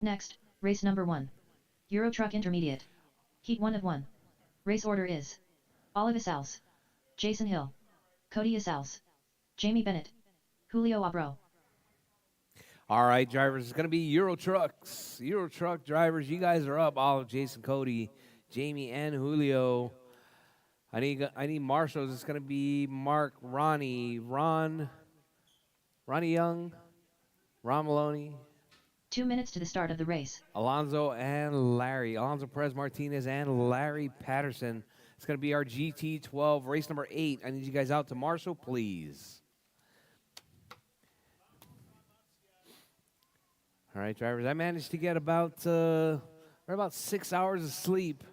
Next, race number 1. Euro Truck Intermediate. Heat 1 of 1. Race order is Oliver Sals, Jason Hill, Cody Asals, Jamie Bennett, Julio Abro. All right, drivers, it's going to be Euro Trucks. Euro Truck drivers, you guys are up. Olive, Jason, Cody, Jamie, and Julio. I need marshals. It's going to be Mark, Ronnie, Ronnie Young, Ron Maloney, 2 minutes to the start of the race. Alonzo and Larry. Alonzo Perez Martinez and Larry Patterson. It's going to be our GT12, race number 8. I need you guys out to marshal, please. All right, drivers. I managed to get about 6 hours of sleep,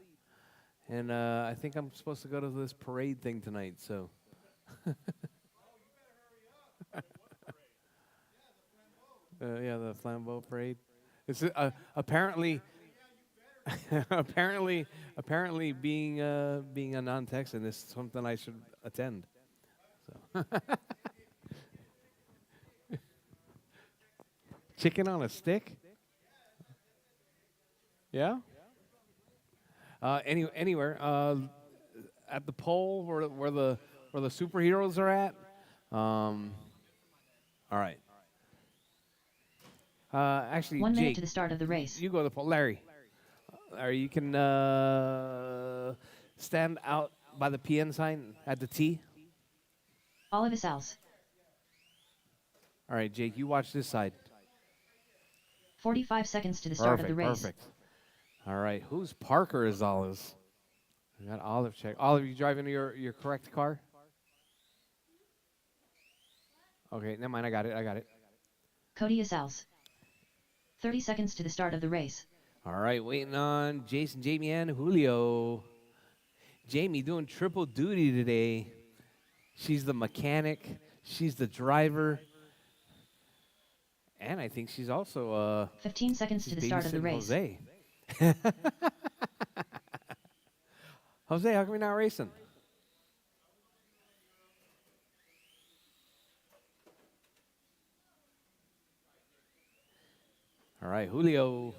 and I think I'm supposed to go to this parade thing tonight. So, yeah, the Flambeau parade. It's apparently, apparently being a non-Texan is something I should attend. So. Chicken on a stick? Yeah. Anywhere at the pole where the superheroes are at. All right. Actually, 1 minute Jake, to the start of the race. you go to the pole. Larry, you can stand out by the PN sign at the T. Oliver Sals. All right, Jake, you watch this side. 45 seconds to the start of the race. Perfect. All right, whose Parker is Olive's? We got Olive check. Olive, you driving your correct car? Okay, never mind. I got it. Cody Asals. 30 seconds to the start of the race. All right, waiting on Jason, Jamie, and Julio. Jamie doing triple duty today. She's the mechanic. She's the driver. And I think she's also 15 seconds to the start of the race. Jose. Jose, how come you're not racing? All right, Julio,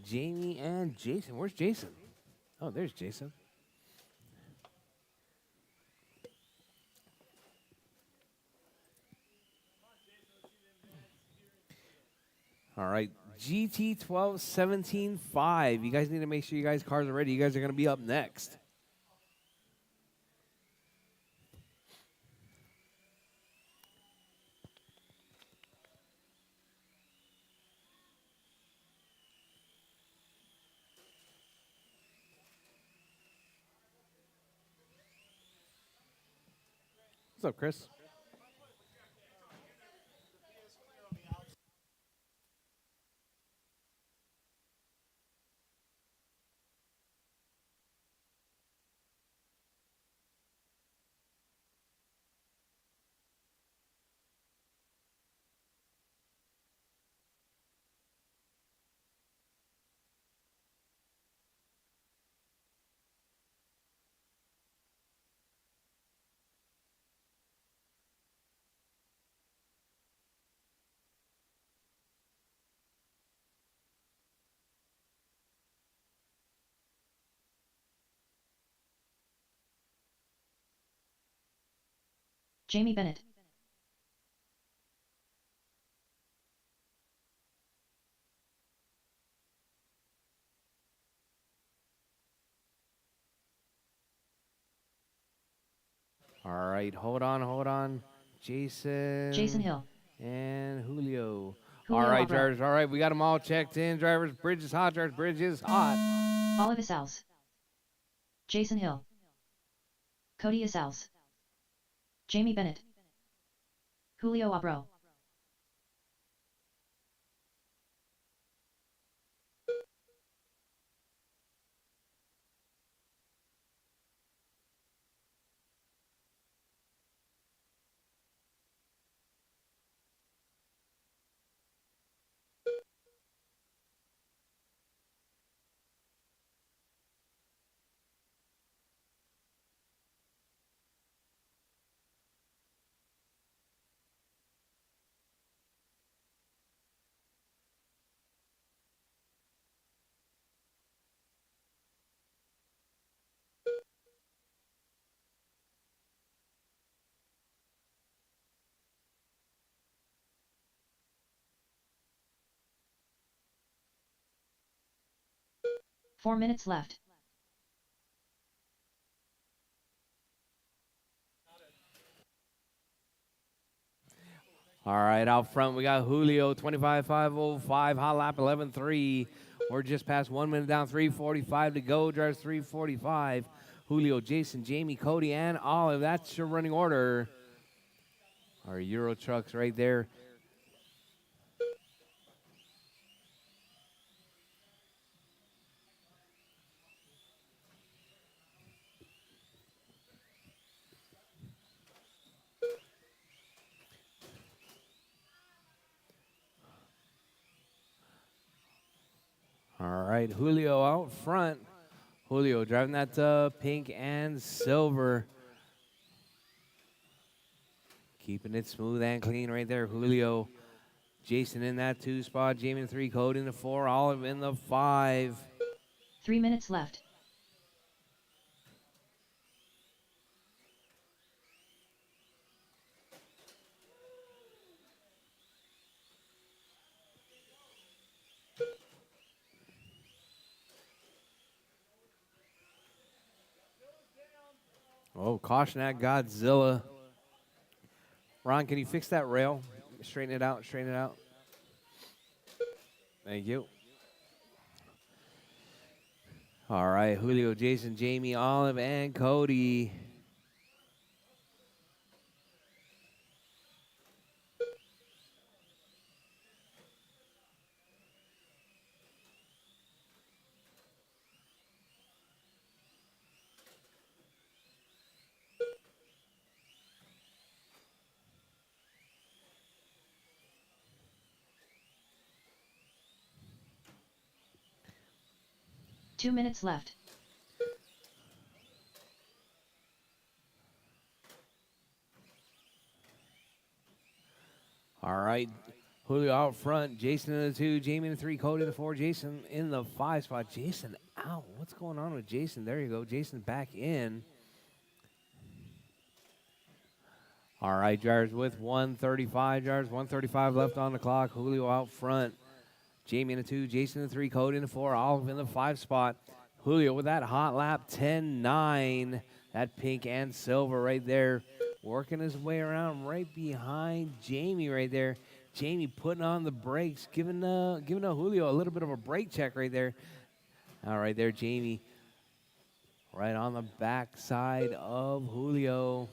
Jamie, and Jason. Where's Jason? Oh, there's Jason. All right, GT 12 17 5. You guys need to make sure you guys' cars are ready. You guys are going to be up next. What's up, Chris? Jamie Bennett. All right, hold on. Jason. Jason Hill. And Julio. Julio All right, Abro. drivers. All right, we got them all checked in. Drivers, bridge is hot. Drivers, bridge is hot. Oliver Sals. Jason Hill. Cody Asals. Jamie Bennett. Julio Abro. 4 minutes left. All right, out front we got Julio, 25.505, hot lap 11.3. We're just past 1 minute down, 3:45 to go. Drives 3:45. Julio, Jason, Jamie, Cody, and Olive. That's your running order. Our Euro trucks right there. All right, Julio out front. Julio driving that pink and silver. Keeping it smooth and clean right there. Julio, Jason in that 2 spot. Jamie in the 3, Cody in the 4, Olive in the 5. 3 minutes left. Oh, caution that Godzilla. Ron, can you fix that rail? Straighten it out, straighten it out. Thank you. All right, Julio, Jason, Jamie, Olive, and Cody. Two minutes left. All right, Julio out front, Jason in the 2, Jamie in the 3, Cody in the 4, Jason in the 5 spot. Jason out. What's going on with Jason? There you go. Jason back in. All right, drivers with 135, drivers 135 left on the clock. Julio out front, Jamie in the 2, Jason in the 3, Cody in the 4, Olive in the 5 spot. Julio with that hot lap, 10-9. That pink and silver right there. Working his way around right behind Jamie right there. Jamie putting on the brakes, giving Julio a little bit of a brake check right there. All right there, Jamie. Right on the backside of Julio.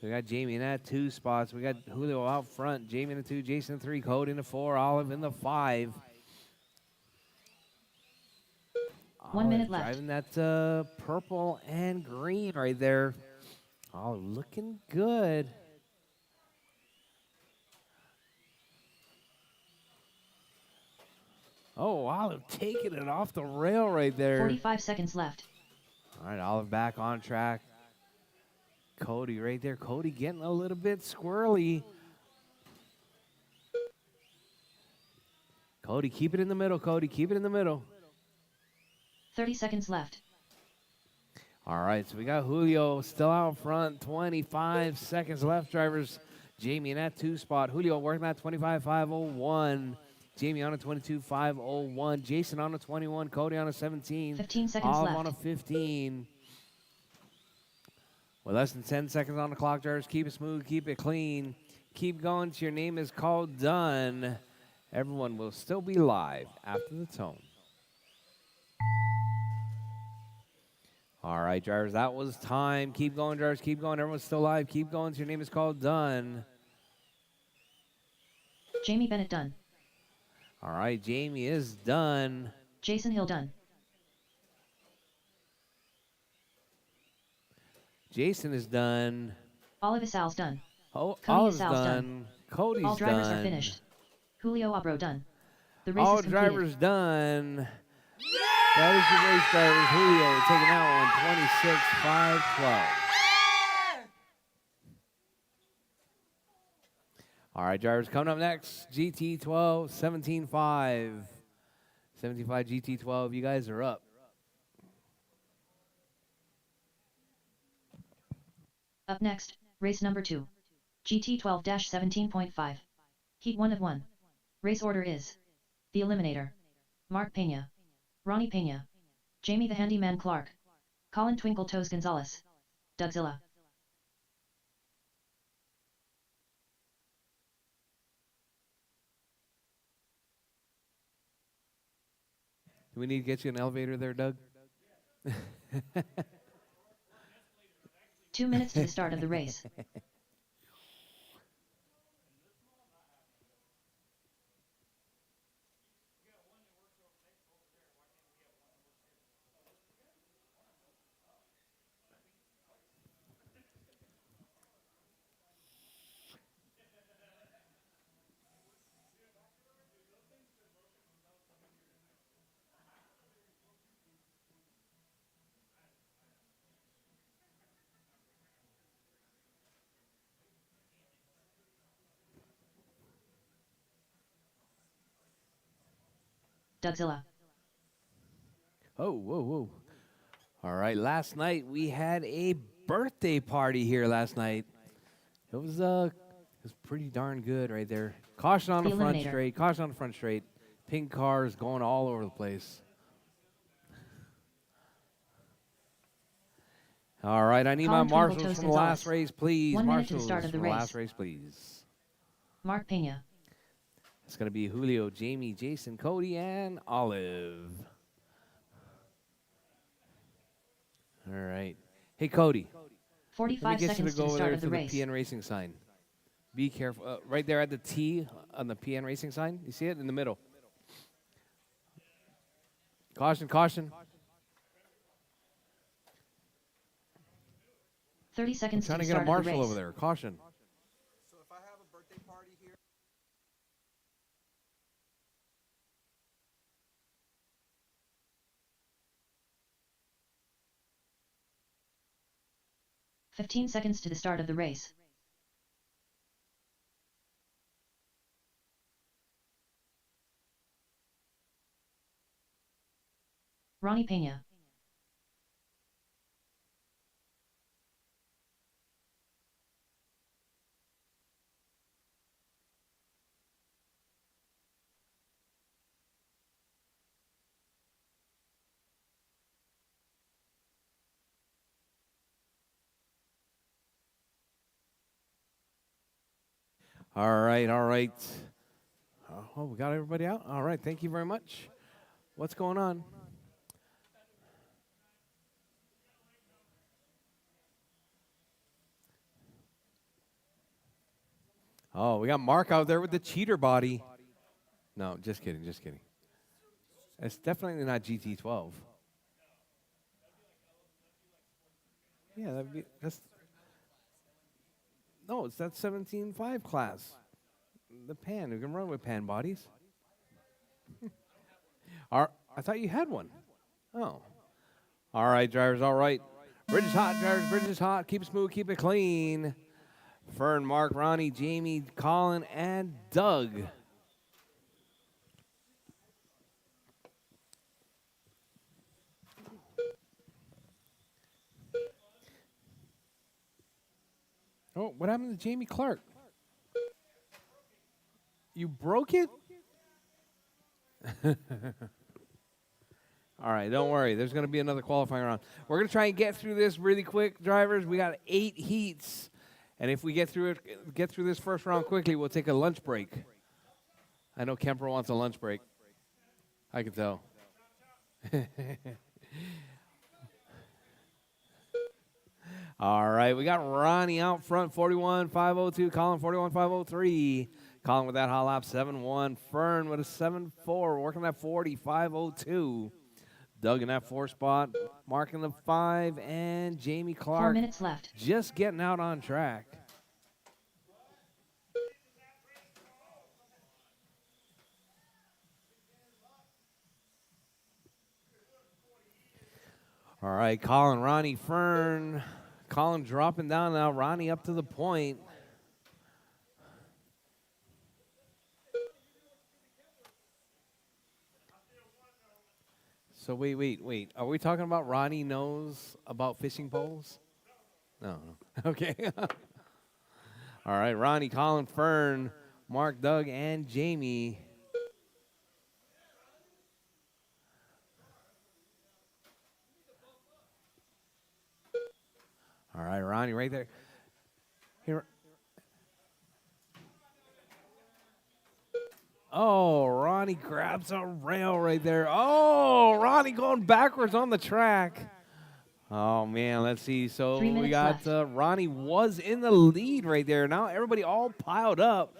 We got Jamie in that 2 spots. We got Julio out front. Jamie in the 2, Jason in the 3, Cody in the 4, Olive in the 5. 1 minute left. Driving that purple and green right there. Oh, looking good. Oh, Olive taking it off the rail right there. 45 seconds left. All right, Olive back on track. Cody right there. Cody getting a little bit squirrely. Cody, keep it in the middle, Cody. Keep it in the middle. 30 seconds left. All right, so we got Julio still out front. 25 seconds left, drivers. Jamie in that 2 spot. Julio working that 25.501. Jamie on a 22.501. Jason on a 21. Cody on a 17. 15 seconds Olive left. on a 15. With less than 10 seconds on the clock, drivers, keep it smooth, keep it clean. Keep going till your name is called done. Everyone will still be live after the tone. All right, drivers, that was time. Keep going, drivers, keep going. Everyone's still live. Keep going till your name is called done. Jamie Bennett done. All right, Jamie is done. Jason Hill done. Jason is done. Olive Sal's done. Oh, Cody Olive's Sal's done. Cody's All drivers done. are finished. Julio Abro done. The race All is completed. drivers done. That is your race drivers. Julio taking that one, 26.512. All right, drivers, coming up next, GT12, 17.5. 17.5 GT12, you guys are up. Up next, race number 2. GT12-17.5. Heat 1 of 1. Race order is: the Eliminator, Mark Pena, Ronnie Pena, Jamie the Handyman Clark. Colin Twinkle Toes Gonzalez. Dougzilla. Do we need to get you an elevator there, Doug? 2 minutes to the start of the race. Dougzilla. Oh, whoa, whoa. All right, last night we had a birthday party here last night. It was pretty darn good right there. Caution on the front Eliminator. straight. Caution on the front straight. Pink cars going all over the place. All right, I need Colin my Twinkle marshals Toes from the last Gonzalez. race, please. 1 minute to the Marshals start of the from the last race. race, please. Mark Pena. It's going to be Julio, Jamie, Jason, Cody, and Olive. All right. Hey, Cody. Let me 45 get you seconds to to go the over start there of to the the race. PN Racing sign. Be careful. Right there at the T on the PN Racing sign. You see it in the middle. Caution, caution. 30 I'm seconds to trying the to get a start of the marshal race. over there. Caution. So if I have a birthday party here. 15 seconds to the start of the race. Ronnie Pena. All right, all right. Oh, we got everybody out? All right, thank you very much. What's going on? Oh, we got Mark out there with the cheater body. No, just kidding, just kidding. It's definitely not GT12. Yeah, no, it's that 17.5 class. The pan, you can run with pan bodies. I thought you had one. Oh. All right, drivers, all right. Bridge is hot, drivers, bridge is hot. Keep it smooth, keep it clean. Fern, Mark, Ronnie, Jamie, Colin, and Doug. Oh, what happened to Jamie Clark? You broke it? All right, don't worry. There's going to be another qualifying round. We're going to try and get through this really quick, drivers. We got 8 heats, and if we get through this first round quickly, we'll take a lunch break. I know Kemper wants a lunch break. I can tell. All right, we got Ronnie out front, 41.502. Colin, 41.503. Colin with that hot lap, 7.1. Fern with a 7.4, working at 40.502. Doug in that 4 spot, marking the 5, and Jamie Clark 4 minutes left. just getting out on track. All right, Colin, Ronnie, Fern. Colin dropping down now. Ronnie up to the point. So wait. Are we talking about Ronnie knows about fishing poles? No. Okay. All right, Ronnie, Colin, Fern, Mark, Doug, and Jamie. All right, Ronnie, right there. Here. Oh, Ronnie grabs a rail right there. Oh, Ronnie going backwards on the track. Oh, man, let's see. So 3 we minutes got left. Ronnie was in the lead right there. Now everybody all piled up.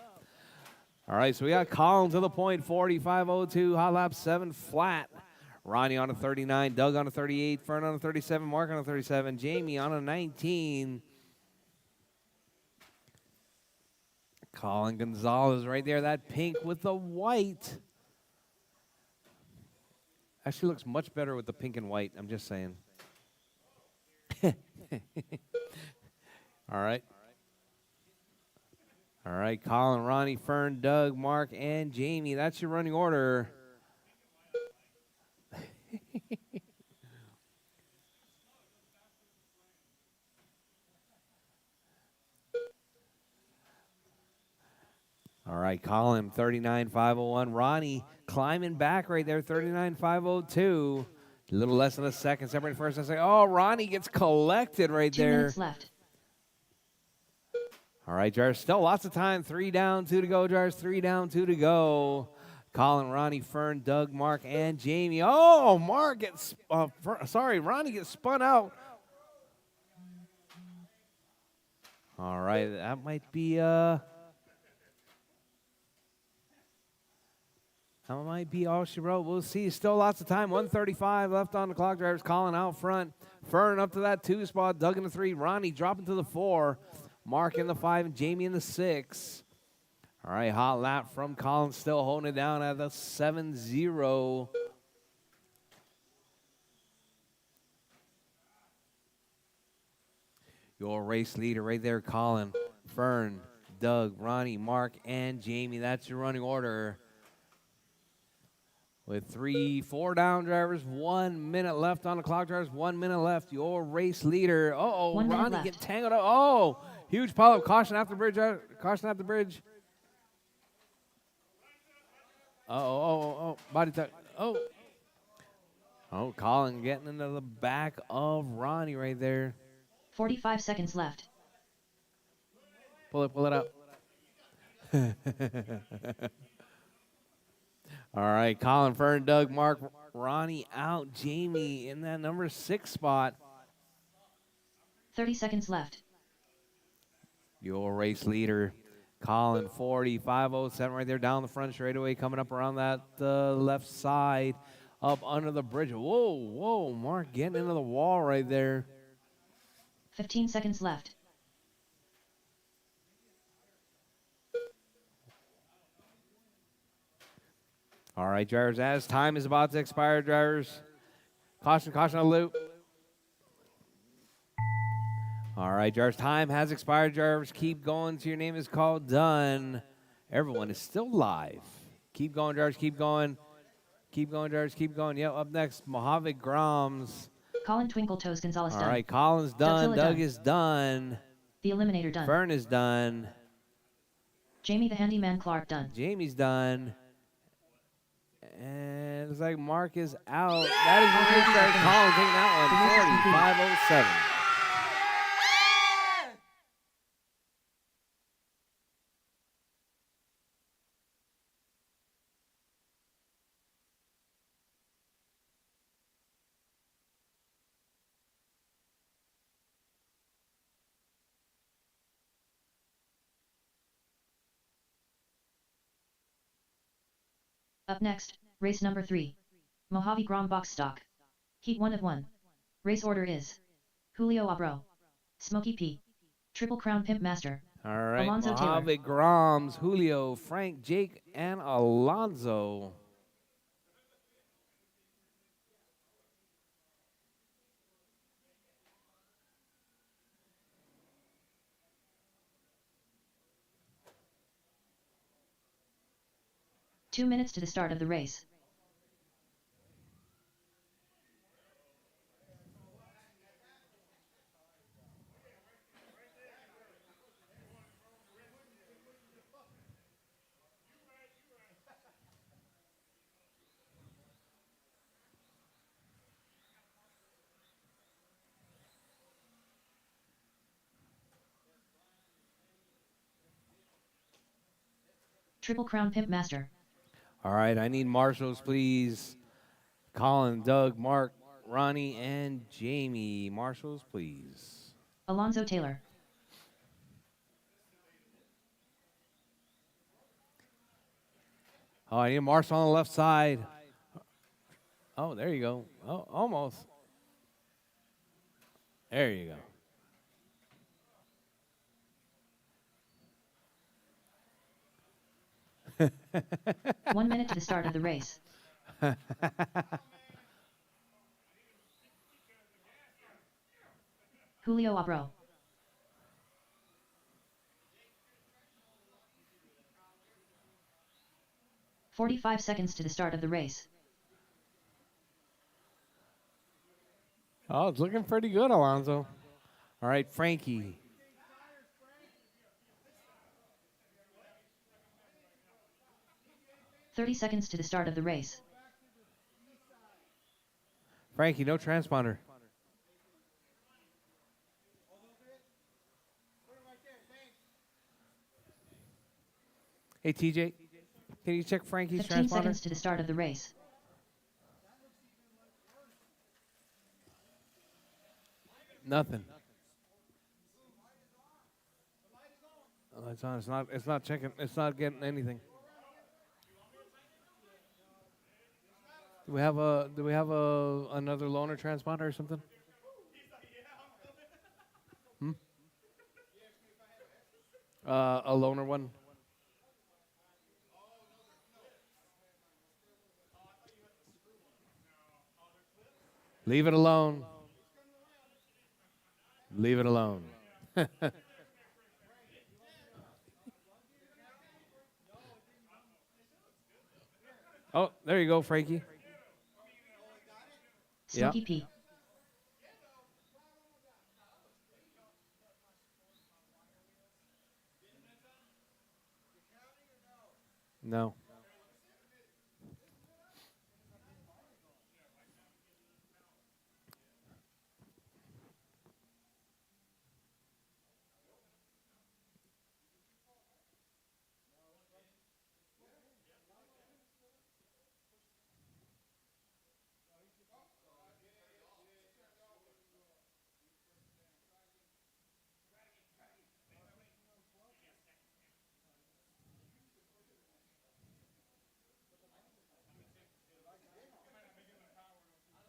All right, so we got Colin to the point, 45.02, hot lap 7 flat. Ronnie on a 39, Doug on a 38, Fern on a 37, Mark on a 37, Jamie on a 19. Colin Gonzalez right there, that pink with the white. Actually looks much better with the pink and white, I'm just saying. All right. All right, Colin, Ronnie, Fern, Doug, Mark, and Jamie. That's your running order. All right, Colin, 39.501. Ronnie climbing back right there, 39.502. A little less than a second separating first and second. Oh, Ronnie gets collected right 2 there. minutes left. All right, Jars, still lots of time. 3 down, 2 to go, Jars. 3 down, 2 to go. Colin, Ronnie, Fern, Doug, Mark, and Jamie. Oh, Mark gets, Ronnie gets spun out. All right, that might be, all she wrote. We'll see. Still lots of time. 1:35 left on the clock. Drivers Colin out front. Fern up to that 2 spot. Doug in the 3. Ronnie dropping to the 4. Mark in the 5. And Jamie in the 6. All right, hot lap from Colin, still holding it down at the 7-0. Your race leader right there, Colin, Fern, Doug, Ronnie, Mark, and Jamie. That's your running order. With 4 down drivers, 1 minute left on the clock, drivers, 1 minute left. Your race leader. Uh-oh, 1 minute Ronnie left. getting tangled up. Oh, huge pileup. Caution after the bridge. Caution after the bridge. Body tuck. Oh, Colin getting into the back of Ronnie right there. 45 seconds left. Pull it up. All right, Colin, Fern, Doug, Mark, Ronnie out. Jamie in that number 6 spot. 30 seconds left. Your race leader, Colin, 45.07 right there down the front straightaway, coming up around that left side, up under the bridge. Whoa, Mark getting into the wall right there. 15 seconds left. All right, drivers, as time is about to expire, drivers, caution on the loop. All right, drivers, time has expired, drivers. Keep going till your name is called done. Everyone is still live. Keep going, drivers, keep going. Keep going, drivers, keep going. Yep, up next, Mojave Groms. Colin Twinkle Toes Gonzalez All done. right, Colin's done. Dougzilla Doug done. is done. The Eliminator done. Fern is done. Jamie the Handyman Clark done. Jamie's done. And it looks like Mark is out. That is the good start. Colin taking that one, 45.07. Up next, race number 3. Mojave Grom Box Stock. Heat 1 of 1. Race order is Julio Abro, Smokey P, Triple Crown Pimp Master, All right, Alonzo Taylor. Mojave Groms, Julio, Frank, Jake, and Alonzo. Two minutes to the start of the race. Triple Crown Pimp Master. All right, I need marshals, please. Colin, Doug, Mark, Ronnie, and Jamie. Marshals, please. Alonzo Taylor. Oh, I need a marshal on the left side. Oh, there you go. Oh, almost. There you go. 1 minute to the start of the race. Julio Abro. "45 seconds to the start of the race. Oh, it's looking pretty good, Alonzo. All right, Frankie. "30 seconds to the start of the race. Frankie, no transponder. Hey, TJ, can you check Frankie's 15 transponder? seconds to the start of the race. Nothing. Oh, it's on. It's not checking. It's not getting anything. Do we have another loaner transponder or something? A loaner one. Leave it alone. Leave it alone. Oh, there you go, Frankie. Yeah. Smokey P. No.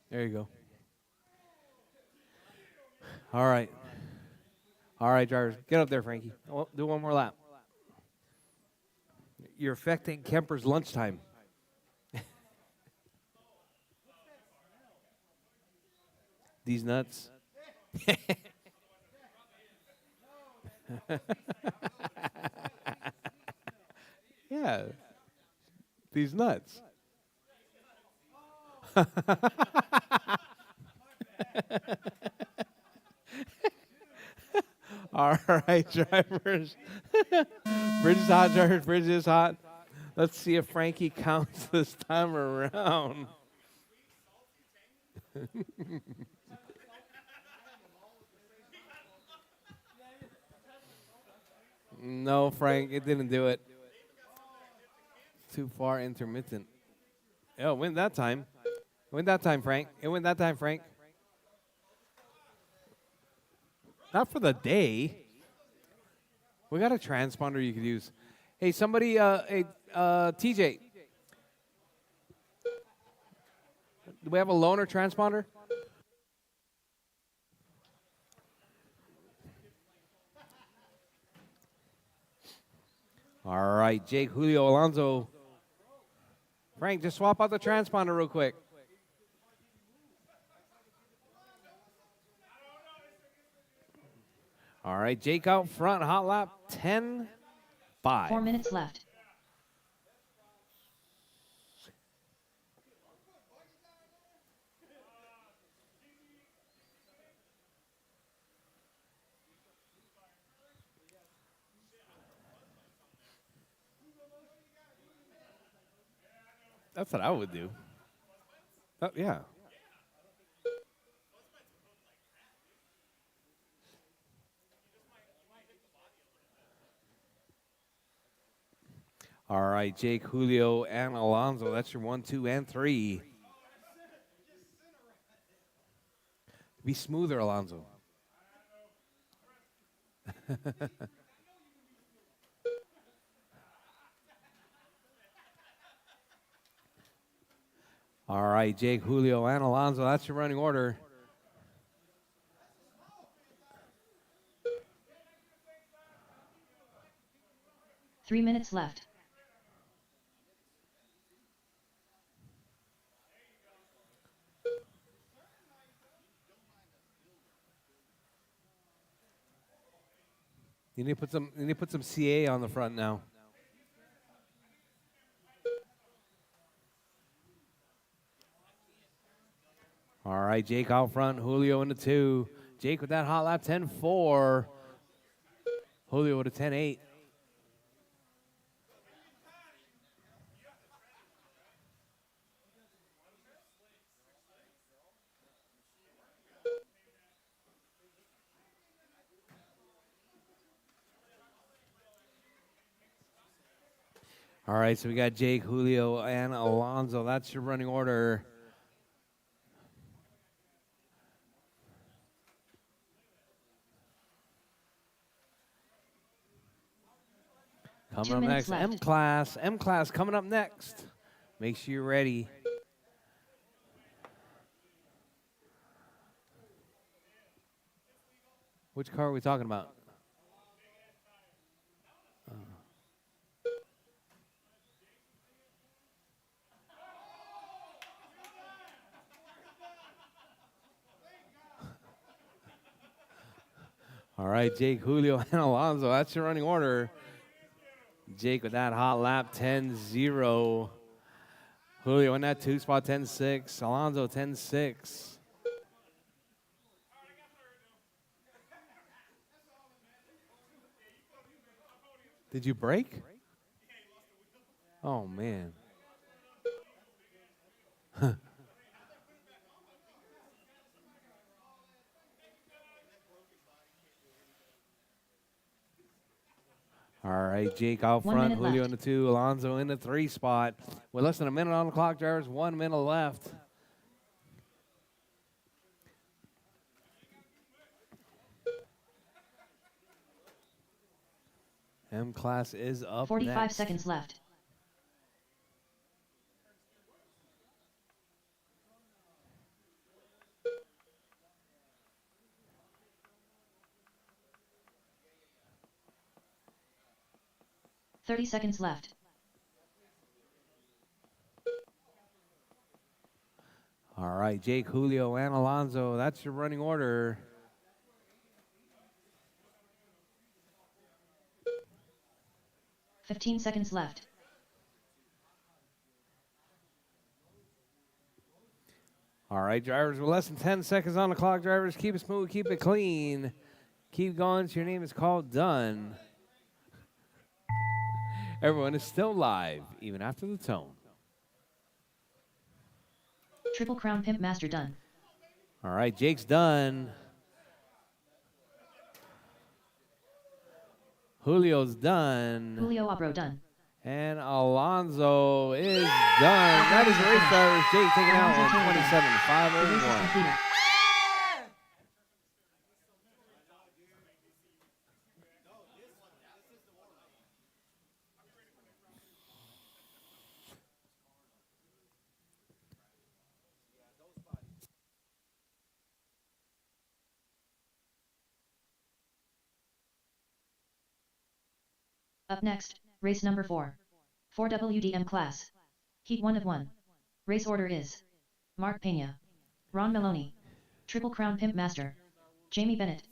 There you go. All right. All right, drivers. Get up there, Frankie. Do one more lap. You're affecting Kemper's lunchtime. These nuts. Yeah. These nuts. All right, drivers. Bridge is hot, drivers. Bridge is hot. Let's see if Frankie counts this time around. No, Frank, it didn't do it. Too far intermittent. Oh, it went that time. It went that time, Frank. It went that time, Frank. Not for the day. We got a transponder you could use. Hey, somebody, TJ. Do we have a loaner transponder? All right, Jake, Julio, Alonzo. Frank, just swap out the transponder real quick. All right, Jake out front, hot lap 10-5. 4 minutes left. That's what I would do. Oh, yeah. All right, Jake, Julio, and Alonso. That's your 1, 2, and 3. Be smoother, Alonso. All right, Jake, Julio, and Alonso. That's your running order. Three minutes left. You need to put some CA on the front now. All right, Jake out front, Julio in the 2. Jake with that hot lap 10-4. Julio with a 10-8. All right, so we got Jake, Julio, and Alonso. That's your running order. Coming 2 up minutes next, left. M-Class. M-Class coming up next. Make sure you're ready. Which car are we talking about? All right, Jake, Julio, and Alonso. That's your running order. Jake with that hot lap 10-0. Julio in that 2 spot 10-6. Alonso 10-6. Did you break? Oh, man. All right, Jake out 1 front, minute Julio left. in the 2, Alonso in the 3 spot. With less than a minute on the clock, drivers, 1 minute left. M-Class is up 45 next. seconds left. "30 seconds left. All right, Jake, Julio, and Alonso. That's your running order. "15 seconds left. All right, drivers, with less than 10 seconds on the clock, drivers, keep it smooth, keep it clean. Keep going till your name is called done. Everyone is still live, even after the tone. Triple Crown Pimp Master done. All right, Jake's done. Julio's done. Julio Abro done. And Alonso is done. That is the race, drivers. Jake taking out Alonso on Taylor done. The race is 27.501. completed. Up next, race number 4. 4 WDM class. Heat 1 of 1. Race order is Mark Pena, Ron Maloney, Triple Crown Pimp Master, Jamie Bennett.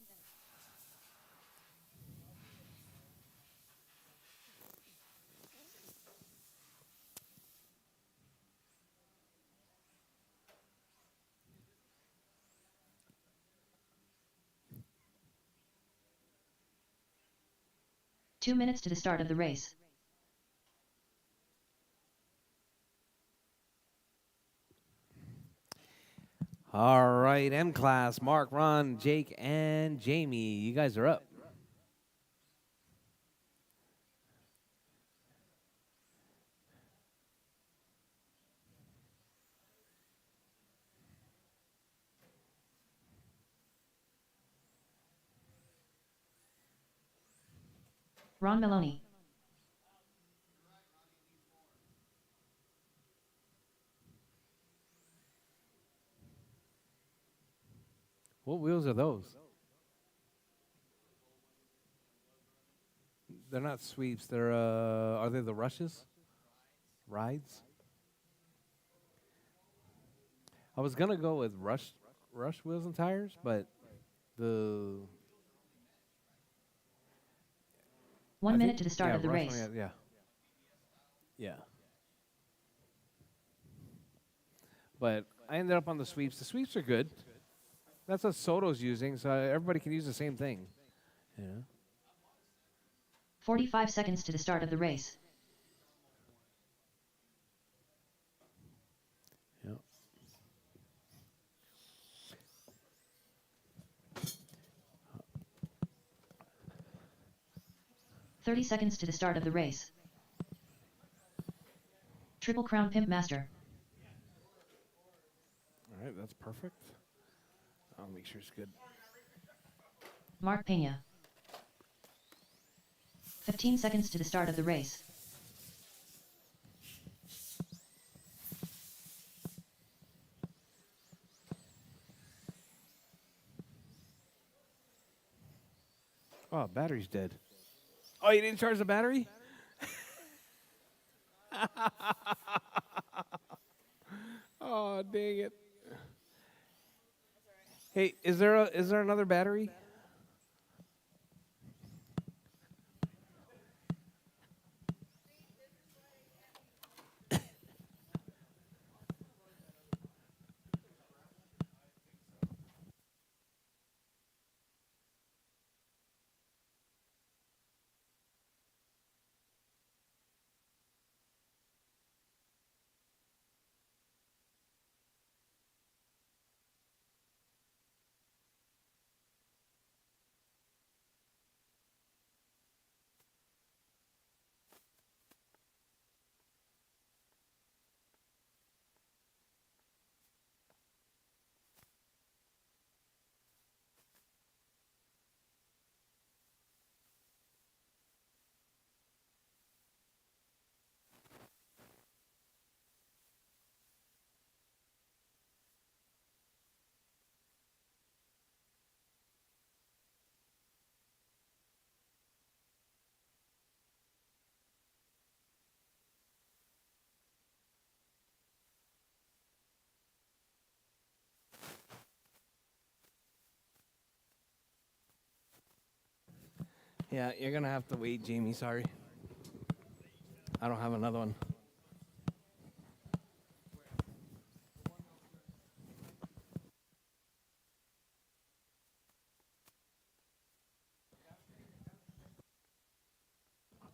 Two minutes to the start of the race. All right, M-Class, Mark, Ron, Jake, and Jamie. You guys are up. Ron Maloney. What wheels are those? They're not sweeps. They're are they the rushes? Rides? I was gonna go with rush wheels and tires, but the 1 I minute think, to the start yeah, of the rush race. one, yeah. Yeah. But I ended up on the sweeps. The sweeps are good. That's what Soto's using, so everybody can use the same thing. Yeah. 45 seconds to the start of the race. Yep. 30 seconds to the start of the race. Triple Crown Pimp Master. All right, that's perfect. I'll make sure it's good. Mark Pena. 15 seconds to the start of the race. Oh, battery's dead. Oh, you didn't charge the battery? Oh, dang it. Hey, is there another battery? Yeah, you're gonna have to wait, Jamie. Sorry, I don't have another one.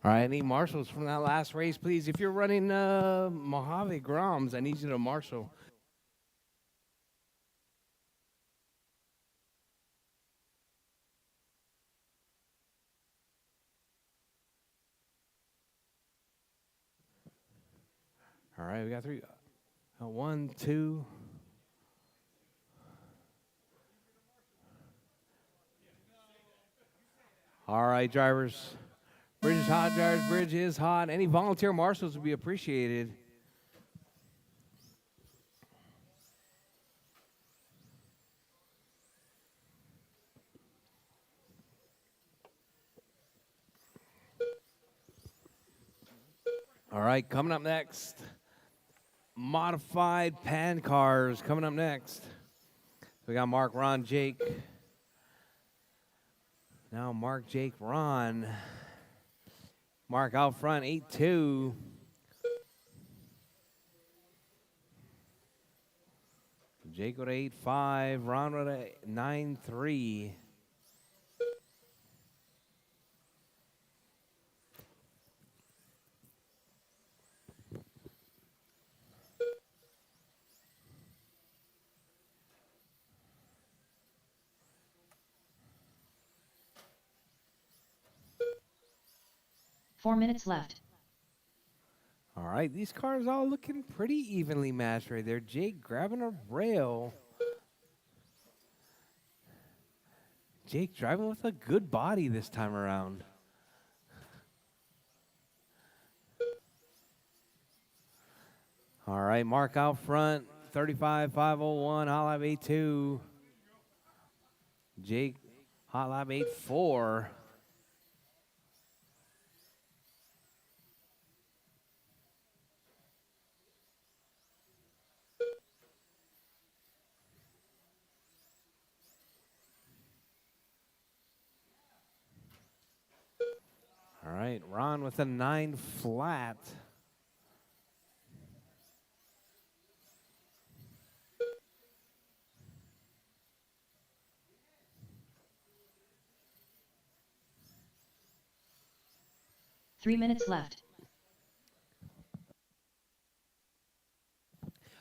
All right, I need marshals from that last race, please. If you're running Mojave Groms, I need you to marshal. All right, we got three. One, two. All right, drivers. Bridge is hot, drivers. Bridge is hot. Any volunteer marshals would be appreciated. All right, coming up next. Modified pan cars coming up next. We got Mark, Ron, Jake. Now Mark, Jake, Ron. Mark out front, 8-2. Jake with 8-5. Ron with a 9-3. Four minutes left. All right, these cars all looking pretty evenly matched right there. Jake grabbing a rail. Jake driving with a good body this time around. All right, Mark out front, 35-501, Hot Lap 82. Jake, Hot Lap 84. All right, Ron with a 9 flat. Three minutes left.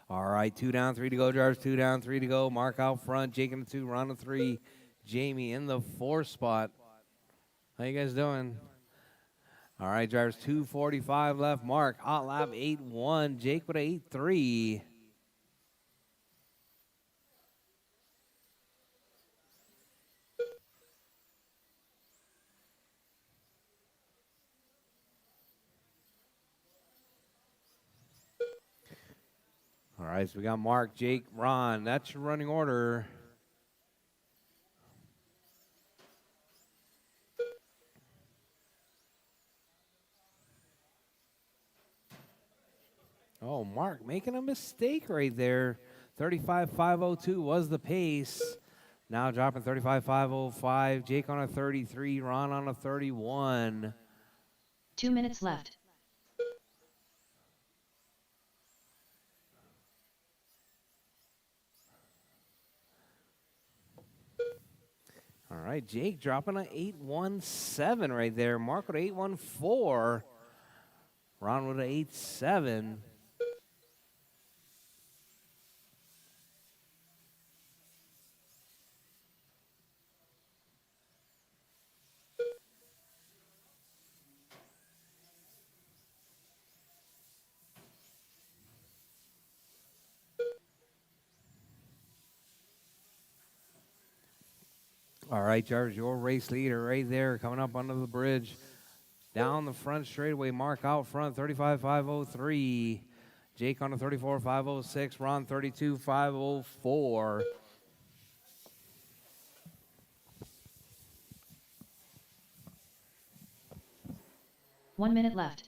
All right, 2 down, 3 to go, drivers. 2 down, 3 to go. Mark out front, Jake in the 2, Ron in the 3, Jamie in the 4 spot. How you guys doing? All right, drivers, 2:45 left. Mark, hot lap 8-1. Jake with a 8-3. All right, so we got Mark, Jake, Ron. That's your running order. Oh, Mark making a mistake right there. 35-502 was the pace. Now dropping 35-505. Jake on a 33, Ron on a 31. 2 minutes left. All right, Jake dropping an 817 right there. Mark with an 814. Ron with an 87. All right, Jarvis, your race leader right there coming up under the bridge. Down the front straightaway, Mark out front, 35-503. Jake on a 34-506. Ron 32-504. One minute left.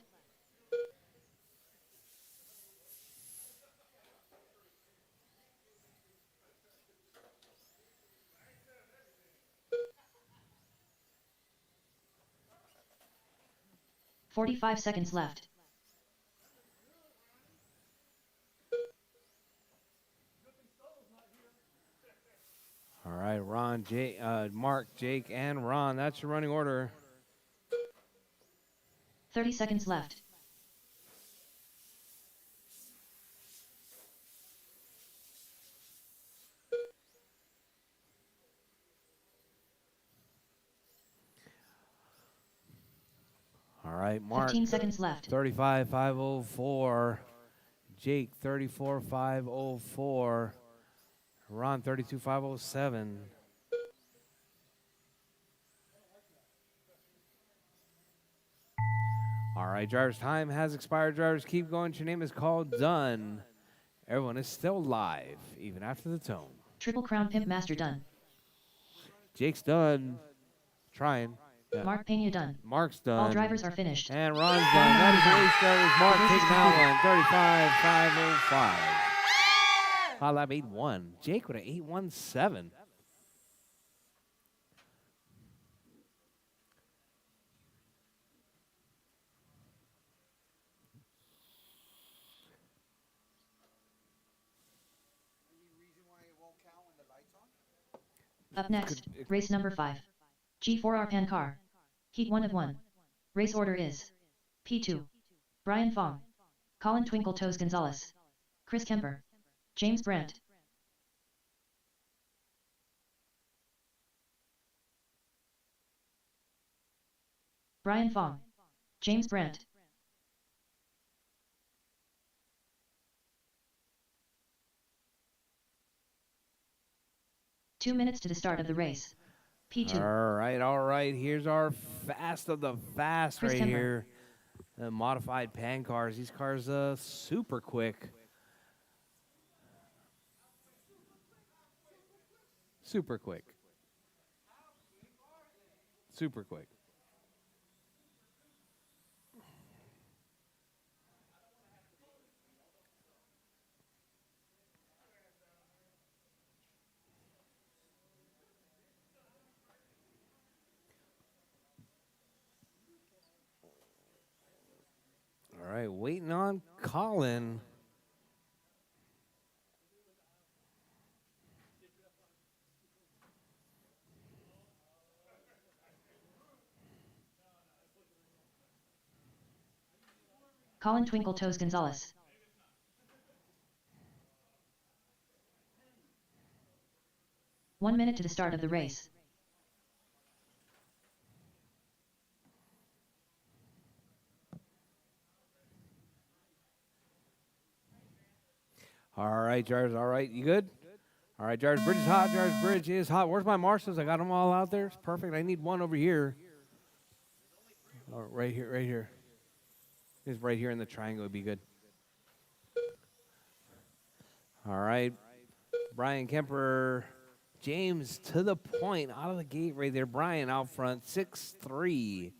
"45 seconds left. All right, Ron, Mark, Jake, and Ron. That's your running order. 30 seconds left. All right, Mark. 15 seconds left. 35-504. Jake 34-504. Ron 32-507. All right, drivers, time has expired. Drivers, keep going. Your name is called done. Everyone is still live, even after the tone. Triple Crown Pimp Master done. Jake's done. Trying. Yeah. Mark Pena done. Mark's done. All drivers are finished. And Ron's done. That is the race, drivers. Mark taking that one. 35-505. Hot lap 8-1. Jake with an 8-1-7. Any reason why it won't count when the light's on? Up next, race number 5. G4R Pan Car. Heat 1 of 1. Race order is P2. Brian Fong. Colin Twinkle Toes Gonzalez. Chris Kemper. James Brandt. Brian Fong. James Brandt. Two minutes to the start of the race. P2. All right. Here's our fast of the fast Chris right Kemper. here. Modified pan cars. These cars super quick. Super quick. Super quick. All right, waiting on Colin. Colin Twinkle Toes Gonzalez. One minute to the start of the race. All right, Jars. All right, you good? All right, Jars Bridge is hot. Jars Bridge is hot. Where's my marshals? I got them all out there. It's perfect. I need one over here. Oh, right here, right here. It's right here in the triangle would be good. All right, Brian Kemper, James to the point, out of the gate right there. Brian out front, 6-3.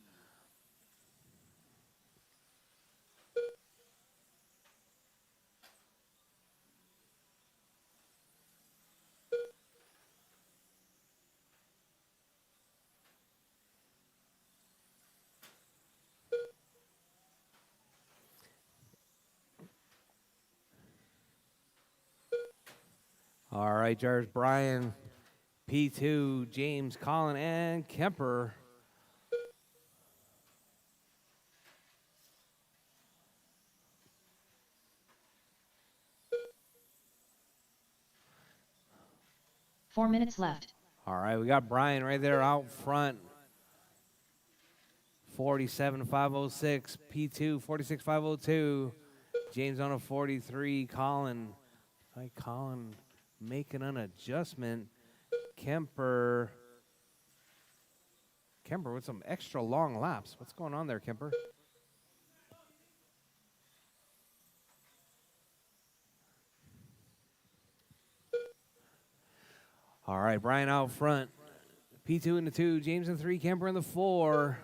All right, Jars, Brian, P2, James, Colin, and Kemper. Four minutes left. All right, we got Brian right there out front. 47.506, P2, 46.502. James on a 43. Colin. Like Colin making an adjustment. Kemper with some extra long laps. What's going on there, Kemper? All right, Brian out front. P2 in the 2, James in 3, Kemper in the 4.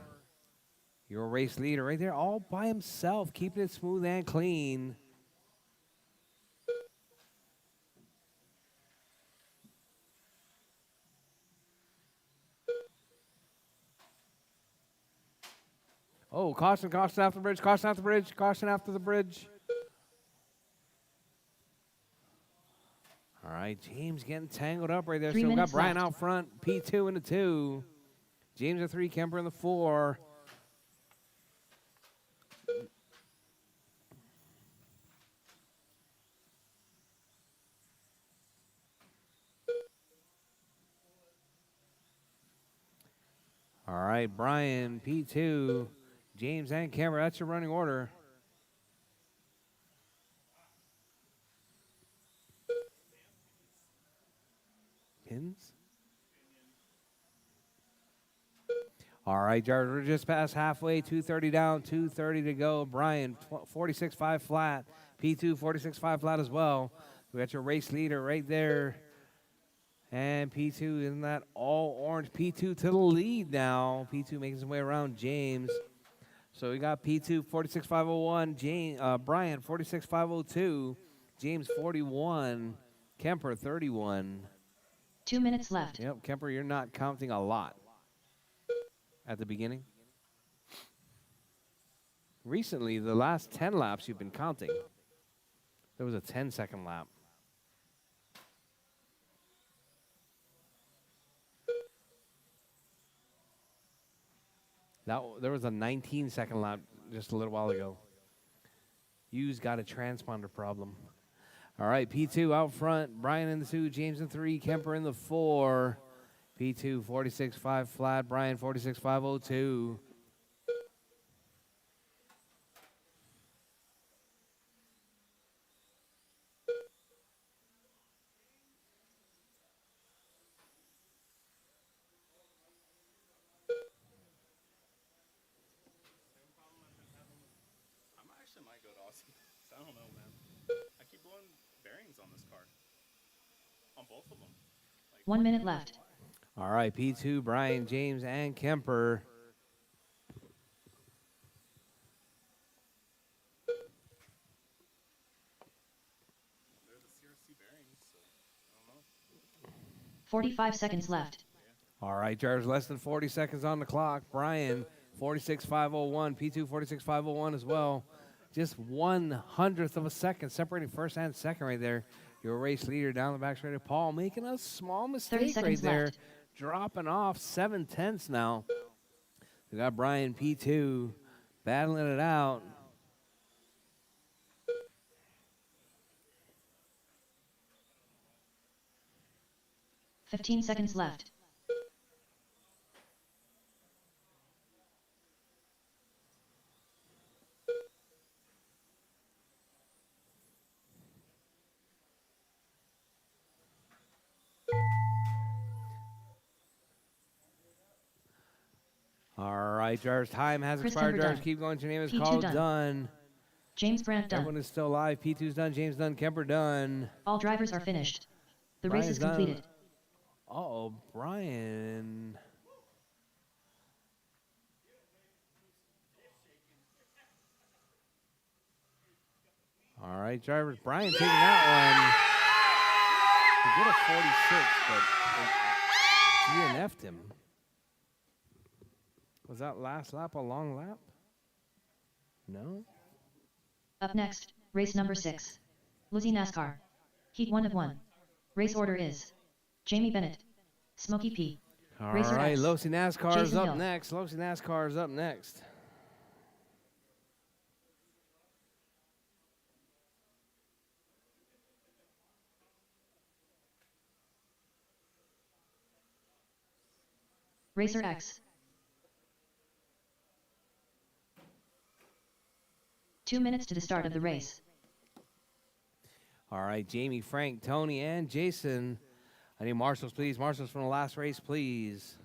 Your race leader right there all by himself, keeping it smooth and clean. Oh, caution after the bridge, caution after the bridge, caution after the bridge. All right, James getting tangled up right there. 3 So we got minutes Brian left. out front, P2 in the 2. James in 3, Kemper in the 4. All right, Brian, P2, James and Kemper. That's your running order. Pins? All right, Jared, we're just past halfway. 2:30 down, 2:30 to go. Brian, 46.5 flat. P2, 46.5 flat as well. We got your race leader right there. And P2 in that all orange. P2 to the lead now. P2 making his way around James. So we got P2, 46.501. Brian, 46.502. James, 41. Kemper, 31. 2 minutes left. Yep, Kemper, you're not counting a lot at the beginning. Recently, the last 10 laps you've been counting. There was a 10-second lap. There was a 19-second lap just a little while ago. You's got a transponder problem. All right, P2 out front. Brian in the 2, James in 3, Kemper in the 4. P2, 46.5 flat. Brian, 46.502. I actually might go to Austin. I don't know, man. I keep blowing bearings on this car. On both of them. Like, 1 minute left. All right, P2, Brian, James, and Kemper. They're the CRC bearings, so I don't know. 45 seconds left. All right, drivers, less than 40 seconds on the clock. Brian, 46.501. P2, 46.501 as well. Just 1/100th of a second separating first and second right there. Your race leader down the back straight. Paul making a small 30 mistake right seconds there. left. Dropping off 7/10 now. We got Brian P2 battling it out. $15 seconds left. All right, drivers, time has Chris expired. Kemper Drivers, done. keep going. Your name is P2 called. done. Done. James Brandt done. Everyone is still alive. P2's done. James done. Kemper done. All drivers are finished. The race is Brian's done. completed. Uh-oh, Brian. All right, drivers. Brian taking that one. He did a 46, but DNF'd him. Was that last lap a long lap? No? Up next, race number 6. Lizzie NASCAR. Heat 1 of 1. Race order is Jamie Bennett, Smokey P. All Racer right, X. Losi NASCAR is Jason up Hill. next. Losi NASCAR is up next. Racer X. 2 minutes to the start of the race. All right, Jamie, Frank, Tony, and Jason. I need marshals, please. Marshals from the last race, please.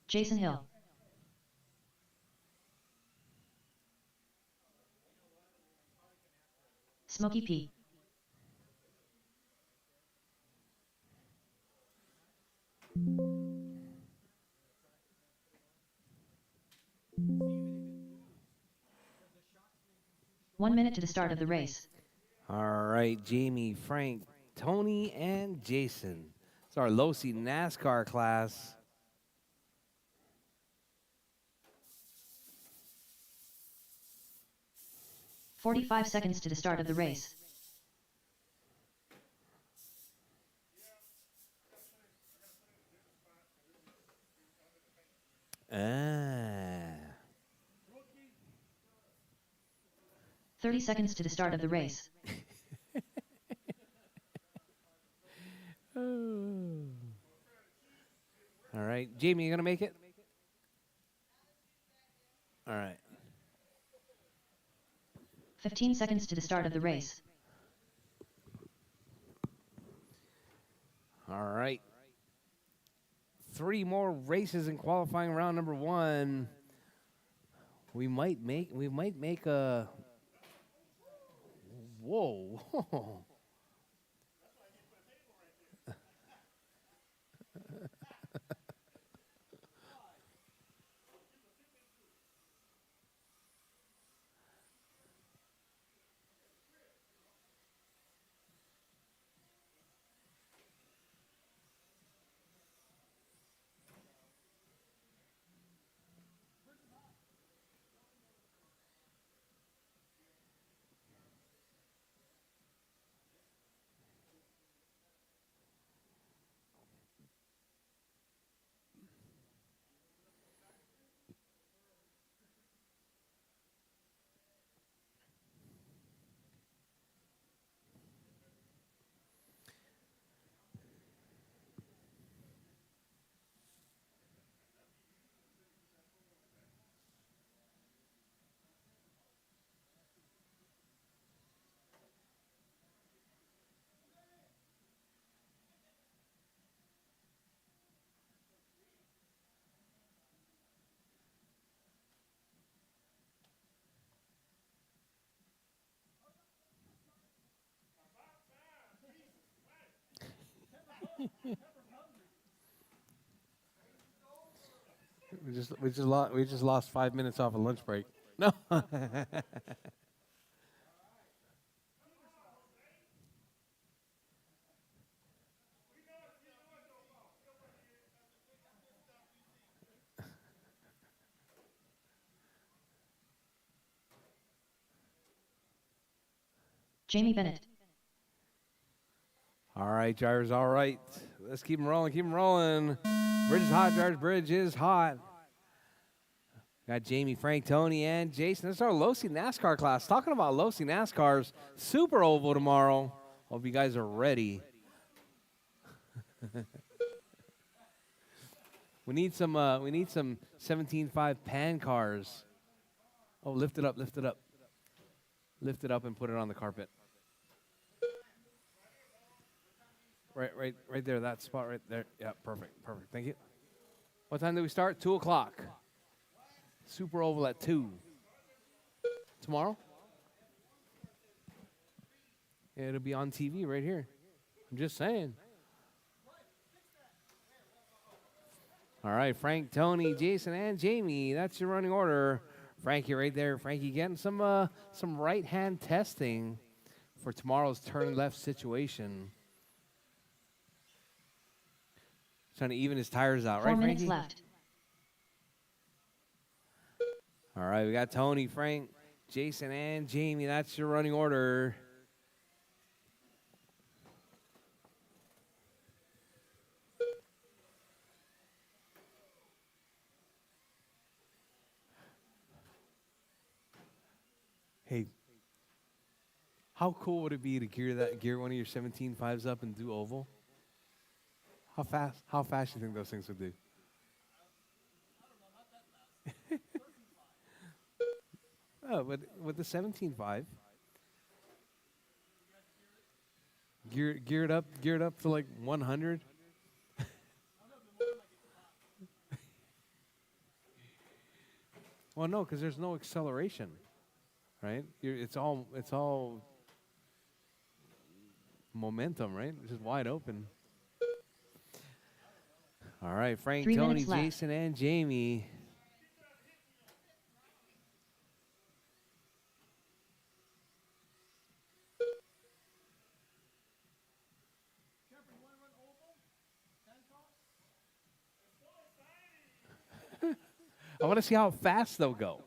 Jason Hill. Smokey P. One minute to the start of the race. All right, Jamie, Frank, Tony, and Jason. It's our Losi NASCAR class. $45 seconds to the start of the race. Ah. 30 seconds to the start of the race. All right, Jamie, you gonna make it? All right. 15 seconds to the start of the race. All right. 3 more races in qualifying round number 1. We might make a whoa. We just lost 5 minutes off a lunch break. No. Jamie Bennett. All right, drivers. All right. Let's keep them rolling. Keep them rolling. Bridge is hot, drivers. Bridge is hot. Got Jamie, Frank, Tony, and Jason. This is our Losi NASCAR class. Talking about Losi NASCAR's Super Oval tomorrow. Hope you guys are ready. We need some 17.5 pan cars. Oh, lift it up, lift it up. Lift it up and put it on the carpet. Right there, that spot right there. Yeah, perfect. Thank you. What time do we start? 2 o'clock. Super Oval at 2. Tomorrow? Yeah, it'll be on TV right here. I'm just saying. All right, Frank, Tony, Jason, and Jamie. That's your running order. Frankie right there. Frankie getting some right-hand testing for tomorrow's turn left situation. Trying to even his tires out, 4 right, minutes Frankie? left. All right, we got Tony, Frank, Jason, and Jamie. That's your running order. Hey, how cool would it be to gear one of your 17.5s up and do oval? How fast do you think those things would do? Oh, but with the 17.5, gear it up to like 100. Well, no, because there's no acceleration, right? It's all momentum, right? It's just wide open. All right, Frank, 3 Tony, minutes left. Jason, and Jamie. I want to see how fast they'll go.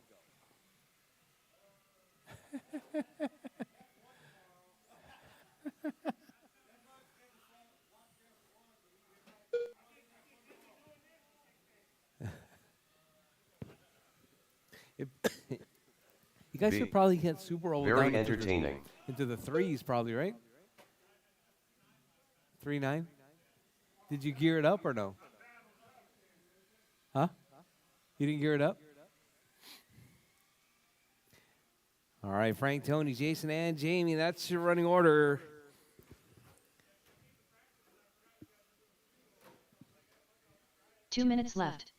You guys could probably get Super Oval Very down entertaining. into the threes, probably, right? 3.9. Did you gear it up or no? Huh? You didn't gear it up? All right, Frank, Tony, Jason, and Jamie. That's your running order. Two minutes left.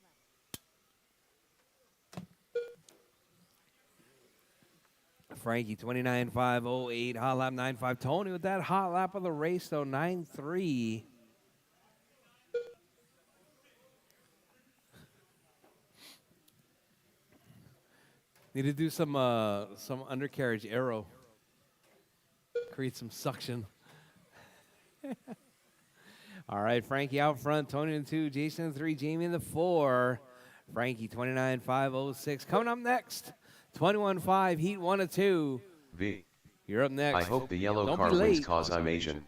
Frankie, 29.508, hot lap 9.5. Tony with that hot lap of the race, though, 9.3. Need to do some undercarriage aero. Create some suction. All right, Frankie out front, Tony in 2, Jason in 3, Jamie in the 4. Frankie, 29.506. Coming up next, 21.5, heat 1 of 2. V. You're up next. I hope the yellow Don't car be wins late. cause I'm Asian.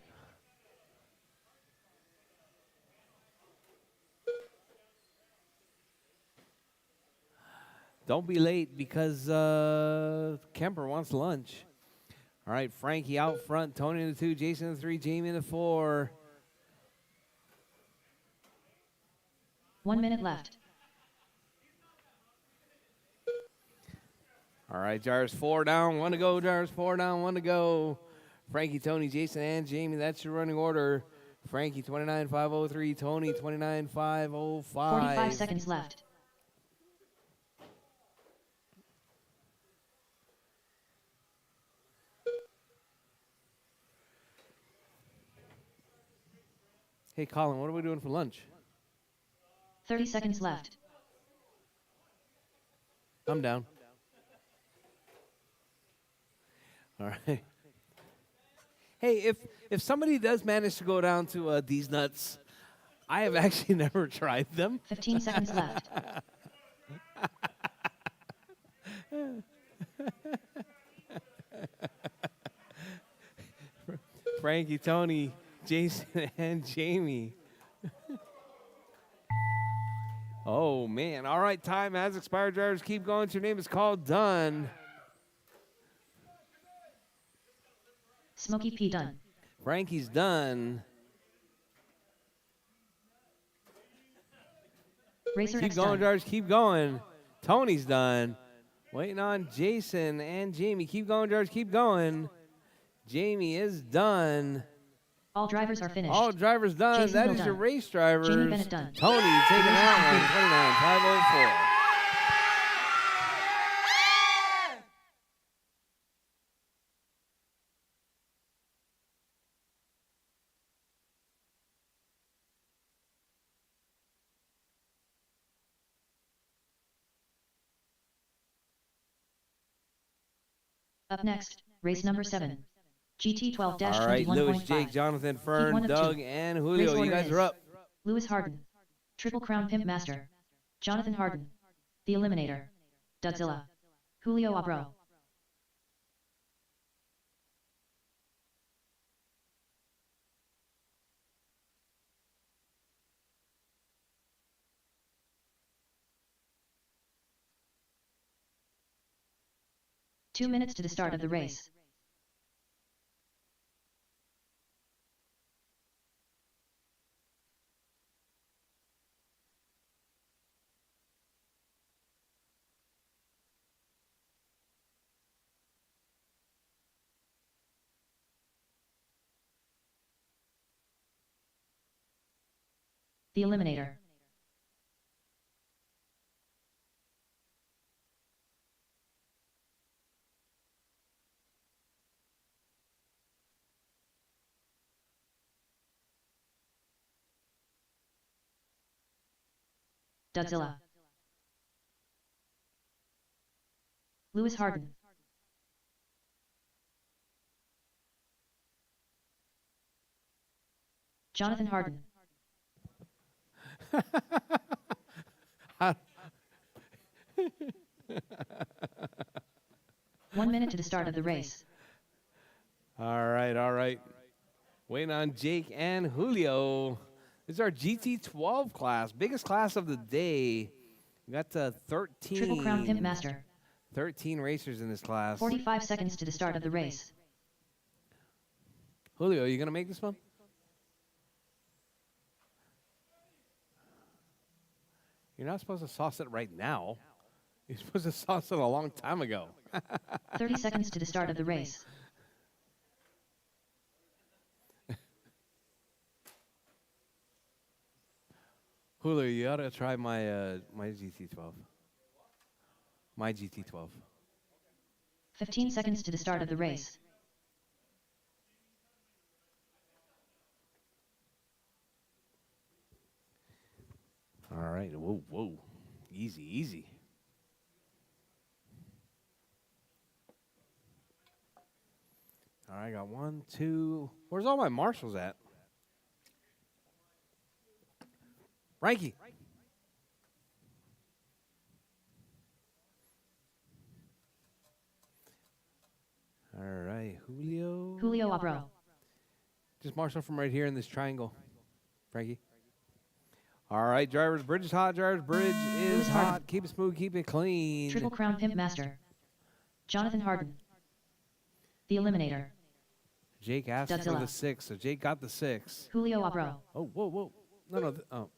Don't be late because Kemper wants lunch. All right, Frankie out front, Tony in the 2, Jason in the 3, Jamie in the 4. 1 minute left. All right, Jars 4 down, 1 to go. Jars 4 down, 1 to go. Frankie, Tony, Jason, and Jamie. That's your running order. Frankie, 29.503. Tony, 29.505. 45 seconds left. Hey, Colin, what are we doing for lunch? 30 seconds left. I'm down. All right. Hey, if somebody does manage to go down to these nuts, I have actually never tried them. 15 seconds left. Frankie, Tony, Jason, and Jamie. Oh, man. All right, time has expired. Drivers, keep going. Your name is called. Done. Smokey P. done. Frankie's done. Racer Keep X going, done. drivers. Keep going. Tony's done. Waiting on Jason and Jamie. Keep going, drivers. Keep going. Jamie is done. All drivers are finished. All drivers done. Jason That Hill is your done. race drivers. Jamie Bennett done. Tony taking Race that one. 29,504. Up next, race number 7. GT12-21.5. All right, Lewis, Jake, Jonathan, Heat Fern, 1 of Doug, 2. and Race Julio. You order guys is are up. Lewis Harden. Triple Crown Pimp Master. Jonathan Harden. The Eliminator. Dudzilla. Julio Abro. Two minutes to the start of the race. The Eliminator. Dudzilla. Lewis Harden. Jonathan Harden. 1 minute to the start of the race. All right, all right. Waiting on Jake and Julio. This is our GT12 class, biggest class of the day. We got 13. Triple Crown Pimp Master. 13 racers in this class. 45 seconds to the start of the race. Julio, you going to make this one? You're not supposed to sauce it right now. You're supposed to sauce it a long time ago. 30 seconds to the start of the race. Julio, you ought to try my my GT12. My GT12. 15 seconds to the start of the race. All right. Whoa, whoa. Easy, easy. All right, I got 1, 2. Where's all my marshals at? Frankie. All right, Julio. Julio Abro. Just marshal from right here in this triangle. Frankie. All right, drivers, bridge is hot. Drivers, bridge is Lewis hot. Harden. Keep it smooth, keep it clean. Triple Crown Pimp Master. Jonathan Harden. The Eliminator. Jake asked for Dudzilla. the 6, so Jake got the 6. Julio Abro. Oh, whoa, whoa. No, no. Oh.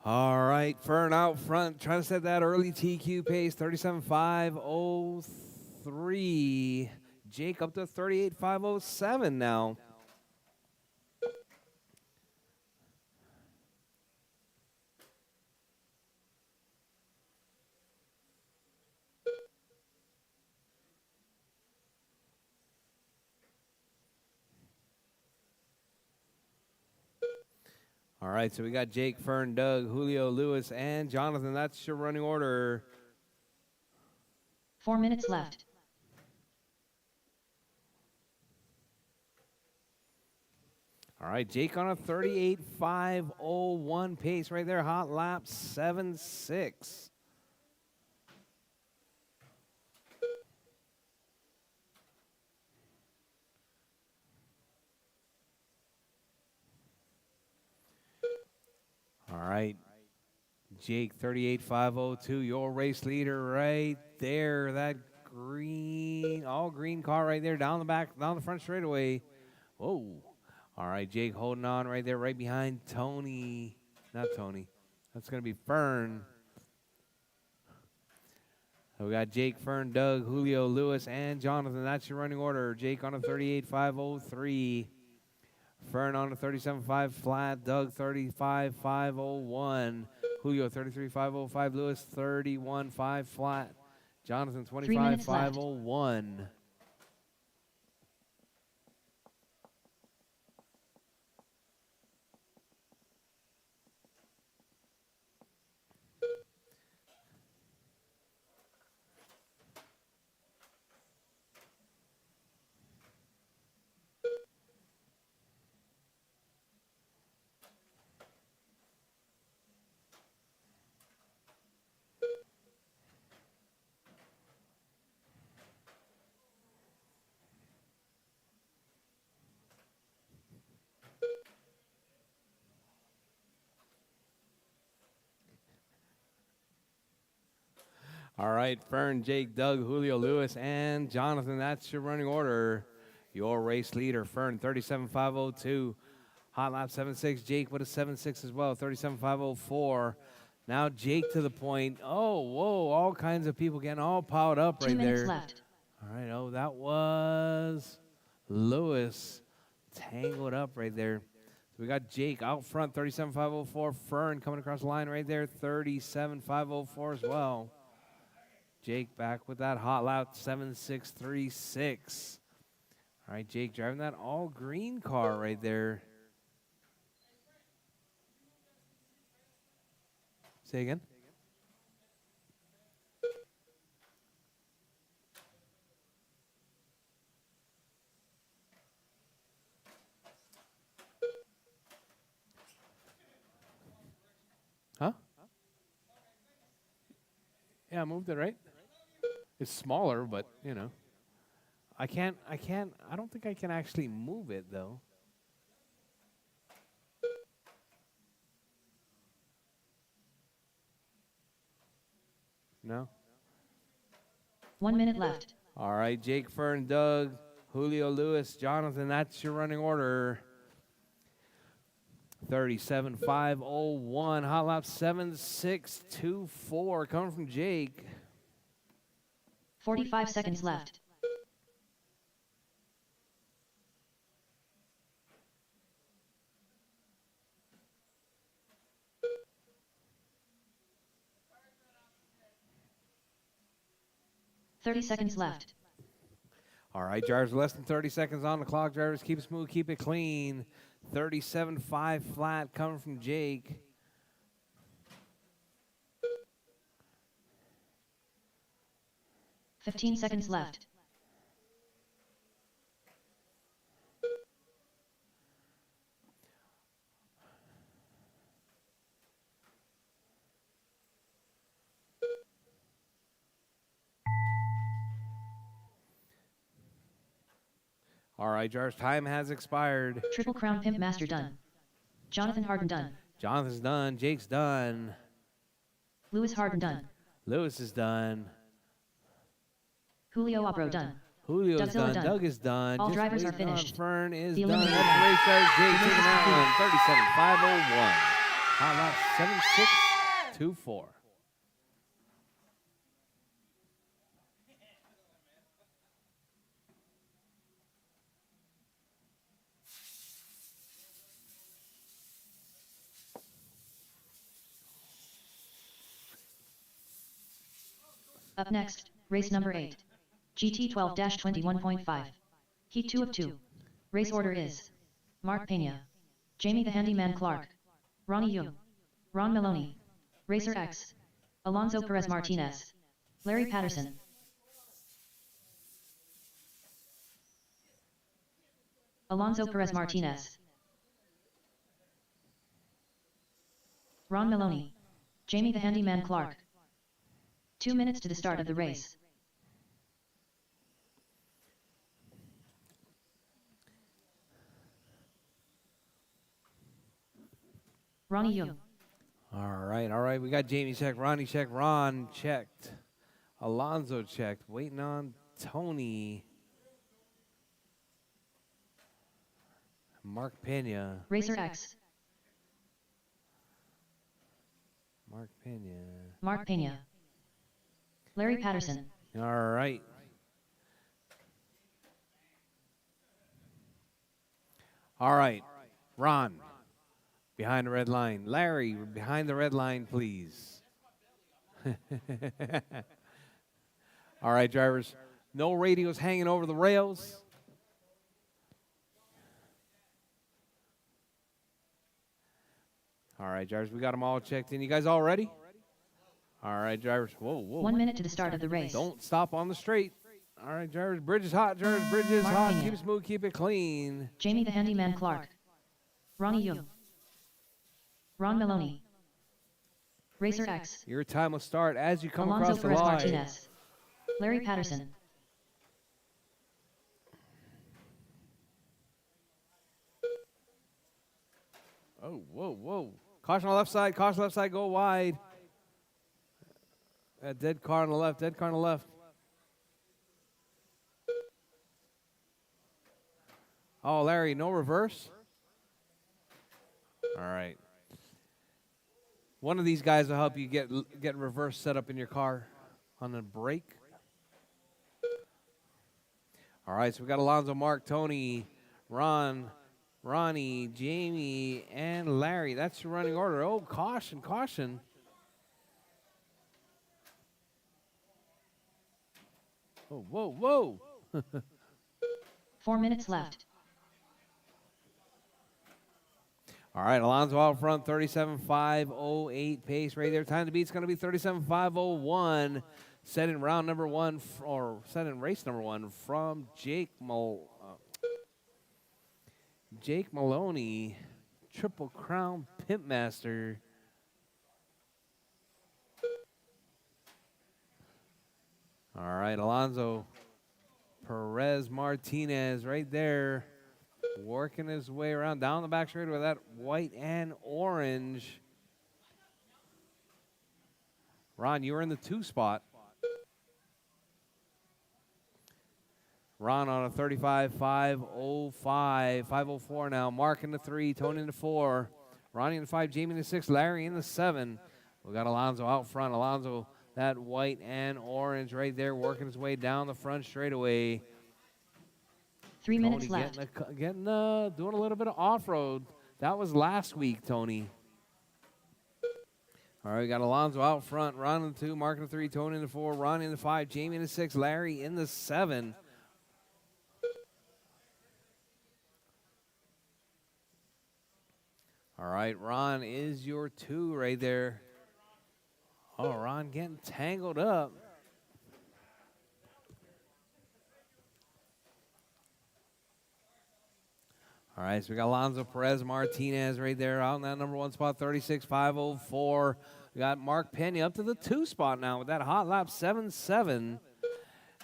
All right, Fern out front, trying to set that early TQ pace, 37.503. Jake up to 38.507 now. All right, so we got Jake, Fern, Doug, Julio, Lewis, and Jonathan. That's your running order. 4 minutes left. All right, Jake on a 38.501 pace right there. Hot lap 7.6. All right, Jake 38.502, your race leader right there. That green, all green car right there down the back, down the front straightaway. Whoa. All right, Jake holding on right there, right behind Tony. Not Tony. That's going to be Fern. So we got Jake, Fern, Doug, Julio, Lewis, and Jonathan. That's your running order. Jake on a 38.503. Fern on a 37.5 flat. Doug 35.501. Julio 33.505. Lewis 31.5 flat. Jonathan 25.501. All right, Fern, Jake, Doug, Julio, Lewis, and Jonathan. That's your running order. Your race leader, Fern, 37.502. Hot lap 7.6. Jake with a 7.6 as well, 37.504. Now Jake to the point. Oh, whoa, all kinds of people getting all piled up right 2 minutes there. left. All right, oh, that was Lewis tangled up right there. So we got Jake out front, 37.504. Fern coming across the line right there, 37.504 as well. Jake back with that hot lap, 7.636. All right, Jake driving that all green car right there. Say again? Huh? Yeah, I moved it, right? It's smaller, but, you know. I don't think I can actually move it, though. No? 1 minute left. All right, Jake, Fern, Doug, Julio, Lewis, Jonathan, that's your running order. 37.501, hot lap 7.624 coming from Jake. 45 seconds left. $30 seconds left. All right, drivers, less than 30 seconds on the clock. Drivers, keep it smooth, keep it clean. 37.5 flat coming from Jake. $15 seconds left. All right, drivers, time has expired. Triple Crown Pimp Master done. Jonathan Harden done. Jonathan's done. Jake's done. Lewis Harden done. Lewis is done. Julio Abro done. Julio's Dougzilla done. done. Doug is done. All Just drivers are waiting on finished. Fern is The done. eliminator That's the lap. race start. Jake The taking race that is one. 37.501. Hot lap 7.624. Up next, race number 8. GT 12-21.5. Heat 2 of 2. Race order is Mark Pena, Jamie the Handyman Clark, Ronnie Young, Ron Maloney, Racer X, Alonso Perez Martinez, Larry Patterson, Alonso Perez Martinez, Ron Maloney, Jamie the Handyman Clark. 2 minutes to the start of the race. Ronnie Young. All right. We got Jamie checked, Ronnie checked, Ron checked, Alonso checked. Waiting on Tony. Mark Pena. Racer X. Mark Pena. Mark Pena. Larry Patterson. All right. All right. Ron, behind the red line. Larry, behind the red line, please. All right, drivers. No radios hanging over the rails. All right, drivers, we got them all checked in. You guys all ready? All right, drivers. Whoa. 1 minute to the start of the race. Don't stop on the straight. All right, drivers. Bridge is hot, drivers. Bridge is Mark hot. Pena. Keep it smooth, keep it clean. Jamie the Handyman Clark. Ronnie Young. Ron Maloney. Racer X. Your time will start as you come Alonso across the Perez line. Martinez. Larry Patterson. Oh, whoa. Caution on the left side. Caution left side. Go wide. Dead car on the left. Dead car on the left. Oh, Larry, no reverse? All right. One of these guys will help you get reverse set up in your car on the brake. All right, so we got Alonso, Mark, Tony, Ron, Ronnie, Jamie, and Larry. That's your running order. Oh, caution. Oh, whoa. 4 minutes left. All right, Alonso out front, 37.508 pace right there. Time to beat is going to be 37.501. Set in round number one, or set in race number one from Jake Maloney, Triple Crown Pimp Master. All right, Alonso Perez Martinez right there, working his way around down the back straight with that white and orange. Ron, you were in the 2 spot. Ron on a 35.505, 504 now. Mark in the 3, Tony in the 4, Ronnie in the 5, Jamie in the 6, Larry in the 7. We got Alonso out front. Alonso, that white and orange right there, working his way down the front straightaway. 3 Tony minutes left. doing a little bit of off-road. That was last week, Tony. All right, we got Alonso out front. Ron in the 2, Mark in the 3, Tony in the 4, Ronnie in the 5, Jamie in the 6, Larry in the 7. All right, Ron is your 2 right there. Oh, Ron getting tangled up. All right, so we got Alonso Perez Martinez right there out in that number 1 spot, 36.504. We got Mark Pena up to the 2 spot now with that hot lap 7.7.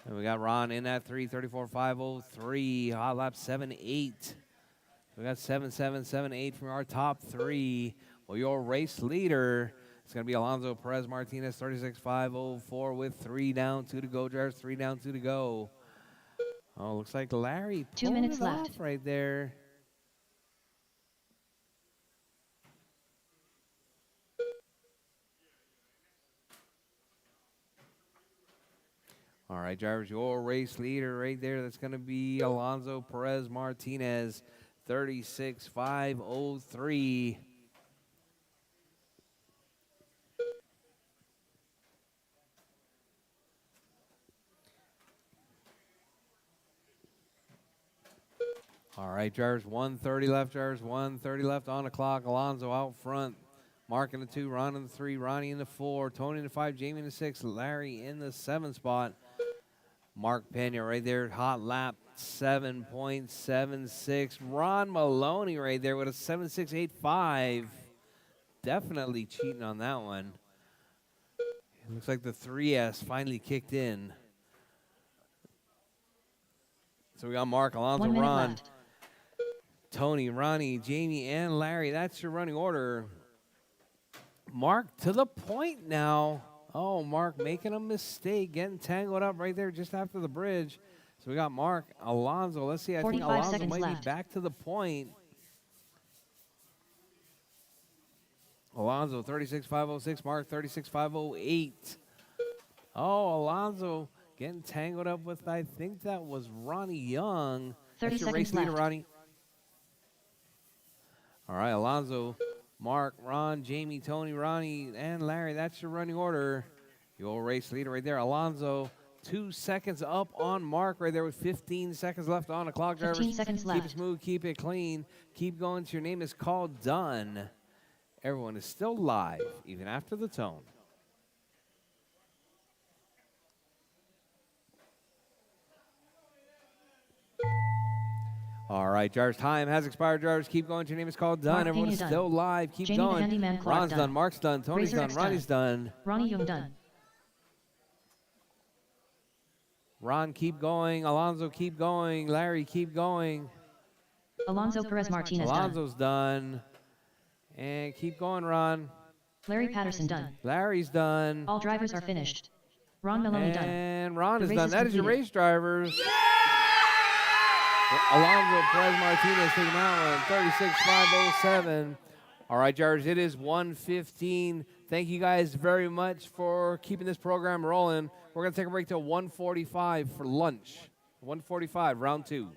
And we got Ron in that 3, 34.503, hot lap 7.8. We got 7.7, 7.8 from our top 3. Well, your race leader is going to be Alonso Perez Martinez, 36.504 with 3 down, 2 to go, drivers, 3 down, 2 to go. Oh, looks like Larry 2 pulled minutes it left. off right there. All right, drivers, your race leader right there, that's going to be Alonso Perez Martinez, 36.503. All right, drivers, 130 left, drivers, 130 left on the clock. Alonso out front. Mark in the 2, Ron in the 3, Ronnie in the 4, Tony in the 5, Jamie in the 6, Larry in the 7 spot. Mark Pena right there, hot lap, 7.76. Ron Maloney right there with a 7.685. Definitely cheating on that one. It looks like the 3S finally kicked in. So we got Mark, Alonso, 1 minute Ron, left. Tony, Ronnie, Jamie, and Larry. That's your running order. Mark to the point now. Oh, Mark making a mistake, getting tangled up right there just after the bridge. So we got Mark, Alonso. Let's see, I think 45 Alonso seconds might left. be back to the point. Alonso, 36.506. Mark, 36.508. Oh, Alonso getting tangled up with, I think that was Ronnie Young. 30 That's your seconds race leader, left. Ronnie. All right, Alonso, Mark, Ron, Jamie, Tony, Ronnie, and Larry. That's your running order. Your race leader right there, Alonso. 2 seconds up on Mark right there with 15 seconds left on the clock. 15 Drivers, seconds keep it left. smooth, keep it clean. Keep going till your name is called done. Everyone is still live, even after the tone. All right, drivers, time has expired. Drivers, keep going. Your name is called done. Mark Everyone Pena is done. still live. Keep Jamie the going. handyman Clark Ron's done. Mark's done. Tony's Razor done. X Ronnie's done. Ronnie Young done. Ron, keep going. Alonso, keep going. Larry, keep going. Alonso Perez Martinez done. Alonso's done. And keep going, Ron. Larry Patterson done. Larry's done. All drivers are finished. Ron Maloney done. And Ron The is race done. is That is your completed. race drivers. Alonso Perez Martinez taking that one, 36.507. All right, drivers, it is 1:15. Thank you guys very much for keeping this program rolling. We're going to take a break till 1:45 for lunch. 1:45, round 2.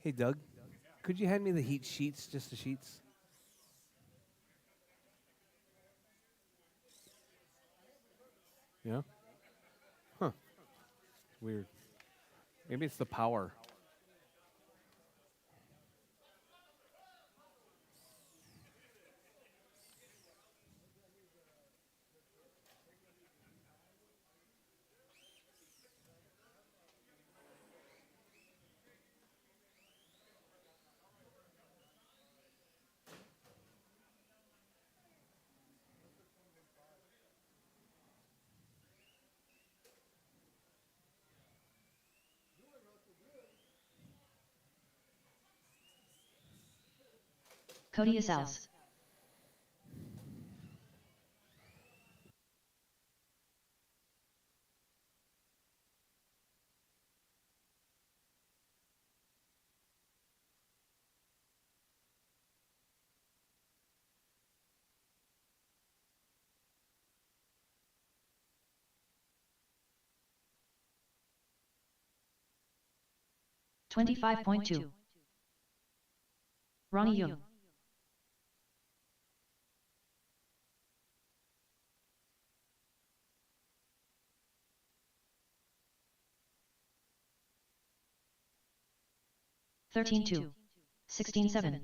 Hey, Doug, could you hand me the heat sheets, just the sheets? Yeah? Huh. Weird. Maybe it's the power. Cody Isals. $25.2. Ronnie Young. $13.2. 16.7.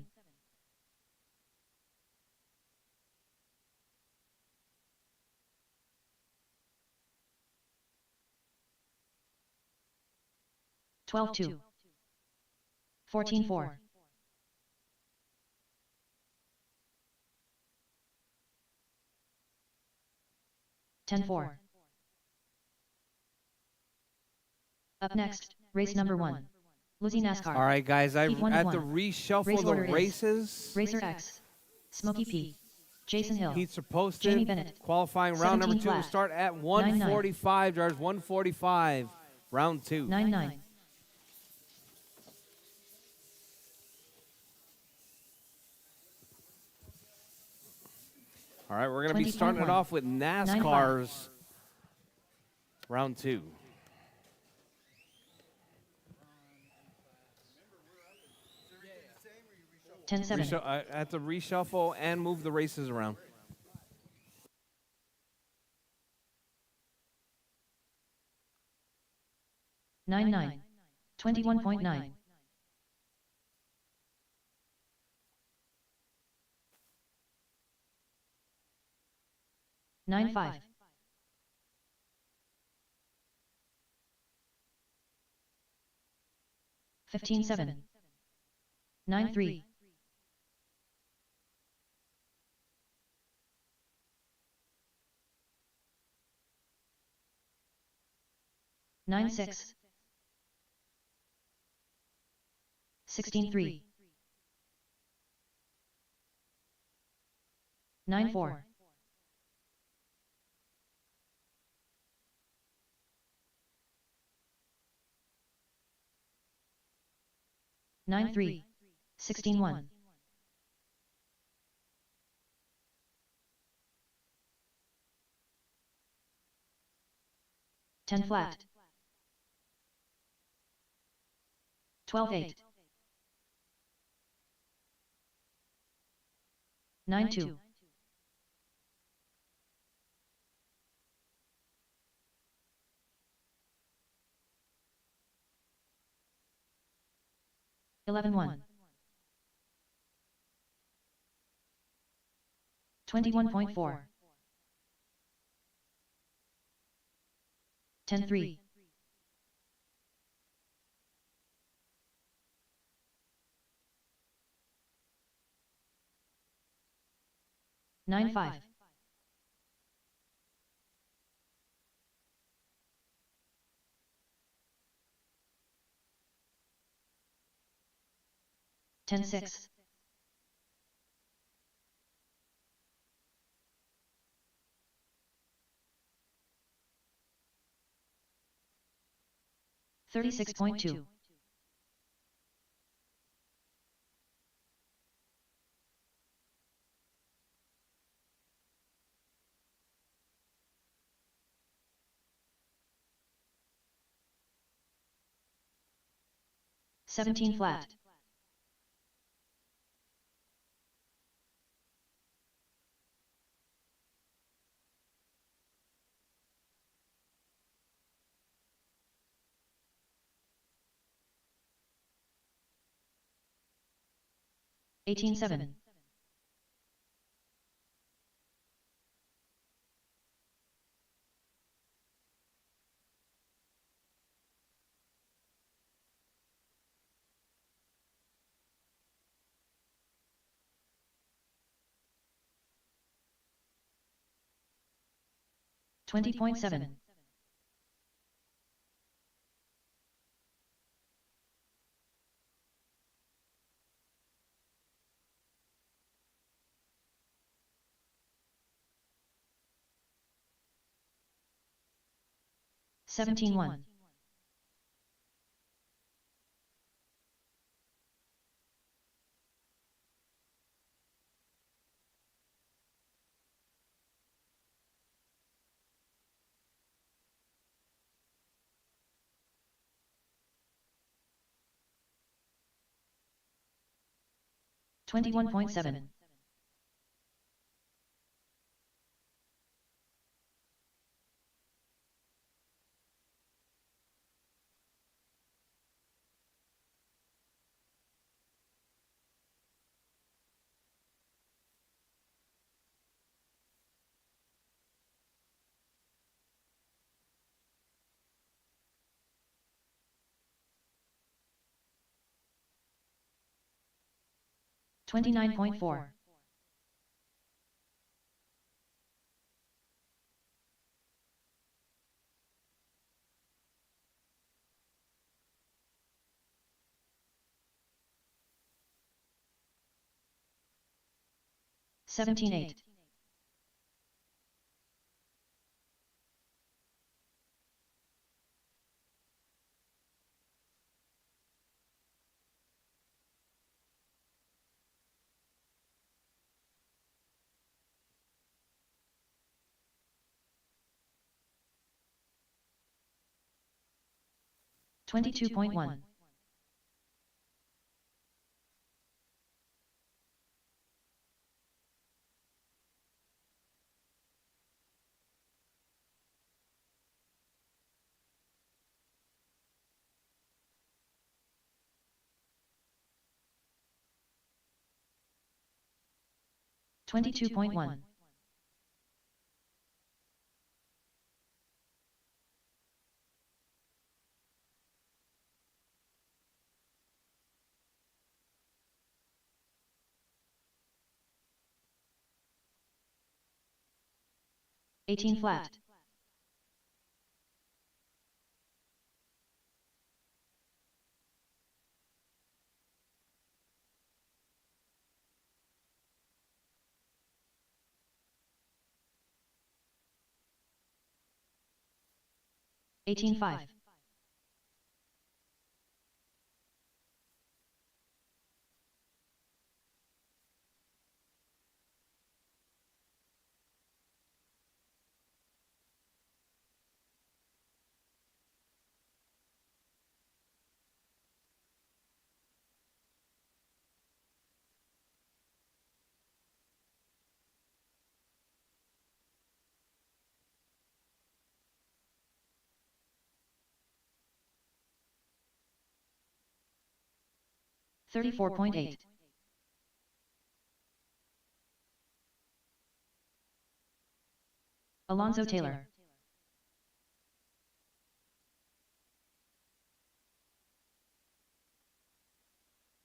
$12.2. 14.4. $10.4. Up next, race number 1. Lizzie NASCAR. All right, guys. I Heat 1 of had to 1. reshuffle Race the order is races. Racer X. Smokey P. Jason Hill. Heats are posted. Jamie Bennett. Qualifying round number 17 2 will flat. start at 9-9. 145. Drivers 145. Round 2. 9-9. All right, we're going to be starting it 20.1. off with NASCAR's round 2. 10-7. I have to reshuffle and move the races around. 9-9. 21.9. 9-5. 15-7. 9-3. 9-6. 16-3. 9-4. 9-3. 16-1. 10 flat. 12-8. 9-2. 11-1. 21.4. 10-3. 9-5. 10-6. 36.2. 17 flat. 18-7. 20.7. 17-1. 21.7. 29.4. 17-8. 22.1. 22.1. 18 flat. 18-5. 34.8. 'Alonzo Taylor.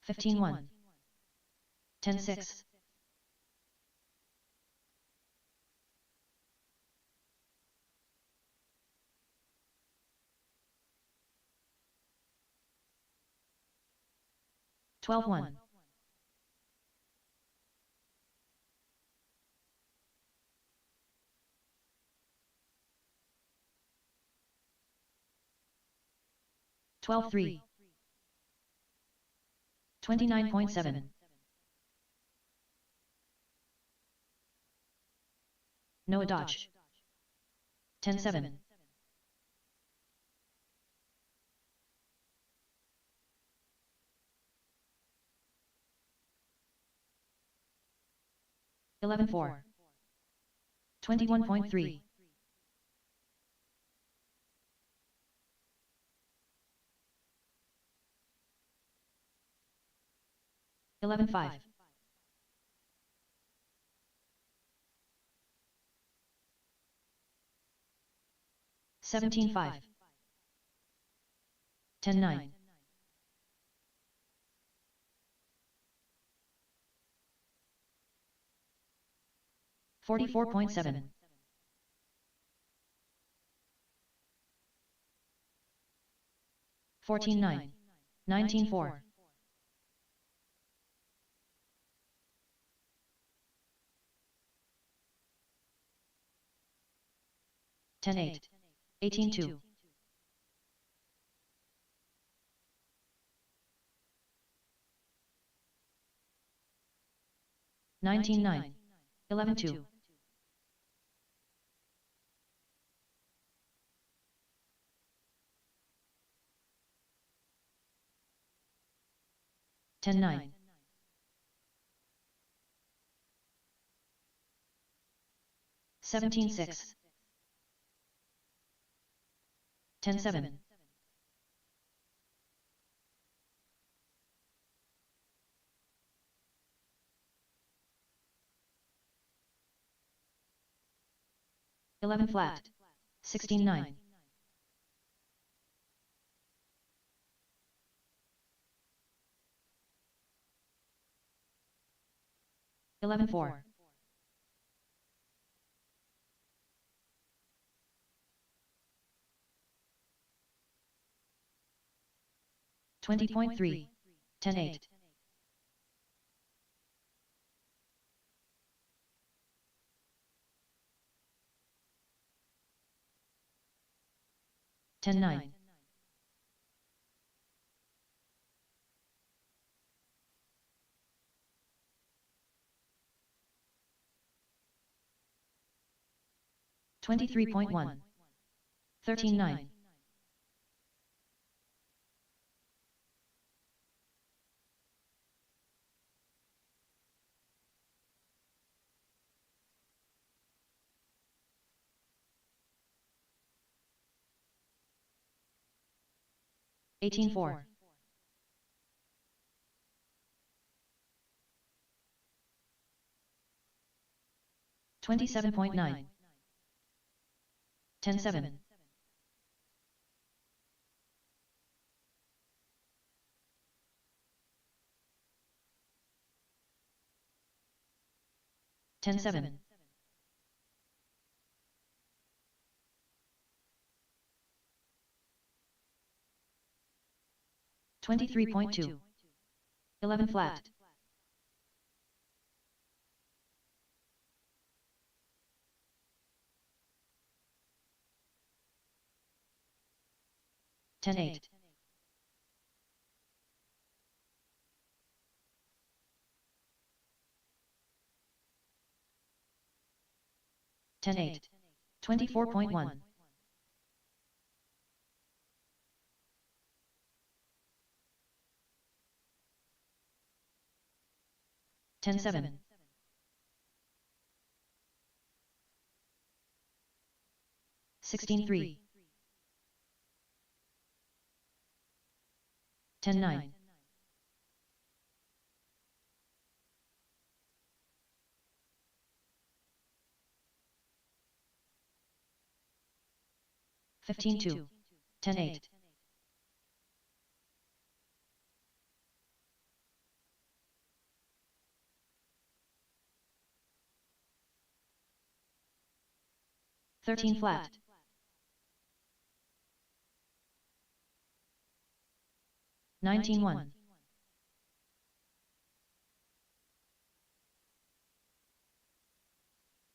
15-1. 10-6. 12-1. 12-3. 29.7. Noah Dodge. 10-7. 11-4. 21.3. 11-5. 17-5. 10-9. 44.7. 14-9. 19-4. 10-8. 18-2. 19-9. 11-2. 10-9. 17-6. 10-7. 11 flat. 16-9. 11-4. 20.3. 10-8. 10-9. 23.1. 13-9. 18-4. 27.9. 10-7. 10-7. 23.2. 11 flat. 10-8. 10-8. 24.1. 10-7. 16-3. 10-9. 15-2. 10-8. 13 flat. 19-1.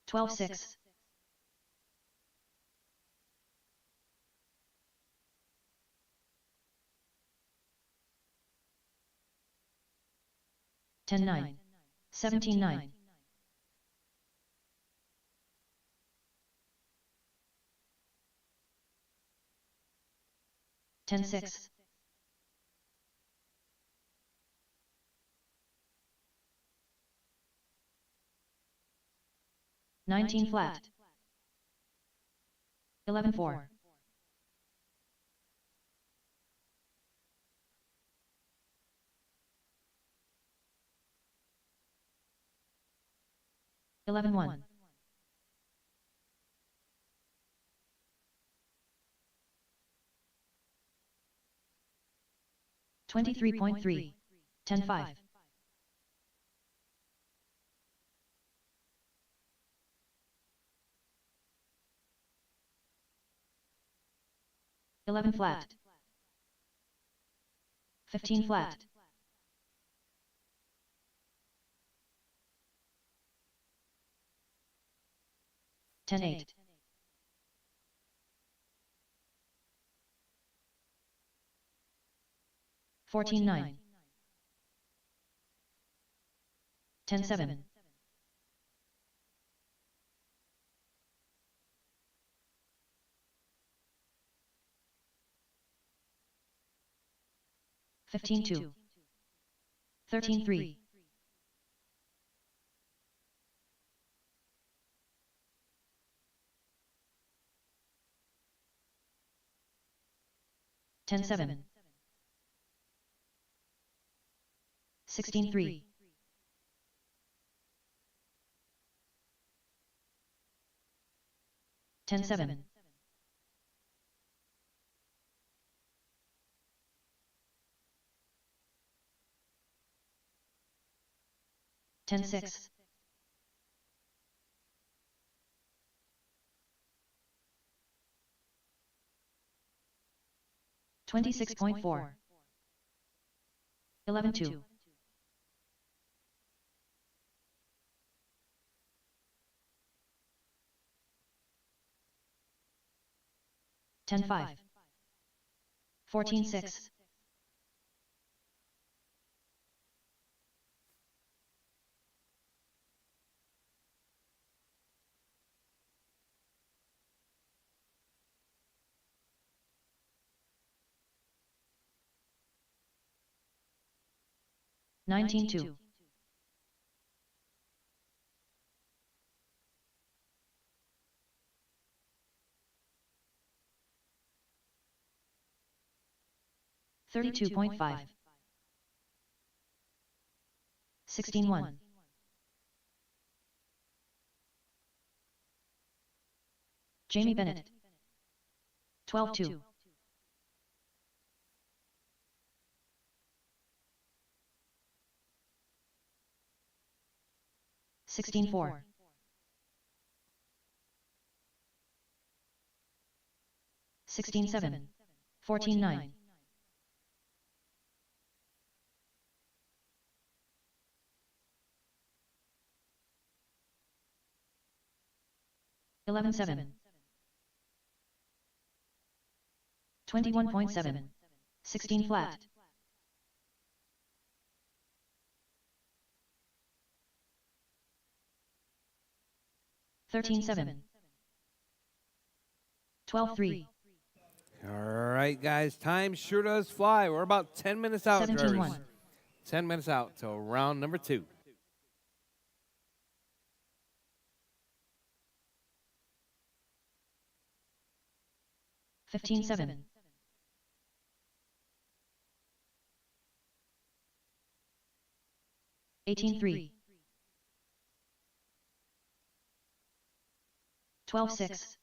12-6. 10-9. 17-9. 10-6. 19 flat. 11-4. 11-1. 23.3. 10-5. 11 flat. 15 flat. 10-8. 14-9. 10-7. 15-2. 13-3. 10-7. 16-3. 10-7. 10-6. 26.4. 11-2. 10-5. 14-6. 19-2. 32.5. 16-1. Jamie Bennett. 12-2. 16-4. 16-7. 14-9. 11-7. 21.7. 16 flat. 13-7. 12-3. All right, guys. Time sure does fly. We're about 10 minutes out, 17-1. drivers. 10 minutes out till round number 2. 15-7. 18-3. 12-6.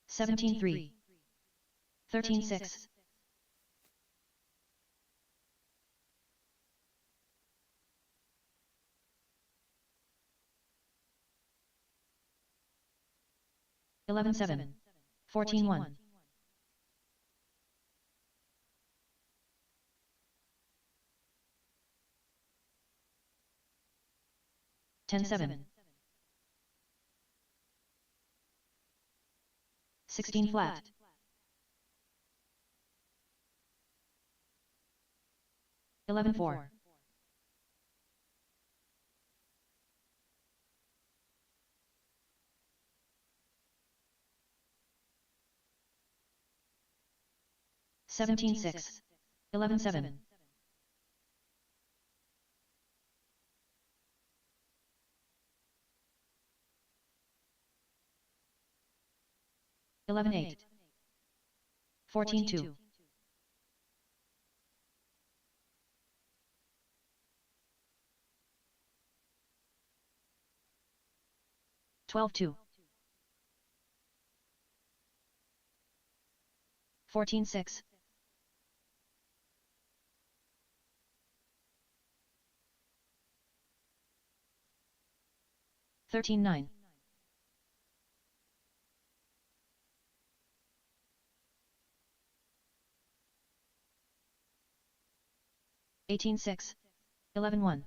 17-3. 13-6. 11-7. 14-1. 10-7. 16 flat. 11-4. 17-6. 11-7. 11-8. 14-2. 12-2. 14-6. 13-9. 18-6. 11-1.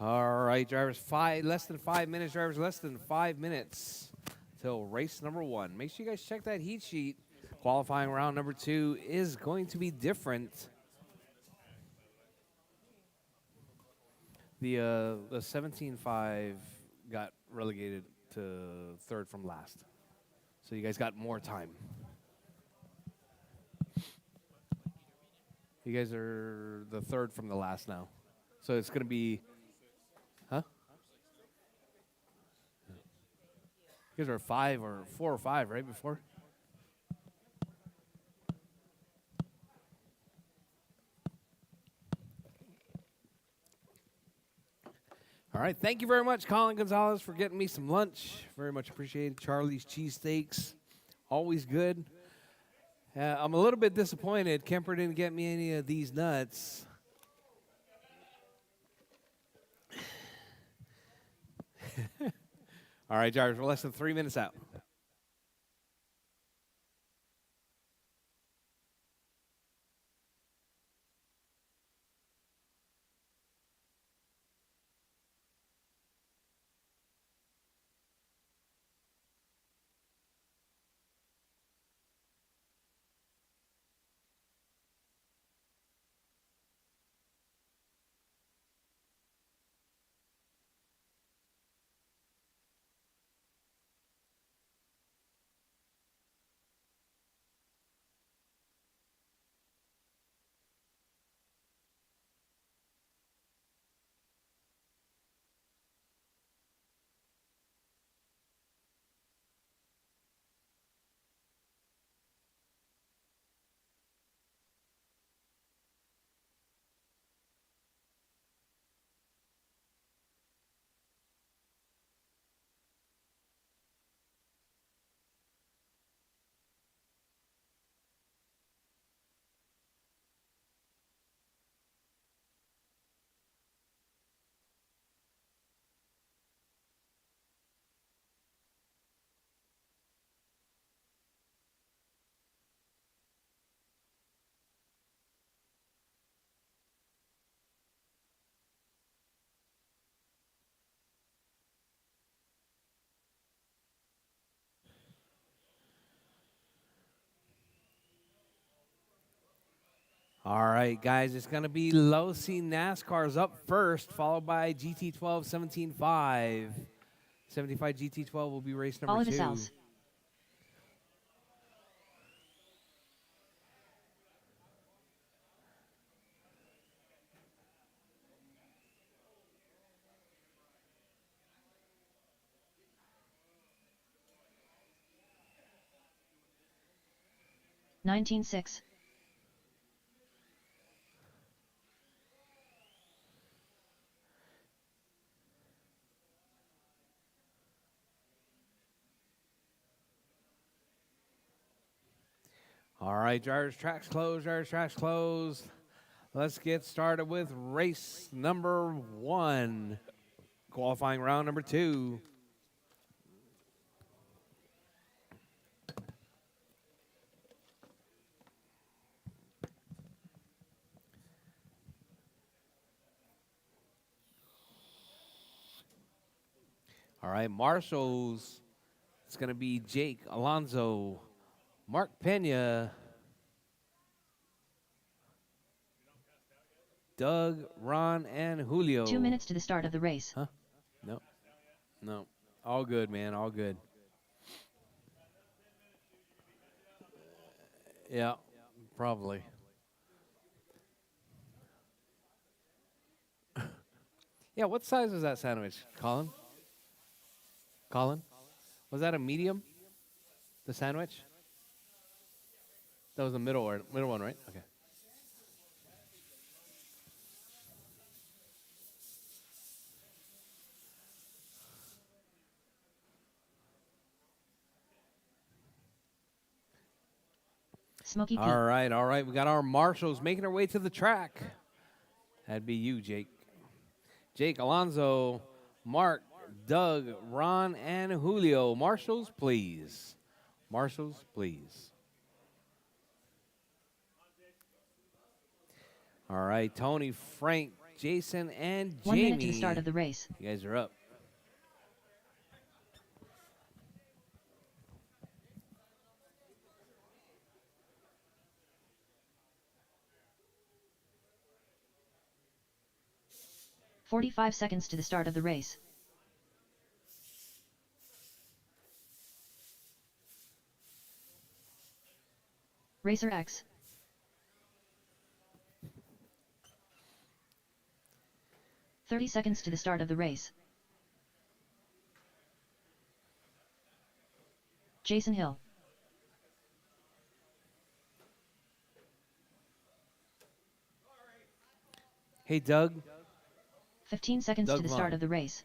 All right, drivers, less than 5 minutes, drivers, less than 5 minutes till race number 1. Make sure you guys check that heat sheet. Qualifying round number 2 is going to be different. The 17.5 got relegated to third from last. So you guys got more time. You guys are the third from the last now. So it's going to be, huh? You guys are 5 or 4 or 5, right, before? All right, thank you very much, Colin Gonzalez, for getting me some lunch. Very much appreciated. Charlie's cheesesteaks, always good. I'm a little bit disappointed Kemper didn't get me any of these nuts. All right, drivers, we're less than 3 minutes out. All right, guys, it's going to be Low C NASCAR's up first, followed by GT12 17.5. 75 GT12 will be race number All of 2. the cells. (19.6). All right, drivers, tracks closed, drivers, tracks closed. Let's get started with race number 1, qualifying round number 2. All right, marshals, it's going to be Jake Alonso, Mark Pena, Doug, Ron, and Julio. 2 minutes to the start of the race. Huh? No. No. All good, man. All good. Yeah, probably. Yeah, what size was that sandwich, Colin? Colin? Was that a medium? The sandwich? That was the middle one, right? Okay. Smoky Pete. All right. We got our marshals making their way to the track. That'd be you, Jake. Jake, Alonso, Mark, Doug, Ron, and Julio. Marshals, please. Marshals, please. All right, Tony, Frank, Jason and 1 Jamie. minute to the start of the race. You guys are up. $45 to the start of the race. Racer X. $30 to the start of the race. Jason Hill. Hey, Doug. 15 seconds Doug to the Vaughn. start of the race.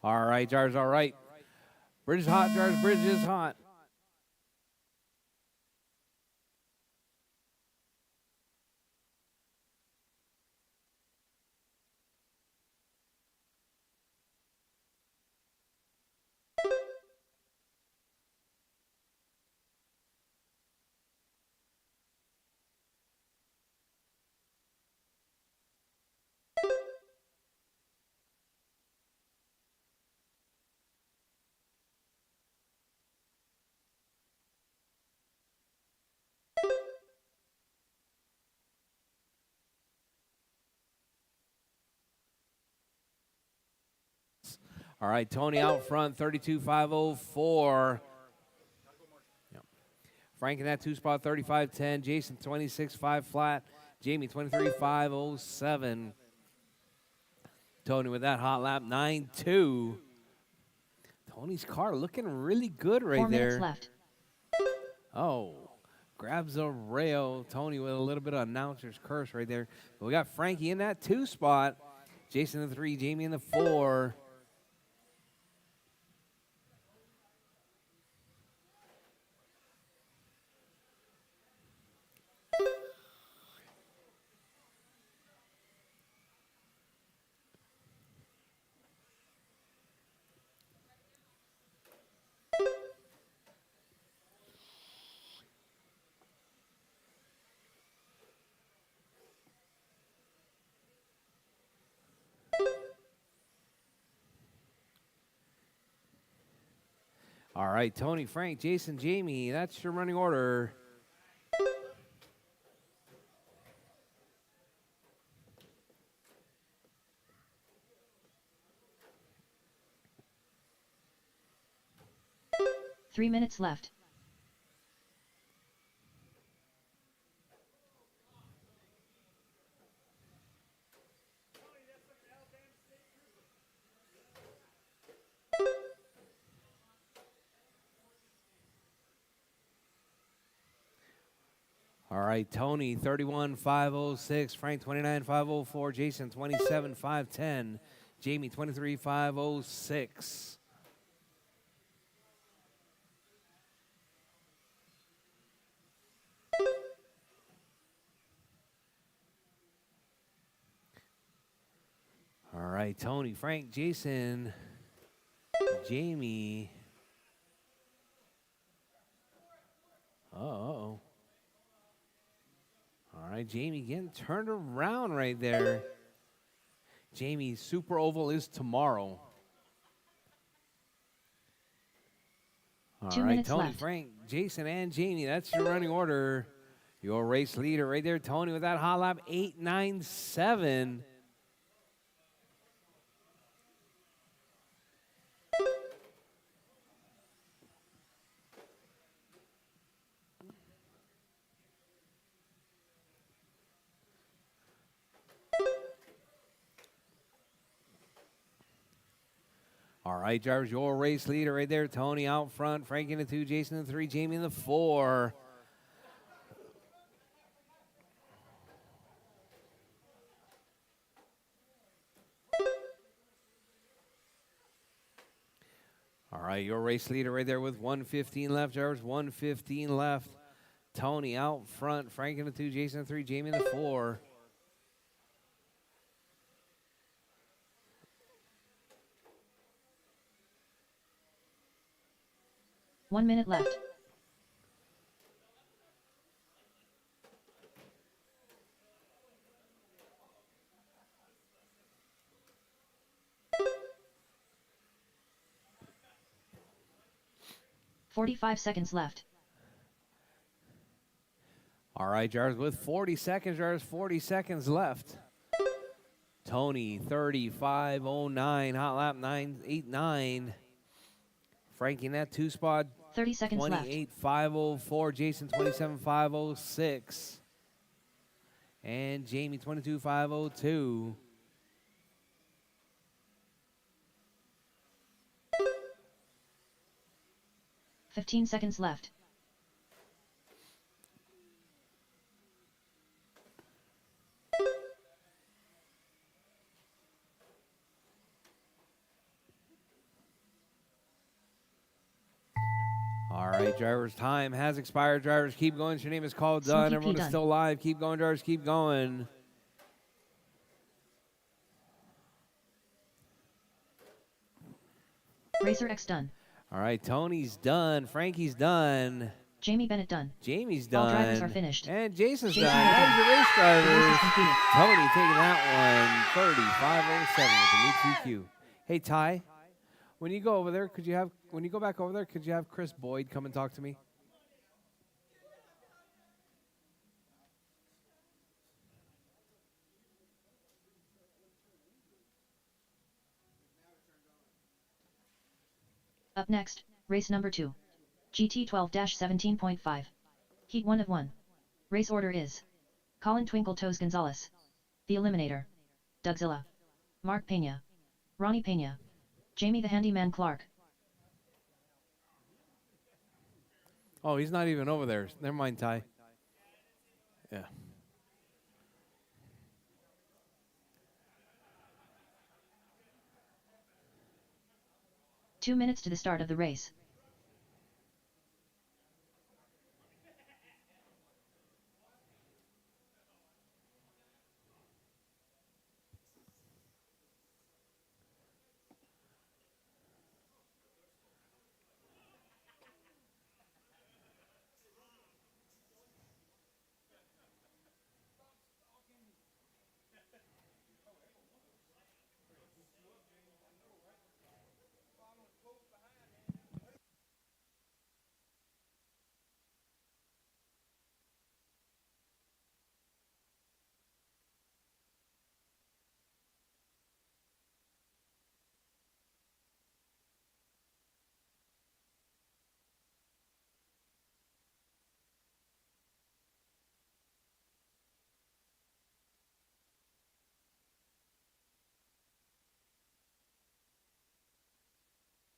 All right, Jars, all right. Bridge is hot, Jars, bridge is hot. All right, Tony out front, 32,504. Yep. Frank in that two spot, 35.10. Jason, 26.5 flat. Jamie, 23.507. Tony with that hot lap, 9.2. Tony's car looking really good right 4 minutes there. left. Oh, grabs a rail. Tony with a little bit of announcer's curse right there. But we got Frankie in that two spot. Jason in the 3, Jamie in the 4. All right, Tony, Frank, Jason, Jamie, that's your running order. Three minutes left. All right, Tony, 31,506. Frank, 29,504. Jason, 27,510. Jamie, 23,506. All right, Tony, Frank, Jason, Jamie. Uh-oh. All right, Jamie getting turned around right there. Jamie, Super Oval is tomorrow. All 2 right, minutes Tony, left. Frank, Jason, and Jamie. That's your running order. Your race leader right there, Tony, with that hot lap, 897. All right, drivers, your race leader right there. Tony out front, Frank in the 2, Jason in the 3, Jamie in the 4. All right, your race leader right there with 1:15 left, drivers. 1:15 left. Tony out front, Frank in the 2, Jason in the 3, Jamie in the 4. One minute left. $45 left. All right, drivers, with 40 seconds, drivers, 40 seconds left. Tony, 35:09, hot lap 9:89. Frankie in that 2 spot, 30 seconds left. 28:504. Jason, 27:506. And Jamie, 22:502. 15 seconds left. All right, drivers, time has expired. Drivers, keep going. Your name is called. Done. Smoky P Everyone is done. still live. Keep going, drivers. Keep going. Rchq done. All right, Tony's done. Frankie's done. Jamie Bennett done. Jamie's All done. drivers are finished. And Jason's Jason done. Hill That was your race, The race drivers. is completed. Tony taking that one, 35:07 with the new TQ. Hey, Ty, when you go over there, when you go back over there, could you have Chris Boyd come and talk to me? Up next, race number 2. GT 12-17.5. Heat 1 of 1. Race order is Colin Twinkle Toes Gonzalez, the Eliminator, Dougzilla, Mark Pena, Ronnie Pena, Jamie the Handyman Clark. Oh, he's not even over there. Never mind, Ty. Yeah. Two minutes to the start of the race.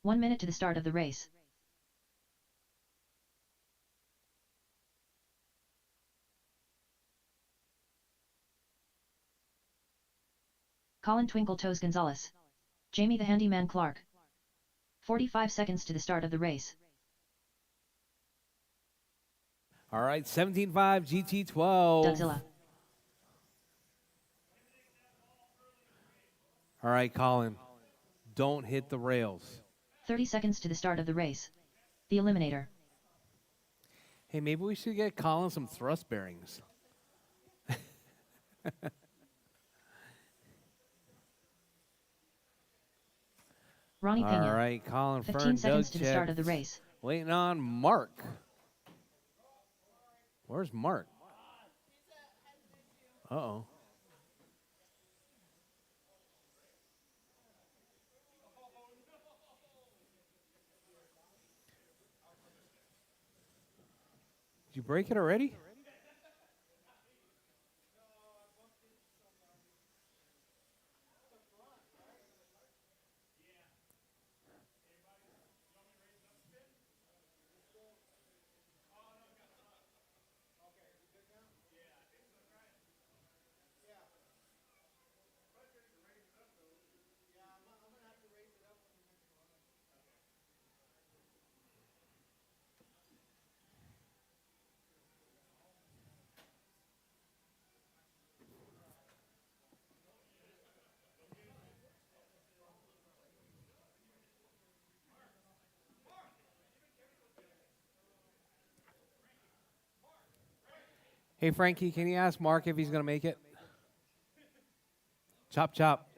One minute to the start of the race. Colin Twinkle Toes Gonzalez, Jamie the Handyman Clark. 45 seconds to the start of the race. All right, 17.5 GT12. Dougzilla. All right, Colin, don't hit the rails. 30 seconds to the start of the race. The Eliminator. Hey, maybe we should get Colin some thrust bearings. Ronnie Pena. All right, Colin, 15 Fern, seconds Doug to the start of the race. Waiting on Mark. Where's Mark? Uh-oh. Did you break it already? Hey, Frankie, can you ask Mark if he's going to make it? Chop, chop.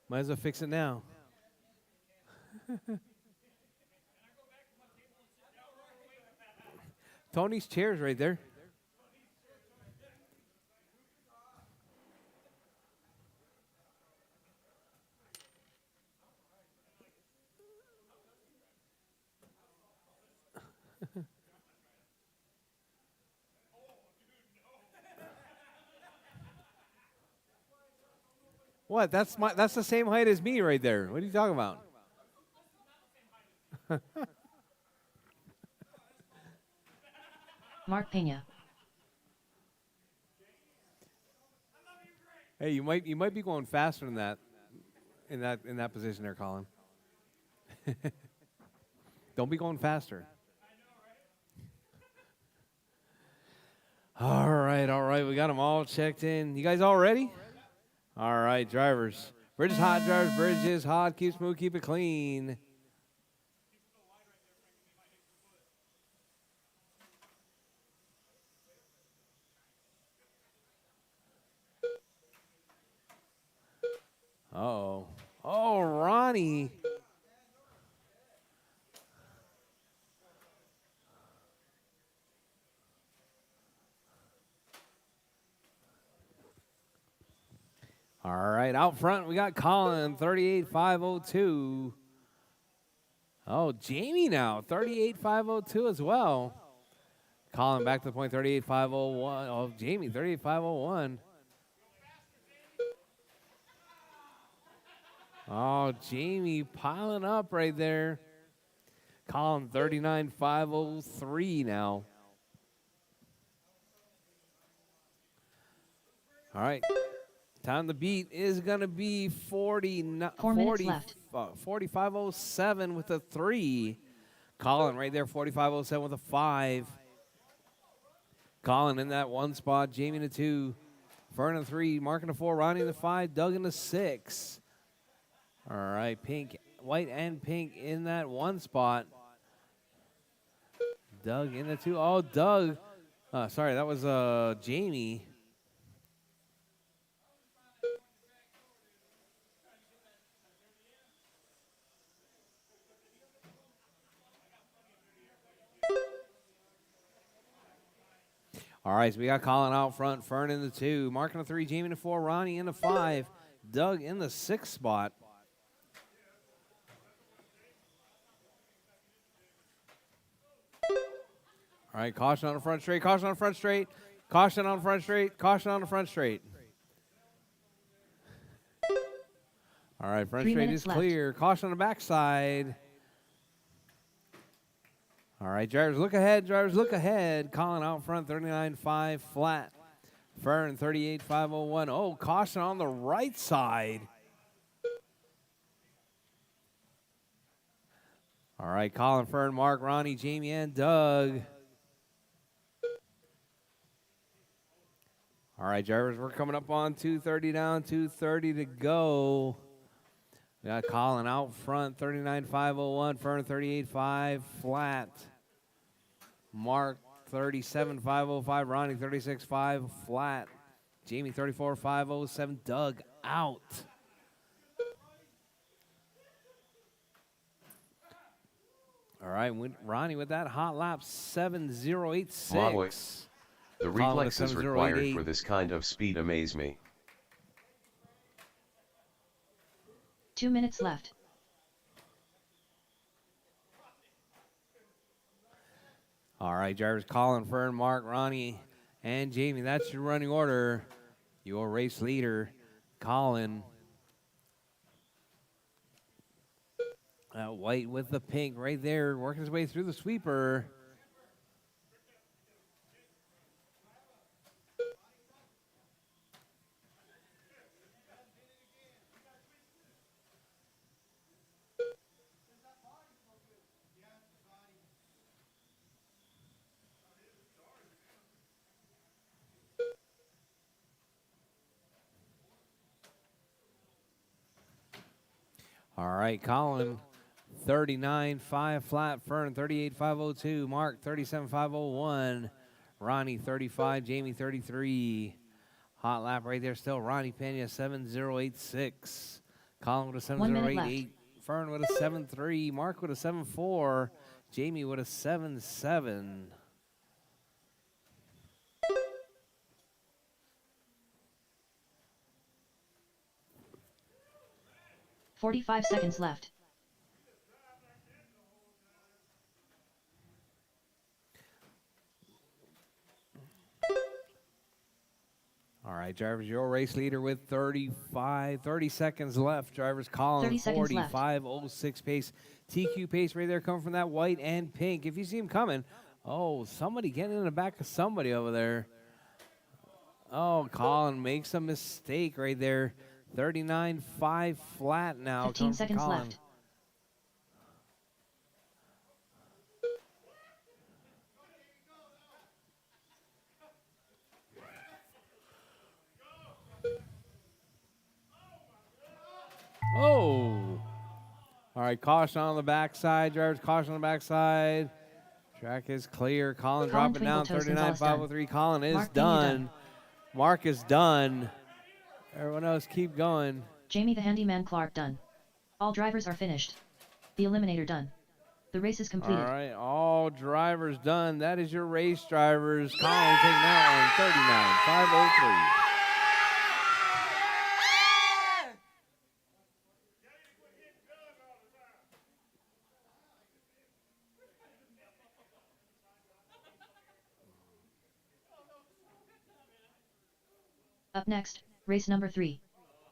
Might as well fix it now. Tony's chair's right there. What? That's the same height as me right there. What are you talking about? Mark Pena. Hey, you might be going faster than that in that position there, Colin. Don't be going faster. All right. We got them all checked in. You guys all ready? All right, drivers. Bridge is hot, drivers. Bridge is hot. Keep smooth, keep it clean. Uh-oh. Oh, Ronnie. All right, out front, we got Colin, 38,502. Oh, Jamie now, 38,502 as well. Colin back to the point, 38,501. Oh, Jamie, 38,501. Oh, Jamie piling up right there. Colin, 39,503 now. All right. Time to beat is going to be 4 minutes left. 4507 with a 3. Colin right there, 4507 with a 5. Colin in that 1 spot. Jamie in the 2. Fern in the 3. Mark in the 4. Ronnie in the 5. Doug in the 6. All right. Pink, white, and pink in that 1 spot. Doug in the 2. Oh, Doug. Sorry, that was Jamie. All right, so we got Colin out front, Fern in the 2, Mark in the 3, Jamie in the 4, Ronnie in the 5, Doug in the 6 spot. All right, caution on the front straight, caution on the front straight, caution on the front straight, caution on the front straight. All right, front straight is clear. Caution on the backside. All right, drivers look ahead, drivers look ahead. Colin out front, 39.5 flat. Fern, 38.501. Oh, caution on the right side. All right, Colin, Fern, Mark, Ronnie, Jamie, and Doug. All right, drivers, we're coming up on 2:30 down, 2:30 to go. We got Colin out front, 39.501. Fern, 38.5 flat. Mark, 37.505. Ronnie, 36.5 flat. Jamie, 34.507. Doug out. All right, Ronnie with that hot lap, 7.086. The reflexes required for this kind of speed amaze me. 2 minutes left. All right, drivers, Colin, Fern, Mark, Ronnie, and Jamie. That's your running order. Your race leader, Colin. White with the pink right there, working his way through the sweeper. All right, Colin, 39.5 flat. Fern, 38.502. Mark, 37.501. Ronnie, 35. Jamie, 33. Hot lap right there still. Ronnie Pena, 7.086. Colin with a 1 minute left. 7.088. Fern with a 7.3. Mark with a 7.4. Jamie with a 7.7. 45 seconds left. All right, drivers, your race leader with 30 seconds left. Drivers, Colin, 30 seconds left. 45.06 pace. TQ pace right there coming from that white and pink. If you see him coming, oh, somebody getting in the back of somebody over there. Oh, Colin makes a mistake right there. 39.5 flat now. 15 seconds Colin. left. Oh. All right, caution on the backside. Drivers, caution on the backside. Track is clear. Colin dropping down. 39.503. Colin is Mark, done. Mark is done. Everyone else keep going. Jamie the Handyman Clark done. All drivers are finished. The Eliminator done. The race is completed. All right, all drivers done. That is your race, drivers. Colin taking that one, 39.503. Up next, race number 3.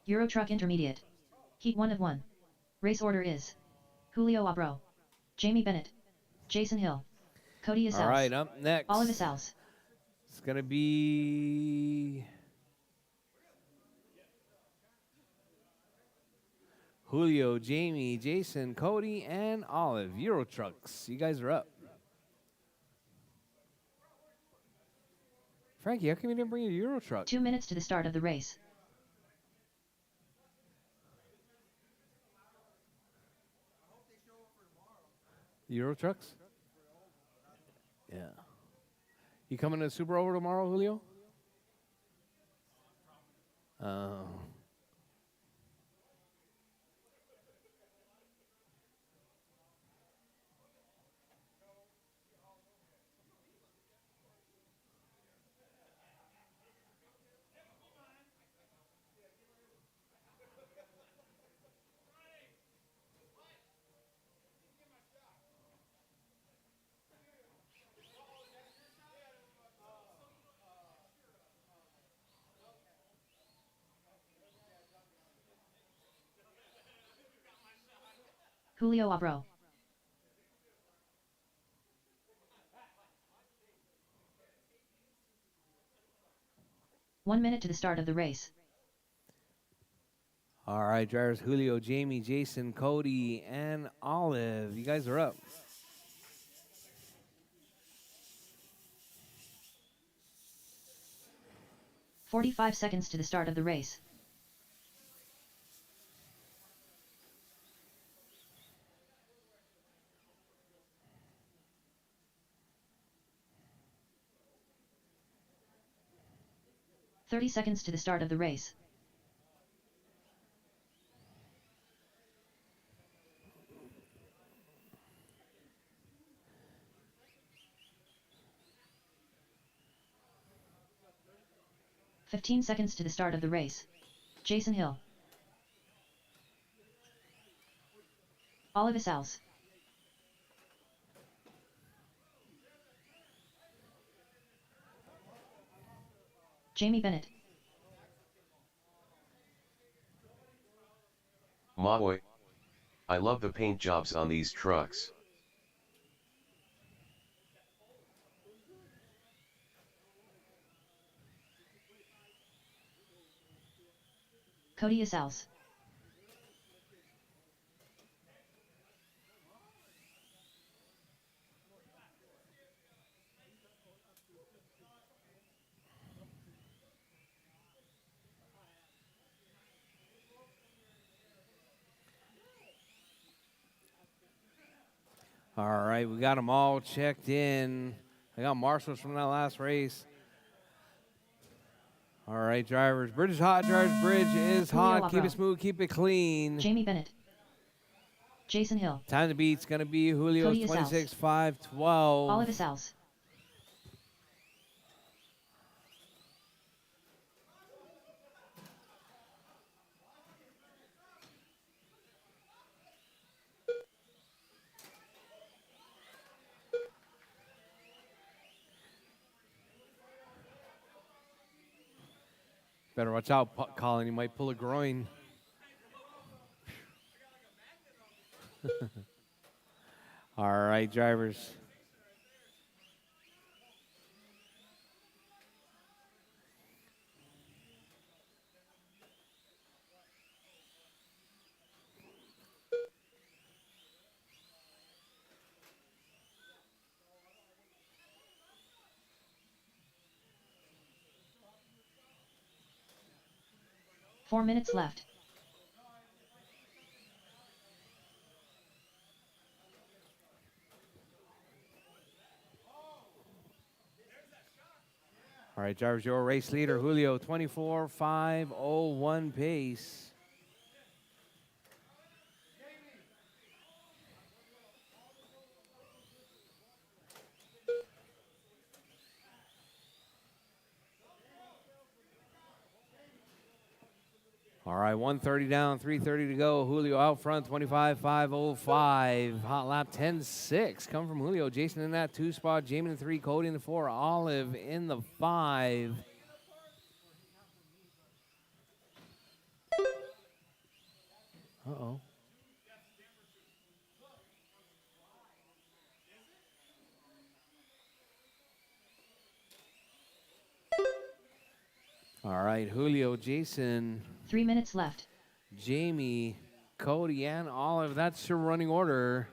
Euro Truck Intermediate. Heat 1 of 1. Race order is Julio Abro, Jamie Bennett, Jason Hill, Cody Asals. All right, up next. Olive Asals. It's going to be Julio, Jamie, Jason, Cody, and Olive. Euro Trucks. You guys are up. Frankie, how come you didn't bring your Euro Truck? 2 minutes to the start of the race. Euro Trucks? Yeah. You coming to Super Over tomorrow, Julio? Oh. Julio Abro. One minute to the start of the race. All right, drivers, Julio, Jamie, Jason, Cody, and Olive. You guys are up. "45 seconds to the start of the race. "30 seconds to the start of the race. "15 seconds to the start of the race. Jason Hill. Olive Asals. Jamie Bennett. Maui. I love the paint jobs on these trucks. Cody Asals. All right, we got them all checked in. I got marshals from that last race. All right, drivers. Bridge is hot, drivers. Bridge is hot. Keep it smooth, keep it clean. Jamie Bennett. Jason Hill. Time to beat's going to be Julio's 26-5-12. Olive Isals. Better watch out, Colin. You might pull a groin. All right, drivers. Four minutes left. All right, drivers, your race leader, Julio, 24-5-01 pace. All right, 130 down, 330 to go. Julio out front, 25-5-05. Hot lap 10-6. Come from Julio. Jason in that 2 spot. Jamie in the 3. Cody in the 4. Olive in the 5. Uh-oh. All right, Julio, Jason. 3 minutes left. Jamie, Cody, and Olive. That's your running order.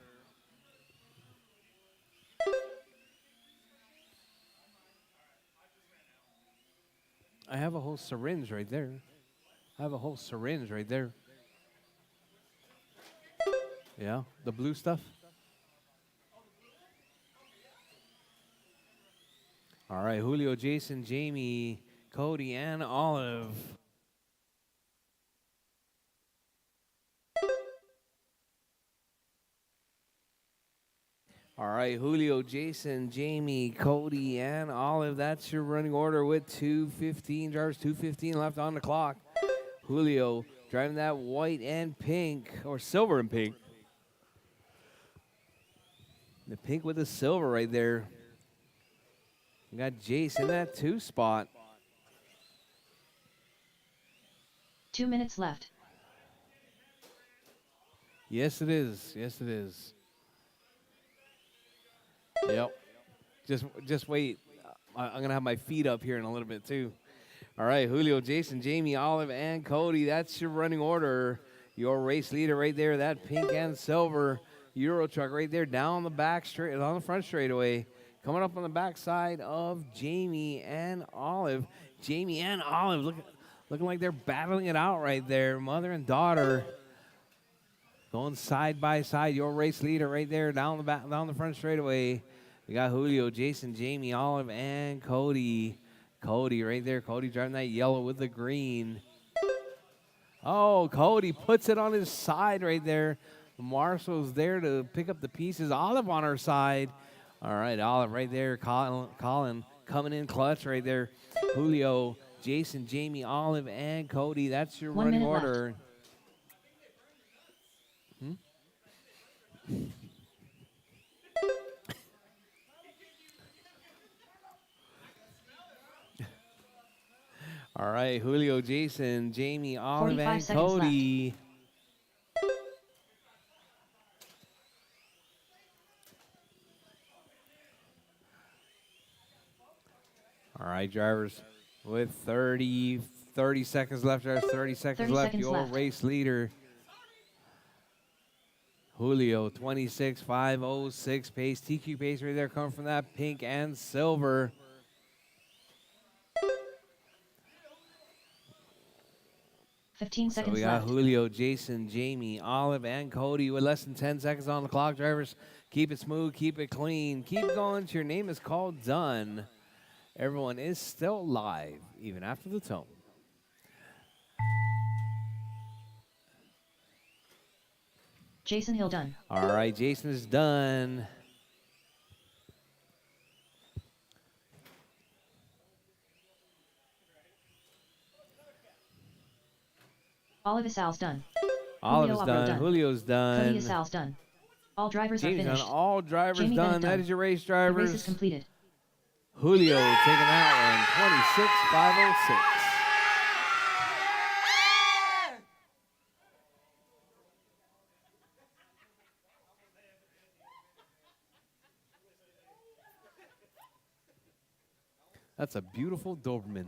I have a whole syringe right there. I have a whole syringe right there. Yeah, the blue stuff. All right, Julio, Jason, Jamie, Cody, and Olive. All right, Julio, Jason, Jamie, Cody, and Olive. That's your running order with 2:15 drivers, 2:15 left on the clock. Julio driving that white and pink, or silver and pink. The pink with the silver right there. We got Jace in that 2 spot. 2 minutes left. Yes, it is. Yes, it is. Yep. Just wait. I'm going to have my feet up here in a little bit, too. All right, Julio, Jason, Jamie, Olive, and Cody. That's your running order. Your race leader right there, that pink and silver Euro truck right there down the back straight, on the front straightaway. Coming up on the backside of Jamie and Olive. Jamie and Olive looking like they're battling it out right there. Mother and daughter going side by side. Your race leader right there down the front straightaway. We got Julio, Jason, Jamie, Olive, and Cody. Cody right there. Cody driving that yellow with the green. Oh, Cody puts it on his side right there. Marshall's there to pick up the pieces. Olive on her side. All right, Olive right there. Colin coming in clutch right there. Julio, Jason, Jamie, Olive, and Cody. That's your running order. All right, Julio, Jason, Jamie, Olive, and Cody. All right, drivers, with 30 seconds left, drivers, 30 seconds left. Your race leader, Julio, 26-5-06 pace. TQ pace right there, coming from that pink and silver. So we got Julio, Jason, Jamie, Olive, and Cody with less than 10 seconds on the clock. Drivers, Keep it smooth, keep it clean. Keep going till your name is called done. Everyone is still live, even after the tone. Jason Hill done. All right, Jason is done. Olive Sal's done. Olive's Julio done. done. Julio's Cody done. Sal's done. All drivers are Jamie's done. finished. All drivers Jamie done. Bennett That done. is your race, The drivers. race is completed. Julio taking that one, 26,506. That's a beautiful Doberman.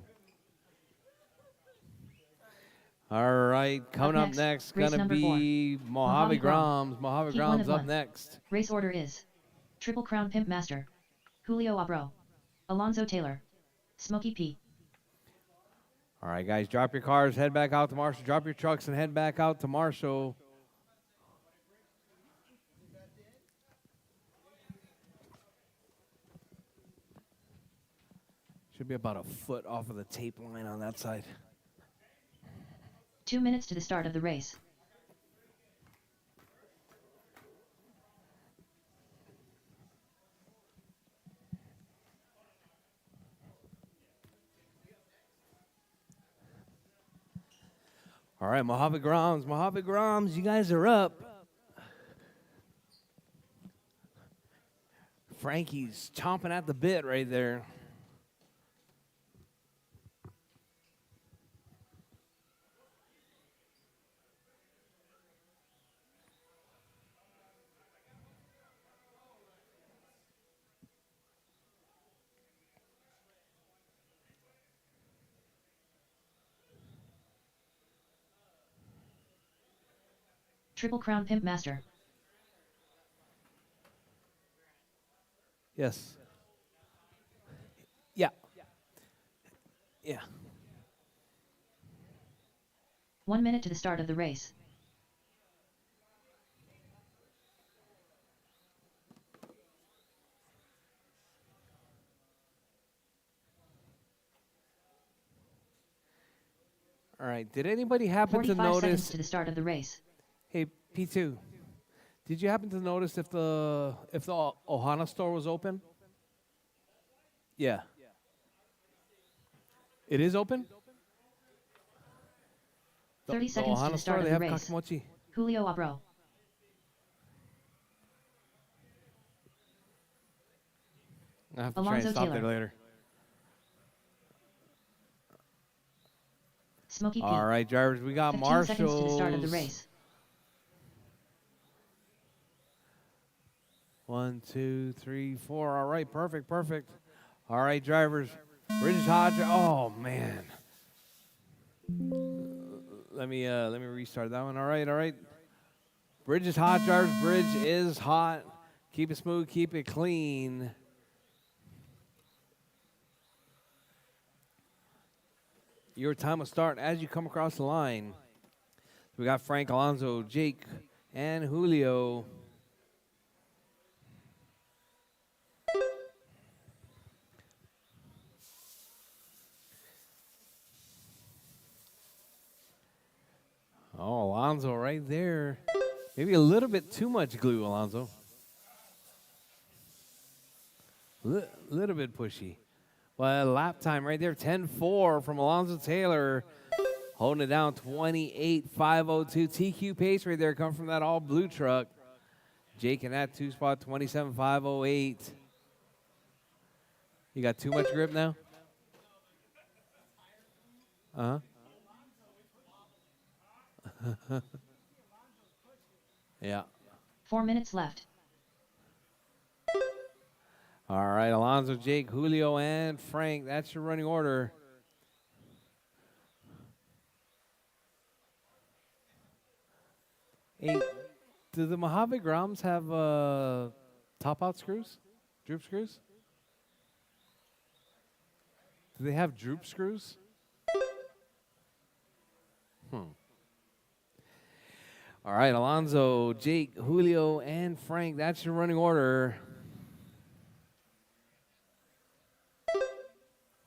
All right, coming up next, race gonna number be Mojave Groms. Mojave Heat one Groms of up one. next. Race order is Triple Crown Pimp Master, Julio Abro, Alonzo Taylor, Smokey P. All right, guys, drop your cars, head back out to Marshall. Drop your trucks and head back out to Marshall. Should be about a foot off of the tape line on that side. 2 minutes to the start of the race. All right, Mojave Groms, you guys are up. Frankie's chomping at the bit right there. Triple Crown Pimp Master. Yes. Yeah. Yeah. 1 minute to the start of the race. All right. Did anybody happen to 45 seconds notice? to the start of the race. Hey, P2. Did you happen to notice if the Ohana store was open? Yeah. It is open? 30 seconds to Ohana the store, start they of the have race. kakimochi. Julio Abro. I have to try Alonzo and stop Taylor. there later. Smokey P. All right, drivers, we got 15 seconds to the start of the Marshalls. race. 1, 2, 3, 4. All right, perfect. All right, drivers. Bridges Hodge. Oh man. Let me restart that one. All right. Bridge is hot, drivers. Bridge is hot. Keep it smooth. Keep it clean. Your time will start as you come across the line. We got Frank, Alonzo, Jake, and Julio. Oh, Alonzo right there. Maybe a little bit too much glue, Alonzo. Little bit pushy. Well, lap time right there, 10-4 from Alonzo Taylor. Holding it down, 28.502. TQ pace right there, come from that all blue truck. Jake in that 2-spot, 27.508. You got too much grip now? Uh-huh. Yeah. 4 minutes left. All right, Alonzo, Jake, Julio, and Frank. That's your running order. Hey, do the Mojave Groms have top-out screws? Droop screws? Do they have droop screws? All right, Alonso, Jake, Julio, and Frank. That's your running order.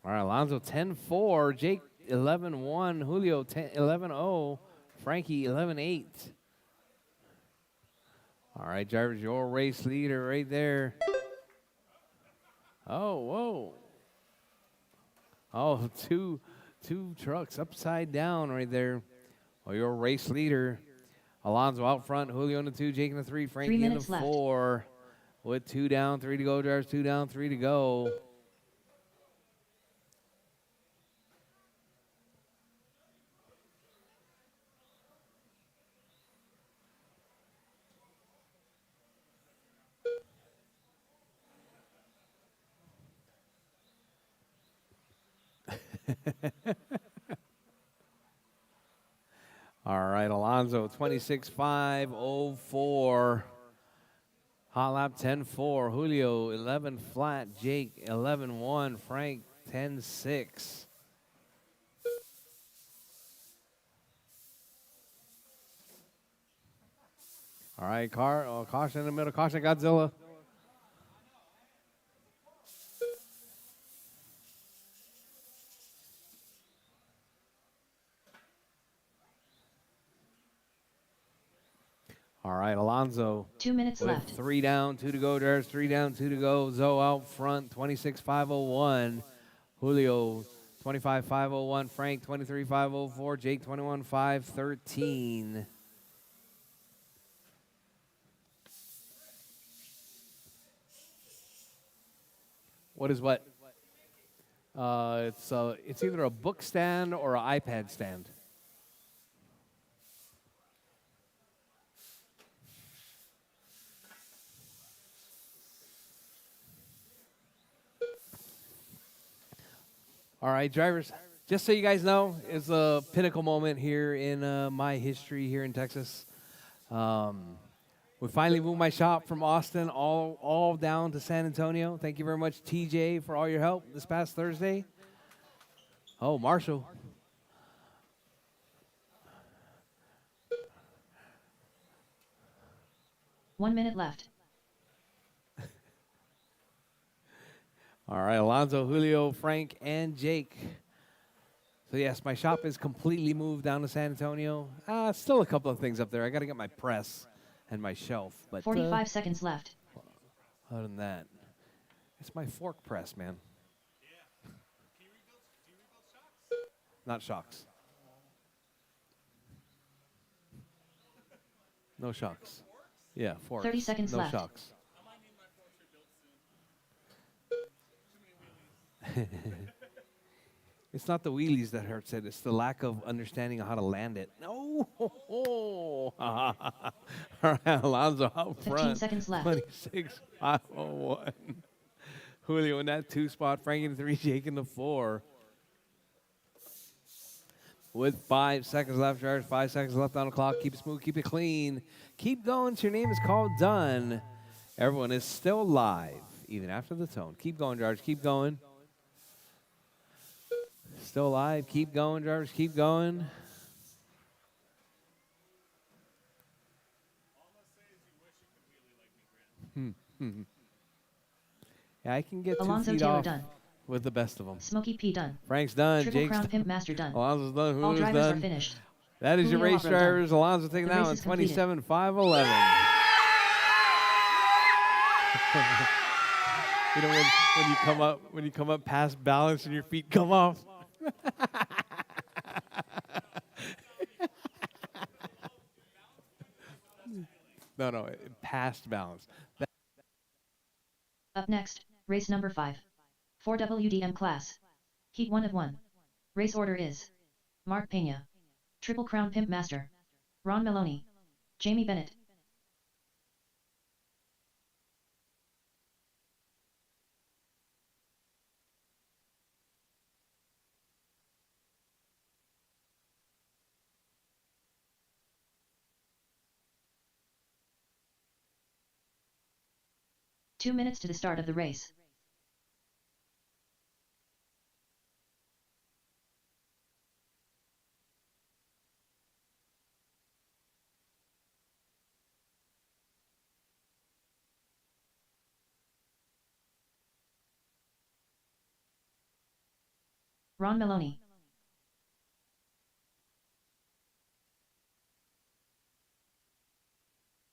All right, Alonso 10-4, Jake 11-1, Julio 11-0, Frankie 11-8. All right, drivers, your race leader right there. Oh, whoa. Oh, two trucks upside down right there. Oh, your race leader. Alonso out front, Julio in the 2, Jake in the 3, Frankie in the 4. With 2 down, 3 to go, drivers, 2 down, 3 to go. All right, Alonso 26.504. Hot lap 10-4. Julio 11 flat. Jake 11-1. Frank 10-6. All right, caution in the middle. Caution, Godzilla. All right, Alonso. 2 minutes with left. 3 down, 2 to go. There's 3 down, 2 to go. Zoe out front, 26.501. Julio, 25.501. Frank, 23.504. Jake, 21.513. What is what? It's either a book stand or an iPad stand. All right, drivers, just so you guys know, it's a pinnacle moment here in my history here in Texas. We finally moved my shop from Austin all down to San Antonio. Thank you very much, TJ, for all your help this past Thursday. Oh, Marshall. One minute left. All right, Alonso, Julio, Frank, and Jake. So, yes, my shop is completely moved down to San Antonio. Still a couple of things up there. I got to get my press and my shelf. But 45 seconds left. Other than that, it's my fork press, man. Yeah. Do you rebuild shocks? Not shocks. No shocks. Yeah, forks. 30 seconds no left. shocks. I might need my forks rebuilt soon. Too many wheelies. It's not the wheelies that hurts it. It's the lack of understanding how to land it. No. All right, Alonso out 15 front. seconds left. 26.501. Julio in that 2 spot. Frank in the 3. Jake in the 4. With 5 seconds left, drivers. 5 seconds left on the clock. Keep it smooth. Keep it clean. Keep going till your name is called done. Everyone is still live, even after the tone. Keep going, drivers. Keep going. Still alive. Keep going, drivers. Keep going. All I'm gonna say is you wish you could wheelie like me, Grant. Yeah, I can get 2 Alonso feet Taylor off done. with the best of them. Smokey P done. Frank's done. Triple Jake's Crown done. Pimp Master done. Alonso's done. All Julio's drivers are done. finished. That is your Julio race off-road done. drivers. Alonso taking The that race one. is completed. 27.511. You know when you come up past balance and your feet come off. No, past balance. Up next, race number 5. 4 WDM class. Heat 1 of 1. Race order is Mark Pena, Triple Crown Pimp Master, Ron Maloney, Jamie Bennett. Two minutes to the start of the race. Ron Maloney.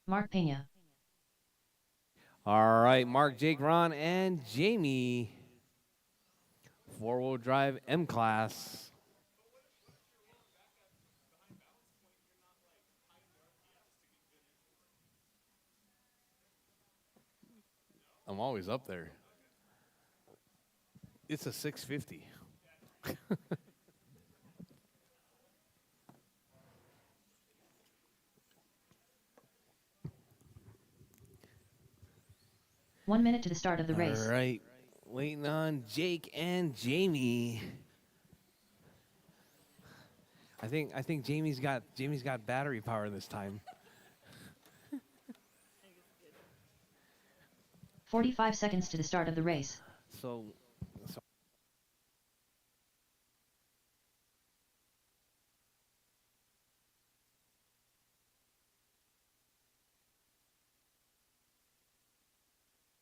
Mark Pena. All right, Mark, Jake, Ron, and Jamie. Four-wheel drive M-Class. I'm always up there. It's a 650. 1 minute to the start of the race. All right, waiting on Jake and Jamie. I think Jamie's got battery power this time. 45 seconds to the start of the race. So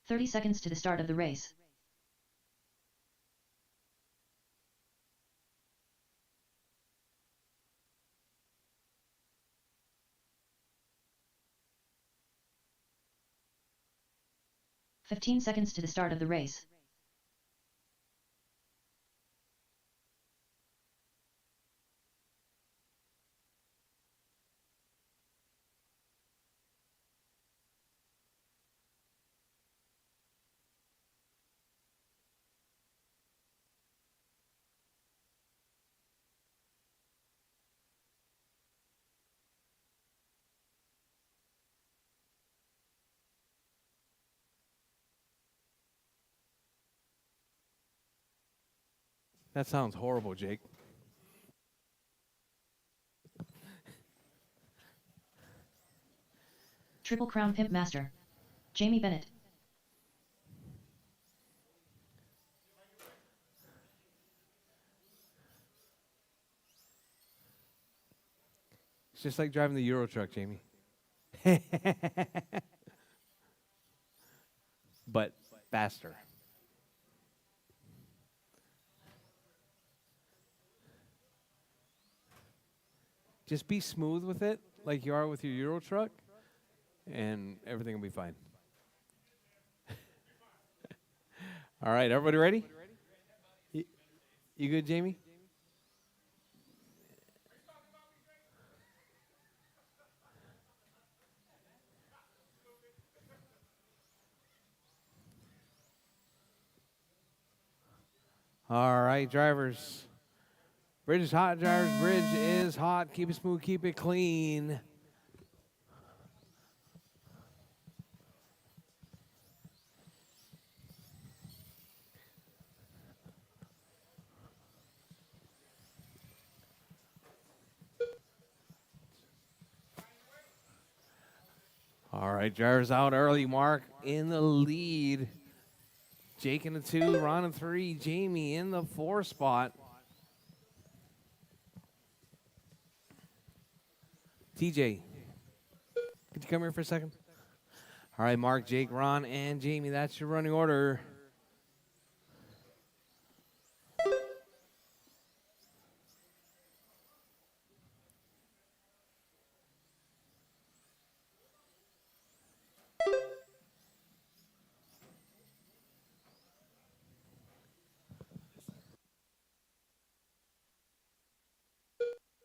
30 seconds to the start of the race. "15 seconds to the start of the race. that sounds horrible, Jake. Triple Crown Pimp Master. Jamie Bennett. It's just like driving the Euro truck, Jamie. But faster. Just be smooth with it, like you are with your Euro truck, and everything will be fine. All right, everybody ready? You good, Jamie? All right, drivers. Bridge is hot, drivers. Bridge is hot. Keep it smooth, keep it clean. All right, drivers out early. Mark in the lead. Jake in the 2, Ron in 3, Jamie in the 4 spot. TJ, could you come here for a second? All right, Mark, Jake, Ron, and Jamie. That's your running order.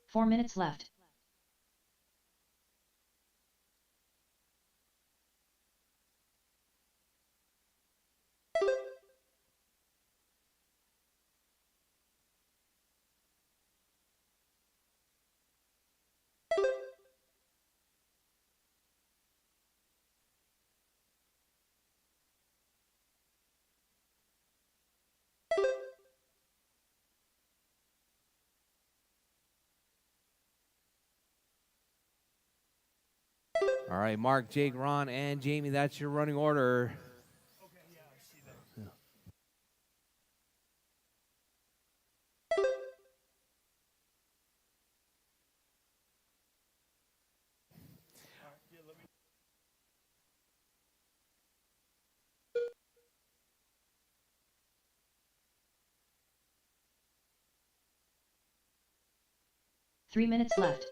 "4 minutes left. All right, Mark, Jake, Ron, and Jamie. That's your running order. 3 minutes left.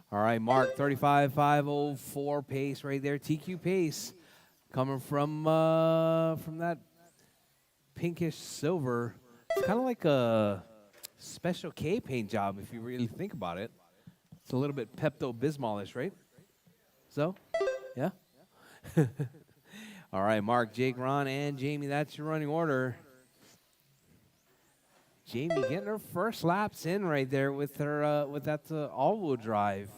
All right, Mark, 35.504 pace right there. TQ pace coming from that pinkish silver. It's kind of like a Special K paint job if you really think about it. It's a little bit Pepto-Bismol-ish, right? So, yeah. All right, Mark, Jake, Ron, and Jamie, that's your running order. Jamie getting her first laps in right there with her with that all-wheel drive.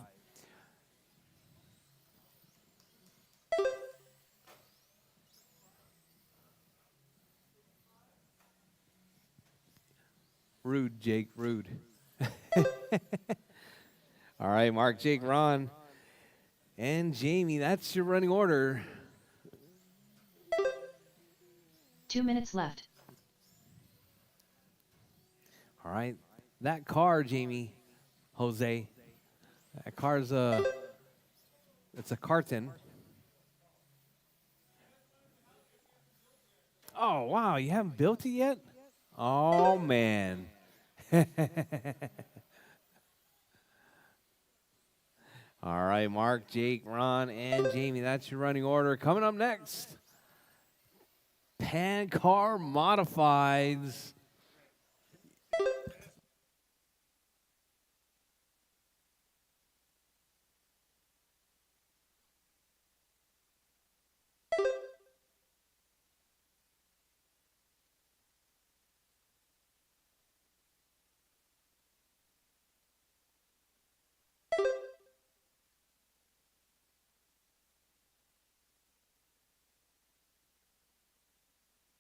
Rude, Jake, rude. All right, Mark, Jake, Ron, and Jamie, that's your running order. 2 minutes left. All right, that car, Jamie, Jose, that car's it's a Carton. Oh, wow, you haven't built it yet? Oh, man. All right, Mark, Jake, Ron, and Jamie, that's your running order. Coming up next, Pan Car Modifieds.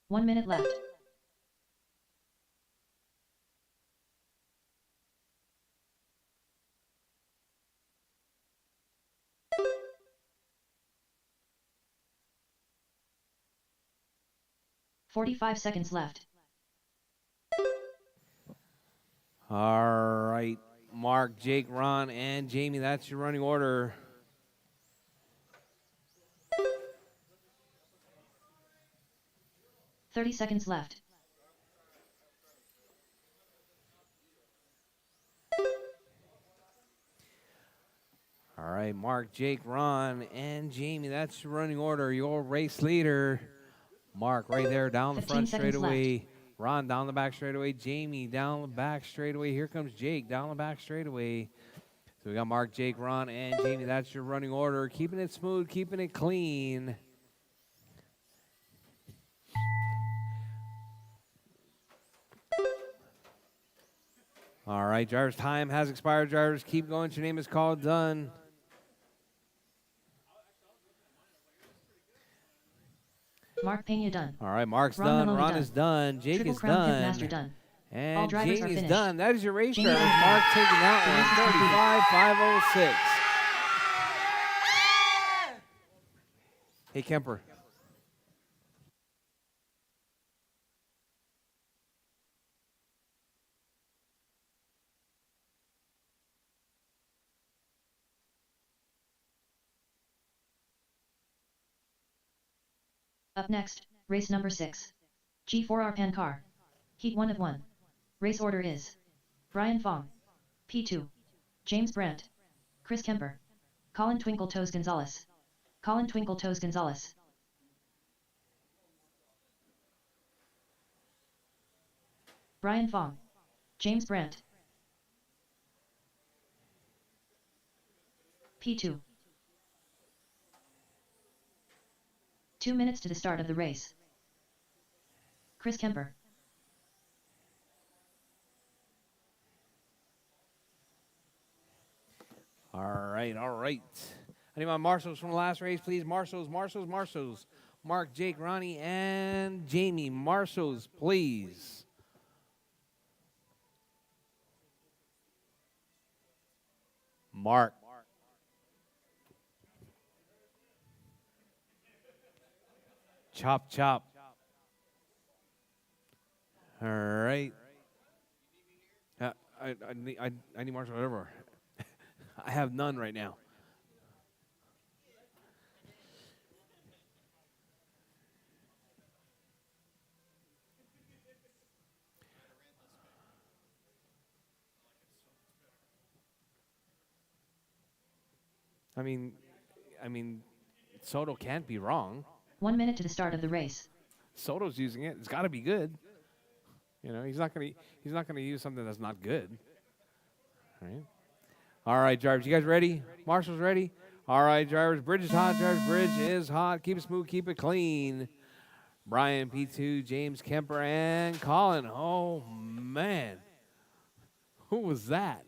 One minute left. $45 left. All right, Mark, Jake, Ron, and Jamie, that's your running order. $30 left. All right, Mark, Jake, Ron, and Jamie, that's your running order. Your race leader. Mark right there down the front straightaway. Left. Ron down the back straightaway. Jamie down the back straightaway. Here comes Jake down the back straightaway. So we got Mark, Jake, Ron, and Jamie. That's your running order. Keeping it smooth, keeping it clean. All right, drivers' time has expired. Drivers, keep going. Your name is called. Done. Mark Pena done. All right, Mark's Ron done. Maloney Ron done. is done. Jake Triple is Crown done. Pit Master done. And All drivers are Jamie's finished. done. That is your race Jamie driver. Bennett. Mark taking that The one. race is completed. 35,506. Hey, Kemper. Up next, race number 6. G4R Pan Car. Heat 1 of 1. Race order is Brian Fong. P2. James Brandt. Chris Kemper. Colin Twinkle Toes Gonzalez. Colin Twinkle Toes Gonzalez. Brian Fong. James Brandt. P2. 2 minutes to the start of the race. Chris Kemper. All right, all right. I need my marshals from the last race, please. Marshals, marshals, marshals. Mark, Jake, Ronnie, and Jamie. Marshals, please. Mark. Chop, chop. All right. I need marshals, whatever. I have none right now. I mean, Soto can't be wrong. 1 minute to the start of the race. Soto's using it. It's got to be good. You know, he's not gonna use something that's not good. Right? All right, drivers, you guys ready? Marshall's ready? All right, drivers, bridge is hot, drivers, bridge is hot. Keep it smooth, keep it clean. Brian, P2, James Kemper, and Colin. Oh, man. Who was that?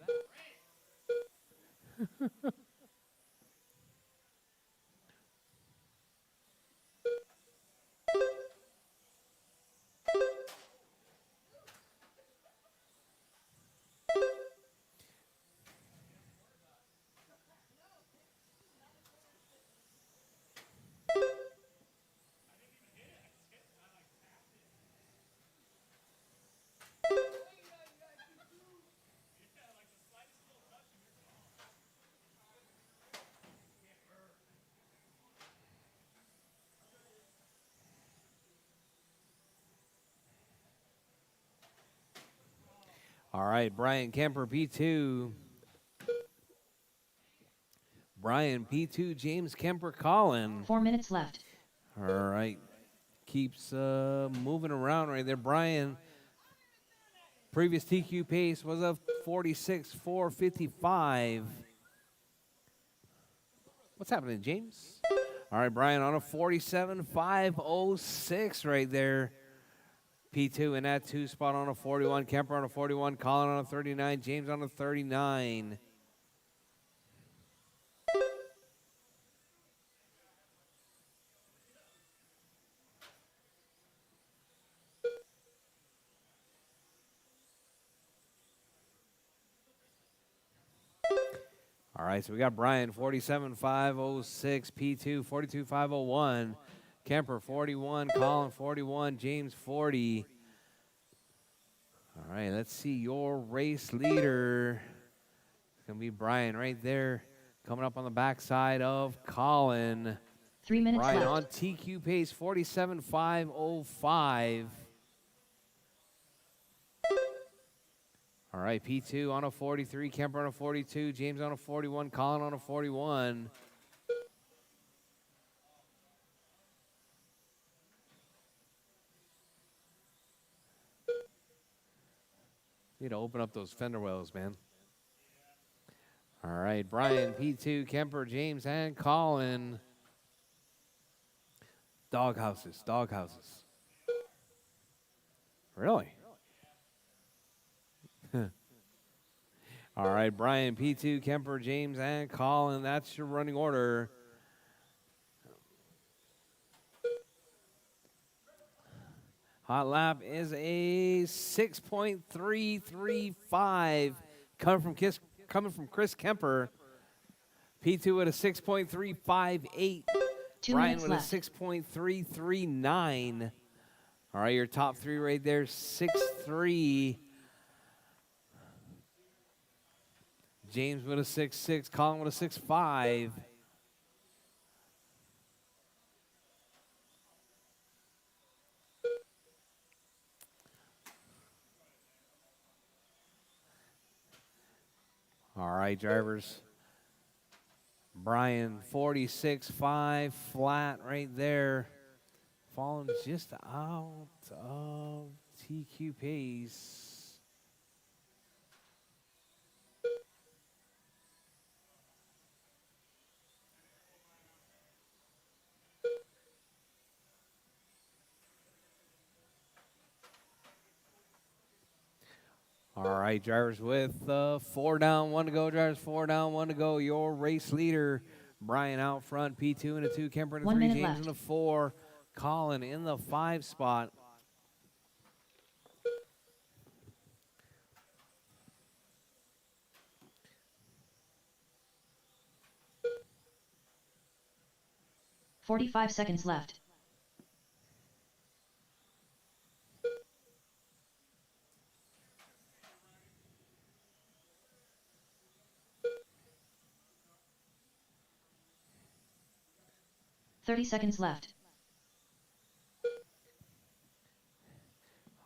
All right, Brian Kemper, P2. Brian, P2, James Kemper, Colin. 4 minutes left. All right. Keeps moving around right there. Brian, previous TQ pace was a 46.455. What's happening, James? All right, Brian on a 47.506 right there. P2 in that 2 spot on a 41. Kemper on a 41. Colin on a 39. James on a 39. All right, so we got Brian 47.506, P2 42.501, Kemper 41, Colin 41, James 40. All right, let's see your race leader. It's going to be Brian right there, coming up on the backside of Colin. 3 minutes Brian left. on TQ pace 47.505. All right, P2 on a 43, Kemper on a 42, James on a 41, Colin on a 41. Need to open up those fender wells, man. All right, Brian, P2, Kemper, James, and Colin. Doghouses, doghouses. Really? All right, Brian, P2, Kemper, James, and Colin. That's your running order. Hot lap is a 6.335 coming from Chris Kemper. P2 at a 6.358. 2 Brian minutes with left. a 6.339. All right, your top three right there, 6.3. James with a 6.6, Colin with a 6.5. All right, drivers. Brian, 46.5, flat right there. Falling just out of TQ pace. All right, drivers with 4 down, 1 to go. Drivers 4 down, 1 to go. Your race leader, Brian out front, P2 and a 2, Kemper and a 1 3, minute James left. in the 4, Colin in the 5 spot. $45 left. $30 left.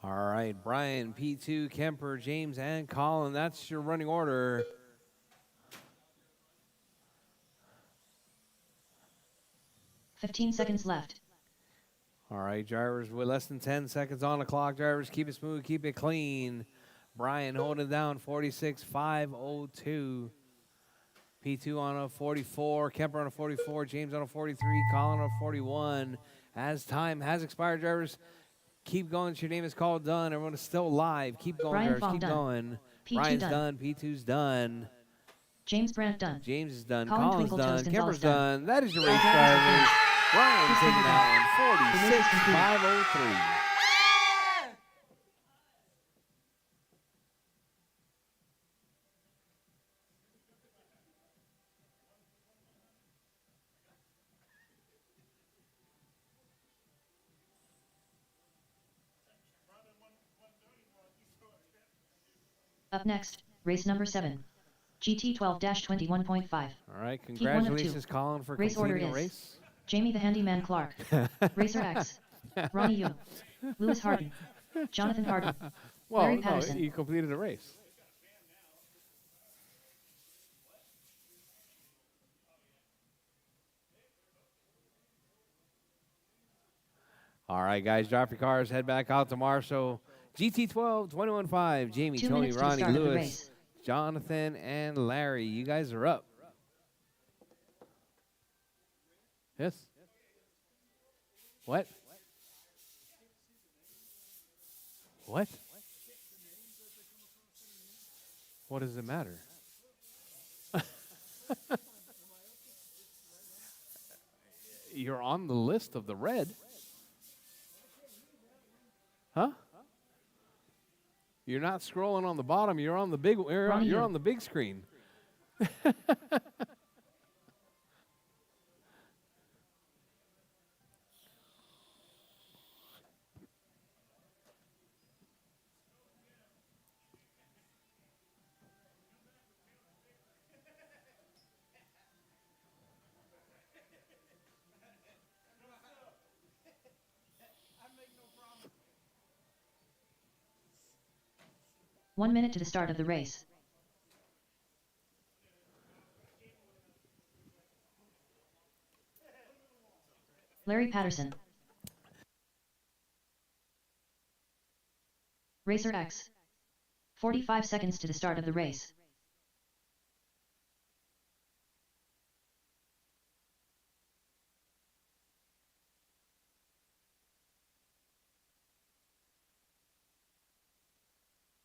All right, Brian, P2, Kemper, James, and Colin. That's your running order. 15 seconds left. All right, drivers, with less than 10 seconds on the clock, drivers, keep it smooth, keep it clean. Brian holding down 46.502. P2 on a 44, Kemper on a 44, James on a 43, Colin on a 41. As time has expired, drivers, keep going. Your name is called done. Everyone is still live. Keep going, Brian drivers. Fong Keep done. going. P2 Brian's done. done. P2's done. James Brandt done. James is done. Colin Colin's Twinkle done. Toes Kemper's Gonzalez done. That is your race, All drivers are drivers. finished. Brian Race taking number that The race is complete. one, 46.503. Up next, race number 7. GT 12-21.5. All right, Heat 1 of 2. congratulations, Colin, for Race order completing a is race. Jamie the Handyman Clark, Racer X, Ronnie Yu, Lewis Harden, Jonathan Harden, Well, Larry no, Patterson. you completed a race. All right, guys, drop your cars, head back out to Marshall. GT 12-21.5, Jamie, 2 Tony, minutes to the Ronnie, start of the Lewis, race. Jonathan, and Larry. You guys are up. Yes? What? What? What does it matter? You're on the list of the red. Huh? You're not scrolling on the bottom. You're on the big. You're on the big screen. 1 minute to the start of the race. Larry Patterson. Racer X. 45 seconds to the start of the race.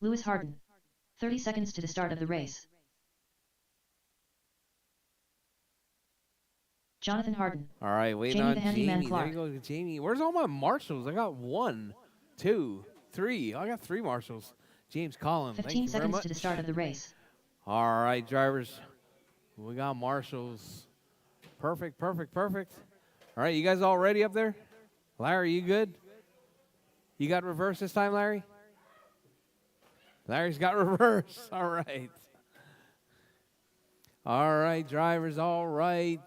Lewis Harden. 30 seconds to the start of the race. Jonathan Harden. All right, waiting Jamie on the Handyman Jamie. There Clark. you go, Jamie. Where's all my marshals? I got 1, 2, 3. I got 3 marshals. James Collins. 15 seconds to the start of the race. All right, drivers. We got marshals. Perfect, perfect, perfect. All right, you guys all ready up there? Larry, you good? You got reverse this time, Larry? Larry's got reverse. All right. All right, drivers, all right.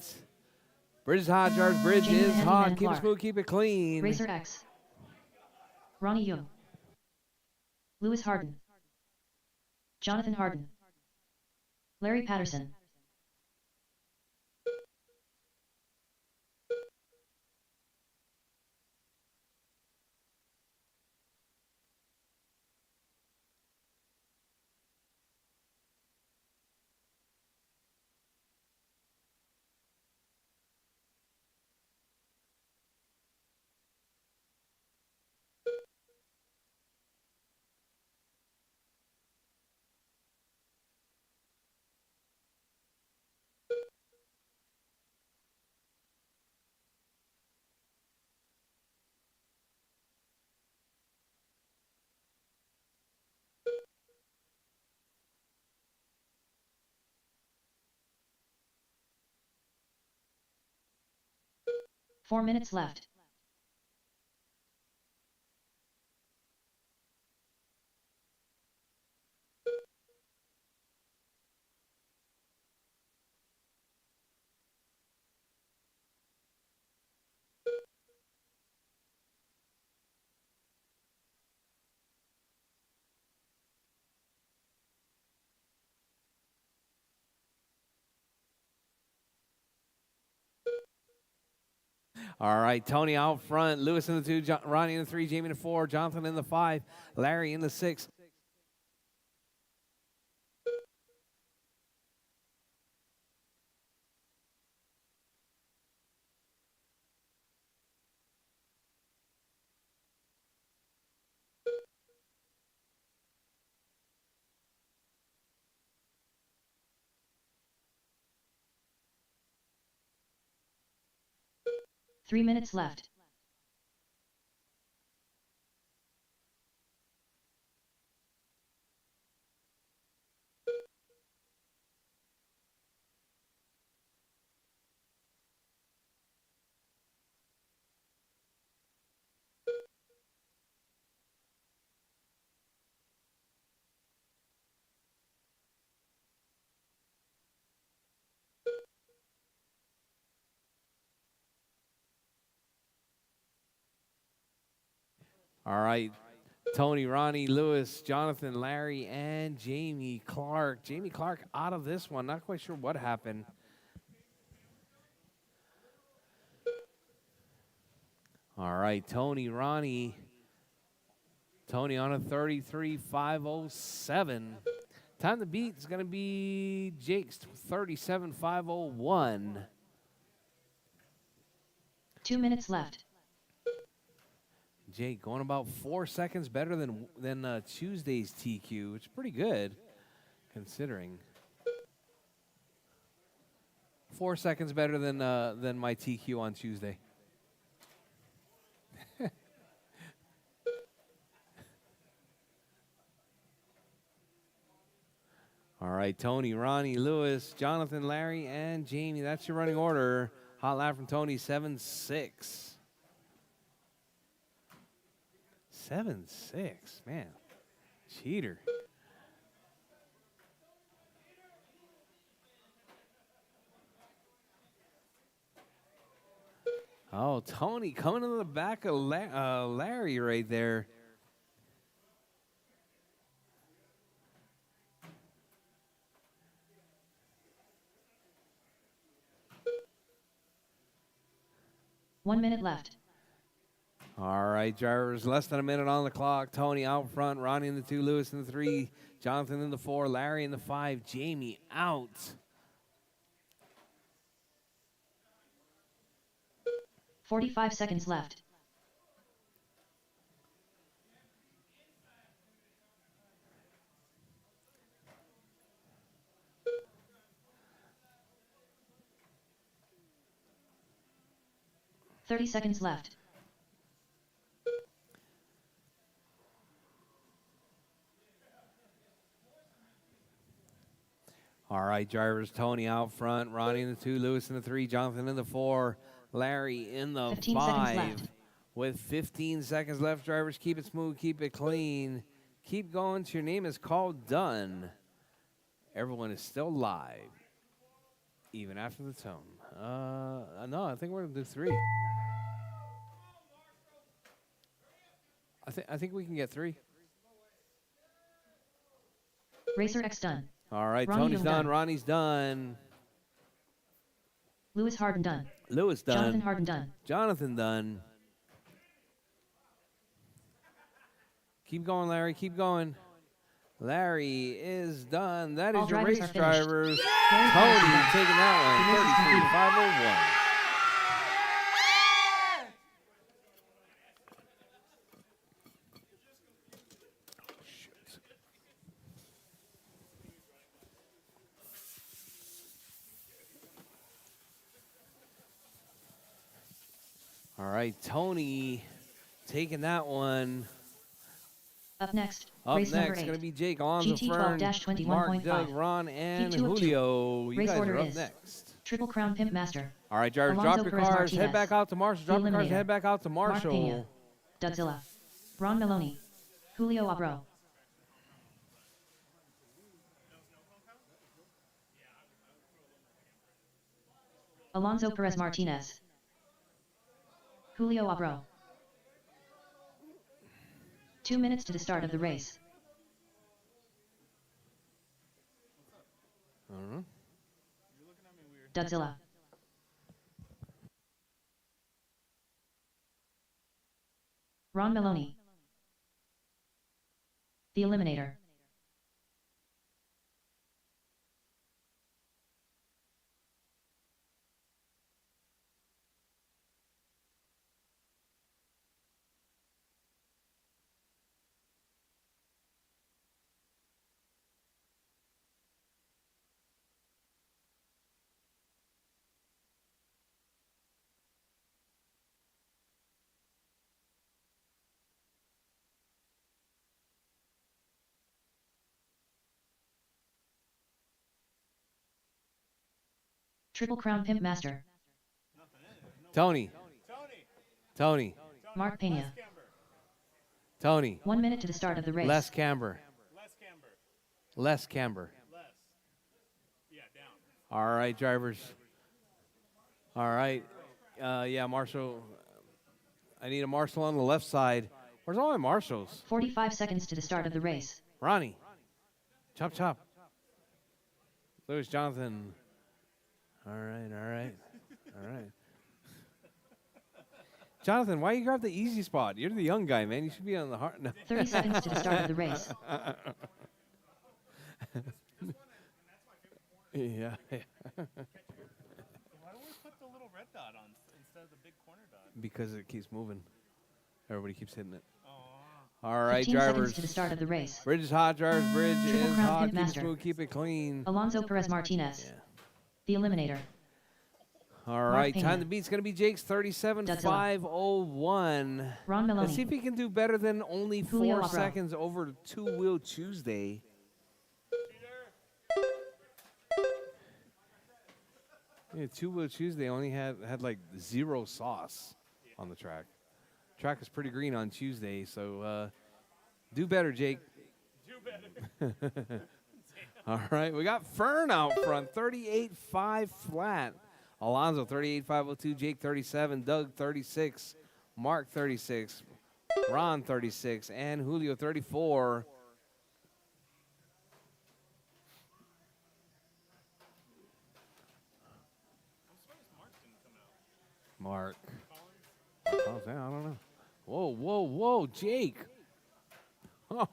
Bridge is hot, drivers. Bridge Jamie the is hot. Handyman Keep it Clark. smooth, keep it clean. Racer X. Ronnie Yu. Lewis Harden. Jonathan Harden. Larry Patterson. Four minutes left. All right, Tony out front, Lewis in the 2, Ronnie in the 3, Jamie in the 4, Jonathan in the 5, Larry in the 6. Three minutes left. All right, Tony, Ronnie, Lewis, Jonathan, Larry, and Jamie Clark. Jamie Clark out of this one. Not quite sure what happened. All right, Tony, Ronnie. Tony on a 33.507. Time to beat is going to be Jake's 37.501. 2 minutes left. Jake going about 4 seconds better than Tuesday's TQ, which is pretty good considering. 4 seconds better than my TQ on Tuesday. All right, Tony, Ronnie, Lewis, Jonathan, Larry, and Jamie. That's your running order. Hot lap from Tony, 7-6. 7-6, man. Cheater. Oh, Tony coming in the back of Larry right there. One minute left. All right, drivers, less than a minute on the clock. Tony out front, Ronnie in the 2, Lewis in the 3, Jonathan in the 4, Larry in the 5, Jamie out. $45 seconds left. $30 seconds left. All right, drivers, Tony out front, Ronnie in the 2, Lewis in the 3, Jonathan in the 4, Larry in the 15 seconds 5. left. With 15 seconds left, drivers, keep it smooth, keep it clean. Keep going till your name is called done. Everyone is still live, even after the tone. No, I think we're going to do 3. I think we can get 3. Rchq done. All right, Ronnie Tony's done. done. Ronnie's done. Lewis Harden done. Lewis done. Jonathan Harden done. Jonathan done. Keep going, Larry. Keep going. Larry is done. That All is your drivers race are finished. drivers. Very Tony fast. taking that The race is one. completed. 33.501. All right, Tony taking that one. Up next, Up race number next, 8. going to be Jake, Alonso, GT Fern, 12-21.5. Mark, Doug, Ron, and Heat 2 of 2. Julio. You Race guys order are up is next. Triple Crown Pimp Master. All right, drivers, Alonso drop your Perez cars. Head Martinez. back out to Marshall. Drop your cars. Eliminator. Head back out to Mark Pena. Marshall. Dudzilla. Ron Maloney. Julio Abro. Alonso Perez Martinez. Julio Abro. 2 minutes to the start of the race. Dudzilla. Ron Maloney. The Eliminator. Triple Crown Pimp Master. Tony. Tony. Mark Pena. Tony. 1 minute to the start of the race. Less camber. Less camber. Yeah, down. All right, drivers. All right. Yeah, Marshall. I need a Marshall on the left side. Where's all my Marshals? 45 seconds to the start of the race. Ronnie. Chop, chop. Lewis Jonathan. All right, all right. All right. Jonathan, why you grab the easy spot? You're the young guy, man. You should be on the hard. No. 30 seconds to the start of the race. Yeah. Why don't we put the little red dot on instead of the big corner dot? Because it keeps moving. Everybody keeps hitting it. Oh. All right, 15 drivers. seconds to the start of the race. Bridge is hot, drivers. Bridge Triple is Crown hot. Pimp Keep it Master. smooth. Keep it clean. Alonso Perez Martinez. Yeah. The Eliminator. All right, Pena. time to beat's going to be Jake's 37.501. Ron Maloney. Let's see if he can do better than only Julio 4 Abra. seconds over Two-Wheel Tuesday. Yeah, Two-Wheel Tuesday only had like 0 sauce on the track. Track is pretty green on Tuesday, so do better, Jake. Do better. All right, we got Fern out front, 38.5 flat. Alonso, 38.502. Jake, 37. Doug, 36. Mark, 36. Ron, 36. And Julio, 34. I'm surprised Mark didn't come out. Mark. Oh, I don't know. Whoa, whoa, whoa, Jake. Oh.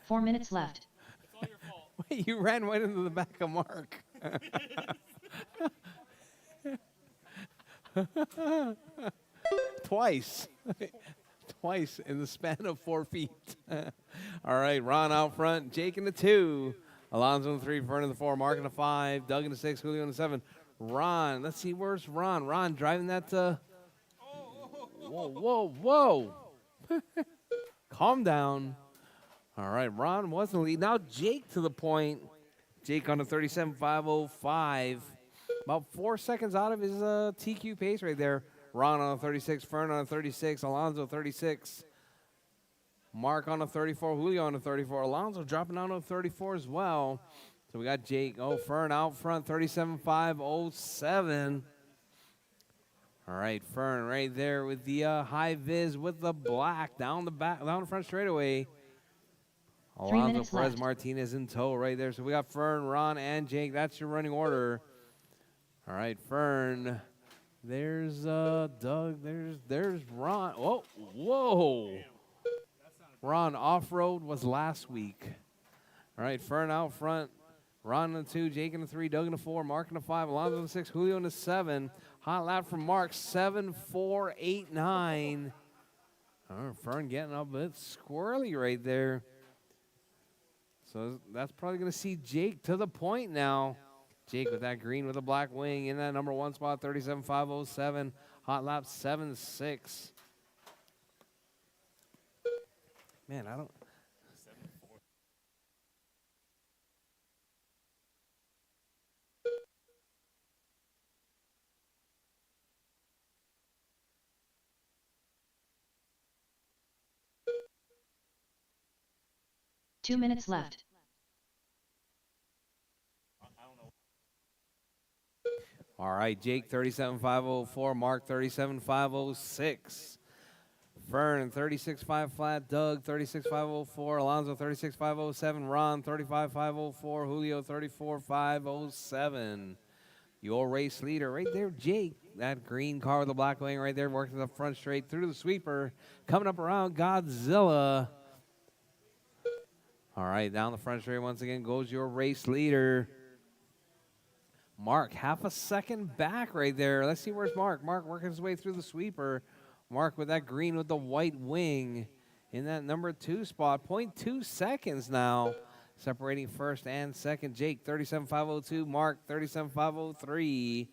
4 minutes left. It's all your fault. Wait, you ran right into the back of Mark. Twice. Twice in the span of 4 feet. All right, Ron out front, Jake in the 2. Alonso in the 3, Fern in the 4, Mark in the 5, Doug in the 6, Julio in the 7. Ron, let's see, where's Ron? Ron driving that. Whoa, whoa, whoa. Calm down. All right, Ron was in the lead. Now Jake to the point. Jake on the 37.505. About 4 seconds out of his TQ pace right there. Ron on a 36, Fern on a 36, Alonso 36. Mark on a 34, Julio on a 34. Alonso dropping down to a 34 as well. So we got Jake. Oh, Fern out front, 37.507. All right, Fern right there with the high vis with the black down the back, down the front straightaway. 3 Alonso minutes Perez left. Martinez in tow right there. So we got Fern, Ron, and Jake. That's your running order. All right, Fern. There's Doug. There's Ron. Whoa, whoa. Ron off-road was last week. All right, Fern out front. Ron in the 2, Jake in the 3, Doug in the 4, Mark in the 5, Alonso in the 6, Julio in the 7. Hot lap from Mark, 7.489. All right, Fern getting a bit squirrely right there. So that's probably going to see Jake to the point now. Jake with that green with a black wing in that number 1 spot, 37.507. Hot lap 7.6. Man, I don't. 7-4. Two minutes left. I don't know. All right, Jake 37.504, Mark 37.506. Fern 36.5 flat, Doug 36.504, Alonso 36.507, Ron 35.504, Julio 34.507. Your race leader right there, Jake that green car with the black wing right there, working the front straight through the sweeper. Coming up around Godzilla. All right, down the front straight once again goes your race leader. Mark, half a second back right there. Let's see, where's Mark? Mark working his way through the sweeper. Mark with that green with the white wing in that number 2 spot. 0.2 seconds now, separating first and second. Jake, 37.502. Mark, 37.503.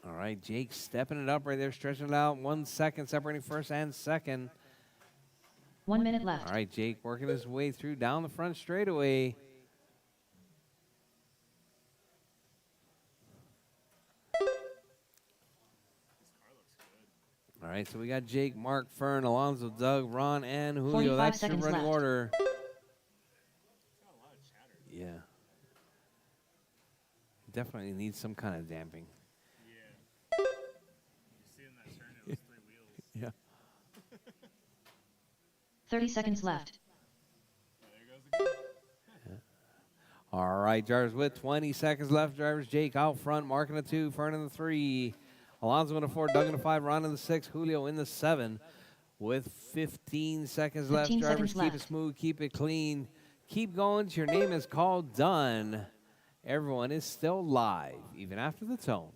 All right, Jake stepping it up right there, stretching it out. 1 second, separating first and second. 1 minute left. All right, Jake working his way through down the front straightaway. All right, so we got Jake, Mark, Fern, Alonzo, Doug, Ron, and Julio. That's your running left. order. Yeah. Definitely needs some kind of damping. Yeah. You see in that turn, it was 3 wheels. Yeah. 30 seconds left. Oh, there goes again. All right, drivers with 20 seconds left. Drivers, Jake out front, Mark in the 2, Fern in the 3. Alonzo in the 4, Doug in the 5, Ron in the 6, Julio in the 7. With 15 seconds left, 15 drivers, seconds keep left. it smooth, keep it clean. Keep going till your name is called done. Everyone is still live, even after the tone.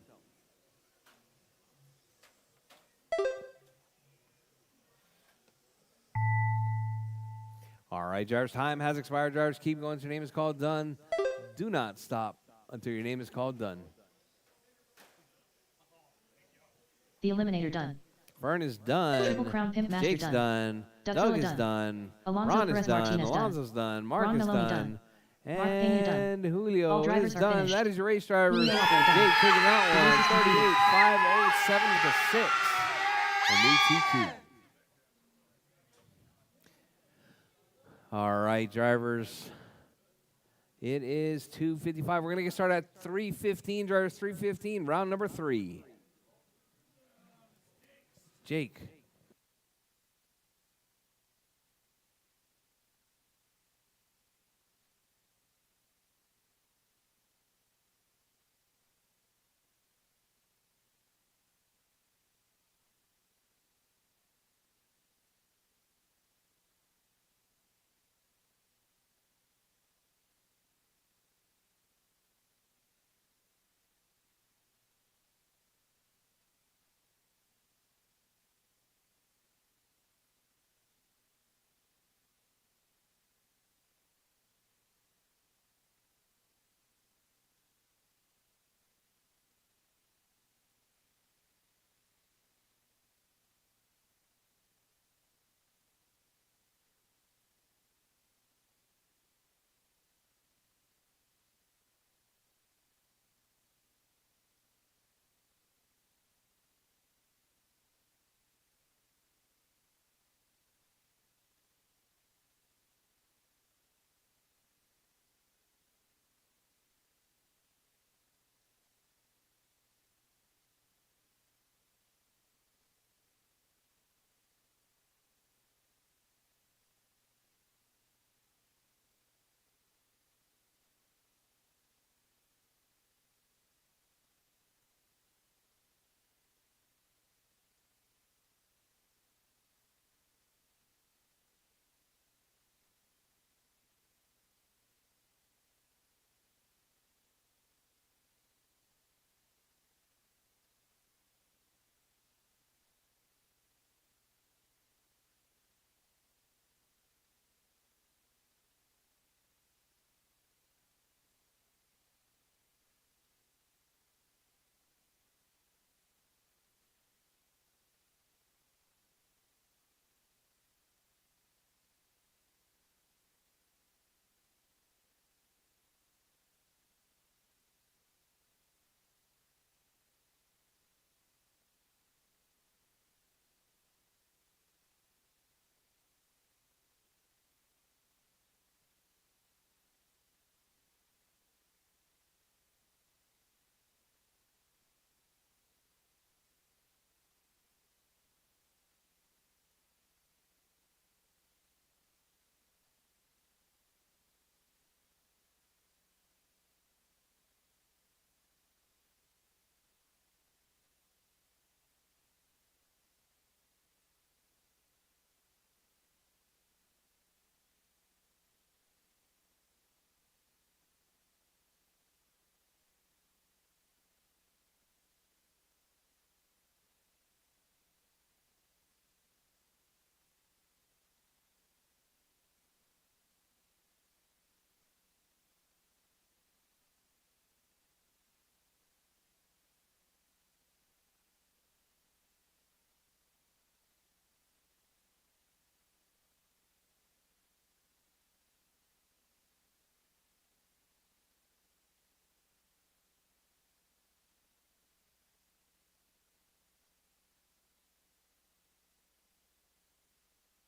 All right, drivers, time has expired. Drivers, keep going till your name is called done. Do not stop until your name is called done. The Eliminator done. Fern is done. Triple Crown Pimp Master Jake's done. Doug is done. Alonso Ron Perez is done. Martinez done. Alonso's done. Mark Ron is Maloney done. done. Mark Peña done. And Julio All drivers is are done. finished. That is your race drivers. Julio Jake are done. taking that one. 38.507 to 6. A new TQ. All right, drivers. It is 2:55. We're going to get started at 3:15. Drivers, 3:15. Round number 3. Jake.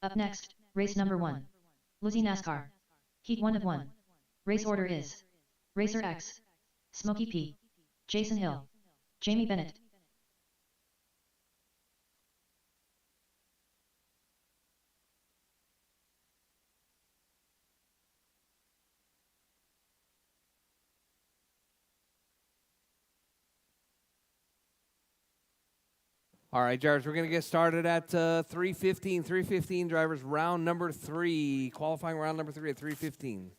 Up next, race number 1. Lizzie NASCAR. Heat 1 of 1. Race order is Racer X, Smokey P, Jason Hill, Jamie Bennett. All right, drivers, we're going to get started at 3:15. 3:15, drivers, round number 3. Qualifying round number 3 at 3:15.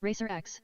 Racer X.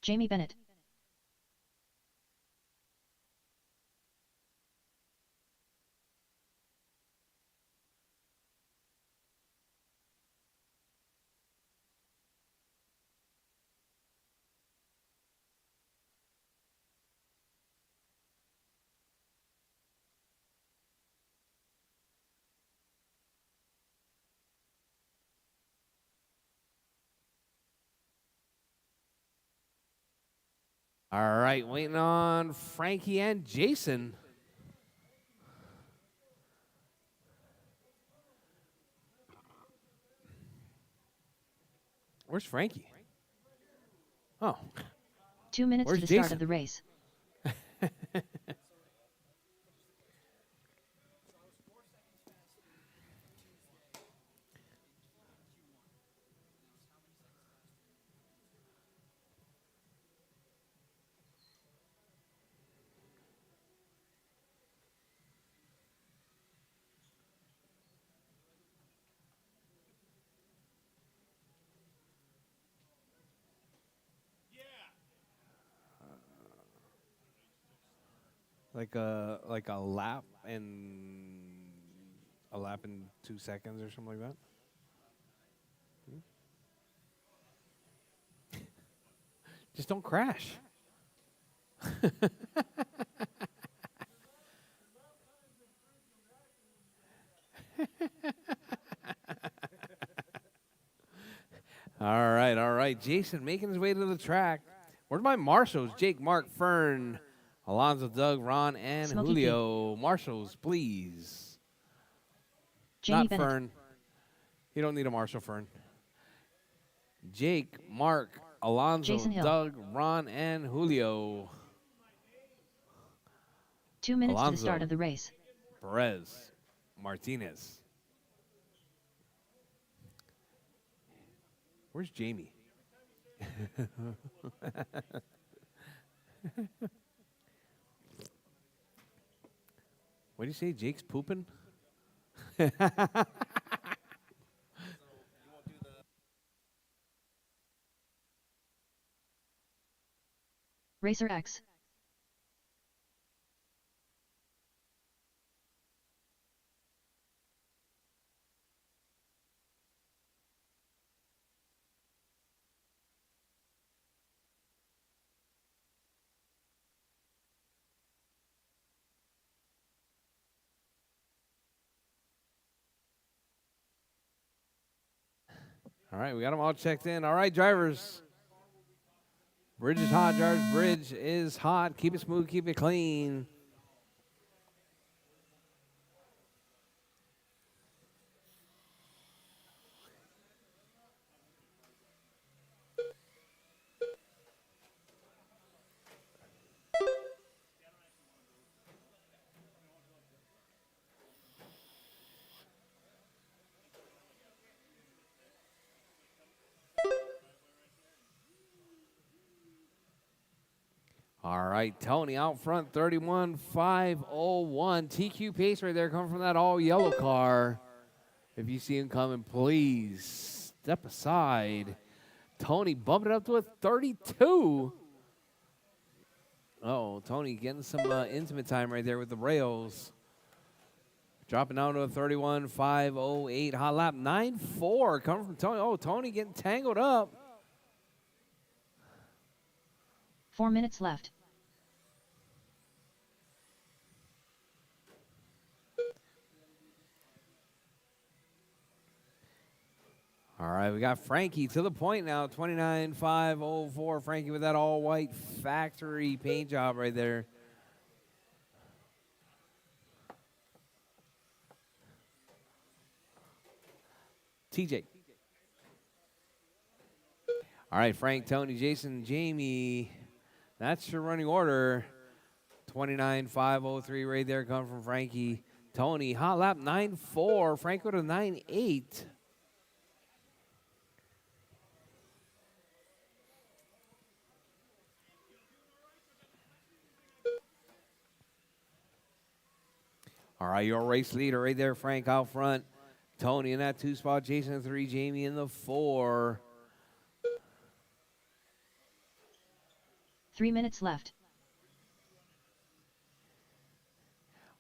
Jamie Bennett. All right, waiting on Frankie and Jason. Where's Frankie? Oh. 2 minutes Where's to the Jason? start of the race. Like a lap in 2 seconds or something like that. Just don't crash. All right. Jason making his way to the track. Where's my marshals? Jake, Mark, Fern, Alonzo, Doug, Ron, and Smoky Julio. Marshals, please. Jamie Not Bennett. Fern. You don't need a marshal, Fern. Jake, Mark, Alonzo, Jason Hill. Doug, Ron, and Julio. 2 minutes to the Alonzo. start of the race. Perez, Martinez. Where's Jamie? What do you say? Jake's pooping? Racer X. All right, we got them all checked in. All right, drivers. Bridge is hot, drivers. Bridge is hot. Keep it smooth, keep it clean. All right, Tony out front, 31,501. TQ pace right there coming from that all yellow car. If you see him coming, please step aside. Tony bumping it up to a 32. Oh, Tony getting some intimate time right there with the rails. Dropping down to a 31,508. Hot lap 9.4 coming from Tony. Oh, Tony getting tangled up. 4 minutes left. All right, we got Frankie to the point now, 29,504. Frankie with that all-white factory paint job right there. TJ. All right, Frank, Tony, Jason, Jamie. That's your running order. 29,503 right there coming from Frankie. Tony, hot lap 9.4. Frank with a 9.8. All right, your race leader right there, Frank out front. Tony in that 2 spot. Jason in 3. Jamie in the 4. 3 minutes left.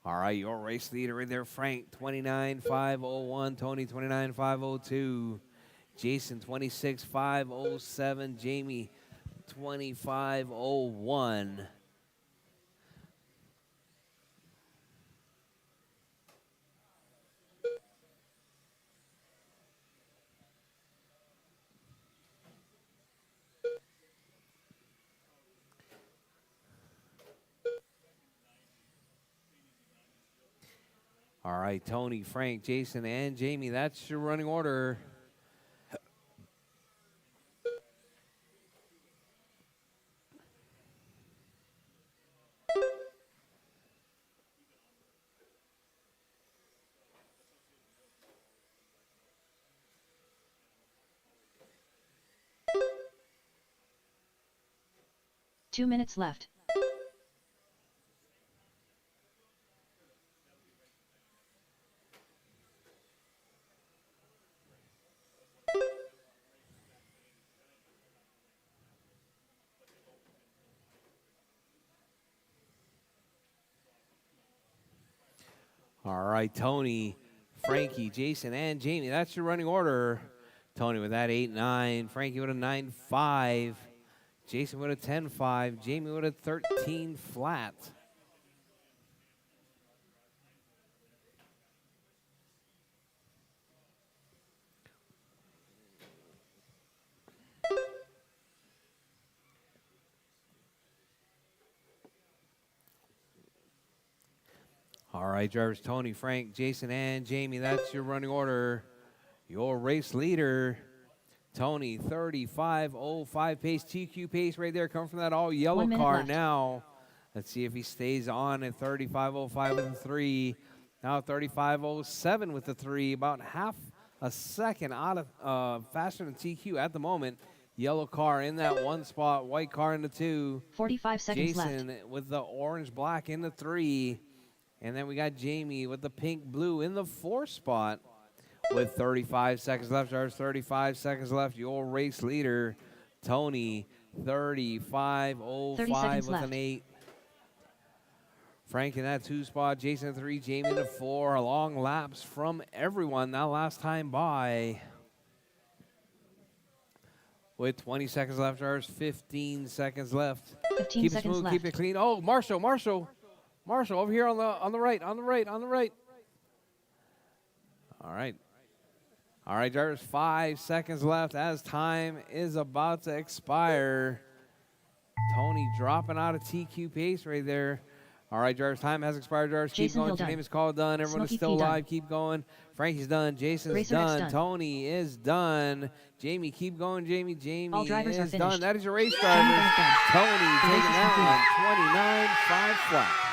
All right, your race leader right there, Frank, 29.501. Tony, 29.502. Jason, 26.507. Jamie, 25.01. All right, Tony, Frank, Jason, and Jamie, that's your running order. Two minutes left. All right, Tony, Frankie, Jason, and Jamie, that's your running order. Tony with that 8-9, Frankie with a 9-5, Jason with a 10-5, Jamie with a 13 flat. All right, drivers, Tony, Frank, Jason, and Jamie, that's your running order. Your race leader, Tony, 35.05 pace, TQ pace right there, coming from that all yellow 1 minute car left. now. Let's see if he stays on at 35.05 with the 3. Now 35.07 with the 3, about half a second out of faster than TQ at the moment. Yellow car in that one spot, white car in the 2. 45 seconds Jason left. with the orange-black in the 3. And then we got Jamie with the pink-blue in the 4 spot with 35 seconds left. There's 35 seconds left. Your race leader, Tony, 35.05 with an 8. Frank in that 2 spot. Jason in 3. Jamie in the 4. Long laps from everyone. Now last time by. With 20 seconds left. There's 15 seconds left. 15 Keep it seconds smooth. left. Keep it clean. Oh, Marshall over here on the right. All right. All right, drivers, 5 seconds left as time is about to expire. Tony dropping out of TQ pace right there. All right, drivers, time has expired. Drivers, keep Jason going. Hill Your done. name is called done. Everyone Smokey is still P done. alive. Keep going. Frankie's done. Jason's Racer X done. done. Tony is done. Jamie, keep going. Jamie All drivers are is done. finished. That is your race, Jamie drivers. Bennett's done. Tony The race taking is that complete. one, 29.5 flat.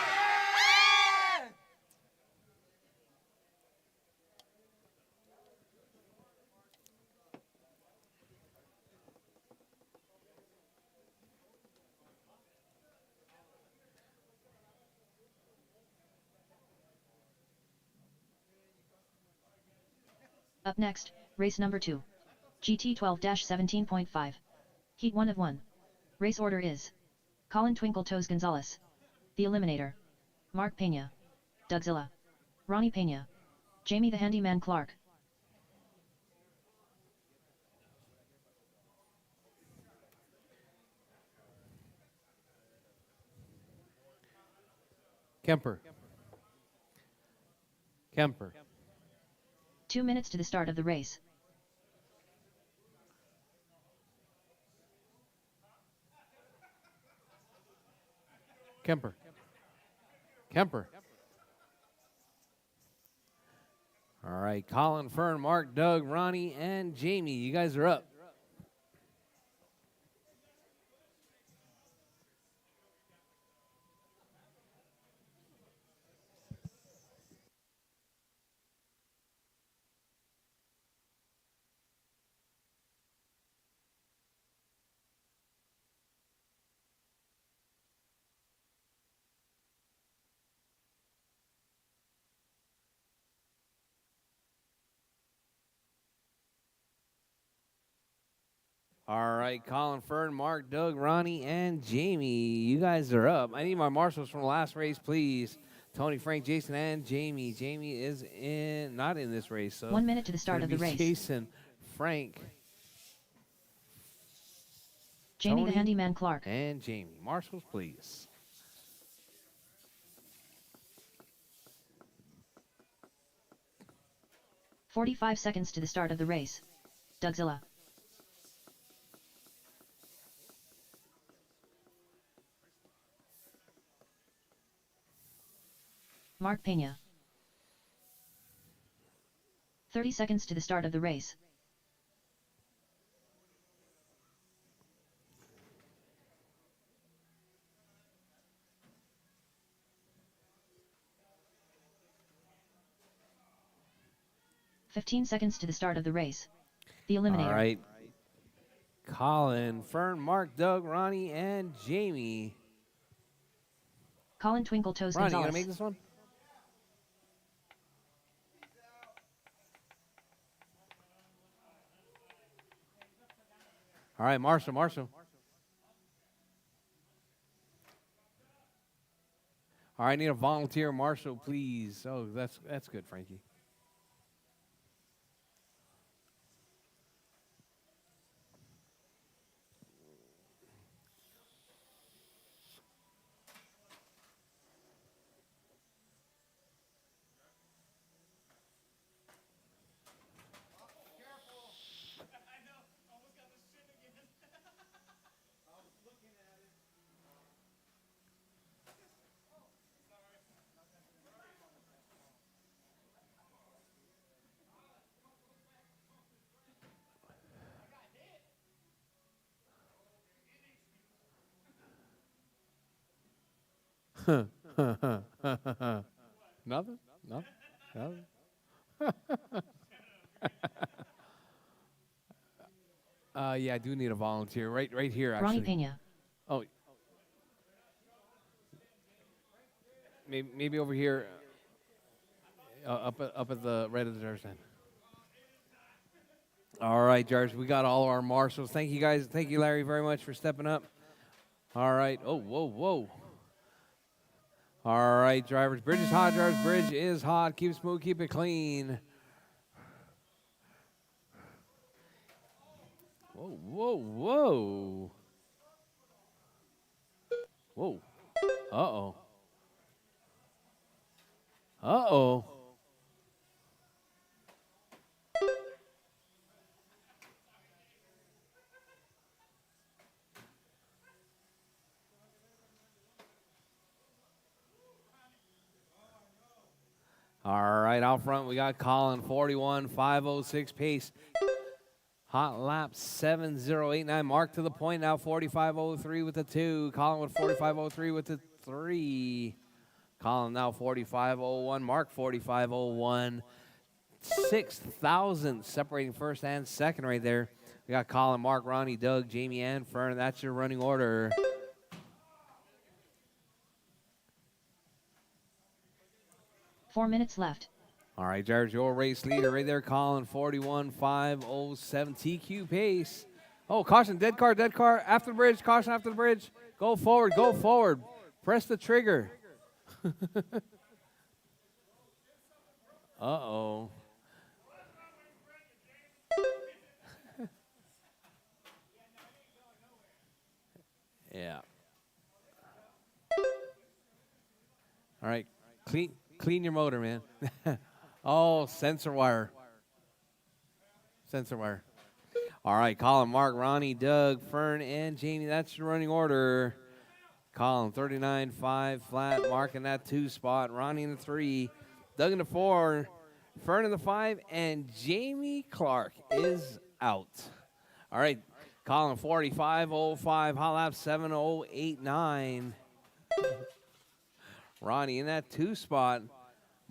Up next, race number 2. GT 12-17.5. Heat 1 of 1. Race order is Colin Twinkle Toes Gonzalez, the Eliminator, Mark Pena, Dougzilla, Ronnie Pena, Jamie the Handyman Clark. Kemper. 2 minutes to the start of the race. Kemper. All right, Colin, Fern, Mark, Doug, Ronnie, and Jamie, you guys are up. All right, Colin, Fern, Mark, Doug, Ronnie, and Jamie. You guys are up. I need my marshals from the last race, please. Tony, Frank, Jason, and Jamie. Jamie is not in this race, so 1 minute to the start of the race. Jason, Frank, Jamie Tony, the handyman Clark. and Jamie. Marshals, please. "45 seconds to the start of the race. Dougzilla. Mark Pena. 30 seconds to the start of the race. "15 seconds to the start of the race. The Eliminator." All right. Colin, Fern, Mark, Doug, Ronnie, and Jamie. Colin Twinkle Toes Ronnie, you Gonzalez. gonna make this one? All right, Marshall. All right, I need a volunteer, Marshall, please. Oh, that's good, Frankie. Nothing. Yeah, I do need a volunteer right here, actually. Ronnie Pena. Oh, maybe over here, up at the right of the Jars stand. All right, Jars, we got all our marshals. Thank you, guys. Thank you, Larry, very much for stepping up. All right. Oh, whoa. All right, drivers. Bridge is hot, drivers. Bridge is hot. Keep it smooth, keep it clean. Whoa. Uh-oh. All right, out front we got Colin, 41.506 pace. Hot lap 7.089. Mark to the point now, 45.03 with the 2. Colin with 45.03 with the 3. Colin now 45.01. Mark 45.01. 6,000 separating first and second right there. We got Colin, Mark, Ronnie, Doug, Jamie, and Fern. That's your running order. "4 minutes left. All right, Jared, your race leader right there, Colin, 41.507 TQ pace. Oh, caution, dead car, after the bridge, caution after the bridge. Go forward. Press the trigger. Uh-oh. Yeah. All right, clean your motor, man. Oh, sensor wire. All right, Colin, Mark, Ronnie, Doug, Fern, and Jamie. That's your running order. Colin, 39.5 flat, Mark in that 2 spot. Ronnie in the 3, Doug in the 4, Fern in the 5, and Jamie Clark is out. All right, Colin, 45.05, hot lap 7.089. Ronnie in that 2 spot.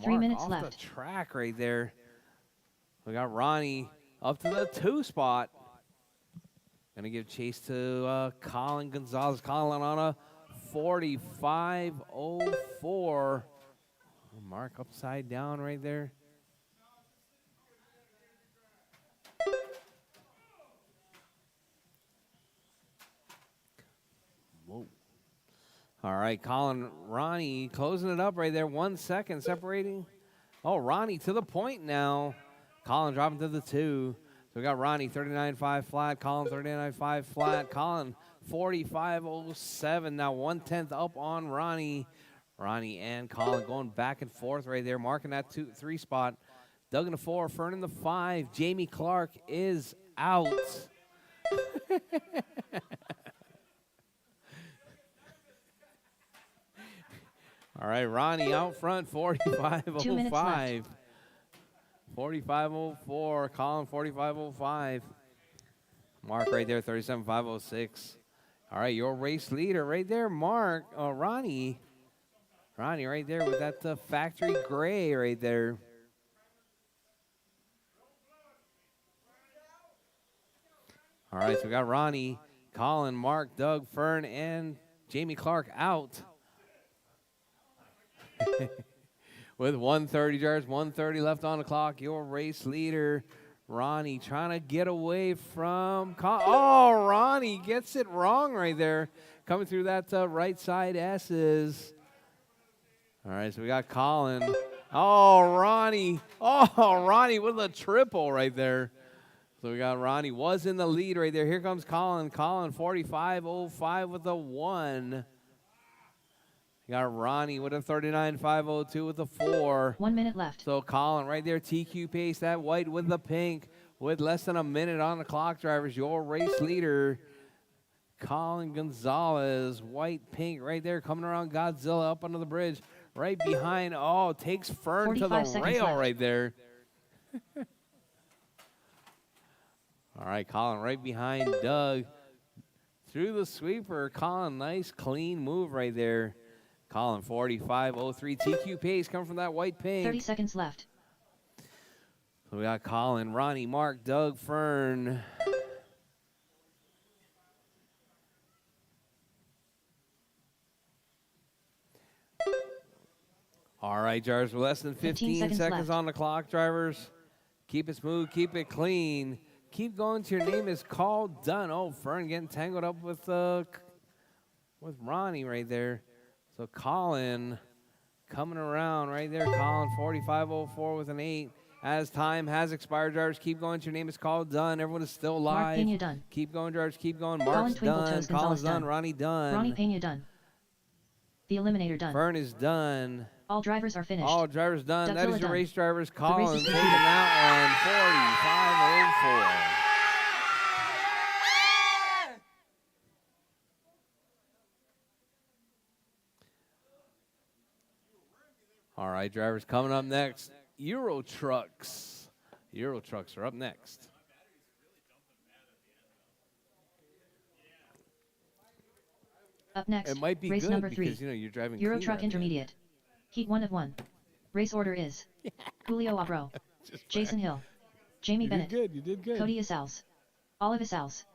3 minutes off left. The track right there. We got Ronnie up to the 2 spot. Gonna give chase to Colin Gonzalez. Colin on a 45.04. Mark upside down right there. All right, Colin, Ronnie closing it up right there. 1 second separating. Oh, Ronnie to the point now. Colin dropping to the 2. So we got Ronnie 39.5 flat, Colin 39.5 flat, Colin 45.07. Now 1/10 up on Ronnie. Ronnie and Colin going back and forth right there, marking that 2-3 spot. Doug in the 4, Fern in the 5. Jamie Clark is out. All right, Ronnie out front, 2 minutes left. 45.05. 45.04. Colin, 45.05. Mark right there, 37.506. All right, your race leader right there, Mark. Ronnie. Ronnie right there with that factory gray right there. All right, so we got Ronnie, Colin, Mark, Doug, Fern, and Jamie Clark out. With 130 yards, 130 left on the clock, your race leader, Ronnie, trying to get away from... Oh, Ronnie gets it wrong right there. Coming through that right side S's. All right, so we got Colin. Oh, Ronnie. Oh, Ronnie with a triple right there. So we got Ronnie was in the lead right there. Here comes Colin. Colin, 45.05 with a 1. You got Ronnie with a 39.502 with a 4. 1 minute left. So Colin right there, TQ pace, that white with the pink, with less than a minute on the clock, drivers. Your race leader, Colin Gonzalez, white, pink right there, coming around Godzilla up under the bridge. Right behind, takes Fern to the rail left. right there. All right, Colin right behind Doug. Through the sweeper, Colin, nice clean move right there. Colin, 45.03. TQ pace coming from that white pink. 30 seconds left. So we got Colin, Ronnie, Mark, Doug, Fern. All right, drivers, with less than 15 seconds on the clock, drivers. Keep it smooth, keep it clean. Keep going till your name is called done. Oh, Fern getting tangled up with Ronnie right there. So Colin coming around right there. Colin, 45.04 with an 8. As time has expired, drivers, keep going till your name is called done. Everyone is still live. Mark Pena done. Keep going, drivers, keep going. Mark's done. Colin's done. Ronnie done. Ronnie Pena done. The Eliminator done. Fern is done. All drivers are finished. All drivers done. That is your done. race drivers. Colin taking completed. that one, 45.04. All right, drivers, coming up next, Euro Trucks. Euro Trucks are up next. Up next, It might be race good number 3. because, you're driving Euro cleaner Truck at the end. Intermediate. Heat 1 of 1. Race order is Julio Abro, Jason Hill, Jamie Bennett, You did good. Cody Isals, Olive Isals.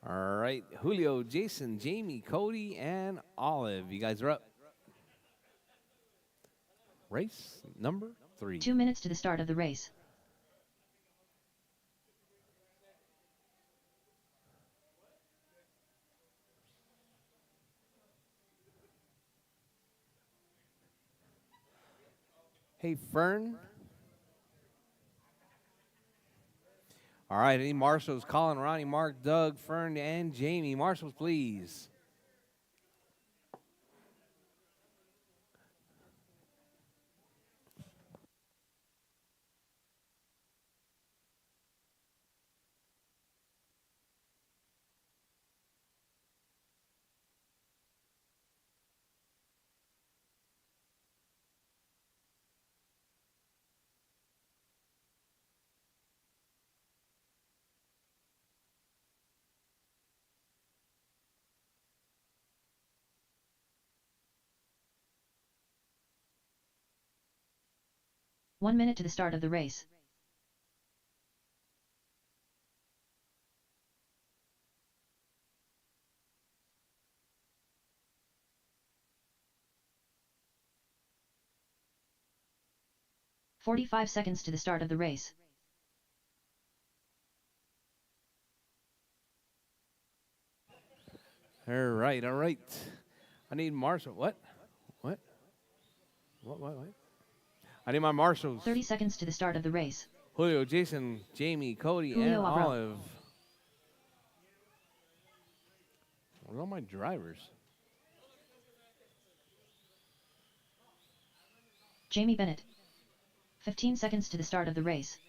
All right, Julio, Jason, Jamie, Cody, and Olive. You guys are up. Race number 3. 2 minutes to the start of the race. Hey, Fern. All right, any marshals? Colin, Ronnie, Mark, Doug, Fern, and Jamie. Marshals, please. One minute to the start of the race. "45 seconds to the start of the race. All right, all right. I need Marshall. What? What? What? I need my marshals. 30 seconds to the start of the race. Julio, Jason, Jamie, Cody, Julio and Abro. Olive. Where are all my drivers? Jamie Bennett. 15 seconds to the start of the race.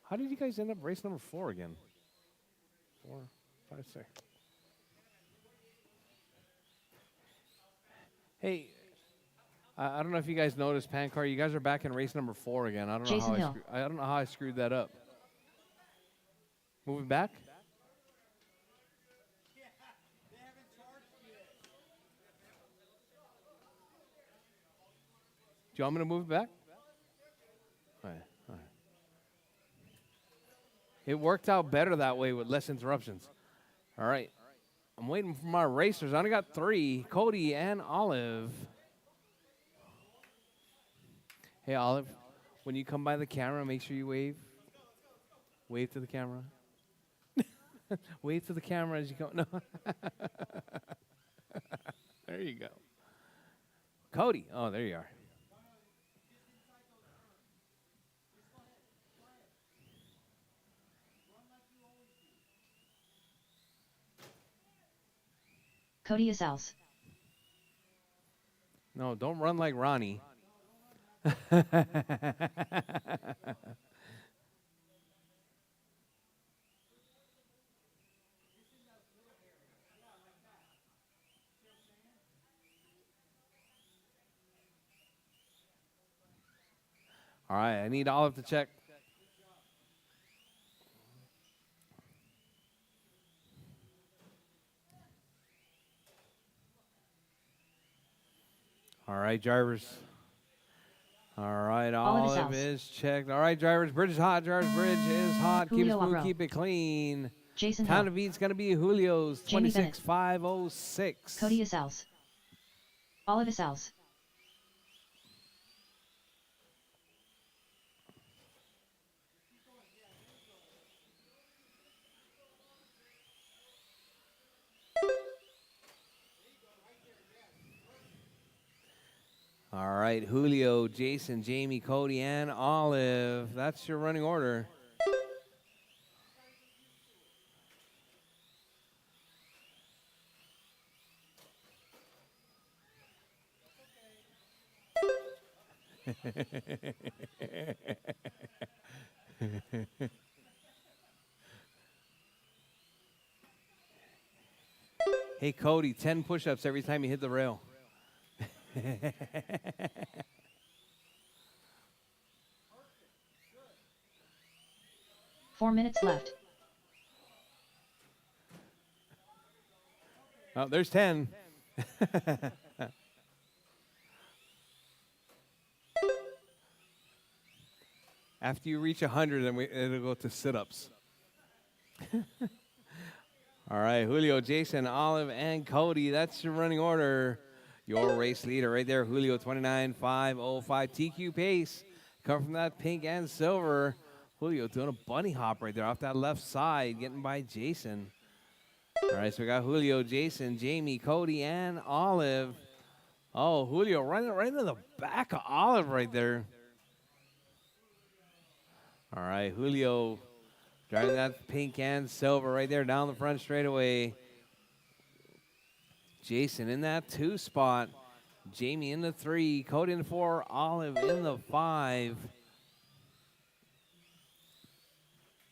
How did you guys end up race number 4 again? 4, 5, 6. Hey, I don't know if you guys noticed, Pancar. You guys are back in race number 4 again. I don't know Jason how Hill. I don't know how I screwed that up. Moving back. Do you want me to move it back? All right, all right. It worked out better that way with less interruptions. All right. I'm waiting for my racers. I only got 3, Cody and Olive. Hey, Olive, when you come by the camera, make sure you wave. Wave to the camera. Wave to the camera as you go. No. There you go. Cody. Oh, there you are. Cody Asals. No, don't run like Ronnie. All right, I need Olive to check. All right, drivers. All right, Olive is checked. All right, drivers, bridge is hot. Drivers, bridge is hot. Keep it smooth, keep it clean. Jason Time Hill. to beat's going to be Julio's 26,506. Cody Asals. Olive Asals. All right, Julio, Jason, Jamie, Cody, and Olive. That's your running order. Hey, Cody, 10 push-ups every time you hit the rail. 4 minutes left. Oh, there's 10. After you reach 100, then it'll go to sit-ups. All right, Julio, Jason, Olive, and Cody. That's your running order. Your race leader right there, Julio, 29,505. TQ pace. Come from that pink and silver. Julio doing a bunny hop right there off that left side, getting by Jason. All right, so we got Julio, Jason, Jamie, Cody, and Olive. Oh, Julio running right into the back of Olive right there. All right, Julio driving that pink and silver right there down the front straightaway. Jason in that 2 spot. Jamie in the 3. Cody in the 4. Olive in the 5.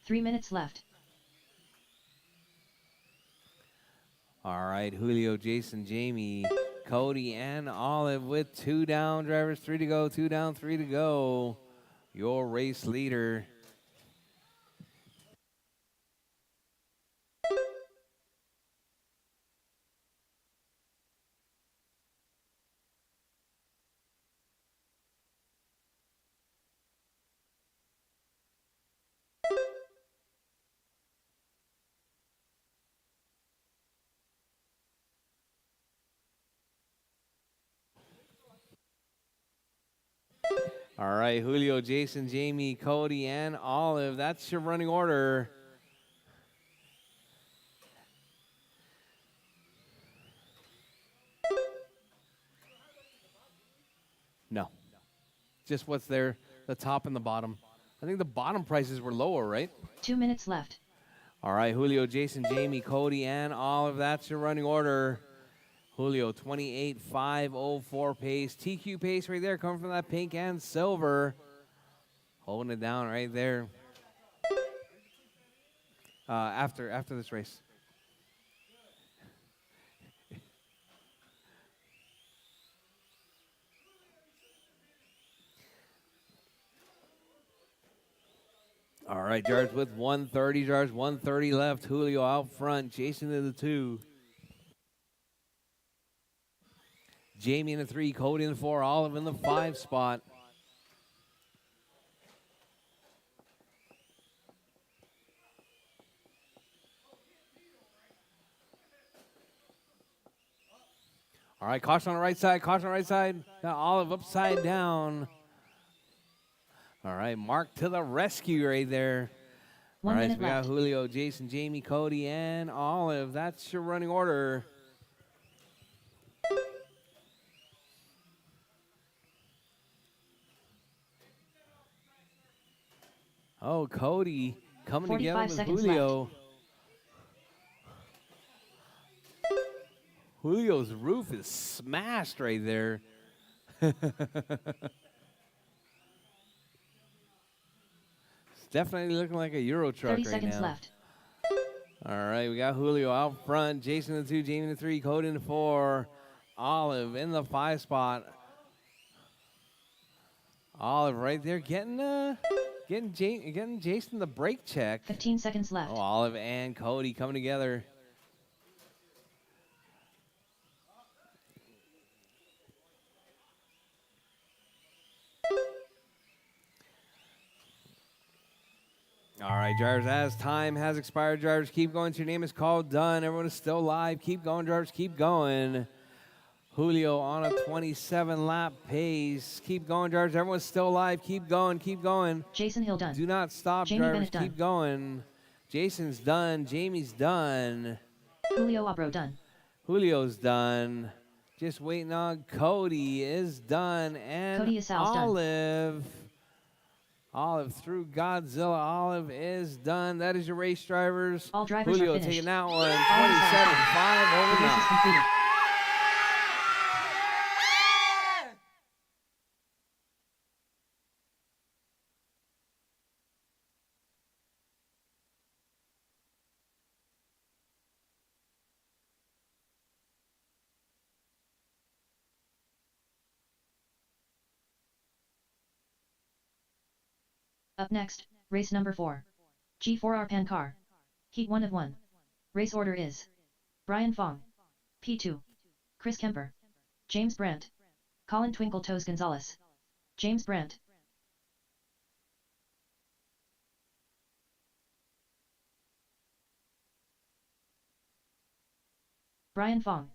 3 minutes left. All right, Julio, Jason, Jamie, Cody, and Olive with 2 down. Drivers, 3 to go. 2 down, 3 to go. Your race leader. All right, Julio, Jason, Jamie, Cody, and Olive. That's your running order. just what's there, the top and the bottom. I think the bottom prices were lower, right? 2 minutes left. All right, Julio, Jason, Jamie, Cody, and Olive. That's your running order. Julio, 28.504 pace. TQ pace right there, coming from that pink and silver. Holding it down right there. After this race. All right, Jars with 130, Jars 130 left. Julio out front, Jason in the 2. Jamie in the 3, Cody in the 4, Olive in the 5 spot. All right, caution on the right side, caution on the right side. Got Olive upside down. All right, Mark to the rescue right there. 1 All right, minute so we got left. Julio, Jason, Jamie, Cody, and Olive. That's your running order. Oh, Cody coming 45 together with seconds Julio. Julio's roof is smashed right there. It's definitely looking like a Euro truck 30 right seconds now. left. All right, we got Julio out front, Jason in the 2, Jamie in the 3, Cody in the 4, Olive in the 5 spot. Olive right there getting Jason the brake check. 15 seconds left. Oh, Olive and Cody coming together. All right, drivers, as time has expired, drivers, keep going. Your name is called, done. Everyone is still live. Keep going, drivers, keep going. Julio on a 27-lap pace. Keep going, drivers. Everyone's still alive. Keep going, keep going. Jason Hill done. Do not stop, Jamie drivers. Bennett Keep going. Jason's done. Jamie's done. Julio Abro done. Julio's done. Just waiting on Cody is done. And Cody Asal's done. Olive. Olive through Godzilla. Olive is done. That is your race, drivers. All drivers Julio are finished. taking that one. 27-5 The over race is now. completed. Up next, race number 4. G4R Pan Car. Heat 1 of 1. Race order is Brian Fong. P2. Chris Kemper. James Brandt. Colin Twinkle Toes Gonzalez. James Brandt. Brian Fong.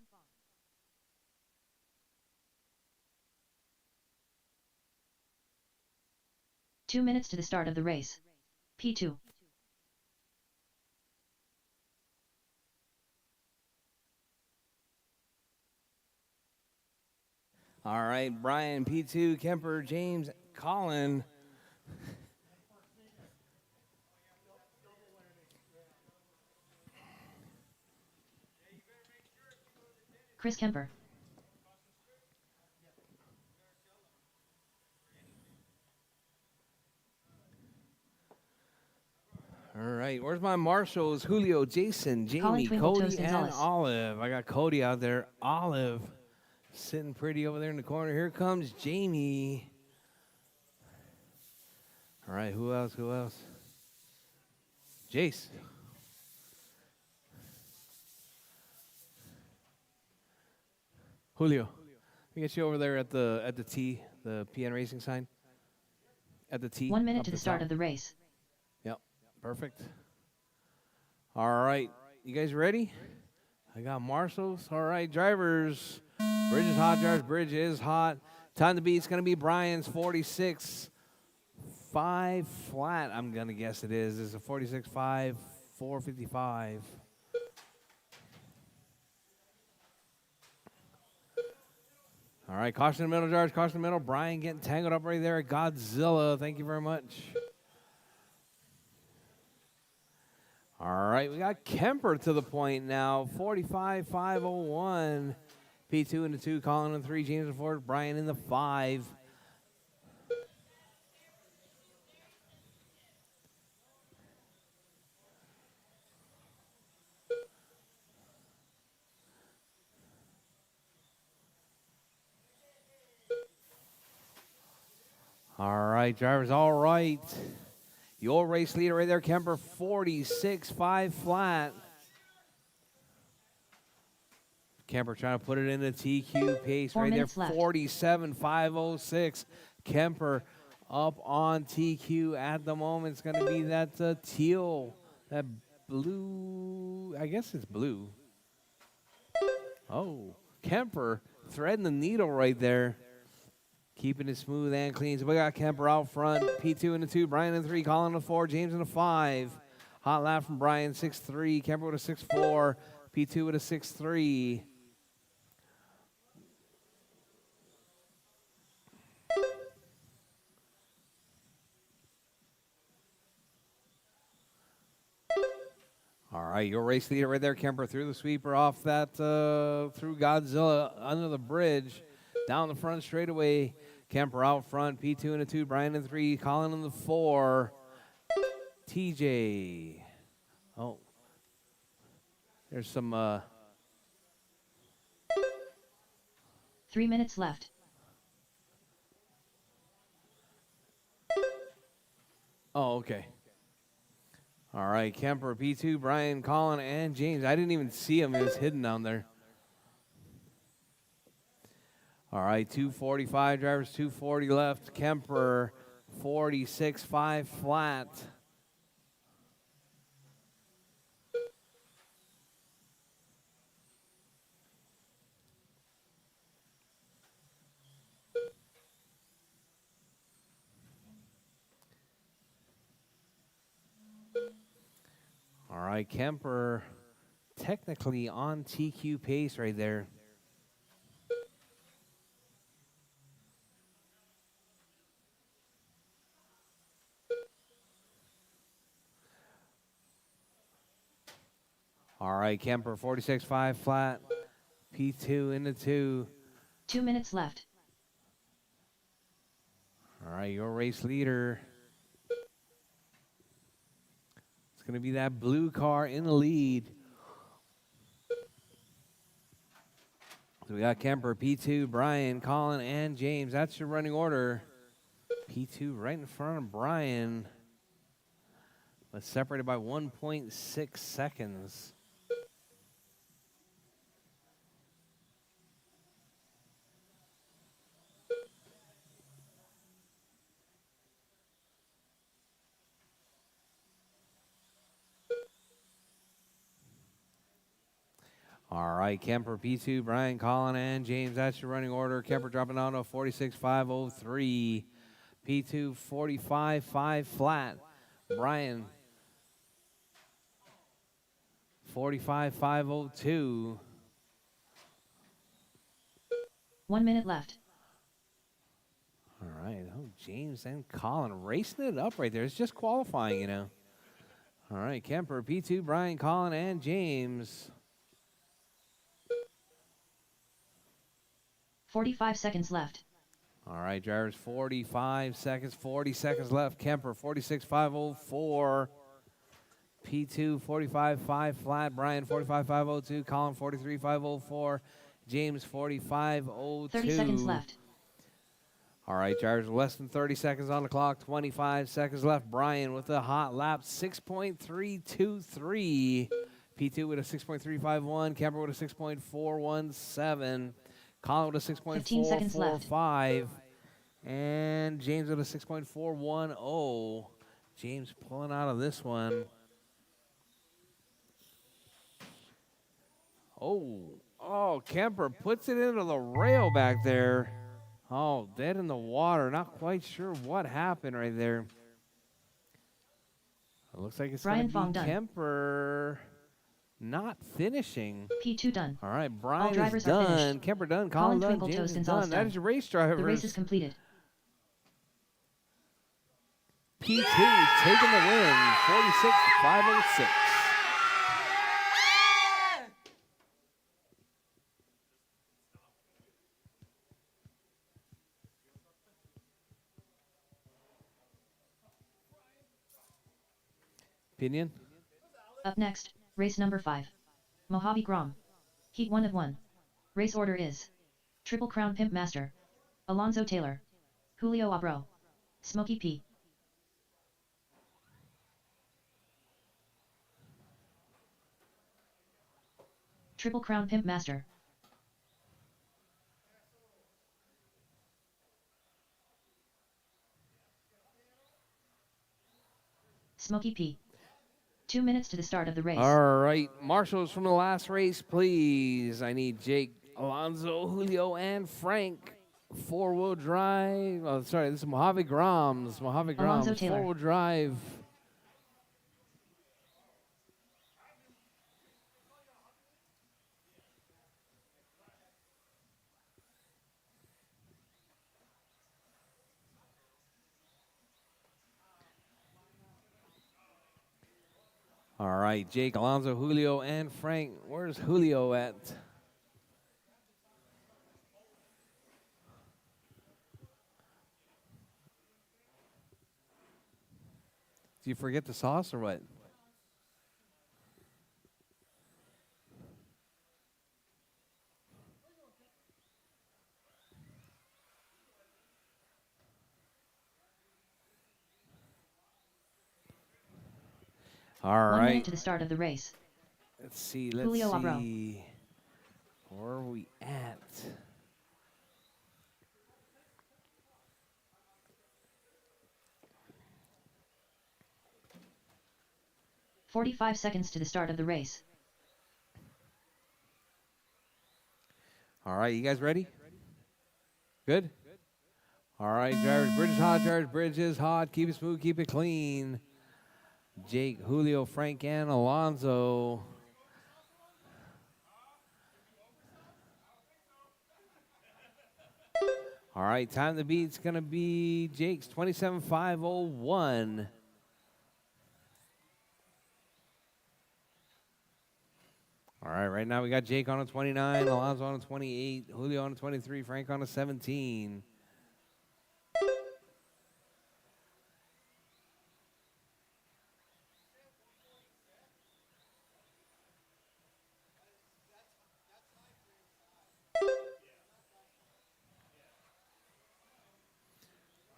Two minutes to the start of the race. P2. All right, Brian, P2, Kemper, James, Colin. Chris Kemper. All right, where's my marshals? Julio, Jason, Colin Jamie, Twinkle Cody, Toes and Gonzalez. Olive. I got Cody out there. Olive sitting pretty over there in the corner. Here comes Jamie. All right, who else? Who else? Jace. Julio. Let me get you over there at the T, the PN Racing sign. At the T. 1 minute up to the start top. of the race. Yep, perfect. All right, you guys ready? I got marshals. All right, drivers. Bridge is hot, drivers. Bridge is hot. Time to beat. It's going to be Brian's 46.5 flat. I'm going to guess it is. It's a 46.5, 455. All right, caution in the middle, Jarvis. Caution in the middle. Brian getting tangled up right there. Godzilla. Thank you very much. All right, we got Kemper to the point now. 45-501. P2 in the 2, Colin in the 3, James in the 4, Brian in the 5. All right, drivers, all right. Your race leader right there, Kemper, 46-5 flat. Kemper trying to put it in the TQ pace 4 right there, minutes left. 47-506. Kemper up on TQ at the moment. It's going to be that teal, that blue, I guess it's blue. Oh, Kemper threading the needle right there. Keeping it smooth and clean. So we got Kemper out front. P2 in the 2, Brian in the 3, Colin in the 4, James in the 5. Hot lap from Brian, 6-3. Kemper with a 6-4. P2 with a 6-3. All right, your race leader right there, Kemper, through the sweeper off that, through Godzilla, under the bridge, down the front straightaway. Kemper out front, P2 in the 2, Brian in the 3, Colin in the 4, TJ. Oh, there's some, 3 minutes left. oh, okay. All right, Kemper, P2, Brian, Colin, and James. I didn't even see him. He was hidden down there. All right, 245 drivers, 240 left. Kemper, 46-5 flat. All right, Kemper technically on TQ pace right there. All right, Kemper, 46-5 flat. P2 in the 2. 2 minutes left. All right, your race leader. It's going to be that blue car in the lead. So we got Kemper, P2, Brian, Colin, and James. That's your running order. P2 right in front of Brian, but separated by 1.6 seconds. All right, Kemper, P2, Brian, Colin, and James. That's your running order. Kemper dropping down to 46-503. P2, 45-5 flat. Brian, 45-502. 1 minute left. All right. Oh, James and Colin racing it up right there. It's just qualifying, you know. All right, Kemper, P2, Brian, Colin, and James. 45 seconds left. All right, drivers, 45 seconds, 40 seconds left. Kemper, 46-504. P2, 45-5 flat. Brian, 45-502. Colin, 43-504. James, 45-02. 30 seconds left. All right, drivers, less than 30 seconds on the clock. 25 seconds left. Brian with a hot lap, 6.323. P2 with a 6.351. Kemper with a 6.417. Colin with a 15 seconds left. 6.445. And James with a 6.410. James pulling out of this one. Oh, Kemper puts it into the rail back there. Oh, dead in the water. Not quite sure what happened right there. It looks like it's going to be Fong done. Kemper. not finishing. P2 done. All right, All Brian is drivers are done. finished. Kemper done. Colin Colin done. Twinkle James Toes is Gonzalez done. That done. is your race drivers. The race is completed. P2 taking the win. 46,506. Opinion? Up next, race number 5. Mojave Grom. Heat 1 of 1. Race order is Triple Crown Pimp Master, Alonzo Taylor, Julio Abro, Smokey P. Triple Crown Pimp Master. Smokey P. 2 minutes to the start of the race. All right, marshals from the last race, please. I need Jake, Alonzo, Julio, and Frank. Four-wheel drive. Oh, sorry, this is Mojave Groms. Mojave Alonzo Groms, Taylor. four-wheel drive. All right, Jake, Alonzo, Julio, and Frank. Where's Julio at? Do you forget the sauce or what? All 1 right. minute to the start of the race. Let's see. Let's Julio Abro. see. Where are we at? "45 seconds to the start of the race. All right, you guys ready? Good? All right, drivers, bridges hot. Keep it smooth, keep it clean. Jake, Julio, Frank, and Alonzo. All right, time to beat's going to be Jake's 27,501. All right, right now we got Jake on a 29, Alonzo on a 28, Julio on a 23, Frank on a 17.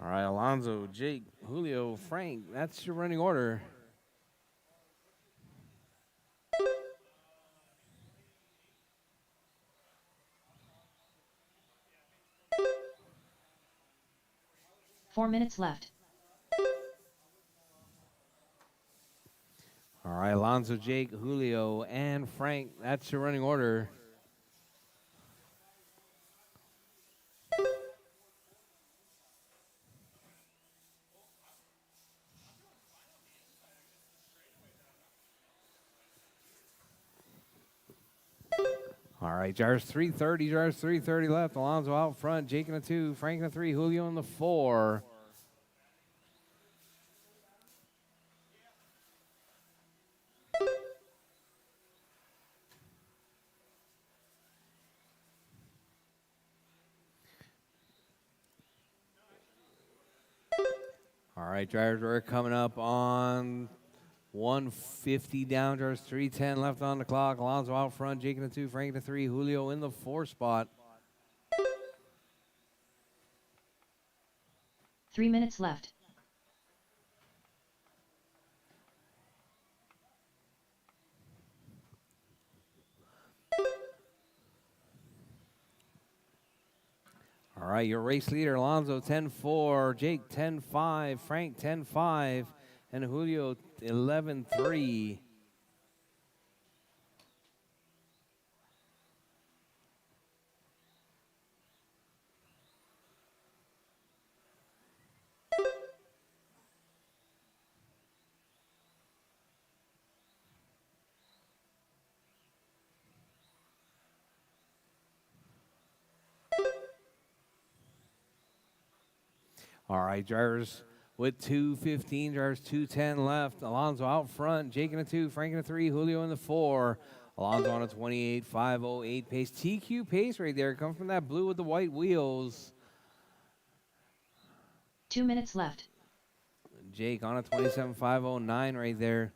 All right, Alonzo, Jake, Julio, Frank, that's your running order. Four minutes left. All right, Alonzo, Jake, Julio, and Frank, that's your running order. All right, Jars 330 left. Alonzo out front, Jake in a 2, Frank in a 3, Julio in the 4. All right, drivers, we're coming up on 150 down. Drivers 310 left on the clock. Alonzo out front, Jake in the 2, Frank in the 3, Julio in the 4 spot. 3 minutes left. All right, your race leader, Alonzo 10-4, Jake 10-5, Frank 10-5, and Julio 11-3. All right, drivers with 2:15, drivers 2:10 left. Alonso out front, Jake in a 2, Frank in a 3, Julio in the 4. Alonso on a 28.508 pace. TQ pace right there. Come from that blue with the white wheels. 2 minutes left. Jake on a 27.509 right there.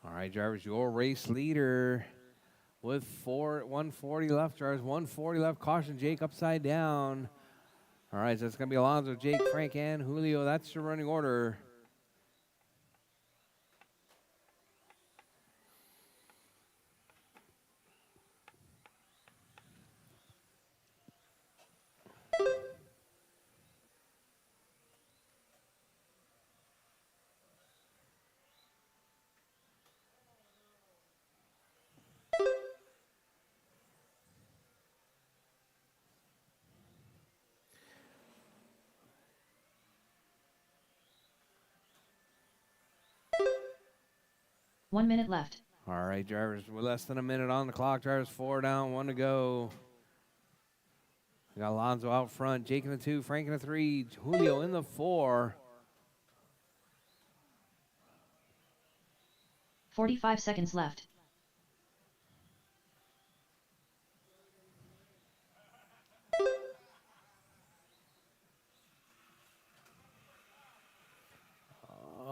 All right, drivers, your race leader with 140 left, drivers, 140 left. Caution, Jake upside down. All right, so it's going to be Alonso, Jake, Frank, and Julio. That's your running order. One minute left. All right, drivers, we're less than a minute on the clock. Drivers, 4 down, 1 to go. We got Alonso out front, Jake in the 2, Frank in the 3, Julio in the 4. 45 seconds left.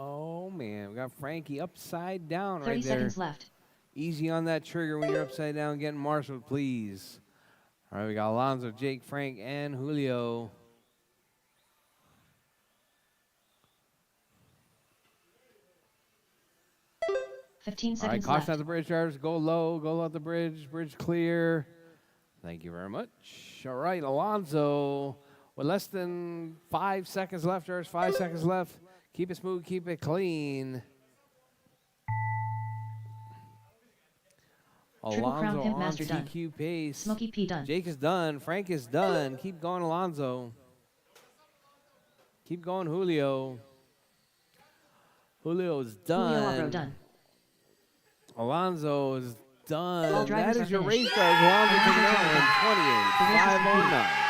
Oh, man, we got Frankie upside down 30 right there. seconds left. Easy on that trigger when you're upside down, getting marshaled, please. All right, we got Alonso, Jake, Frank, and Julio. Fifteen All right, seconds caution left. at the bridge, drivers. Go low at the bridge. Bridge clear. Thank you very much. All right, Alonso with less than 5 seconds left, drivers. 5 seconds left. Keep it smooth, keep it clean. Triple Crown Alonso Pimp on Master done. TQ pace. Smokey P done. Jake is done. Frank is done. Keep going, Alonso. Keep going, Julio. Julio's done. Julio Alvaro done. Alonso is done. All drivers That is are your finished. race drive. Alonso Alonso taking drivers out done. in The race is 28.509.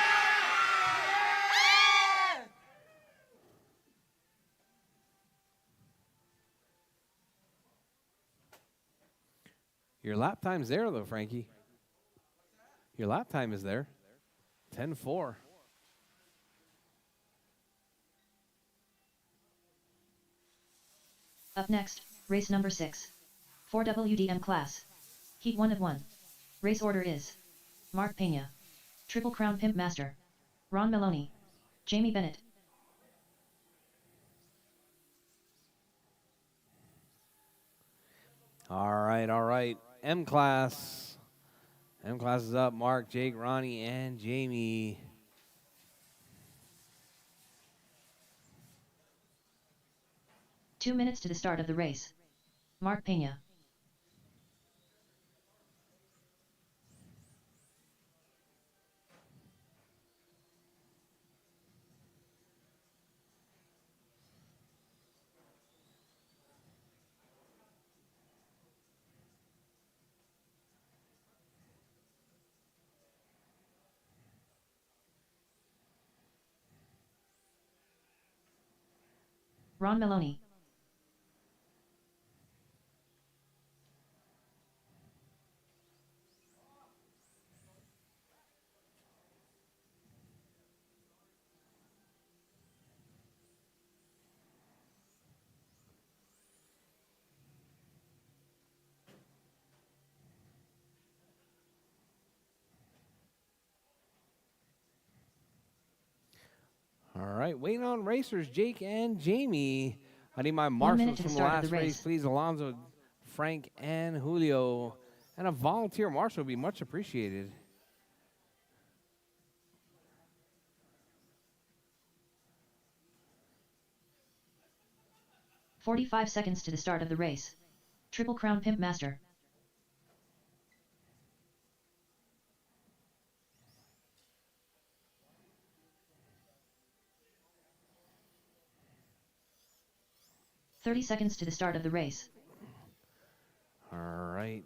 Your lap time's there, though, Frankie. Your lap time is there. 10:04. Up next, race number 6. 4 WDM class. Heat 1 of 1. Race order is Mark Pena, Triple Crown Pimp Master, Ron Maloney, Jamie Bennett. All right. M class. M class is up. Mark, Jake, Ronnie, and Jamie. Two minutes to the start of the race. Mark Pena. Ron Maloney. All right, waiting on racers, Jake and Jamie. I need my 1 minute marshals to the from the start of last the race, race. please. Alonso, Frank, and Julio. And a volunteer marshal would be much appreciated. "45 seconds to the start of the race. Triple Crown Pimp Master. "30 seconds to the start of the race. right.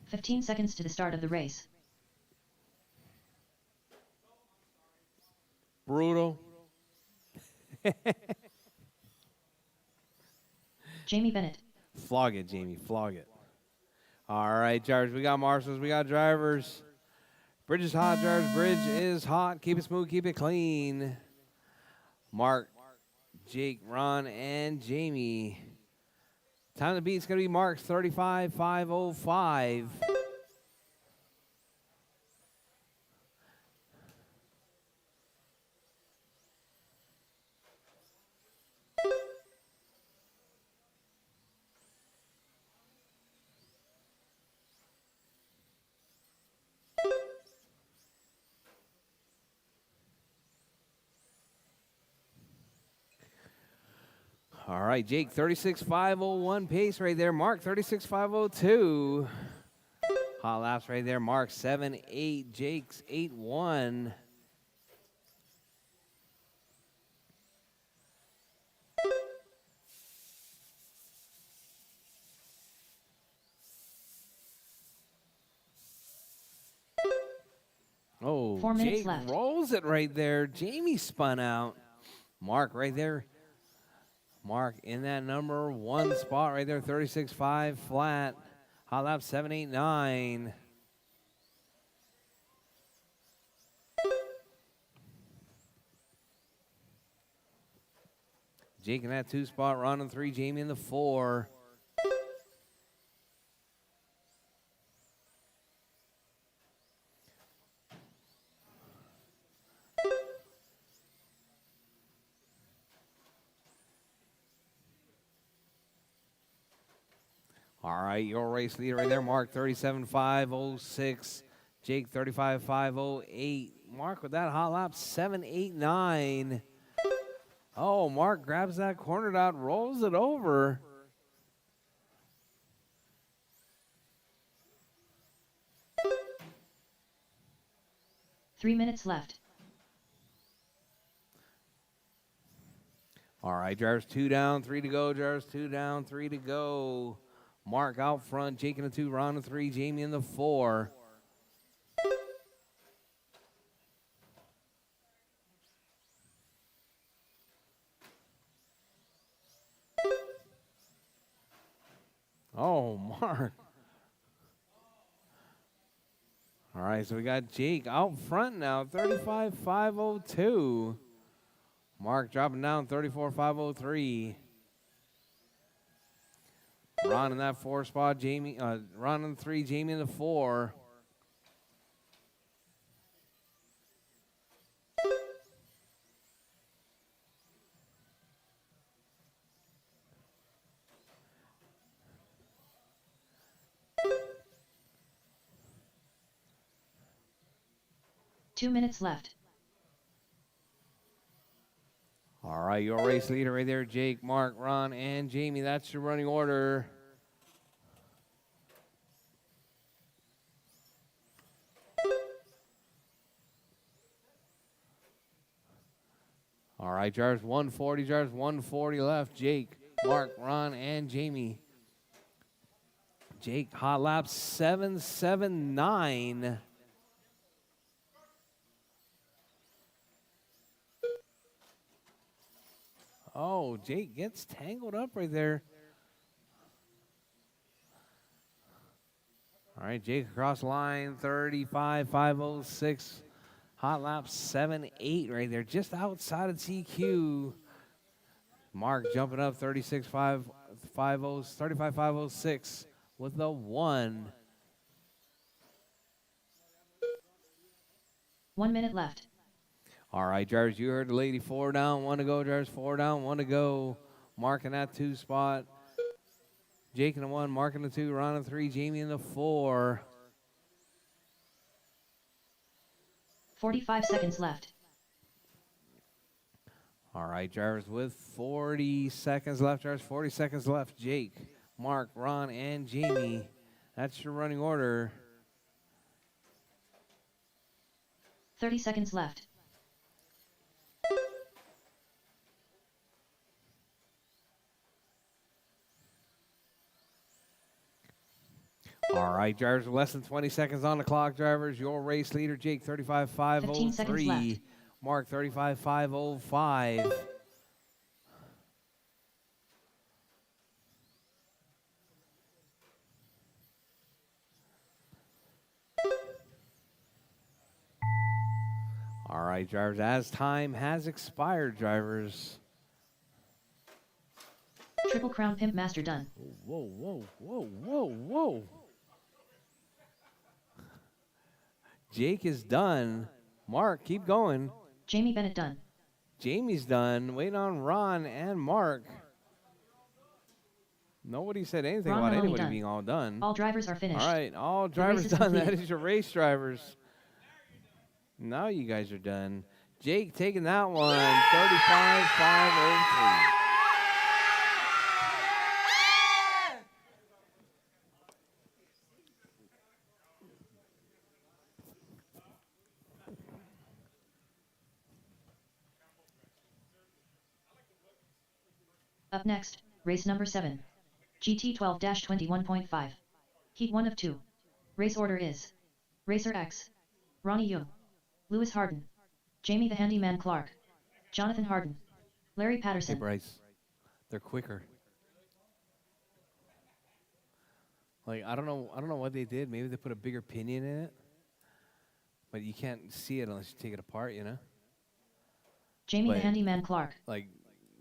"15 seconds to the start of the race. Brutal. Jamie Bennett. Flog it, Jamie. Flog it. All right, drivers. We got marshals. We got drivers. Bridge is hot, drivers. Bridge is hot. Keep it smooth. Keep it clean. Mark, Jake, Ron, and Jamie. Time to beat is going to be Mark's 35.505. All right, Jake, 36.501 pace right there. Mark, 36.502. Hot laps right there. Mark, 7.8. Jake's 8.1. Oh, 4 minutes Jake left. rolls it right there. Jamie spun out. Mark right there. Mark in that number 1 spot right there, 36.5 flat. Hot lap 7.89. Jake in that 2 spot, Ron in 3, Jamie in the 4. All right, your race leader right there, Mark, 37.506. Jake, 35.508. Mark with that hot lap, 7.89. Oh, Mark grabs that corner dot, rolls it over. "3 minutes left. All right, drivers 2 down, 3 to go. Drivers 2 down, 3 to go. Mark out front, Jake in the 2, Ron in 3, Jamie in the 4. Oh, Mark. All right, so we got Jake out front now, 35.502. Mark dropping down, 34.503. Ron in that 4 spot, Jamie, Ron in the 3, Jamie in the 4. "2 minutes left. All right, your race leader right there, Jake, Mark, Ron, and Jamie. That's your running order. All right, drivers 140, drivers 140 left. Jake, Mark, Ron, and Jamie. Jake, hot lap 7.79. Oh, Jake gets tangled up right there. All right, Jake across the line, 35.506. Hot lap 7.8 right there, just outside of CQ. Mark jumping up 35.506 with the 1. 1 minute left. All right, drivers, you heard the lady. 4 down, 1 to go. Drivers 4 down, 1 to go. Mark in that 2 spot. Jake in the 1, Mark in the 2, Ron in the 3, Jamie in the 4. 45 seconds left. All right, drivers, with 40 seconds left. Drivers, 40 seconds left. Jake, Mark, Ron, and Jamie. That's your running order. 30 seconds left. All right, drivers, less than 20 seconds on the clock, drivers. Your race leader, Jake, 15 seconds left. 35.503. Mark, 35.505. All right, drivers, as time has expired, drivers. Triple Crown Pimp Master done. Whoa, whoa, whoa, whoa, whoa. Jake is done. Mark, keep going. Jamie Bennett done. Jamie's done. Waiting on Ron and Mark. Nobody said anything Ron about Maloney anybody done. being all done. All drivers are finished. All right, all The race drivers is done. That completed. is your race, drivers. Now you guys are done. Jake taking that one, 35.503. Up next, race number 7. GT 12-21.5. Heat 1 of 2. Race order is Racer X, Ronnie Young, Lewis Harden, Jamie the Handyman Clark, Jonathan Harden, Larry Hey, Patterson. Bryce, they're quicker. Like, I don't know what they did. Maybe they put a bigger pinion in it, but you can't see it unless you take it apart, you know? Jamie the Like- Handyman Clark. Like,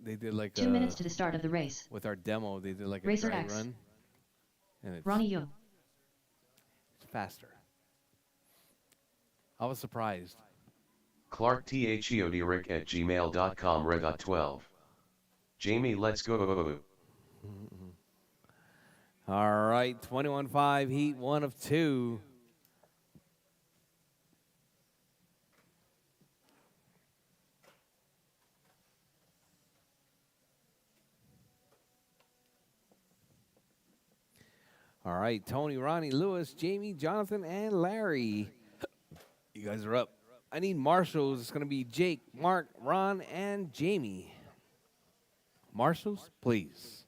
they did like 2 minutes to the start of the race. with our demo, they did like a Racer dry X. run. And it's Ronnie Young. faster. I was surprised. Clark Rchq@gmail.com Rega12. Jamie, let's go. All right, 21.5, heat 1 of 2. All right, Tony, Ronnie, Lewis, Jamie, Jonathan, and Larry. You guys are up. I need marshals. It's going to be Jake, Mark, Ron, and Jamie. Marshals, please.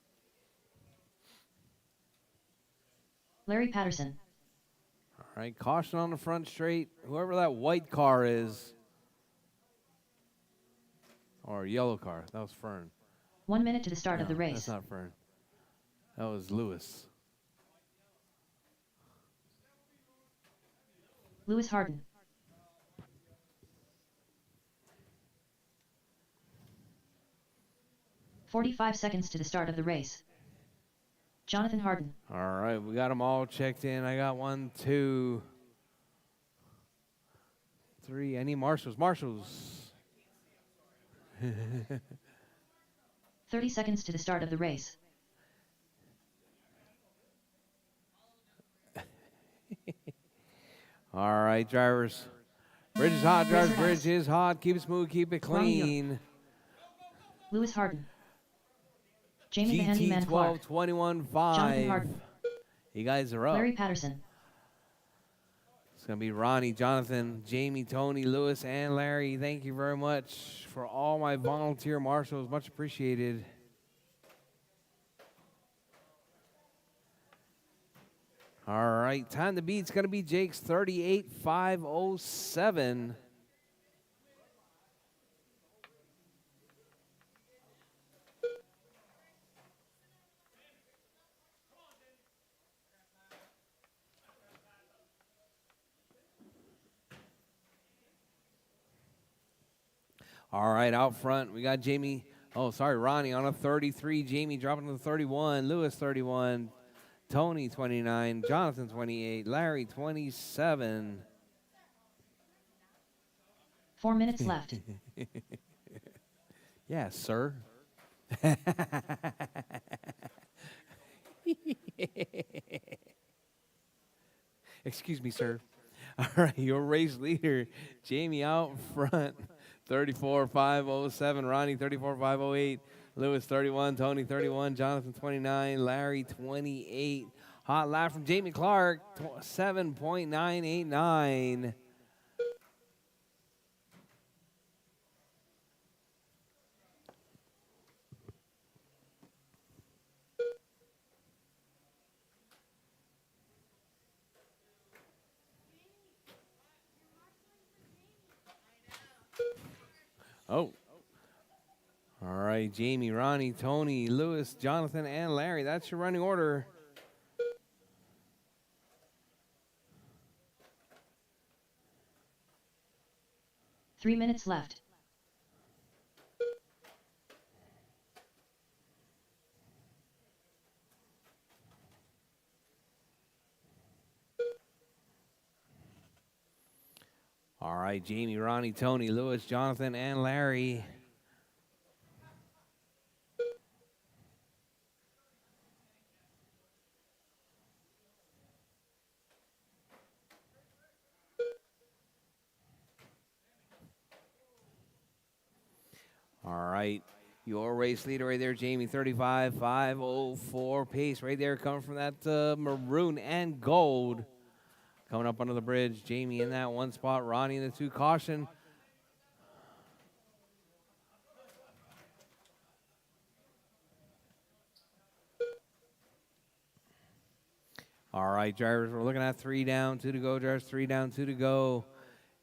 Larry Patterson. All right, caution on the front straight. Whoever that white car is. Or yellow car. That was Fern. 1 minute to the start of the No, race. That's not Fern. That was Lewis. Lewis Harden. "45 seconds to the start of the race. Jonathan Harden. All right, we got them all checked in. I got 1, 2, 3. I need marshals. Marshals. 30 seconds to the start of the race. All right, drivers. Bridge is hot, drivers. Bridge is hot. Keep it smooth. Keep it clean. Lewis Harden. Jamie the GT Handyman 12, Clark. 21, Jonathan 5. Harden. You guys are up. Larry Patterson. It's going to be Ronnie, Jonathan, Jamie, Tony, Lewis, and Larry. Thank you very much for all my volunteer marshals. Much appreciated. All right, time to beat. It's going to be Jake's 38.507. All right, out front, we got Jamie. Oh, sorry, Ronnie on a 33. Jamie dropping to the 31. Lewis, 31. Tony, 29. Jonathan, 28. Larry, 27. 4 minutes left. Yeah, sir. Excuse me, sir. All right, your race leader, Jamie out front, 34.507. Ronnie, 34.508. Lewis, 31. Tony, 31. Jonathan, 29. Larry, 28. Hot lap from Jamie Clark, 7.989. Oh. All right, Jamie, Ronnie, Tony, Lewis, Jonathan, and Larry. That's your running order. Three minutes left. All right, Jamie, Ronnie, Tony, Lewis, Jonathan, and Larry. All right, your race leader right there, Jamie, 35.504 pace right there, coming from that maroon and gold. Coming up under the bridge, Jamie in that one spot, Ronnie in the two. Caution. All right, drivers, we're looking at 3 down, 2 to go. Drivers, 3 down, 2 to go.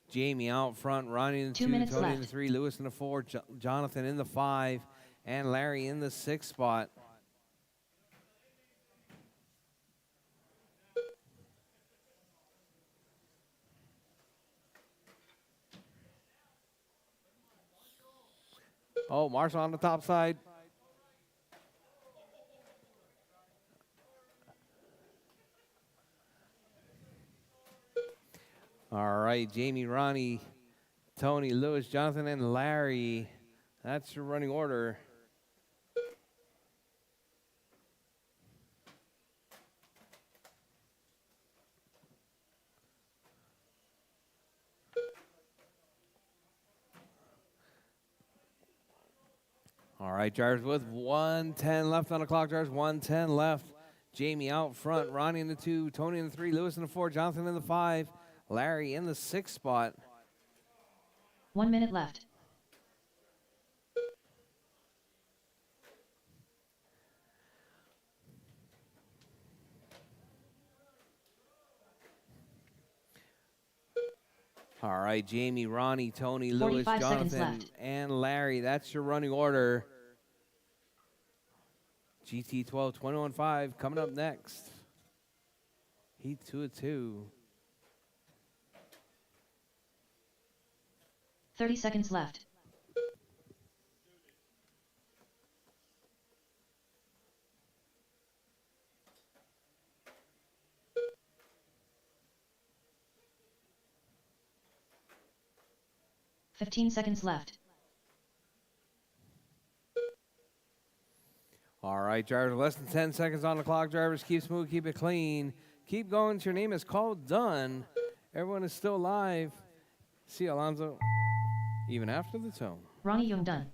Jamie out front, Ronnie in the 2, Tony left. in the 3, Lewis in the 4, Jonathan in the 5, and Larry in the 6 spot. Oh, Marshall on the top side. All right, Jamie, Ronnie, Tony, Lewis, Jonathan, and Larry. That's your running order. All right, drivers, with 1:10 left on the clock. Drivers, 1:10 left. Jamie out front, Ronnie in the 2, Tony in the 3, Lewis in the 4, Jonathan in the 5, Larry in the 6 spot. 1 minute left. All right, Jamie, Ronnie, Tony, Lewis, Jonathan, and Larry. That's your running order. GT 12 21.5 coming up next. Heat 2 of 2. 30 seconds left. $15 seconds left. All right, drivers, less than 10 seconds on the clock. Drivers, keep smooth, keep it clean. Keep going. Your name is called done. Everyone is still live. See Alonso even after the tone. Ronnie Young done.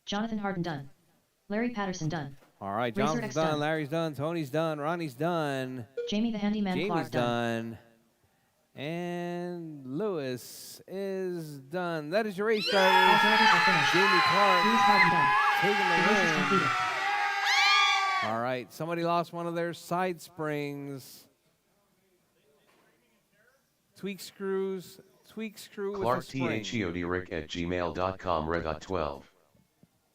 Jonathan Harden done. Larry Patterson done. All right, Jonathan's done, Larry's done, Tony's done, Ronnie's done. Jamie the Handyman Jamie's Clark done. And Lewis is done. That is your race, drivers. All drivers are finished. Jamie Clark Lewis Harden done. taking the race is win. completed. All right, somebody lost one of their side springs. Tweak screw Clark with a spring. Rchq@gmail.com Rchq12.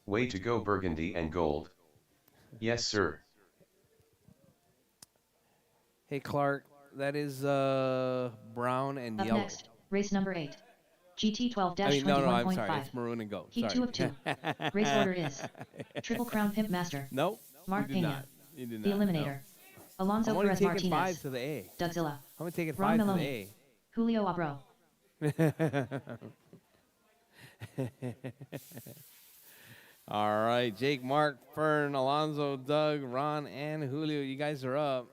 Way to go, burgundy and gold. Yes, sir. Hey, Clark, that is brown and Up yellow. next, race number 8. GT12-21.5. I mean, no, I'm sorry. It's maroon and gold. Heat Sorry. 2 of 2. Race order is Triple Crown Pimp Master. Nope. Mark you did Pena. not. You did The not. Eliminator. Alonso I'm only Perez taking Martinez. 5 to the A. Dudzilla. I'm only taking Ron 5 Maloney. to the A. Julio Abro. All right, Jake, Mark, Fern, Alonzo, Doug, Ron, and Julio. You guys are up.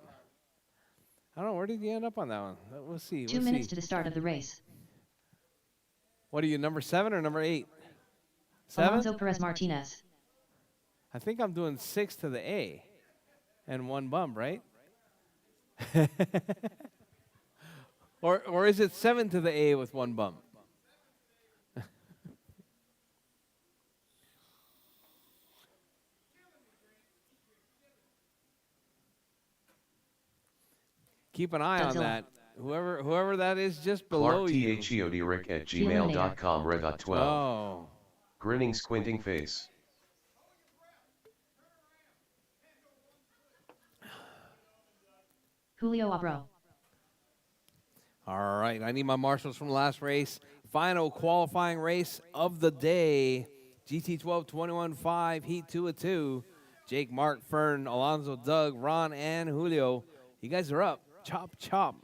I don't know. Where did you end up on that one? We'll see. 2 minutes to the start of the race. What are you, number 7 or number 8? 7? Alonso Perez Martinez. I think I'm doing 6 to the A and 1 bump, right? or is it 7 to the A with 1 bump? Keep an eye on that. Whoever that is just below Clark you. THEODRick@gmail.com Rchq 12. Oh. Grinning squinting face. Julio Abro. All right, I need my marshals from the last race. Final qualifying race of the day. GT12 21-5, Heat 2 of 2. Jake, Mark, Fern, Alonso, Doug, Ron, and Julio. You guys are up. Chop, chop.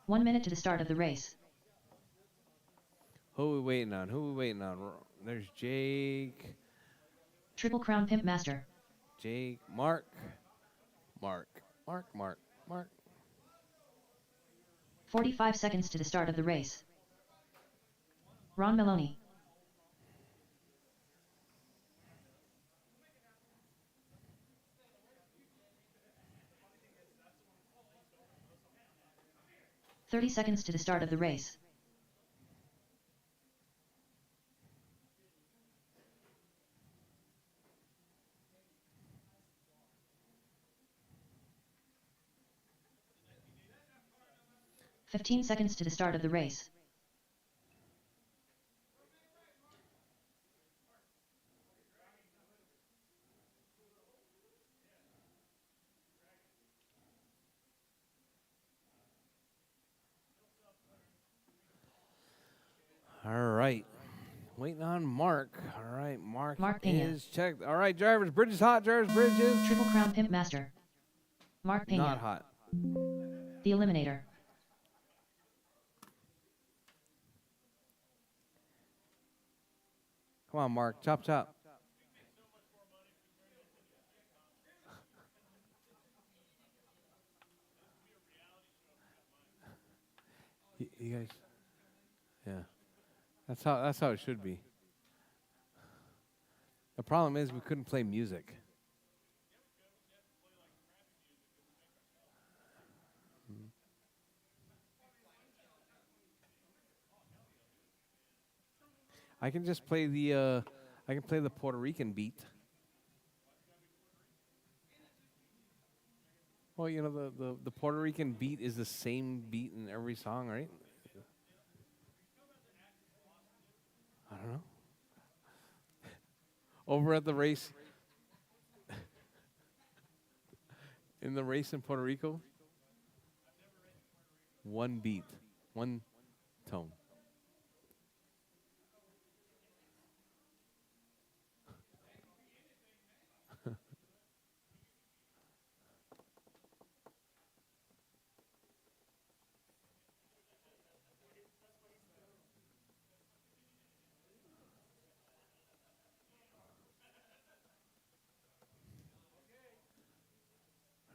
1 minute to the start of the race. Who are we waiting on? There's Jake. Triple Crown Pimp Master. Jake, Mark. 45 seconds to the start of the race. Ron Maloney. "30 seconds to the start of the race. "15 seconds to the start of the race. All right. Waiting on Mark. All right, Mark Pena. is checked. All right, drivers, bridges hot, drivers, bridges. Triple Crown Pimp Master. Mark Pena. Not hot. The Eliminator. Come on, Mark. Chop, chop. You guys. Yeah. That's how it should be. The problem is we couldn't play music. I can just play the Puerto Rican beat. Well, you know the Puerto Rican beat is the same beat in every song, right? I don't know. Over at the race, in the race in Puerto Rico, one beat, one tone.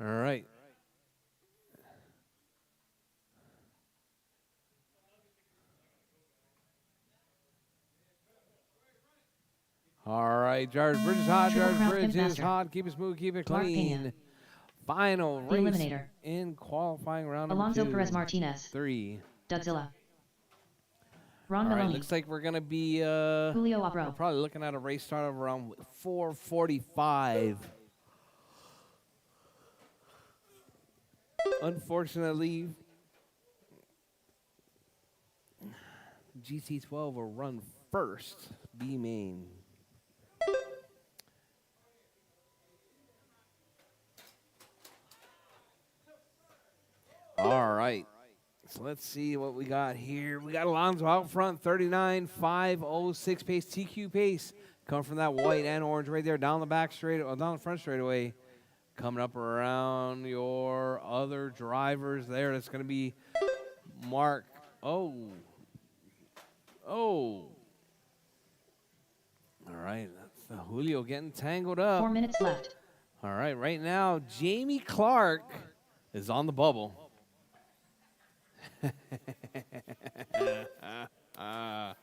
All right. All right, Jarvis Bridges hot, Triple Jarvis Crown Bridges Pinmaster. hot. Keep it smooth, keep it Mark clean. Pena. Final The race Eliminator. in qualifying round Alonso number 2. Perez Martinez. 3. Dudzilla. Ron All right, Maloney. looks like we're gonna be Julio we're Abro. probably looking at a race start of around 4:45. Unfortunately, GT12 will run first. B main. All right. So let's see what we got here. We got Alonso out front, 39.506 pace, TQ pace. Coming from that white and orange right there, down the back straight, or down the front straightaway. Coming up around your other drivers there. That's going to be Mark. Oh. All right. That's Julio getting tangled up. 4 minutes left. All right. Right now, Jamie Clark is on the bubble. All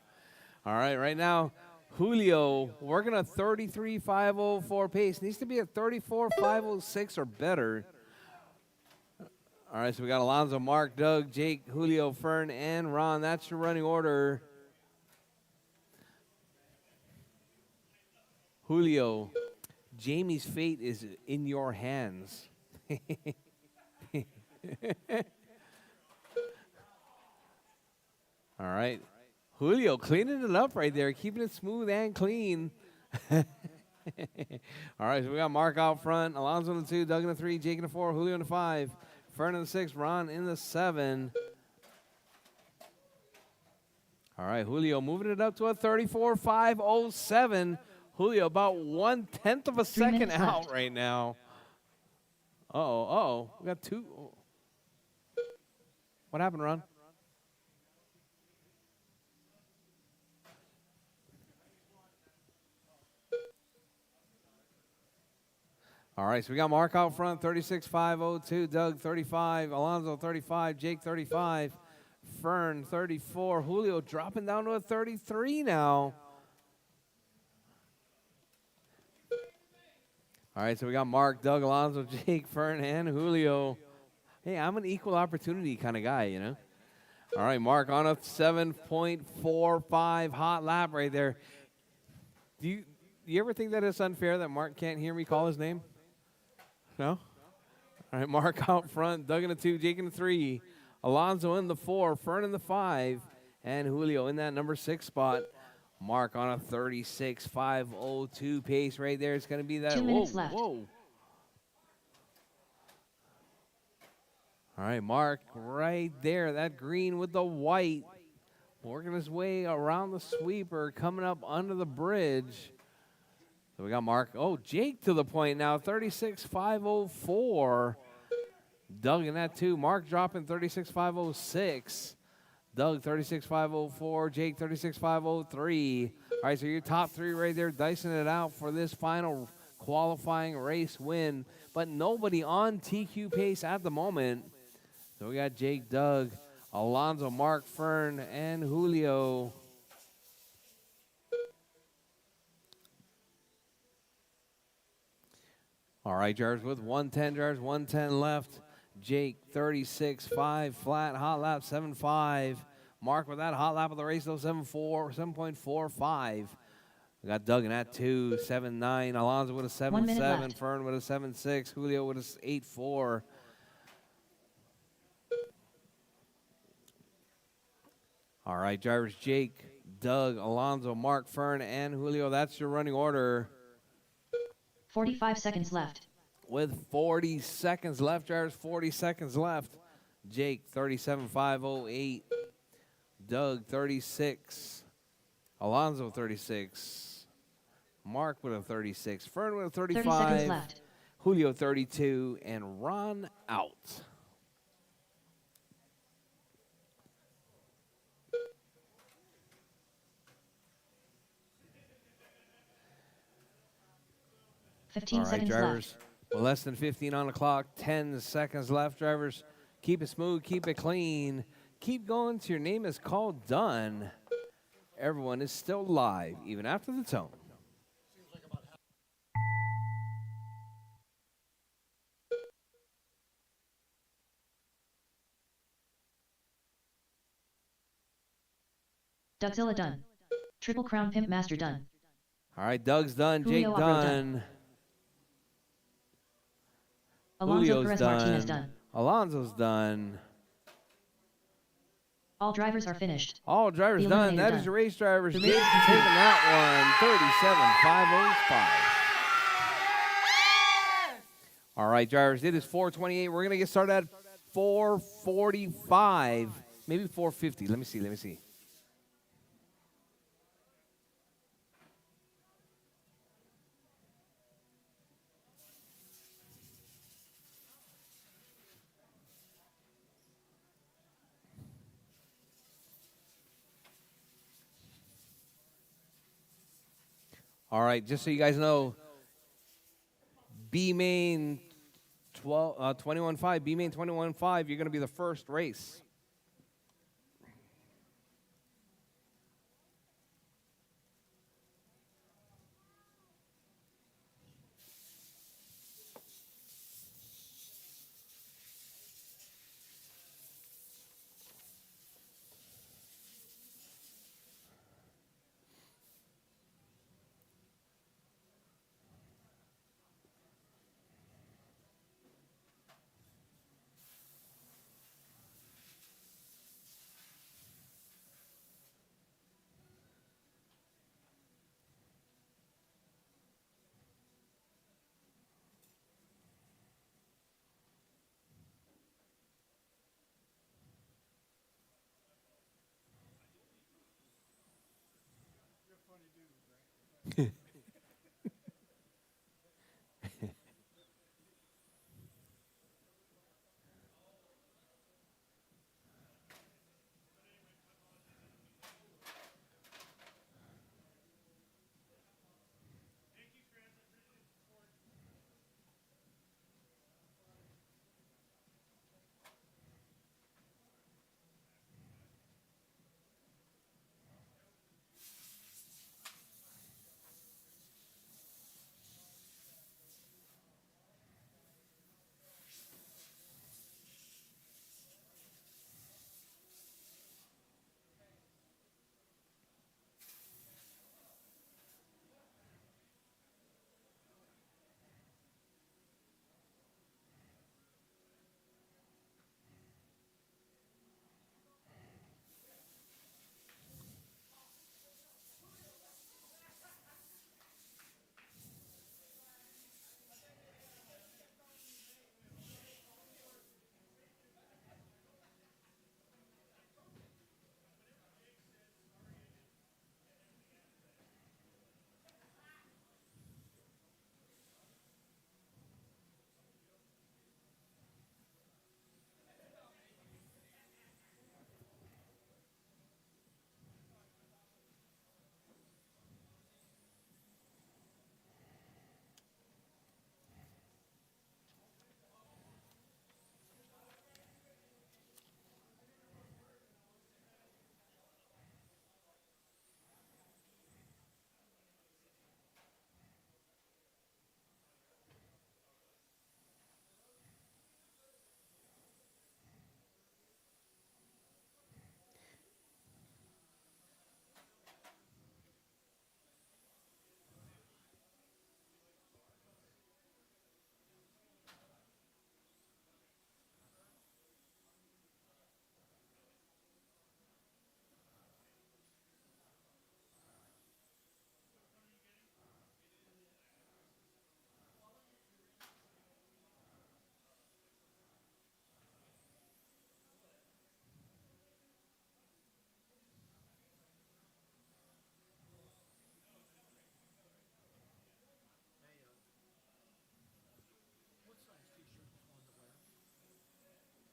right now, Julio working a 33.504 pace. Needs to be a 34.506 or better. All right, so we got Alonso, Mark, Doug, Jake, Julio, Fern, and Ron. That's your running order. Julio, Jamie's fate is in your hands. right. Julio cleaning it up right there, keeping it smooth and clean. All right, so we got Mark out front, Alonso in the 2, Doug in the 3, Jake in the 4, Julio in the 5, Fern in the 6, Ron in the 7. All right, Julio moving it up to a 34.507. Julio about 1/10 of a second out left. right now. Uh-oh, we got 2. What happened, Ron? All right, so we got Mark out front, 36.502, Doug 35, Alonso 35, Jake 35, Fern 34, Julio dropping down to a 33 now. All right, so we got Mark, Doug, Alonso, Jake, Fern, and Julio. Hey, I'm an equal opportunity kind of guy, you know. All right, Mark on a 7.45 hot lap right there. Do you ever think that it's unfair that Mark can't hear me call his name? No? All right, Mark out front, Doug in the 2, Jake in the 3, Alonso in the 4, Fern in the 5, and Julio in that number 6 spot. Mark on a 36.502 pace right there. It's going to be that. 2 minutes left. Whoa. All right, Mark right there. That green with the white. Working his way around the sweeper, coming up under the bridge. So we got Mark. Oh, Jake to the point now, 36.504. Doug in that 2. Mark dropping 36.506. Doug 36.504. Jake 36.503. All right, so your top 3 right there, dicing it out for this final qualifying race win. But nobody on TQ pace at the moment. So we got Jake, Doug, Alonso, Mark, Fern, and Julio. All right, drivers with 110, drivers 110 left. Jake 36.5 flat, hot lap 7.5. Mark with that hot lap of the race though 7.45. We got Doug in that 2, 7.9. Alonso with a 7.7. Fern with a 7.6. Julio with a 8.4. All right, drivers Jake, Doug, Alonso, Mark, Fern, and Julio. That's your running order. 45 seconds left. With 40 seconds left, drivers, 40 seconds left. Jake, 37.508. Doug, 36. Alonso, 36. Mark with a 36. Fern with a 35. 30 seconds left. Julio, 32. And Ron out. All right, drivers. Left. Well, less than 15 on the clock. 10 seconds left, drivers. Keep it smooth. Keep it clean. Keep going till your name is called done. Everyone is still live, even after the tone. Dougzilla done. Triple Crown Pimp Master done. All right, Doug's done. Julio Jake done. Alonso Julio's Perez done. Martinez done. Alonso's done. All drivers are finished. All drivers done. That is your race drivers. The Jake race is taking that one, 37.505. All right, drivers, it is 4:28. We're going to get started at 4:45, maybe 4:50. Let me see. All right, just so you guys know, B main 21.5, B main 21.5, you're going to be the first race.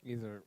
Either.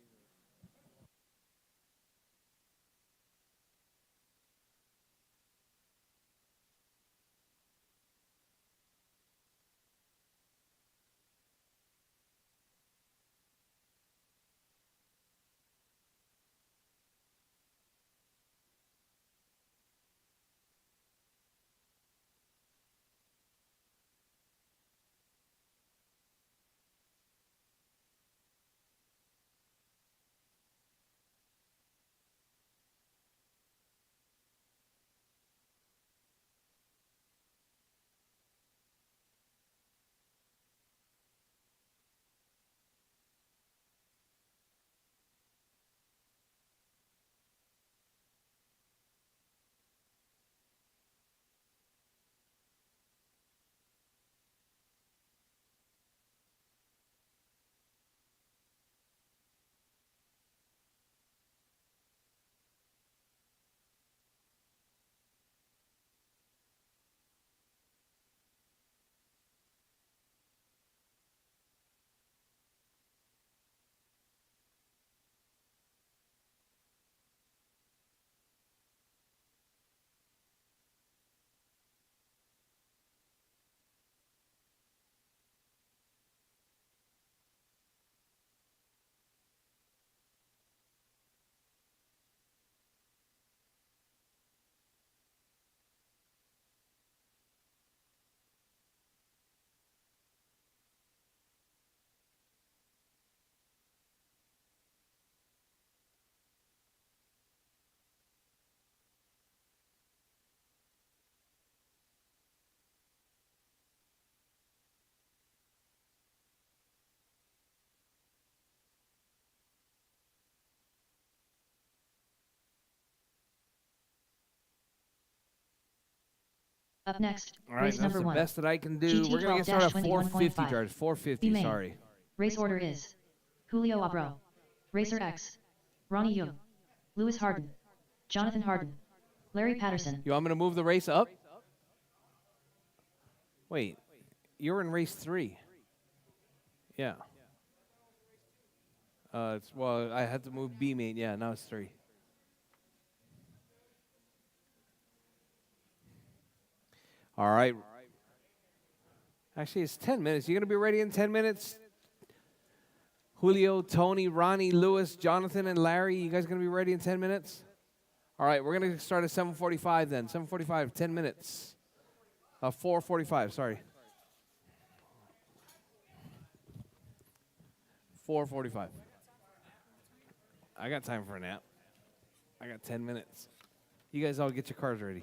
Up next, All right, race that's number the 1. best that I can do. GT We're going to get started at 450, 12-21.5. Jarvis. 450, B main. sorry. Race order is Julio Abro, Racer X, Ronnie Young, Lewis Harden, Jonathan Harden, Larry Patterson. You want me to move the race up? Wait, you're in race 3. Yeah. Well, I had to move B main. Yeah, now it's 3. All right. Actually, it's 10 minutes. You're going to be ready in 10 minutes? Julio, Tony, Ronnie, Lewis, Jonathan, and Larry, you guys going to be ready in 10 minutes? All right, we're going to start at 7:45 then. 7:45, 10 minutes. 4:45, sorry. 4:45. I got time for a nap. I got 10 minutes. You guys all get your cars ready.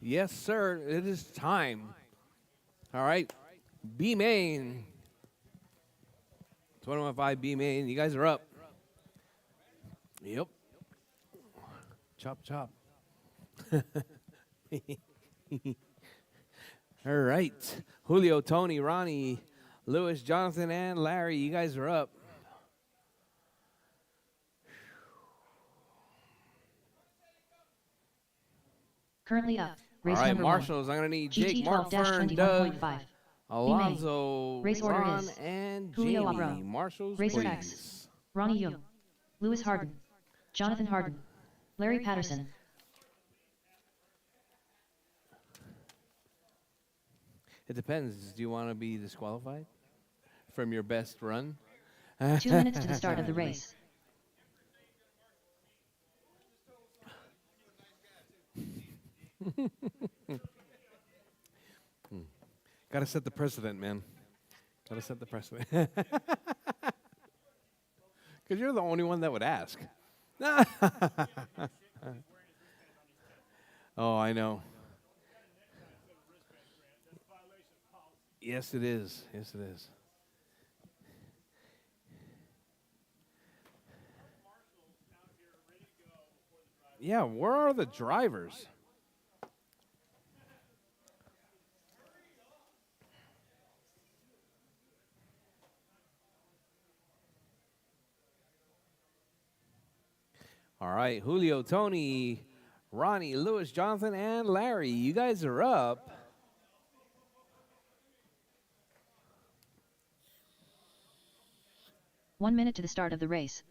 Yes, sir. It is time. All right. B main. 21.5 B main. You guys are up. Yep. Chop, chop. All right. Julio, Tony, Ronnie, Lewis, Jonathan, and Larry. You guys are up. Currently up. All Race right, number marshals. I'm going to need Jake, GT Mark, Fern, Doug, 12-21.5. Alonzo, Race order Ron, is and Julio Jamie. Abro. Marshals, Racer please. X. Ronnie Young. Lewis Harden. Jonathan Harden. Larry Patterson. It depends. Do you want to be disqualified from your best run? 2 minutes to the start of the race. Got to set the precedent, man. Got to set the precedent. Because you're the only one that would ask. Oh, I know. Yes, it is. Yes, it is. Yeah, where are the drivers? All right, Julio, Tony, Ronnie, Lewis, Jonathan, and Larry. You guys are up. One minute to the start of the race.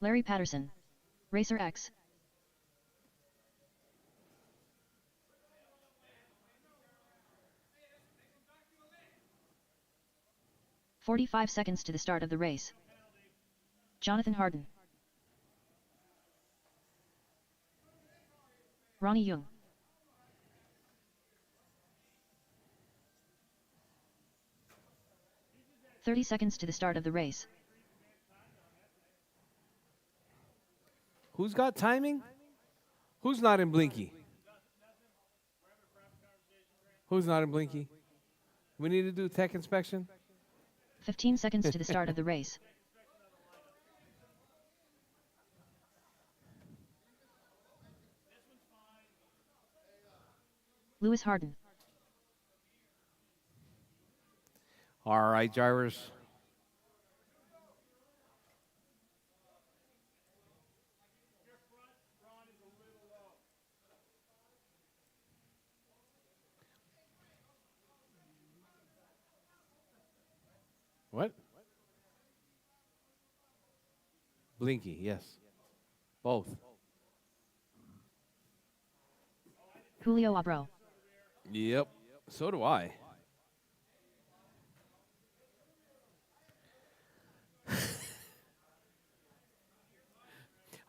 Larry Patterson. Racer X. "45 seconds to the start of the race. Jonathan Harden. Ronnie Young. "30 seconds to the start of the race. Who's got timing? Who's not in Blinky? Who's not in Blinky? We need to do tech inspection. 15 seconds to the start of the race. Lewis Harden. All right, drivers. What? Blinky, yes. Both. Julio Abro. Yep. So do I.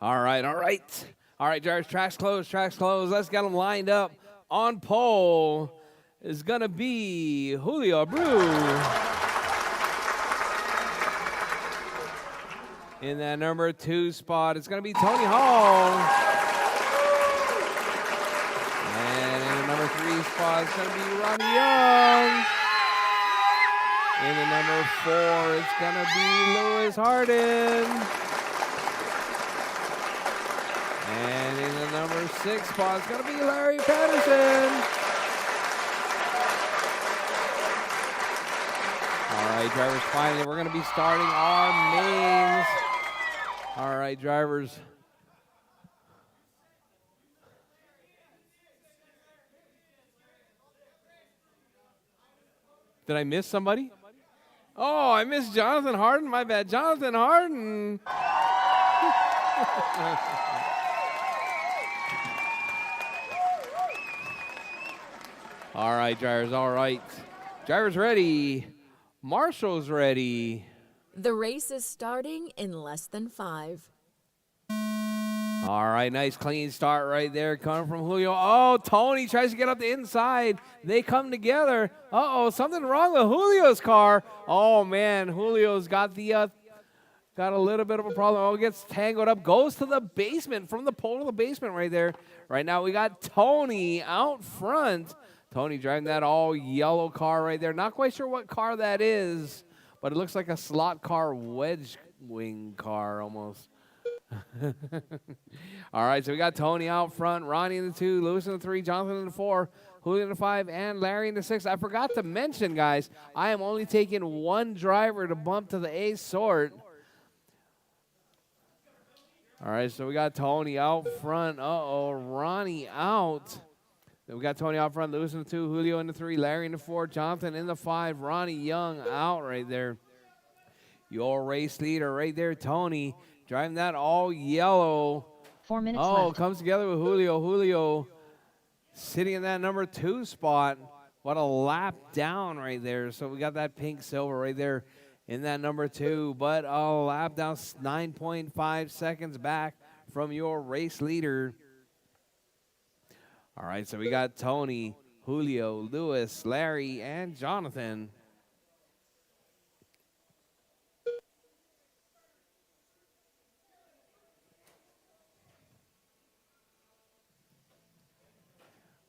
All right, all right. All right, drivers, tracks closed, tracks closed. Let's get them lined up. On pole is going to be Julio Abreu. In that number 2 spot, it's going to be Tony Hall. And in the number 3 spot, it's going to be Ronnie Young. In the number 4, it's going to be Lewis Harden. And in the number 6 spot, it's going to be Larry Patterson. All right, drivers, finally, we're going to be starting our mains. All right, drivers. Did I miss somebody? Oh, I missed Jonathan Harden. My bad. Jonathan Harden. All right, drivers. All right. Drivers ready. Marshall's ready. The race is starting in less than 5. All right, nice clean start right there coming from Julio. Oh, Tony tries to get up the inside. They come together. Uh-oh, something wrong with Julio's car. Oh, man, Julio's got the got a little bit of a problem. Oh, gets tangled up, goes to the basement, from the pole to the basement right there. Right now we got Tony out front. Tony driving that all yellow car right there. Not quite sure what car that is, but it looks like a slot car, wedge wing car almost. All right, so we got Tony out front, Ronnie in the 2, Lewis in the 3, Jonathan in the 4, Julio in the 5, and Larry in the 6. I forgot to mention, guys, I am only taking one driver to bump to the A sort. All right, so we got Tony out front. Uh-oh, Ronnie out. Then we got Tony out front, Lewis in the 2, Julio in the 3, Larry in the 4, Jonathan in the 5, Ronnie Young out right there. Your race leader right there, Tony, driving that all yellow. 4 minutes Oh, left. comes together with Julio. Julio sitting in that number 2 spot. What a lap down right there. So we got that pink silver right there in that number 2. But a lap down, 9.5 seconds back from your race leader. All right, so we got Tony, Julio, Lewis, Larry, and Jonathan.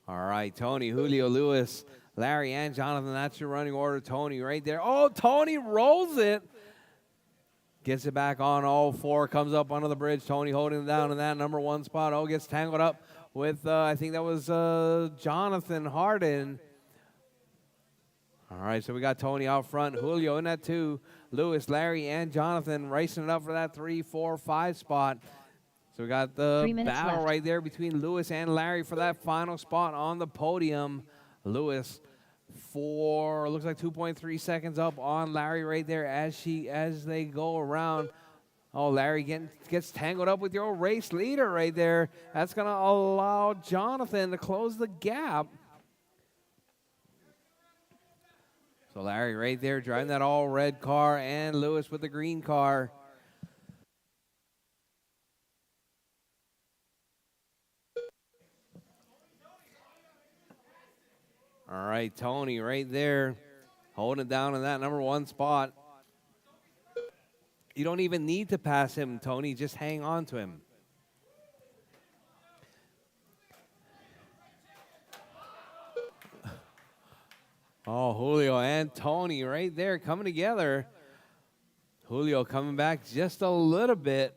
All right, Tony, Julio, Lewis, Larry, and Jonathan. That's your running order. Tony right there. Oh, Tony rolls it. Gets it back on all 4. Comes up under the bridge. Tony holding it down in that number 1 spot. Oh, gets tangled up with, I think that was Jonathan Harden. All right, so we got Tony out front. Julio in that 2. Lewis, Larry, and Jonathan racing it up for that 3, 4, 5 spot. So we got the 3 minutes battle left. right there between Lewis and Larry for that final spot on the podium. Lewis for, looks like 2.3 seconds up on Larry right there as they go around. Oh, Larry gets tangled up with your race leader right there. That's going to allow Jonathan to close the gap. So Larry right there driving that all red car, and Lewis with the green car. All right, Tony right there, holding it down in that number 1 spot. You don't even need to pass him, Tony. Just hang on to him. Oh, Julio and Tony right there coming together. Julio coming back just a little bit.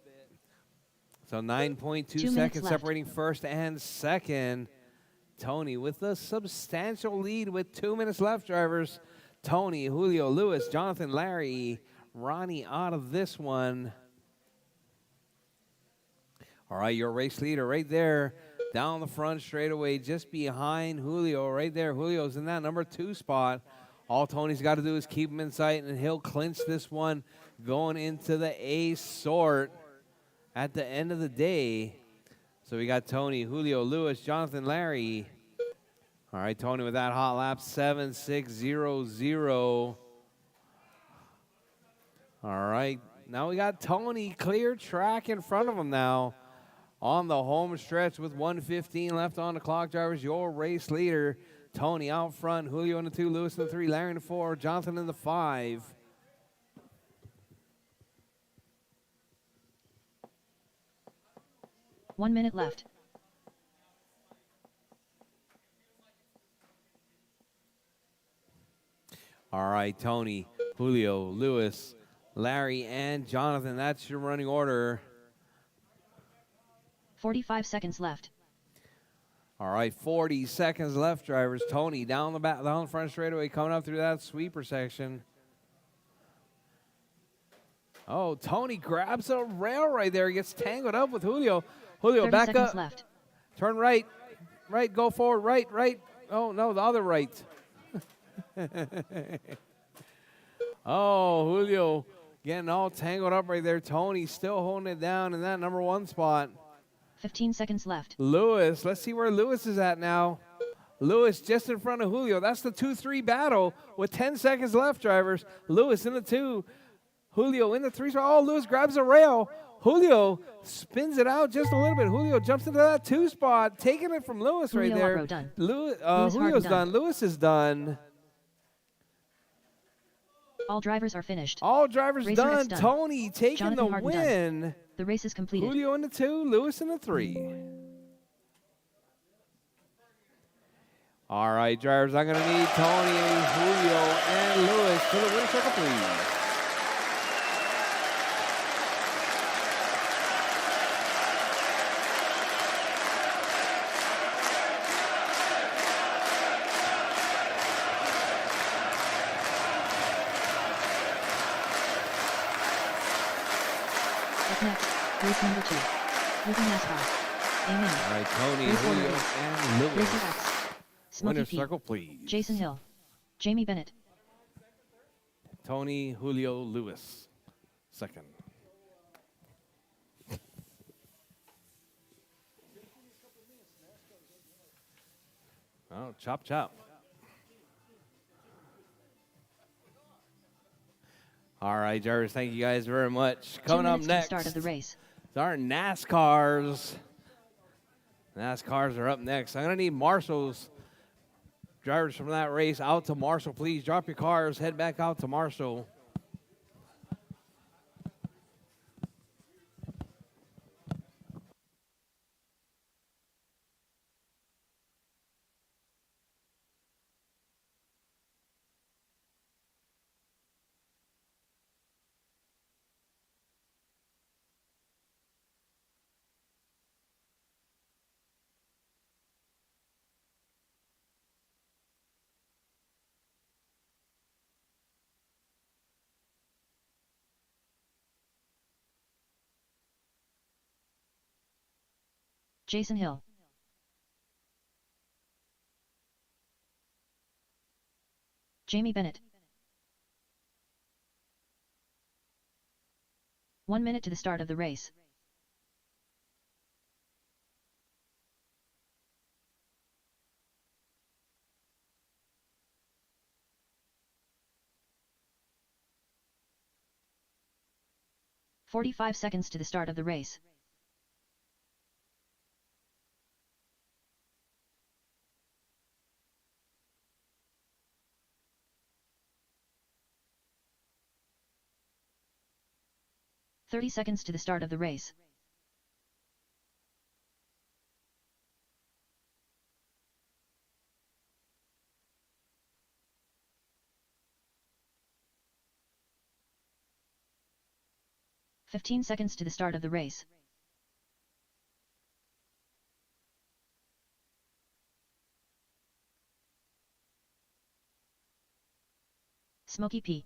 So 9.2 2 minutes seconds left. separating first and second. Tony with a substantial lead with 2 minutes left, drivers. Tony, Julio, Lewis, Jonathan, Larry, Ronnie out of this one. All right, your race leader right there down the front straightaway just behind Julio right there. Julio's in that number 2 spot. All Tony's got to do is keep him in sight, and he'll clinch this one going into the A sort at the end of the day. So we got Tony, Julio, Lewis, Jonathan, Larry. All right, Tony with that hot lap, 7.600. All right, now we got Tony clear track in front of him now on the home stretch with 1:15 left on the clock, drivers. Your race leader, Tony out front, Julio in the 2, Lewis in the 3, Larry in the 4, Jonathan in the 5. One minute left. All right, Tony, Julio, Lewis, Larry, and Jonathan. That's your running order. 45 seconds left. All right, 40 seconds left, drivers. Tony down the front straightaway, coming up through that sweeper section. Oh, Tony grabs a rail right there. Gets tangled up with Julio. Julio, 30 back seconds up. left. Turn right. Right, go forward. Right. Oh, no, the other right. Oh, Julio getting all tangled up right there. Tony still holding it down in that number 1 spot. 15 seconds left. Lewis, let's see where Lewis is at now. Lewis just in front of Julio. That's the 2-3 battle with 10 seconds left, drivers. Lewis in the 2. Julio in the 3 spot. Oh, Lewis grabs a rail. Julio spins it out just a little bit. Julio jumps into that 2 spot, taking it from Lewis right Julio there. Arrow done. Julio's Harden done. Lewis is done. All drivers are finished. All drivers Racer done. X done. Tony taking Jonathan the Harden win. done. The race is completed. Julio in the 2, Lewis in the 3. All right, drivers, I'm going to need Tony, Julio, and Lewis to the winner's circle, please. Up next, race number 2. With NASCAR. Amen. All right, Tony, Race order Julio, is and Lewis. Racer X. Smokey Winner's P. circle, please. Jason Hill. Jamie Bennett. Tony, Julio, Lewis. Second. Oh, chop, chop. All right, Jarvis, thank you guys very much. 2 Coming up minutes next, to the start of the race. is our NASCARs. NASCARs are up next. I'm going to need Marshall's drivers from that race out to Marshall. Please drop your cars, head back out to Marshall. Jason Hill. Jamie Bennett. 1 minute to the start of the race. "45 seconds to the start of the race. "30 seconds to the start of the race. "15 seconds to the start of the race. Smokey P.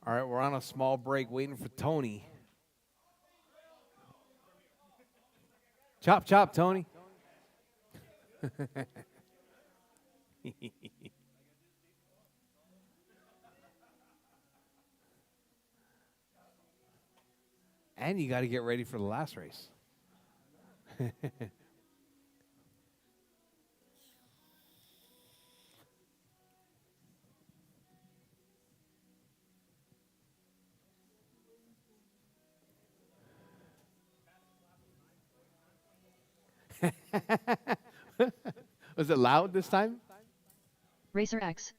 All right, we're on a small break waiting for Tony. Chop, chop, Tony. And you got to get ready for the last race. Was it loud this time? Racer X.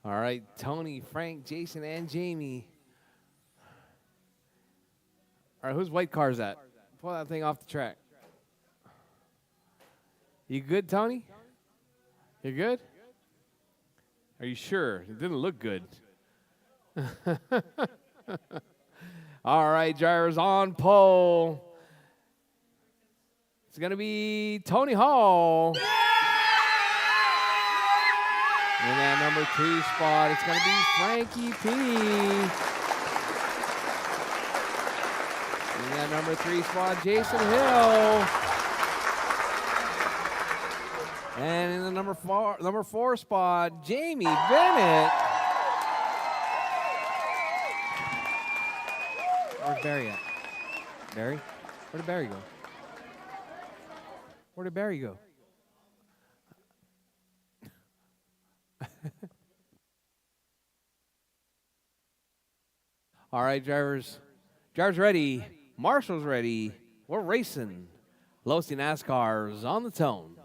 All right, Tony, Frank, Jason, and Jamie. All right, whose white car is that? Pull that thing off the track. You good, Tony? You good? Are you sure? It didn't look good. All right, drivers on pole. It's going to be Tony Hall. In that number 2 spot, it's going to be Frankie P. In that number 3 spot, Jason Hill. And in the number 4 spot, Jamie Bennett. Where's Barry at? Barry? Where did Barry go? Where did Barry go? All right, drivers. Drivers ready. Marshall's ready. We're racing. Losty NASCAR's on the tone.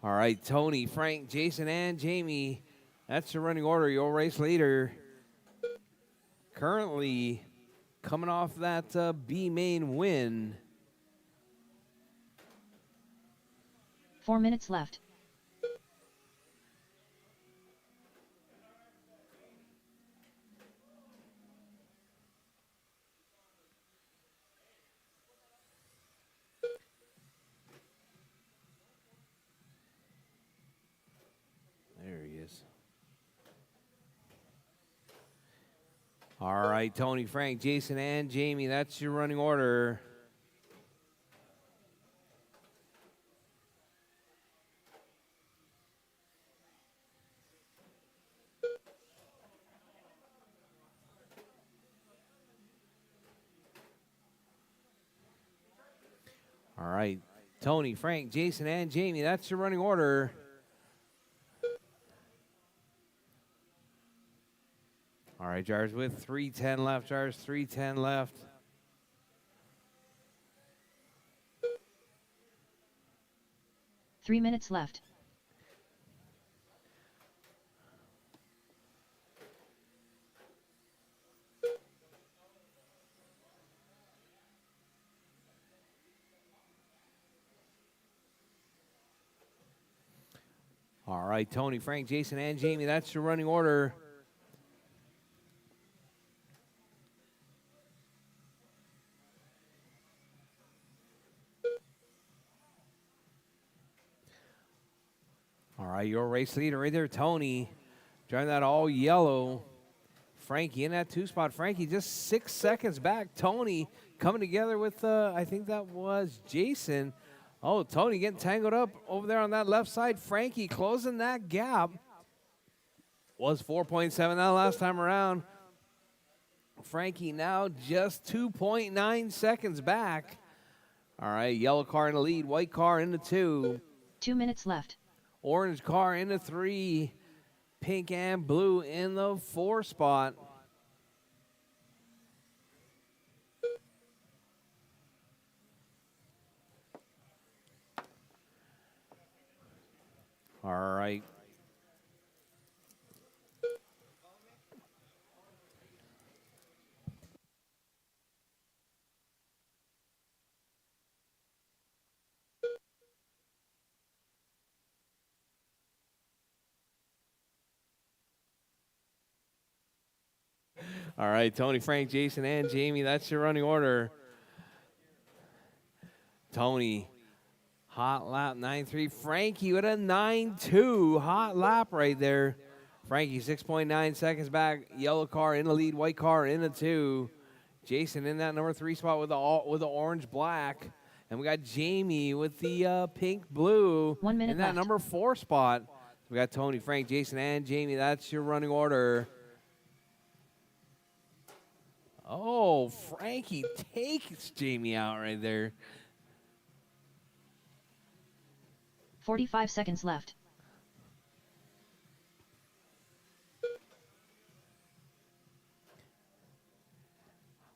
All right, Tony, Frank, Jason, and Jamie. That's the running order. Your race leader. Currently coming off that B main win. 4 minutes left. There he is. All right, Tony, Frank, Jason, and Jamie. That's your running order. All right, Tony, Frank, Jason, and Jamie. That's your running order. All right, drivers with 3:10 left. Drivers 3:10 left. Three minutes left. All right, Tony, Frank, Jason, and Jamie. That's your running order. All right, your race leader right there, Tony. Driving that all yellow. Frankie in that 2 spot. Frankie just 6 seconds back. Tony coming together with, I think that was Jason. Oh, Tony getting tangled up over there on that left side. Frankie closing that gap. Was 4.7 that last time around. Frankie now just 2.9 seconds back. All right, yellow car in the lead, white car in the 2. 2 minutes left. Orange car in the 3. Pink and blue in the 4 spot. All right. All right, Tony, Frank, Jason, and Jamie. That's your running order. Tony, hot lap 9.3. Frankie with a 9.2. Hot lap right there. Frankie 6.9 seconds back. Yellow car in the lead, white car in the 2. Jason in that number 3 spot with the orange black. And we got Jamie with the pink blue 1 minute in that left. number 4 spot. We got Tony, Frank, Jason, and Jamie. That's your running order. Oh, Frankie takes Jamie out right there. 45 seconds left.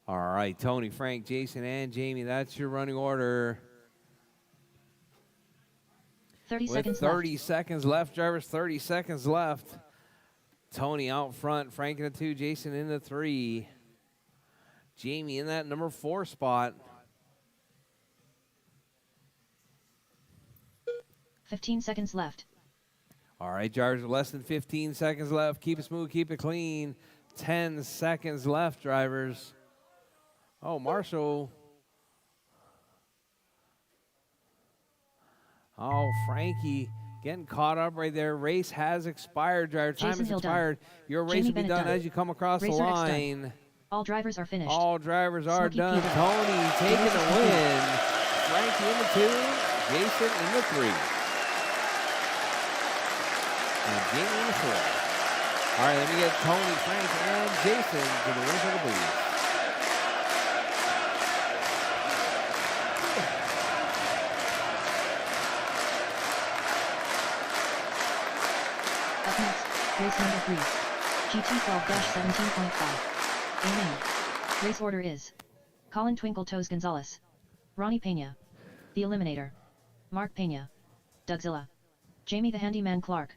All right, Tony, Frank, Jason, and Jamie. That's your running order. 30 With seconds 30 left. seconds left, drivers, 30 seconds left. Tony out front, Frank in the 2, Jason in the 3. Jamie in that number 4 spot. 15 seconds left. All right, drivers, with less than 15 seconds left. Keep it smooth, keep it clean. 10 seconds left, drivers. Oh, Marshall. Oh, Frankie getting caught up right there. Race has expired, driver. Time Jason has Hill expired. Your race Jamie will be Bennett done done. as you come across Racer the X done. line. All drivers are finished. All drivers are Smokey done. P done. Tony taking race the is complete. win. Frankie in the 2, Jason in the 3. And Jamie in the 4. All right, let me get Tony, Frank, and Jason to the win for the booth. Up next, race number 3. GT12-17.5. Amen. Race order is Colin Twinkle Toes Gonzalez, Ronnie Pena, The Eliminator, Mark Pena, Dougzilla, Jamie the Handyman Clark.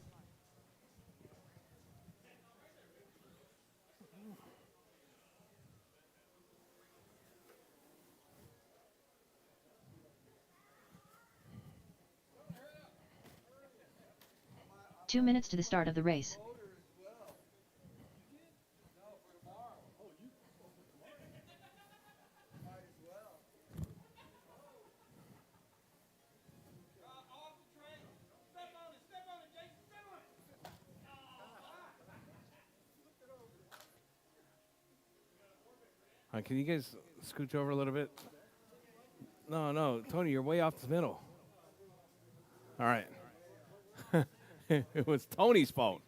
Two minutes to the start of the race. All right, can you guys scooch over a little bit? No, Tony, you're way off the middle. All right. It was Tony's fault.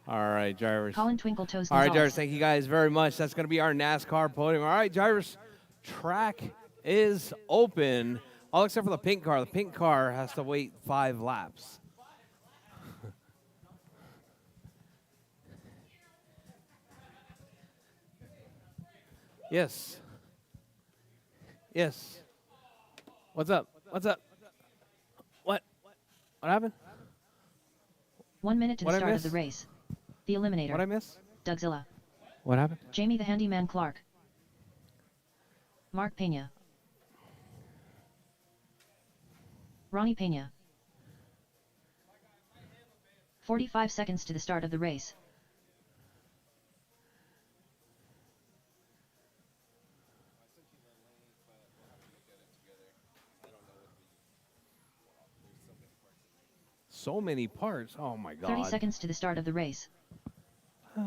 All right, drivers. Colin Twinkle Toes All right, Gonzalez. drivers, thank you guys very much. That's going to be our NASCAR podium. All right, drivers, track is open, all except for the pink car. The pink car has to wait 5 laps. Yes. Yes. What's up? What's up? What? What happened? 1 minute to the What'd I start of miss? the race. The Eliminator. What'd I miss? Dougzilla. What happened? Jamie the Handyman Clark. Mark Pena. Ronnie Pena. 45 seconds to the start of the race. So many parts. Oh, my God. 30 seconds to the start of the race. But I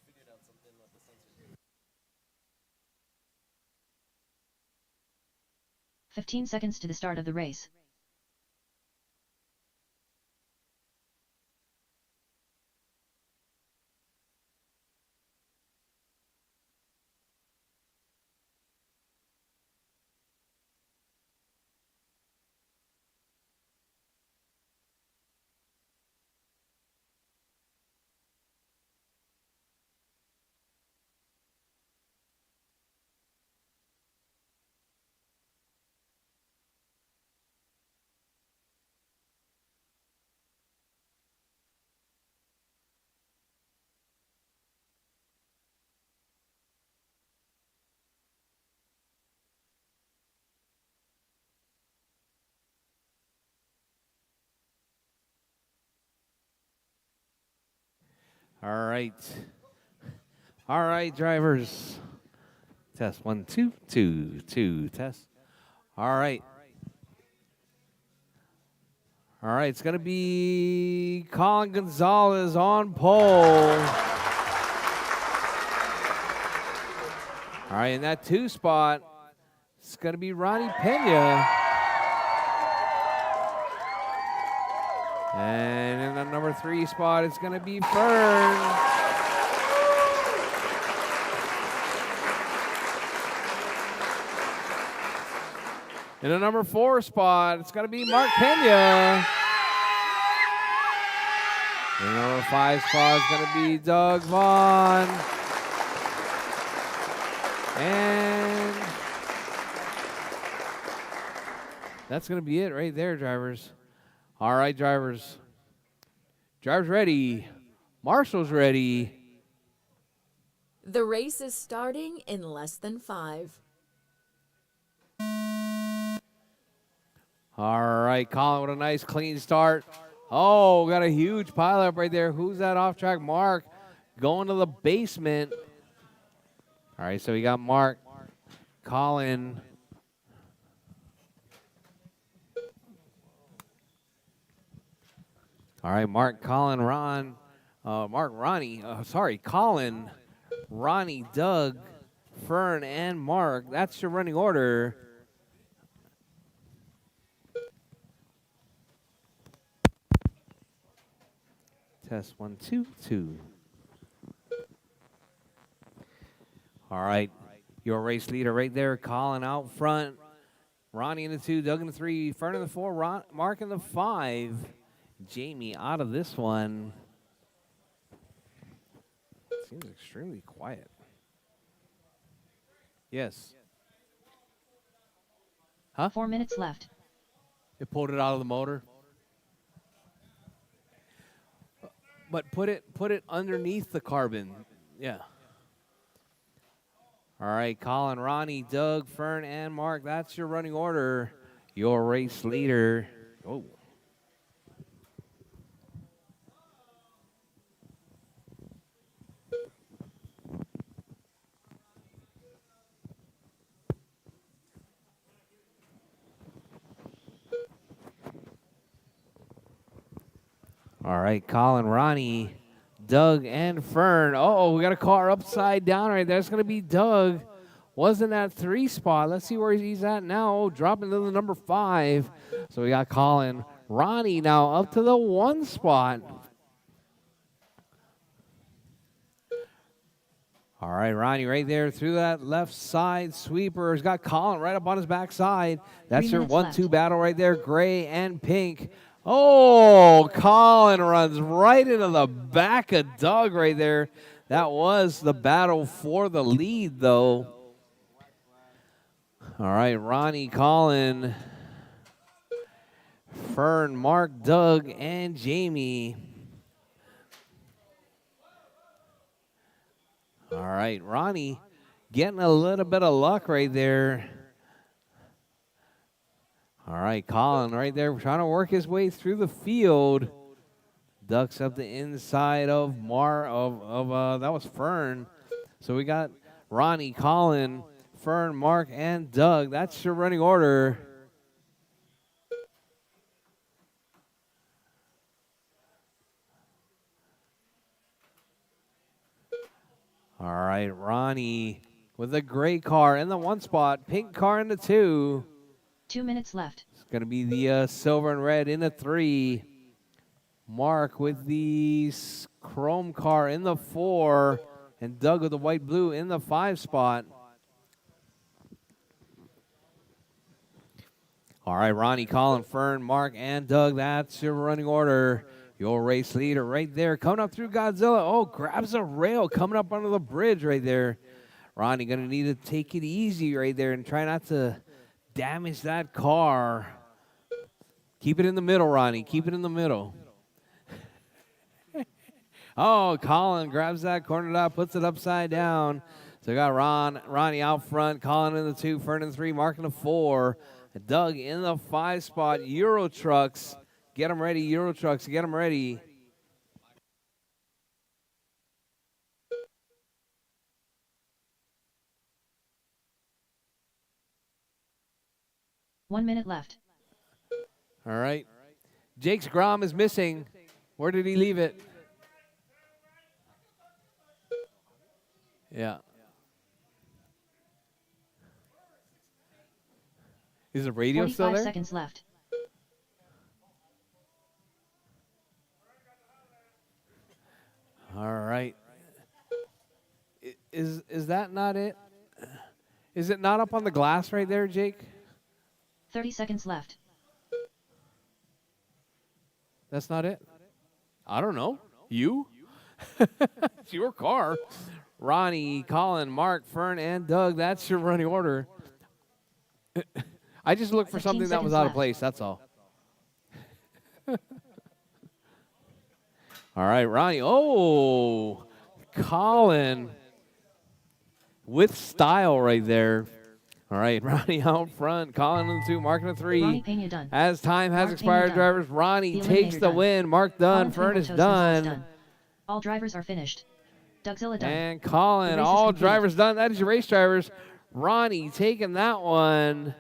figured out something about the sensors. 15 seconds to the start of the race. All right. All right, drivers. Test 1, 2, 2, 2. Test. All right. All right, it's going to be Colin Gonzalez on pole. All right, in that 2 spot, it's going to be Ronnie Pena. And in the number 3 spot, it's going to be Fern. In the number 4 spot, it's going to be Mark Pena. In the number 5 spot, it's going to be Doug Vaughn. And that's going to be it right there, drivers. All right, drivers. Drivers ready. Marshall's ready. The race is starting in less than 5. All right, Colin with a nice clean start. Oh, got a huge pileup right there. Who's that off track? Mark going to the basement. All right, so we got Mark, Colin. All right, Mark, Colin, Ron, Ronnie, Colin, Ronnie, Doug, Fern, and Mark. That's your running order. Test 1, 2, 2. All right, your race leader right there, Colin out front. Ronnie in the 2, Doug in the 3, Fern in the 4, Mark in the 5. Jamie out of this one. Seems extremely quiet. Yes. Huh? 4 minutes left. It pulled it out of the motor. But put it underneath the carbon. Yeah. All right, Colin, Ronnie, Doug, Fern, and Mark. That's your running order. Your race leader. Oh. All right, Colin, Ronnie, Doug, and Fern. Oh, we got a car upside down right there. It's going to be Doug. Wasn't that 3 spot. Let's see where he's at now. Oh, dropping to the number 5. So we got Colin, Ronnie now up to the 1 spot. All right, Ronnie right there through that left side sweeper. He's got Colin right up on his backside. That's your 1-2 battle right there, gray and pink. Oh, Colin runs right into the back of Doug right there. That was the battle for the lead, though. All right, Ronnie, Colin, Fern, Mark, Doug, and Jamie. All right, Ronnie getting a little bit of luck right there. All right, Colin right there trying to work his way through the field. Ducks up the inside of that was Fern. So we got Ronnie, Colin, Fern, Mark, and Doug. That's your running order. All right, Ronnie with a gray car in the 1 spot, pink car in the 2. 2 minutes left. It's going to be the silver and red in the 3. Mark with the chrome car in the 4. And Doug with the white blue in the 5 spot. All right, Ronnie, Colin, Fern, Mark, and Doug. That's your running order. Your race leader right there. Coming up through Godzilla. Oh, grabs a rail coming up under the bridge right there. Ronnie going to need to take it easy right there and try not to damage that car. Keep it in the middle, Ronnie. Keep it in the middle. Oh, Colin grabs that corner dot, puts it upside down. So we got Ronnie out front, Colin in the 2, Fern in the 3, Mark in the 4. Doug in the 5 spot. Euro Trucks. Get them ready, Euro Trucks. Get them ready. One minute left. All right. Jake's Grom is missing. Where did he leave it? Yeah. Is the radio still 45 there? seconds left. All right. Is that not it? Is it not up on the glass right there, Jake? 30 seconds left. That's not it? I don't know. You? It's your car. Ronnie, Colin, Mark, Fern, and Doug. That's your running order. I just looked for 15 something that was seconds out of left. place. That's all. All right, Ronnie. Oh, Colin with style right there. All right, Ronnie out front, calling in the 2, marking the 3. Ronnie Pena done. As time has Mark expired, Pena done. drivers, Ronnie The takes eliminator the done. win. Mark done, Colin Fern is Twinkle Toes Gonzalez done. done. All drivers are finished. Dougzilla done. And The Colin, race is all complete. drivers done. That is your race drivers. Ronnie taking that one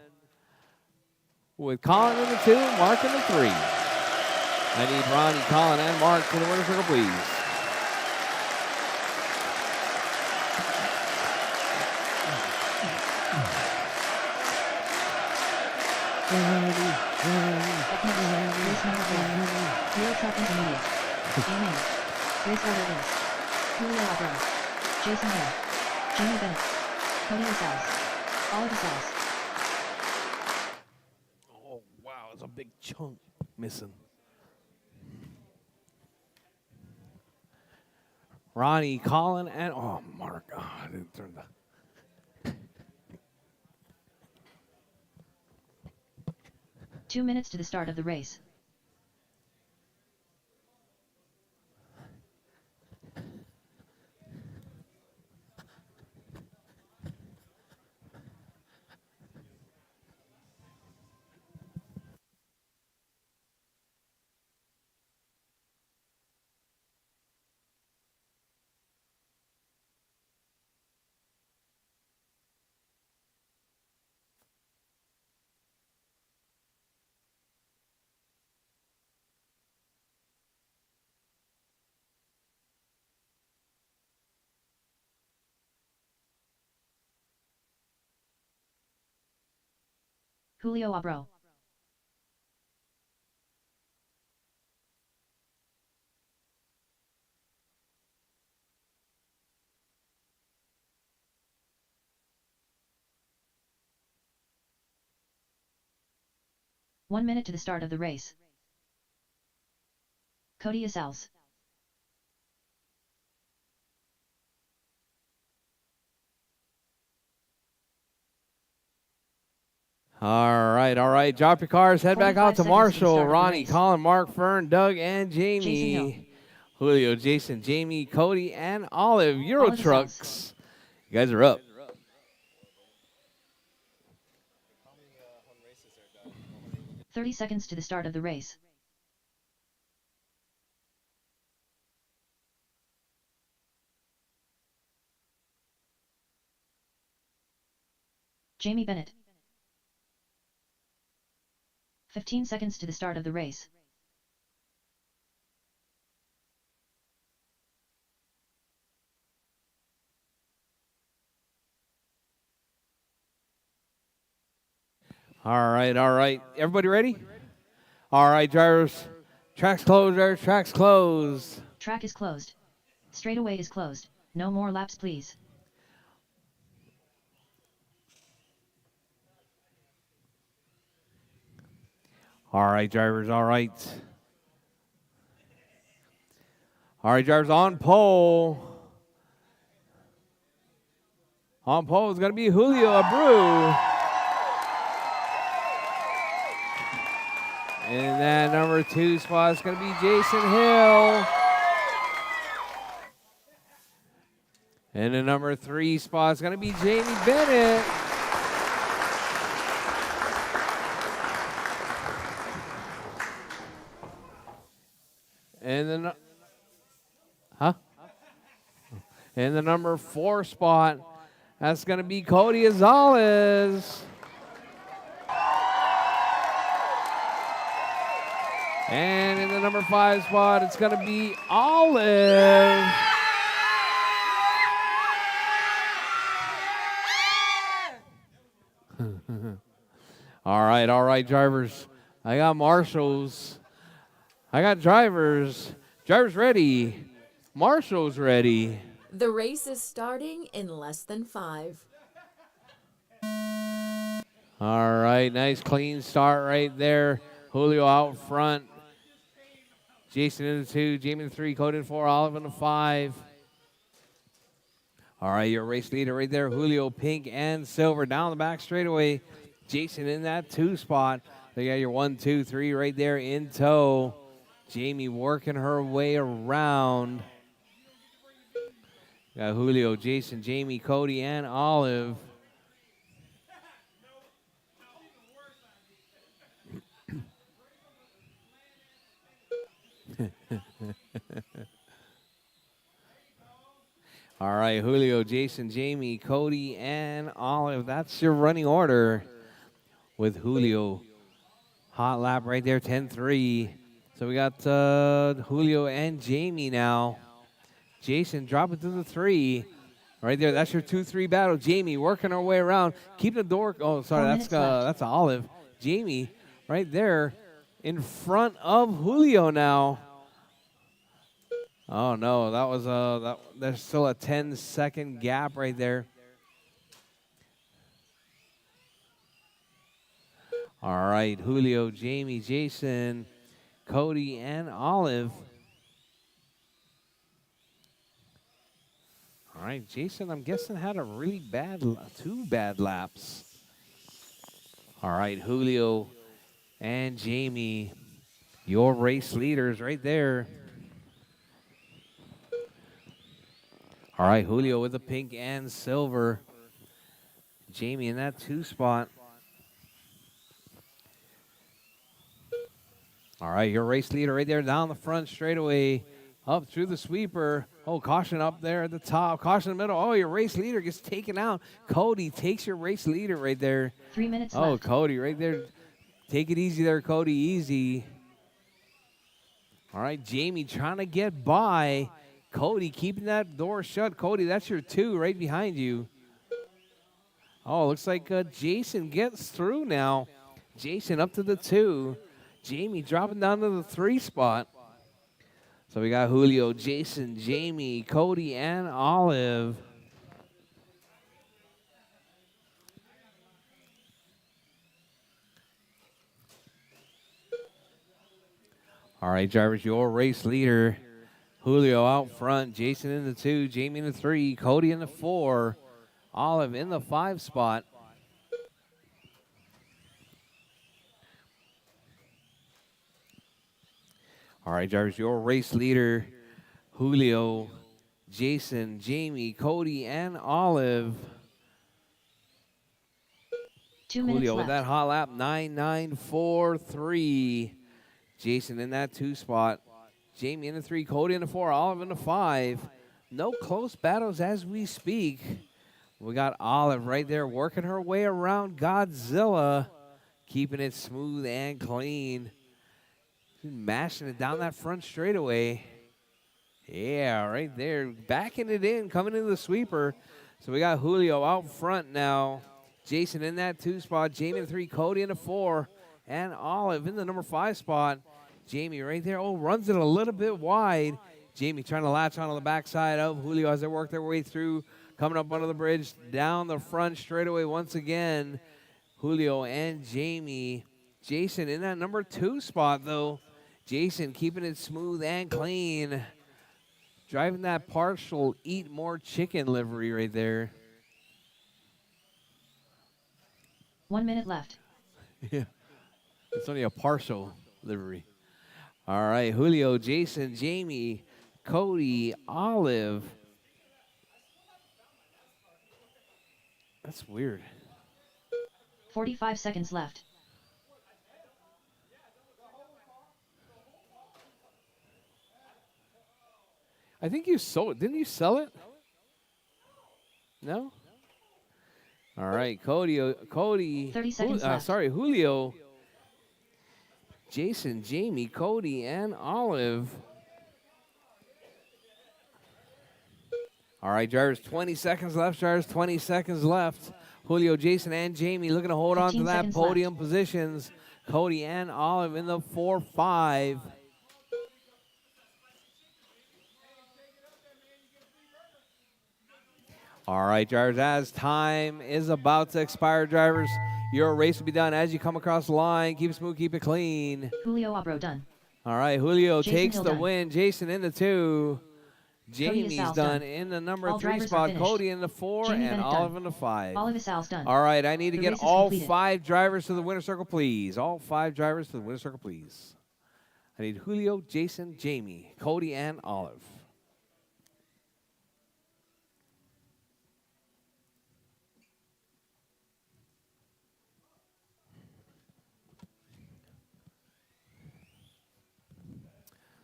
with Colin in the 2, Mark in the 3. I need Ronnie, Colin, and Mark to the winner's circle, please. Up next, race number 4. Euro Truck Intermediate. Amen. Race order is Julio Abreu, Jason Hill, Jamie Bennett, Cody Lascelles, Oliver Lascelles. Oh, wow, it's a big chunk missing. Ronnie, Colin, and oh, Mark. Oh, I didn't turn the. 2 minutes to the start of the race. Julio Abreu. One minute to the start of the race. Cody Lascelles. All right. Drop your cars. Head back out to 45 seconds to the Marshall, start of the Ronnie, race. Colin, Mark, Fern, Doug, and Jason Jamie. Hill. Julio, Jason, Jamie, Cody, and Olive. Euro Olive Trucks. You guys are up. How many races are done? 30 seconds to the start of the race. Jamie Bennett. 15 seconds to the start of the race. All right. Everybody ready? All right, drivers. Tracks closed, drivers. Tracks closed. Track is closed. Straightaway is closed. No more laps, please. All right, drivers. All right, drivers on pole. On pole is going to be Julio Abreu. And that number 2 spot is going to be Jason Hill. And the number 3 spot is going to be Jamie Bennett. And then, And the number 4 spot, that's going to be Cody Gonzalez. And in the number 5 spot, it's going to be Olive. All right, drivers. I got marshals. I got drivers. Drivers ready. Marshals ready. The race is starting in less than 5. All right, nice clean start right there. Julio out front. Jason in the 2, Jamie in the 3, Cody in 4, Olive in the 5. All right, your race leader right there, Julio, pink and silver. Down the back straightaway, Jason in that 2 spot. They got your 1, 2, 3 right there in tow. Jamie working her way around. Got Julio, Jason, Jamie, Cody, and Olive. All right, Julio, Jason, Jamie, Cody, and Olive. That's your running order with Julio. Hot lap right there, 10-3. So we got Julio and Jamie now. Jason dropping to the 3. Right there, that's your 2-3 battle. Jamie working our way around. Keep the door. Oh, sorry, 4 that's minutes left. that's Olive. Jamie right there in front of Julio now. Oh no, that was there's still a 10-second gap right there. All right, Julio, Jamie, Jason, Cody, and Olive. All right, Jason, I'm guessing had a really bad, 2 bad laps. All right, Julio and Jamie, your race leaders right there. All right, Julio with the pink and silver. Jamie in that 2 spot. All right, your race leader right there down the front straightaway, up through the sweeper. Oh, caution up there at the top. Caution in the middle. Oh, your race leader gets taken out. Cody takes your race leader right there. 3 minutes Oh, left. Cody right there. Take it easy there, Cody. Easy. All right, Jamie trying to get by. Cody keeping that door shut. Cody, that's your 2 right behind you. Oh, looks like Jason gets through now. Jason up to the 2. Jamie dropping down to the 3 spot. So we got Julio, Jason, Jamie, Cody, and Olive. All right, drivers, your race leader. Julio out front, Jason in the 2, Jamie in the 3, Cody in the 4, Olive in the 5 spot. All right, drivers, your race leader, Julio, Jason, Jamie, Cody, and Olive. 2 minutes Julio with left. that hot lap, 9.943. Jason in that 2 spot. Jamie in the 3, Cody in the 4, Olive in the 5. No close battles as we speak. We got Olive right there working her way around Godzilla, keeping it smooth and clean. She's mashing it down that front straightaway. Yeah, right there. Backing it in, coming into the sweeper. So we got Julio out front now. Jason in that 2 spot. Jamie in the 3, Cody in the 4. And Olive in the number 5 spot. Jamie right there. Oh, runs it a little bit wide. Jamie trying to latch on the backside of Julio as they work their way through. Coming up under the bridge. Down the front straightaway once again. Julio and Jamie. Jason in that number 2 spot, though. Jason keeping it smooth and clean. Driving that partial eat more chicken livery right there. 1 minute left. Yeah. It's only a partial livery. All right, Julio, Jason, Jamie, Cody, Olive. That's weird. 45 seconds left. I think you sold it. Didn't you sell it? No? All right, Cody. 30 seconds left. Sorry, Julio, Jason, Jamie, Cody, and Olive. All right, drivers, 20 seconds left. Drivers, 20 seconds left. Julio, Jason, and Jamie looking to hold on to 15 that seconds podium positions. Cody and Olive in the 4-5. All right, drivers, as time is about to expire, drivers, your race will be done as you come across the line. Keep it smooth, keep it clean. Julio Abro done. All right, Julio Jason takes Hill the done. win. Jason in the 2. Cody Jamie's Asal's done done. in the number All 3 drivers are spot. finished. Cody in the 4 Jamie and Bennett Olive done. in the 5. All of his Sal's done. All right, I need to The get race is all completed. 5 drivers to the winner circle, please. All 5 drivers to the winner circle, please. I need Julio, Jason, Jamie, Cody, and Olive.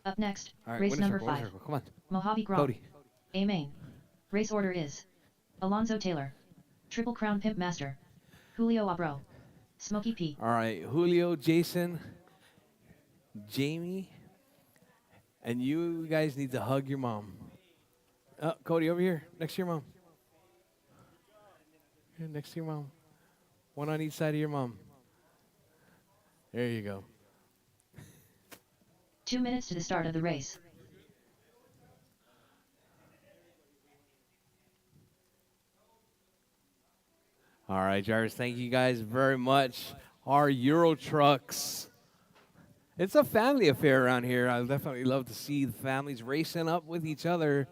Up next, All right, race winner number circle, winner 5. circle. Come on, Mojave Grand. Cody. A main. Race order is Alonzo Taylor, Triple Crown Pimp Master, Julio Abro, Smokey P. All right, Julio, Jason, Jamie, and you guys need to hug your mom. Cody, over here, next to your mom. Here, next to your mom. One on each side of your mom. There you go. 2 minutes to the start of the race. All right, drivers, thank you guys very much. Our Euro trucks. It's a family affair around here. I definitely love to see the families racing up with each other.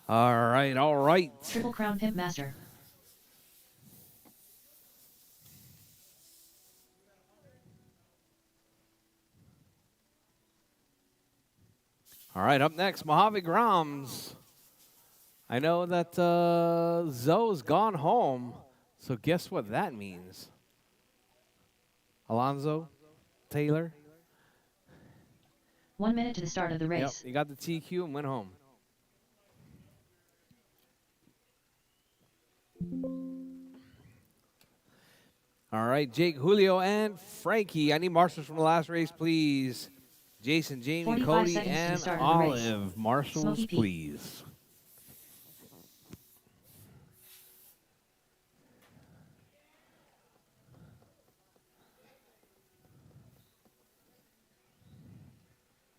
All right, all right. Triple Crown Pimp Master. All right, up next, Mojave Grams. I know that Zoe's gone home, so guess what that means? Alonzo, Taylor. 1 minute to the start of the Yep, race. you got the TQ and went home. All right, Jake, Julio, and Frankie. I need marshals from the last race, please. Jason, Jamie, 45 Cody, seconds to the and start of the race. Olive. Marshals, Smokey P. please.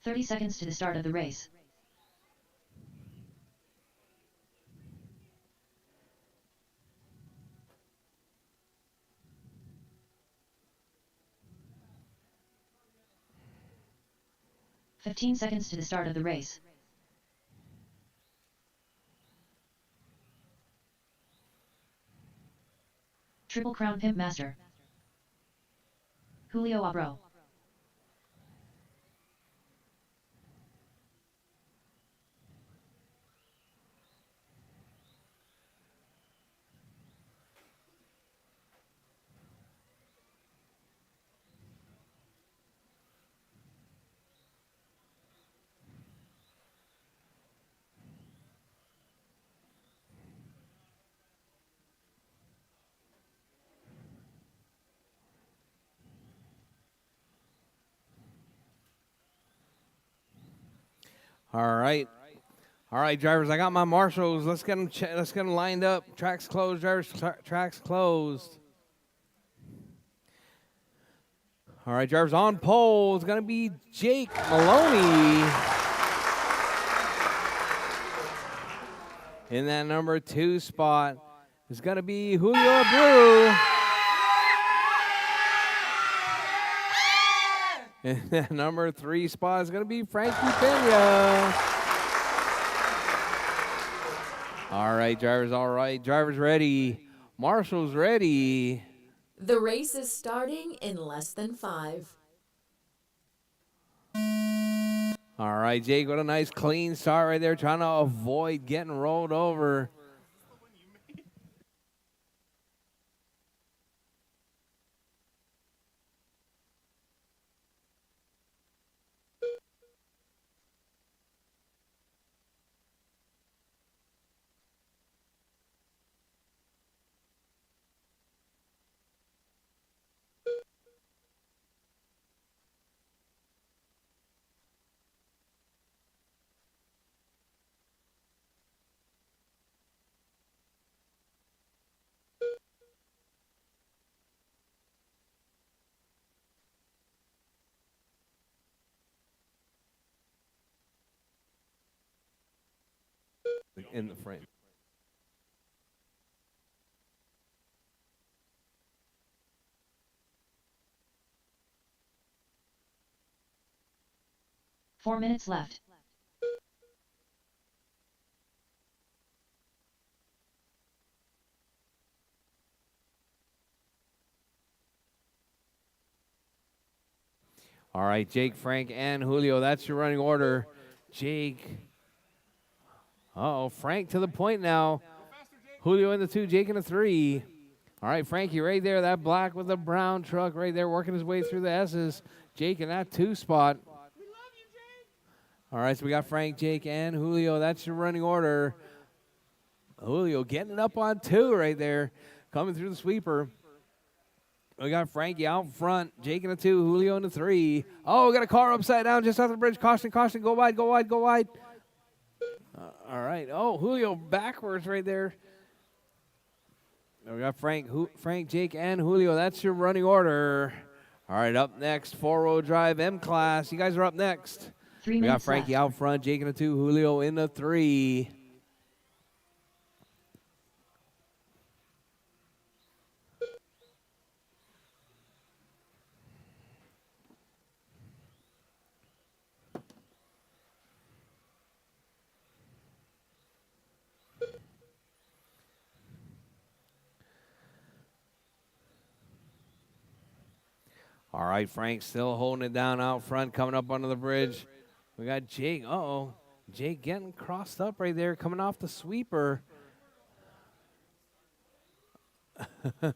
"30 seconds to the start of the race. "15 seconds to the start of the race. Triple Crown Pimp Master. Julio Abro. All right. All right, drivers, I got my marshals. Let's get them, let's get them lined up. Tracks closed, drivers. Tracks closed. All right, drivers, on pole is going to be Jake Maloney. In that number 2 spot is going to be Julio Abreu. In that number 3 spot is going to be Frankie Pena. All right, drivers, all right. Drivers ready. Marshals ready. The race is starting in less than 5. All right, Jake, what a nice clean start right there, trying to avoid getting rolled over. In the frame. "4 minutes left. All right, Jake, Frank, and Julio. That's your running order. Jake. Uh-oh, Frank to the point now. Julio in the 2, Jake in the 3. All right, Frankie right there. That black with the brown truck right there working his way through the S's. Jake in that 2 spot. All right, so we got Frank, Jake, and Julio. That's your running order. Julio getting it up on 2 right there. Coming through the sweeper. We got Frankie out front. Jake in the 2, Julio in the 3. Oh, we got a car upside down just off the bridge. Caution, caution. Go wide, go wide, go wide. All right. Oh, Julio backwards right there. We got Frank, Jake, and Julio. That's your running order. All right, up next, 4-row drive M-Class. You guys are up next. 3 minutes We got Frankie left. out front, Jake in the 2, Julio in the 3. All right, Frank still holding it down out front, coming up under the bridge. We got Jake. Uh-oh. Jake getting crossed up right there, coming off the sweeper. All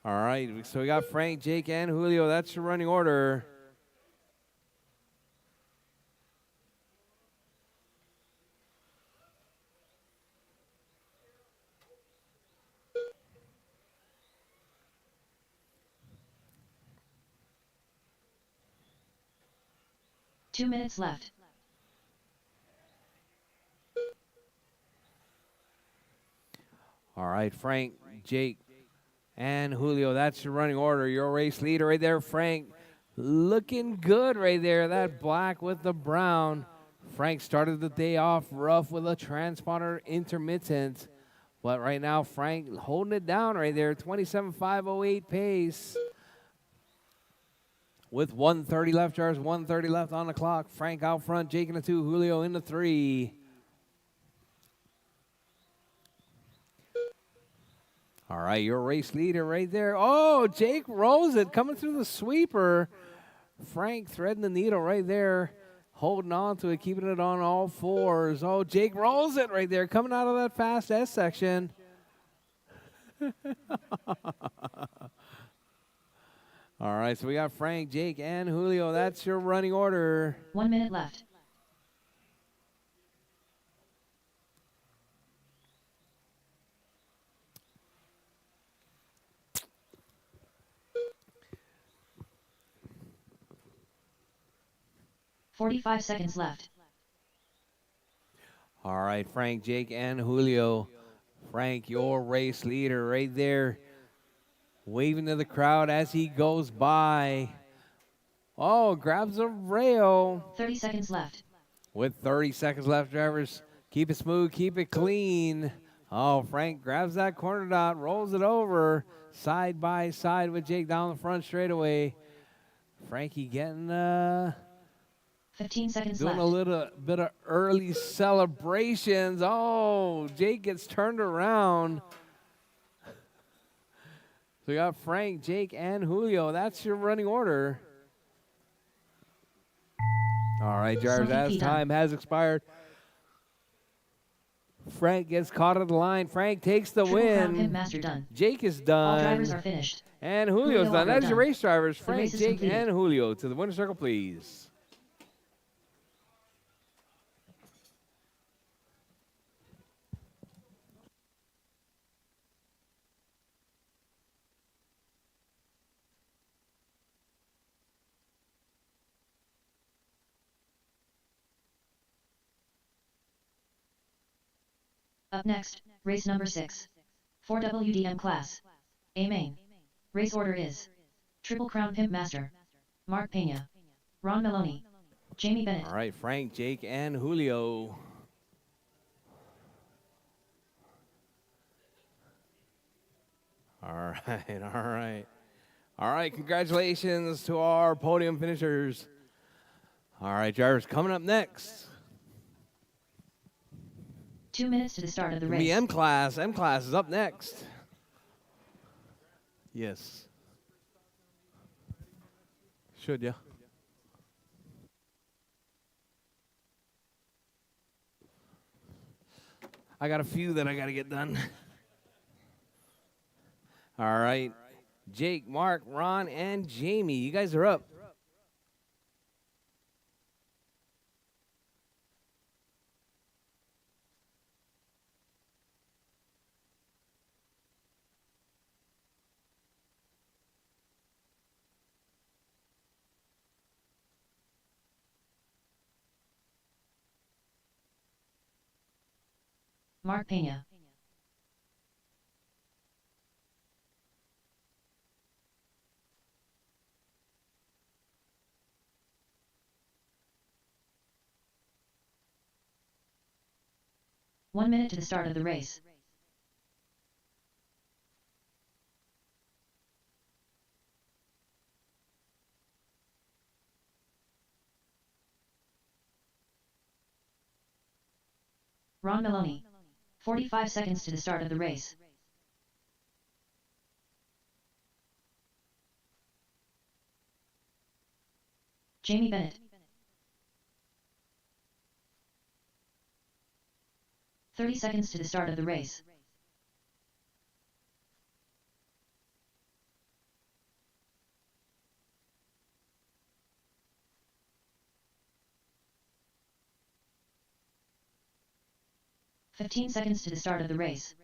right, so we got Frank, Jake, and Julio. That's your running order. Two minutes left. All right, Frank, Jake, and Julio. That's your running order. Your race leader right there, Frank. Looking good right there. That black with the brown. Frank started the day off rough with a transponder intermittent. But right now, Frank holding it down right there. 27.508 pace. With 1:30 left, Jars, 1:30 left on the clock. Frank out front, Jake in the 2, Julio in the 3. All right, your race leader right there. Oh, Jake rolls it, coming through the sweeper. Frank threading the needle right there, holding on to it, keeping it on all fours. Oh, Jake rolls it right there, coming out of that fast S section. All right, so we got Frank, Jake, and Julio. That's your running order. 1 minute left. "45 seconds left. All right, Frank, Jake, and Julio. Frank, your race leader right there, waving to the crowd as he goes by. Oh, grabs a rail. 30 seconds left. With 30 seconds left, drivers, keep it smooth, keep it clean. Oh, Frank grabs that corner dot, rolls it over, side by side with Jake down the front straightaway. Frankie getting 15 seconds doing left. a little bit of early celebrations. Oh, Jake gets turned around. So we got Frank, Jake, and Julio. That's your running order. All right, drivers, Smoking as feet time has expired, Frank gets caught at the line. Frank takes the Triple Crown Pimp win. Master done. Jake is All done. drivers are finished. And Julio's Julio done. That is your done. race drivers. The Frank, race is Jake, completed. and Julio to the winner's circle, please. Up next, race number 6. 4 WDM class. A main. Race order is Triple Crown Pimp Master. Mark Pena. Ron Maloney. Jamie Bennett. All right, Frank, Jake, and Julio. All right, all right. All right, congratulations to our podium finishers. All right, drivers, coming up next. 2 minutes to the start of the race. The M class. M class is up next. Yes. Should ya? I got a few that I got to get done. All right. Jake, Mark, Ron, and Jamie, you guys are up. Mark Pena. One minute to the start of the race. Ron Maloney. 45 seconds to the start of the race. Jamie Bennett. 30 seconds to the start of the race. "15 seconds to the start of the race.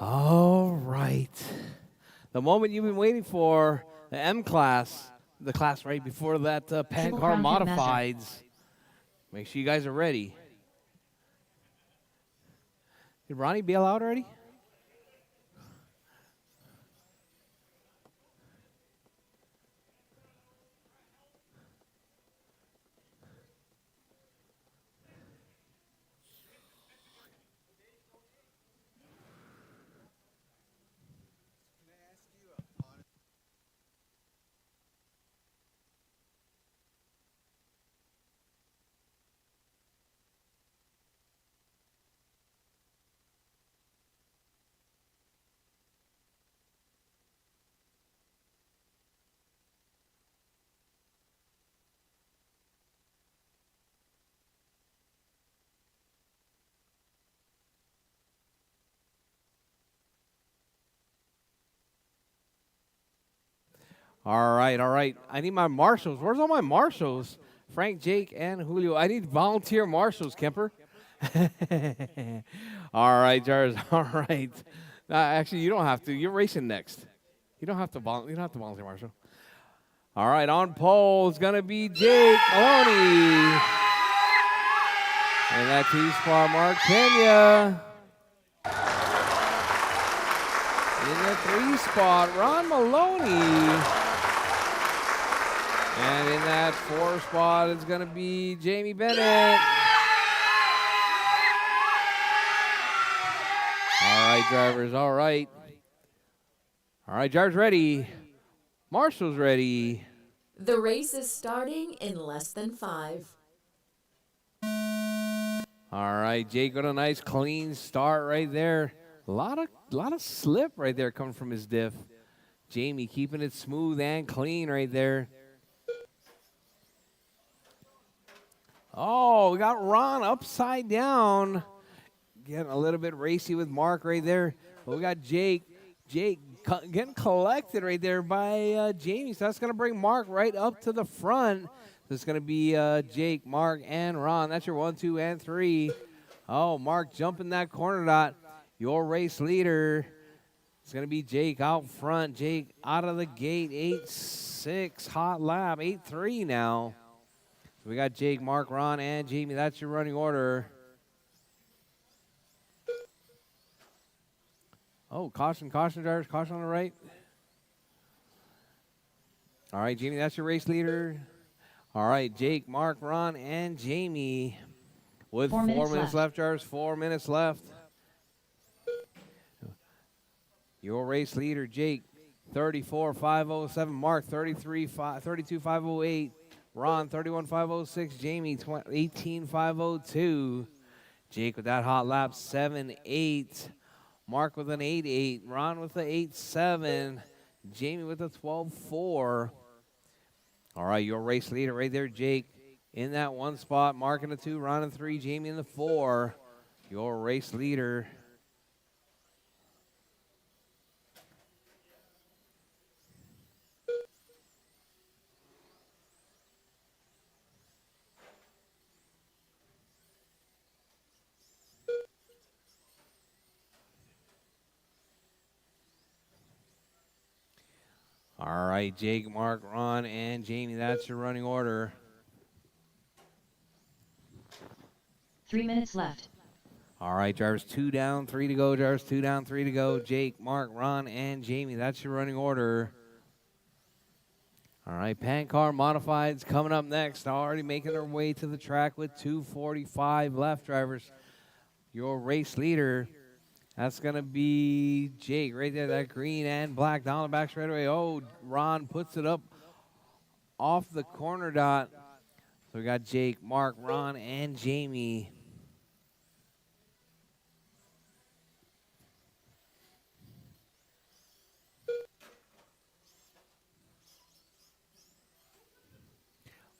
All right. The moment you've been waiting for, the M class, the class right before that Pan Triple Car Crown Pitmaster. Modifieds. Make sure you guys are ready. Did Ronnie bail out already? All right, all right. I need my marshals. Where's all my marshals? Frank, Jake, and Julio. I need volunteer marshals, Kemper. All right, Jars. All right. Actually, you don't have to. You're racing next. You don't have to volunteer marshal. All right, on pole is gonna be Jake Maloney, and that T-spot Mark Pena. In the 3 spot, Ron Maloney. And in that 4 spot is going to be Jamie Bennett. All right, drivers, all right. All right, drivers ready. Marshall's ready. The race is starting in less than 5. All right, Jake got a nice clean start right there. A lot of slip right there coming from his diff. Jamie keeping it smooth and clean right there. Oh, we got Ron upside down. Getting a little bit racy with Mark right there. But we got Jake. Jake getting collected right there by Jamie. So that's going to bring Mark right up to the front. So it's going to be Jake, Mark, and Ron. That's your 1, 2, and 3. Oh, Mark jumping that corner dot. Your race leader. It's going to be Jake out front. Jake out of the gate, 8-6, hot lap, 8-3 now. So we got Jake, Mark, Ron, and Jamie. That's your running order. Oh, caution, drivers, caution on the right. All right, Jamie, that's your race leader. All right, Jake, Mark, Ron, and Jamie with 4 minutes left, drivers, 4 minutes left. Your race leader, Jake, 34.507. Mark, 32.508. Ron, 31.506. Jamie, 18.502. Jake with that hot lap, 7.8. Mark with an 8.8. Ron with the 8.7. Jamie with a 12.4. All right, your race leader right there, Jake, in that one spot. Mark in the 2, Ron in 3, Jamie in the 4. Your race leader. All right, Jake, Mark, Ron, and Jamie. That's your running order. 3 minutes left. All right, drivers, 2 down, 3 to go. Drivers, 2 down, 3 to go. Jake, Mark, Ron, and Jamie. That's your running order. All right, Pan Car Modifieds coming up next. Already making their way to the track with 2:45 left, drivers. Your race leader. That's going to be Jake right there, that green and black down the back straightaway. Oh, Ron puts it up off the corner dot. So we got Jake, Mark, Ron, and Jamie.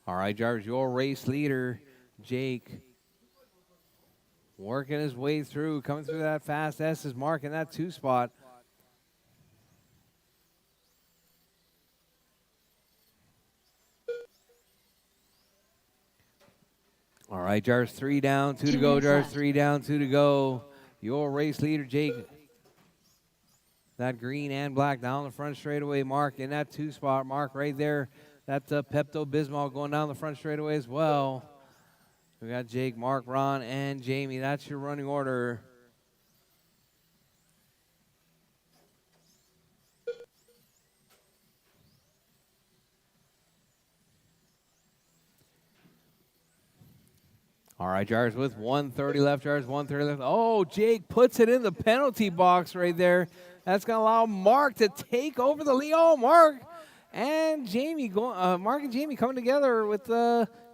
All right, drivers, your race leader, Jake, working his way through, coming through that fast S is Mark in that 2 spot. All right, drivers, 3 down, 2 to go. Drivers, 3 down, 2 to go. Your race leader, Jake. That green and black down the front straightaway. Mark in that 2 spot. Mark right there. That's Pepto-Bismol going down the front straightaway as well. We got Jake, Mark, Ron, and Jamie. That's your running order. All right, drivers, with 1:30 left, drivers, 1:30 left. Oh, Jake puts it in the penalty box right there. That's going to allow Mark to take over the lead. Oh, Mark and Jamie, Mark and Jamie coming together with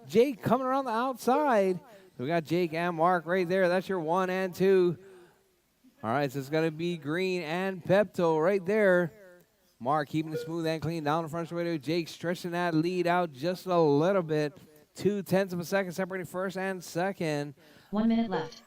Jake coming around the outside. So we got Jake and Mark right there. That's your 1 and 2. All right, so it's going to be green and Pepto right there. Mark keeping it smooth and clean down the front straightaway. Jake stretching that lead out just a little bit. 0.2 of a second separating first and second. 1 minute left.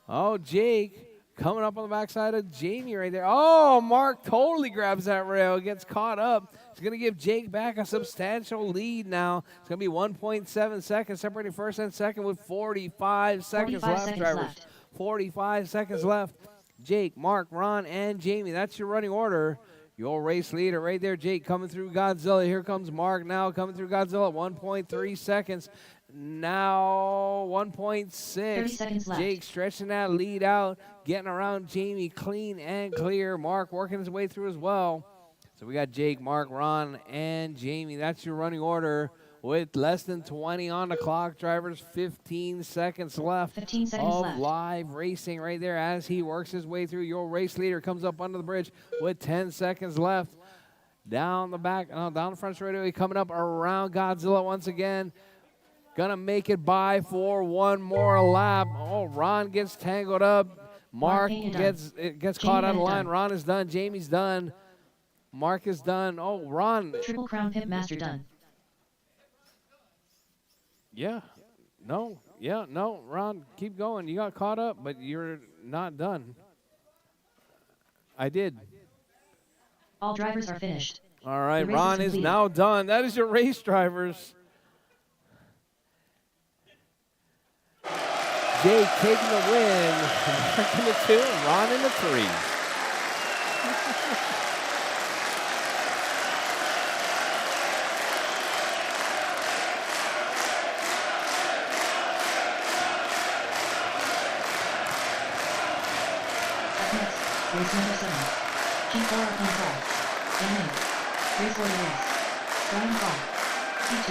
Oh, Jake coming up on the backside of Jamie right there. Oh, Mark totally grabs that rail, gets caught up. It's going to give Jake back a substantial lead now. It's going to be 1.7 seconds separating first and second with 45 seconds left, drivers. 45 seconds left. Jake, Mark, Ron, and Jamie. That's your running order. Your race leader right there, Jake, coming through Godzilla. Here comes Mark now coming through Godzilla. 1.3 seconds. Now 1.6. 30 seconds left. Jake stretching that lead out, getting around Jamie clean and clear. Mark working his way through as well. So we got Jake, Mark, Ron, and Jamie. That's your running order with less than 20 on the clock. Drivers, 15 seconds left 15 seconds of left. live racing right there as he works his way through. Your race leader comes up under the bridge with 10 seconds left. Down the back, down the front straightaway, coming up around Godzilla once again. Gonna make it by for one more lap. Oh, Ron gets tangled up. Mark gets caught out of line. Ron is done. Jamie's done. Mark is done. Oh, Ron. Triple Crown Pit Master done. Yeah. No. Yeah, no. Ron, keep going. You got caught up, but you're not done. I did. All drivers are finished. All right, The race Ron is completed. now done. That is your race, drivers. Jake taking the win. Mark in the 2, and Ron in the 3. Up next, race number 7. P4 up on track. In lane. Race order is Brian Paul. P2.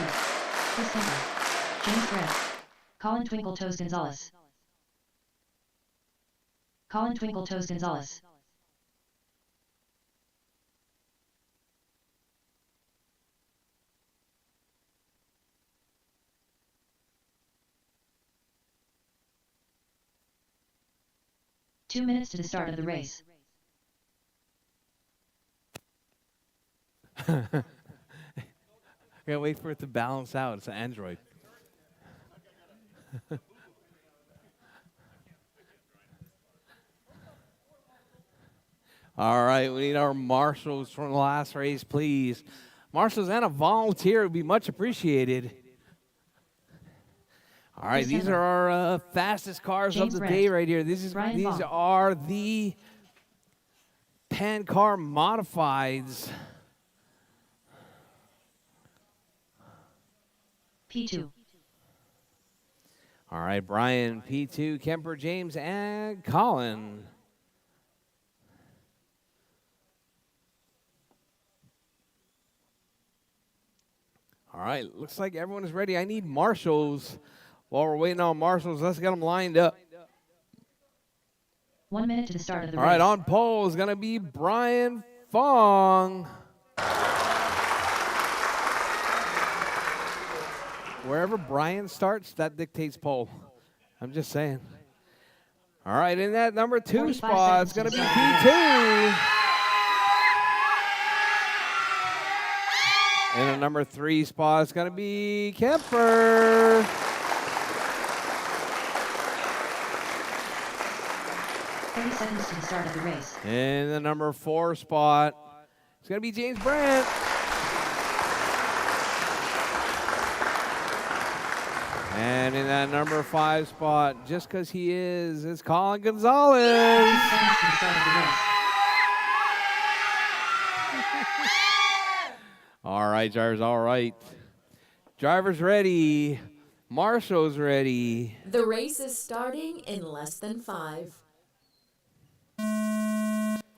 Chris Kemper. James Grant. Colin Twinkle Toes Gonzalez. Colin Twinkle Toes Gonzalez. Two minutes to the start of the race. Can't wait for it to balance out. It's an Android. All right, we need our marshals from the last race, please. Marshals and a volunteer would be much appreciated. All right, these are our fastest cars James of the Brandt. day right here. These Brian Vaughn. are the Pan Car Modifieds. P2. All right, Brian, P2, Kemper, James, and Colin. All right, looks like everyone is ready. I need marshals. While we're waiting on marshals, let's get them lined up. 1 minute to the start of the All race. right, on pole is going to be Brian Fong. Wherever Brian starts, that dictates pole. I'm just saying. All right, in that number 2 45 spot, it's seconds going to to be start. P2. In the number 3 spot, it's going to be Kemper. 30 seconds to the start of the race. In the number 4 spot, it's going to be James Brandt. And in that number 5 spot, just because he is, it's Colin 30 Gonzalez. seconds to the start of the race. All right, drivers, all right. Drivers ready. Marshall's ready. The race is starting in less than 5.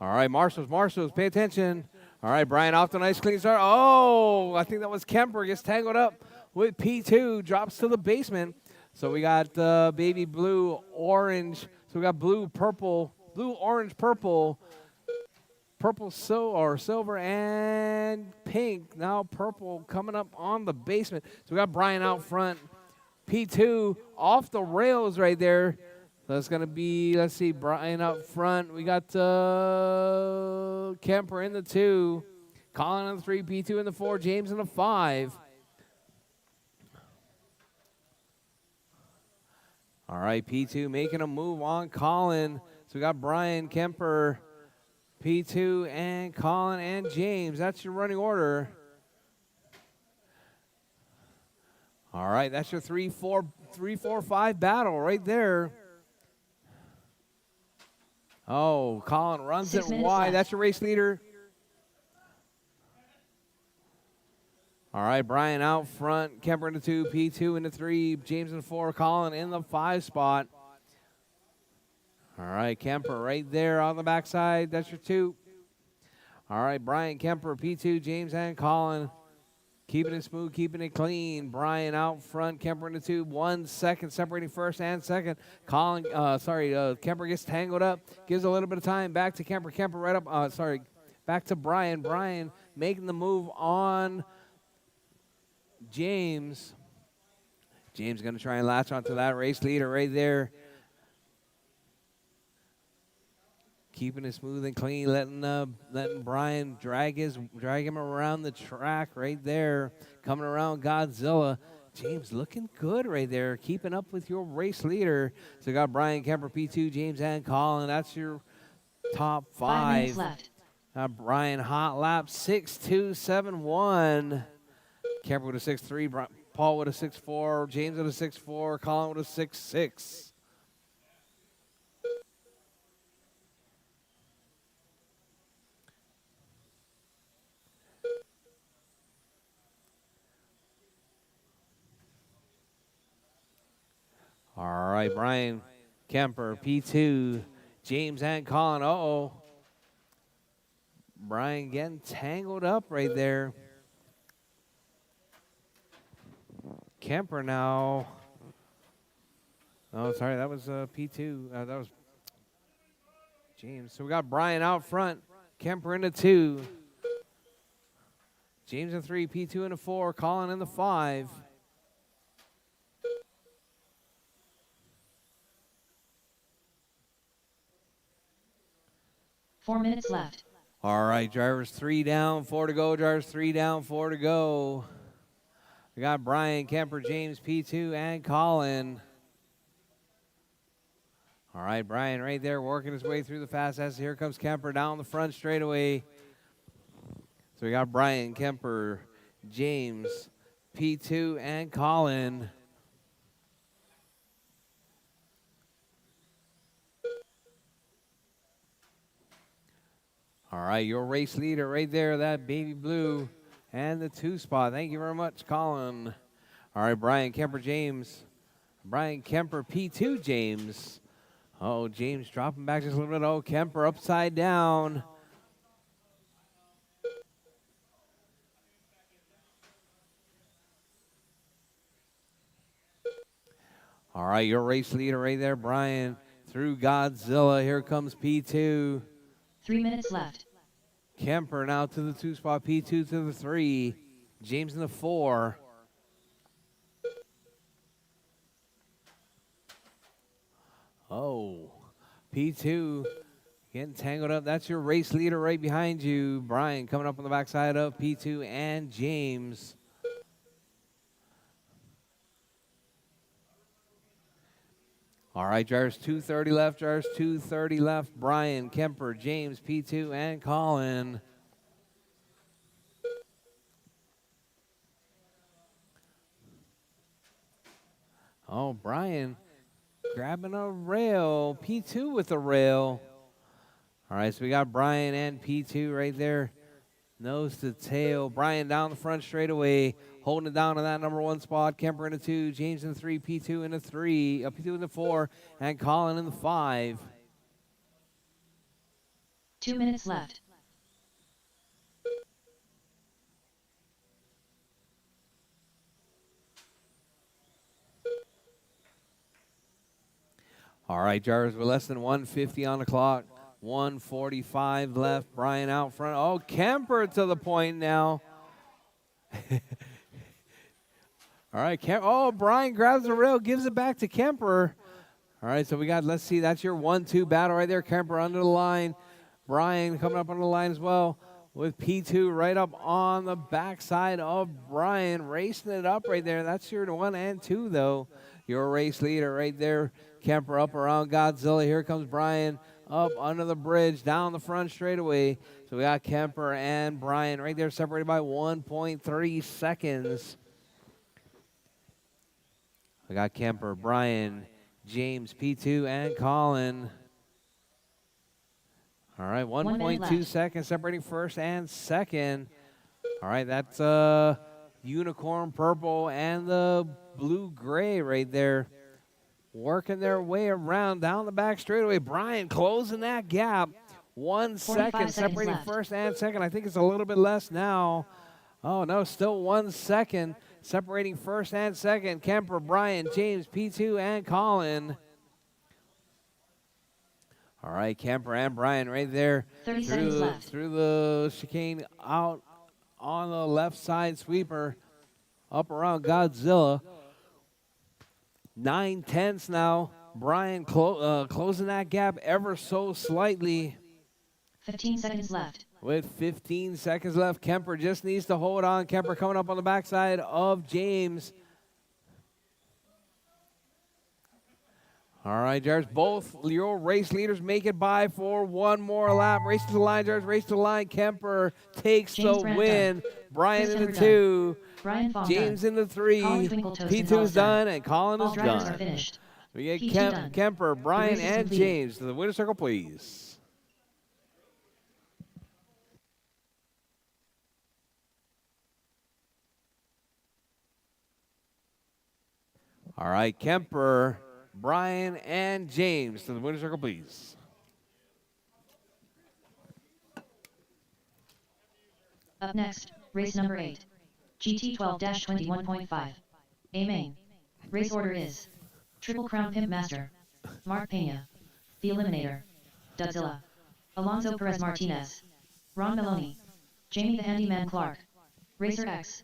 All right, marshals, pay attention. All right, Brian off the nice clean start. Oh, I think that was Kemper. Gets tangled up with P2, drops to the basement. So we got baby blue, orange. So we got blue, purple, blue, orange, purple, silver, and pink. Now purple coming up on the basement. So we got Brian out front. P2 off the rails right there. So it's going to be, let's see, Brian up front. We got Kemper in the 2. Colin in the 3, P2 in the 4, James in the 5. All right, P2 making a move on Colin. So we got Brian, Kemper, P2, and Colin and James. That's your running order. All right, that's your 3-4-5 battle right there. Oh, Colin runs 6 it minutes wide. left. That's your race leader. All right, Brian out front. Kemper in the 2, P2 in the 3, James in the 4, Colin in the 5 spot. All right, Kemper right there on the backside. That's your 2. All right, Brian, Kemper, P2, James, and Colin. Keeping it smooth, keeping it clean. Brian out front, Kemper in the 2. 1 second separating first and second. Kemper gets tangled up. Gives a little bit of time back to Kemper. Kemper right up. Back to Brian. Brian making the move on James. James going to try and latch onto that race leader right there. Keeping it smooth and clean, letting Brian drag him around the track right there. Coming around Godzilla. James looking good right there, keeping up with your race leader. So you got Brian, Kemper, P2, James, and Colin. That's your top 5 minutes five. left. Brian hot lap 6.271. Kemper with a 6.3. Paul with a 6.4. James with a 6.4. Colin with a 6.6. All right, Brian Kemper, P2. James and Colin. Uh-oh. Brian getting tangled up right there. Kemper now. Oh, sorry, that was P2. That was James. So we got Brian out front. Kemper in the 2. James in 3, P2 in the 4, Colin in the 5. Four minutes left. All right, drivers 3 down, 4 to go. Drivers 3 down, 4 to go. We got Brian, Kemper, James, P2, and Colin. All right, Brian right there working his way through the fast S. Here comes Kemper down the front straightaway. So we got Brian, Kemper, James, P2, and Colin. All right, your race leader right there, that baby blue, and the 2 spot. Thank you very much, Colin. All right, Brian, Kemper, James. Brian, Kemper, P2, James. Oh, James dropping back just a little bit. Oh, Kemper upside down. All right, your race leader right there, Brian, through Godzilla. Here comes P2. 3 minutes left. Kemper now to the 2 spot, P2 to the 3. James in the 4. Oh, P2 getting tangled up. That's your race leader right behind you. Brian coming up on the backside of P2 and James. All right, drivers 230 left, drivers 230 left. Brian, Kemper, James, P2, and Colin. Oh, Brian grabbing a rail. P2 with a rail. All right, so we got Brian and P2 right there. Nose to tail. Brian down the front straightaway. Holding it down to that number 1 spot. Kemper in the 2. James in the 3. P2 in the 3. P2 in the 4. And Colin in the 5. 2 minutes left. All right, drivers, we're less than 150 on the clock. 145 left. Brian out front. Oh, Kemper to the point now. All right, oh, Brian grabs the rail, gives it back to Kemper. All right, so we got, let's see, that's your 1-2 battle right there. Kemper under the line. Brian coming up on the line as well with P2 right up on the backside of Brian, racing it up right there. That's your 1 and 2, though. Your race leader right there. Kemper up around Godzilla. Here comes Brian up under the bridge, down the front straightaway. So we got Kemper and Brian right there separated by 1.3 seconds. We got Kemper, Brian, James, P2, and Colin. All right, 1.2 seconds separating first and second. All right, that's unicorn purple and the blue gray right there. Working their way around down the back straightaway. Brian closing that gap. 1 second separating first and second. I think it's a little bit less now. Oh, no, still 1 second separating first and second. Kemper, Brian, James, P2, and Colin. All right, Kemper and Brian right there 30 seconds left. through the chicane out on the left side sweeper up around Godzilla. 9/10 now. Brian closing that gap ever so slightly. 15 seconds left. With 15 seconds left, Kemper just needs to hold on. Kemper coming up on the backside of James. All right, Jars. Both your race leaders make it by for one more lap. Race to the line, Jars. Race to the line. Kemper takes James the Brandt win. done. Brian Chris in the Denver done. 2. Brian Fong James done. in the Colin 3. Twinkle Toast P2 is Gonzalez done. done, and Colin All is drivers are done. finished. We get P2 done. Kemper, Brian, race is and completed. James to the winner's circle, please. All right, Kemper, Brian, and James to the winner's circle, please. Up next, race number 8. GT 12-21.5. A main. Race order is Triple Crown Pimp Master, Mark Pena, The Eliminator, Dudzilla, Alonso Perez Martinez, Ron Maloney, Jamie the Handyman Clark, Racer X.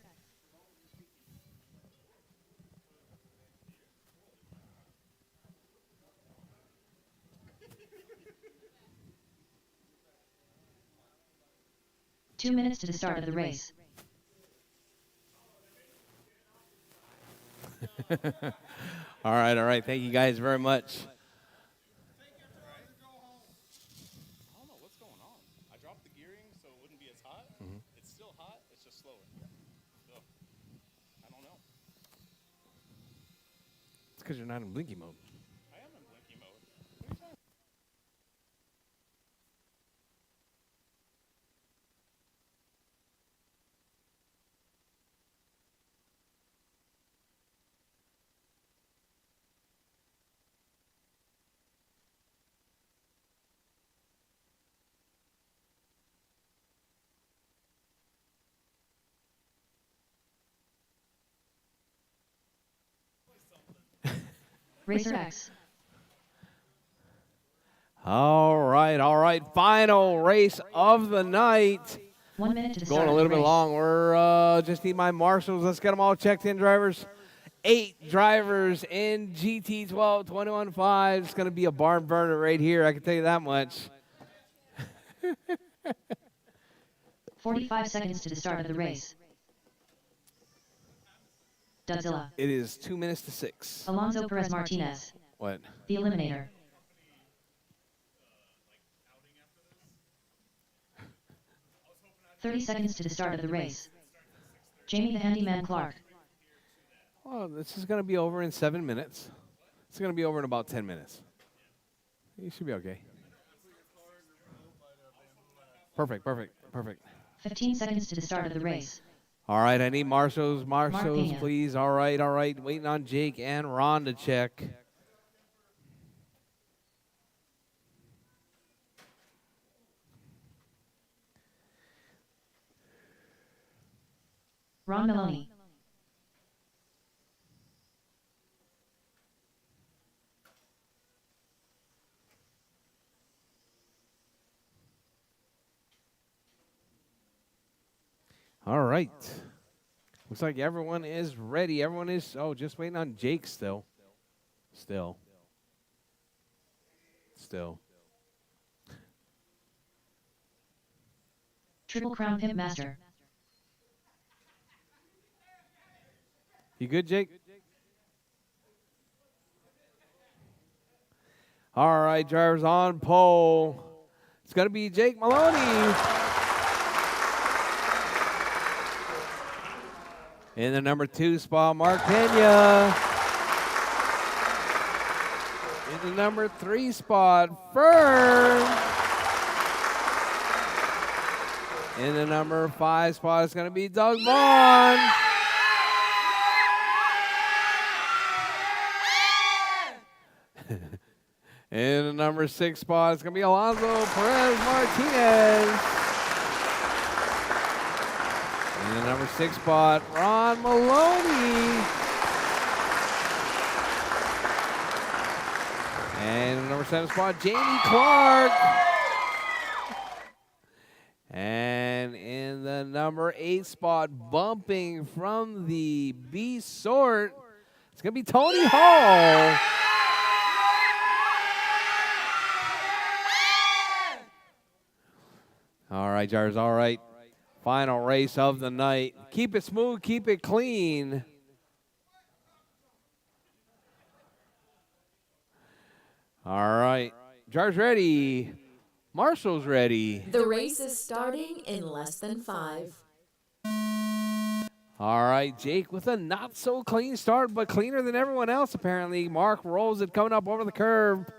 Two minutes to the start of the race. All right. Thank you guys very much. I don't know what's going on. I dropped the gearing so it wouldn't be as hot. It's still hot. It's just slower. So, I don't know. It's because you're not in blinky mode. I am in blinky mode. What are you talking about? Racer X. All right. Final race of the night. 1 minute to the Going start a of little the bit race. long. We're just need my marshals. Let's get them all checked in, drivers. 8 drivers in GT 12-21.5. It's going to be a barn burner right here. I can tell you that much. 45 seconds to the start of the race. Dudzilla, It is 2 minutes to 6. Alonso Perez Martinez, What? The Eliminator. "30 seconds to the start of the race. Jamie the Handyman Clark. Well, this is going to be over in 7 minutes. It's going to be over in about 10 minutes. You should be okay. Perfect. 15 seconds to the start of the race. All right, I need marshals, Pena. please. All right. Waiting on Jake and Ron to check. Ron Maloney. All right. Looks like everyone is ready. Everyone is, just waiting on Jake still. Still. Triple Crown Pimp Master. You good, Jake? All right, drivers on pole. It's going to be Jake Maloney. In the number 2 spot, Mark Pena. In the number 3 spot, Fern. In the number 5 spot, it's going to be Doug Vaughn. In the number 6 spot, it's going to be Alonso Perez Martinez. In the number 6 spot, Ron Maloney. And in the number 7 spot, Jamie Clark. And in the number 8 spot, bumping from the B sort, it's going to be Tony Hall. All right, Jars, all right. Final race of the night. Keep it smooth, keep it clean. All right. Jar's ready. Marshall's ready. The race is starting in less than 5. All right, Jake with a not so clean start, but cleaner than everyone else apparently. Mark rolls it coming up over the curb.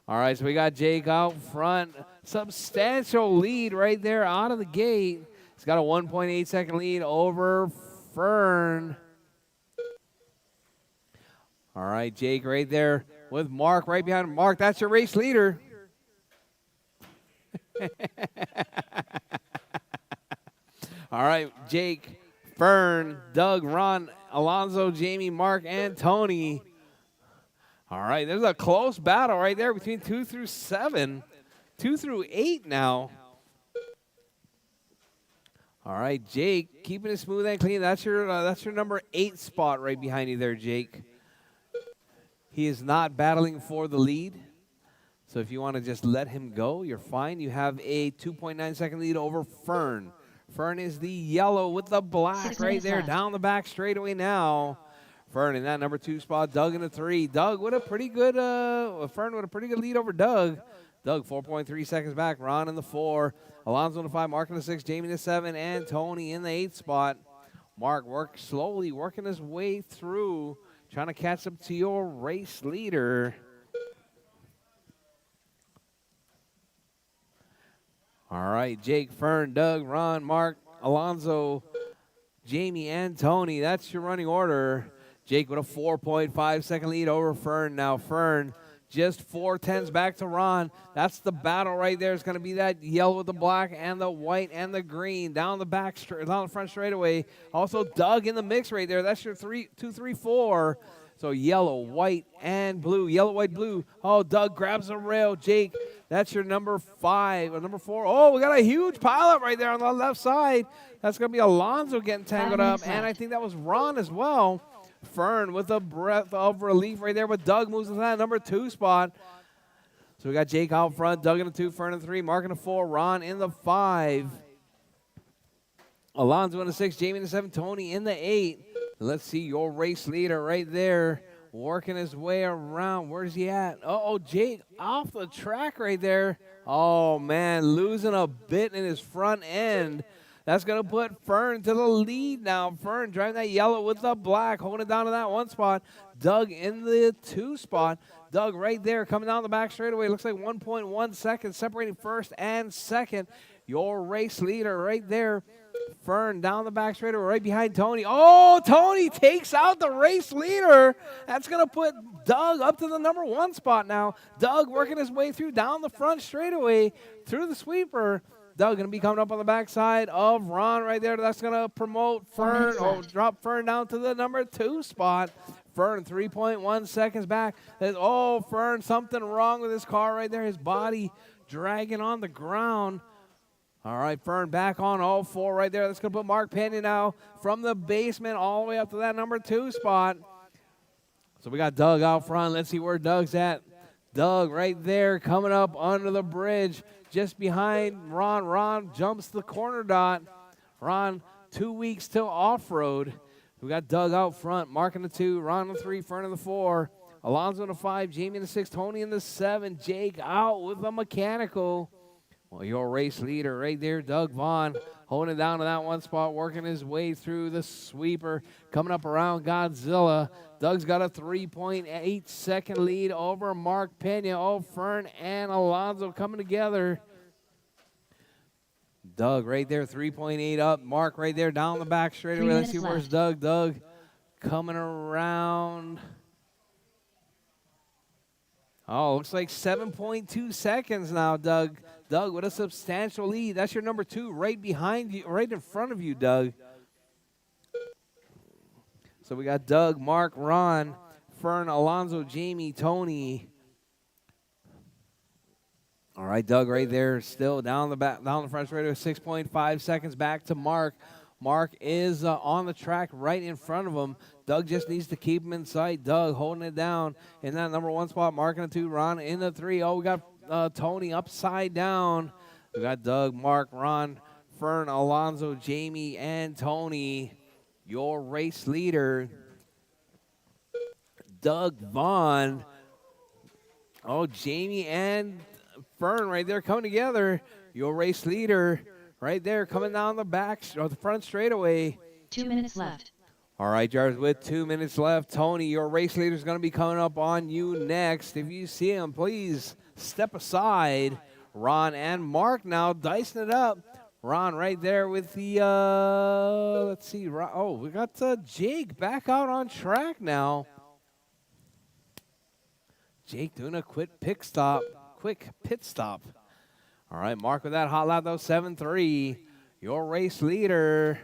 All right, so we got Jake out front. Substantial lead right there out of the gate. He's got a 1.8 second lead over Fern. All right, Jake right there with Mark right behind him. Mark, that's your race leader. All right, Jake, Fern, Doug, Ron, Alonzo, Jamie, Mark, and Tony. All right, there's a close battle right there between 2 through 7. 2 through 8 now. All right, Jake, keeping it smooth and clean. That's your number 8 spot right behind you there, Jake. He is not battling for the lead. So if you want to just let him go, you're fine. You have a 2.9 second lead over Fern. Fern is the yellow with the black right there down the back straightaway now. Fern in that number 2 spot. Doug in the 3. Doug with a pretty good, Fern with a pretty good lead over Doug. Doug 4.3 seconds back. Ron in the 4. Alonzo in the 5. Mark in the 6. Jamie in the 7. And Tony in the 8 spot. Mark slowly working his way through, trying to catch up to your race leader. All right, Jake, Fern, Doug, Ron, Mark, Alonzo, Jamie, and Tony. That's your running order. Jake with a 4.5 second lead over Fern. Now Fern just 4/10s back to Ron. That's the battle right there. It's going to be that yellow with the black and the white and the green down the down the front straightaway. Also Doug in the mix right there. That's your 2, 3, 4. So yellow, white, and blue. Yellow, white, blue. Oh, Doug grabs a rail. Jake, that's your number 5 or number 4. Oh, we got a huge pileup right there on the left side. That's going to be Alonzo getting tangled up. And I think that was Ron as well. Fern with a breath of relief right there. But Doug moves into that number 2 spot. So we got Jake out front. Doug in the 2, Fern in the 3. Mark in the 4. Ron in the 5. Alonzo in the 6. Jamie in the 7. Tony in the 8. Let's see your race leader right there working his way around. Where's he at? Uh-oh, Jake off the track right there. Oh, man, losing a bit in his front end. That's going to put Fern to the lead now. Fern driving that yellow with the black, holding it down to that 1 spot. Doug in the 2 spot. Doug right there coming down the back straightaway. Looks like 1.1 seconds separating first and second. Your race leader right there. Fern down the back straightaway right behind Tony. Oh, Tony takes out the race leader. That's going to put Doug up to the number 1 spot now. Doug working his way through down the front straightaway through the sweeper. Doug going to be coming up on the backside of Ron right there. That's going to promote Fern. Oh, drop Fern down to the number 2 spot. Fern 3.1 seconds back. Oh, Fern, something wrong with his car right there. His body dragging on the ground. All right, Fern back on all 4 right there. That's going to put Mark Pena now from the basement all the way up to that number 2 spot. So we got Doug out front. Let's see where Doug's at. Doug right there coming up under the bridge just behind Ron. Ron jumps the corner dot. Ron 2 weeks till off-road. We got Doug out front. Mark in the 2, Ron in the 3, Fern in the 4. Alonzo in the 5, Jamie in the 6, Tony in the 7. Jake out with a mechanical. Well, your race leader right there, Doug Vaughn, holding it down to that 1 spot, working his way through the sweeper, coming up around Godzilla. Doug's got a 3.8 second lead over Mark Pena. Oh, Fern and Alonzo coming together. Doug right there, 3.8 up. Mark right there down the back straightaway. Let's see where's Doug. Doug coming around. Oh, looks like 7.2 seconds now, Doug. Doug with a substantial lead. That's your number 2 right behind you, right in front of you, Doug. So we got Doug, Mark, Ron, Fern, Alonzo, Jamie, Tony. All right, Doug right there still down the front straight, 6.5 seconds back to Mark. Mark is on the track right in front of him. Doug just needs to keep him in sight. Doug holding it down in that number 1 spot. Mark in the 2, Ron in the 3. Oh, we got Tony upside down. We got Doug, Mark, Ron, Fern, Alonzo, Jamie, and Tony. Your race leader, Doug Vaughn. Oh, Jamie and Fern right there coming together. Your race leader right there coming down the back or the front straightaway. 2 minutes left. All right, Jarvis, with 2 minutes left. Tony, your race leader is going to be coming up on you next. If you see him, please step aside. Ron and Mark now dicing it up. Ron right there with the, let's see. Oh, we got Jake back out on track now. Jake doing a quick pit stop. All right, Mark with that hot lap, though, 7-3. Your race leader.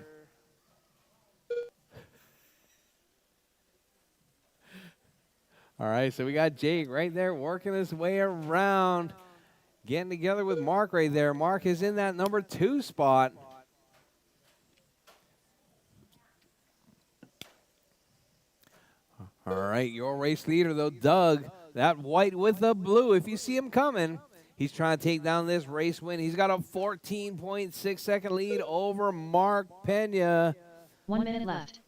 All right, so we got Jake right there working his way around, getting together with Mark right there. Mark is in that number 2 spot. All right, your race leader, though, Doug, that white with the blue. If you see him coming, he's trying to take down this race win. He's got a 14.6-second lead over Mark Pena. 1 minute left.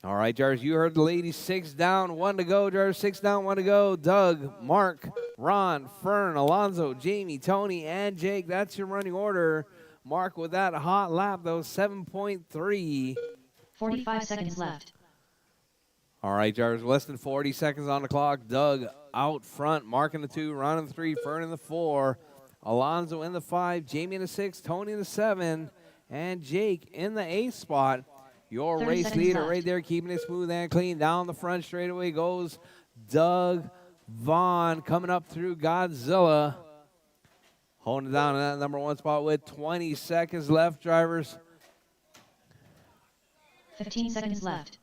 All right, Jarvis, you heard the ladies. 6 down, 1 to go. Jarvis, 6 down, 1 to go. Doug, Mark, Ron, Fern, Alonzo, Jamie, Tony, and Jake. That's your running order. Mark with that hot lap, though, 7.3. 45 seconds left. All right, Jarvis, less than 40 seconds on the clock. Doug out front, Mark in the 2, Ron in the 3, Fern in the 4, Alonzo in the 5, Jamie in the 6, Tony in the 7, and Jake in the 8th spot. Your 30 race seconds leader left. right there, keeping it smooth and clean. Down the front straightaway goes Doug Vaughn coming up through Godzilla. Holding it down in that number 1 spot with 20 seconds left, drivers. 15 seconds left.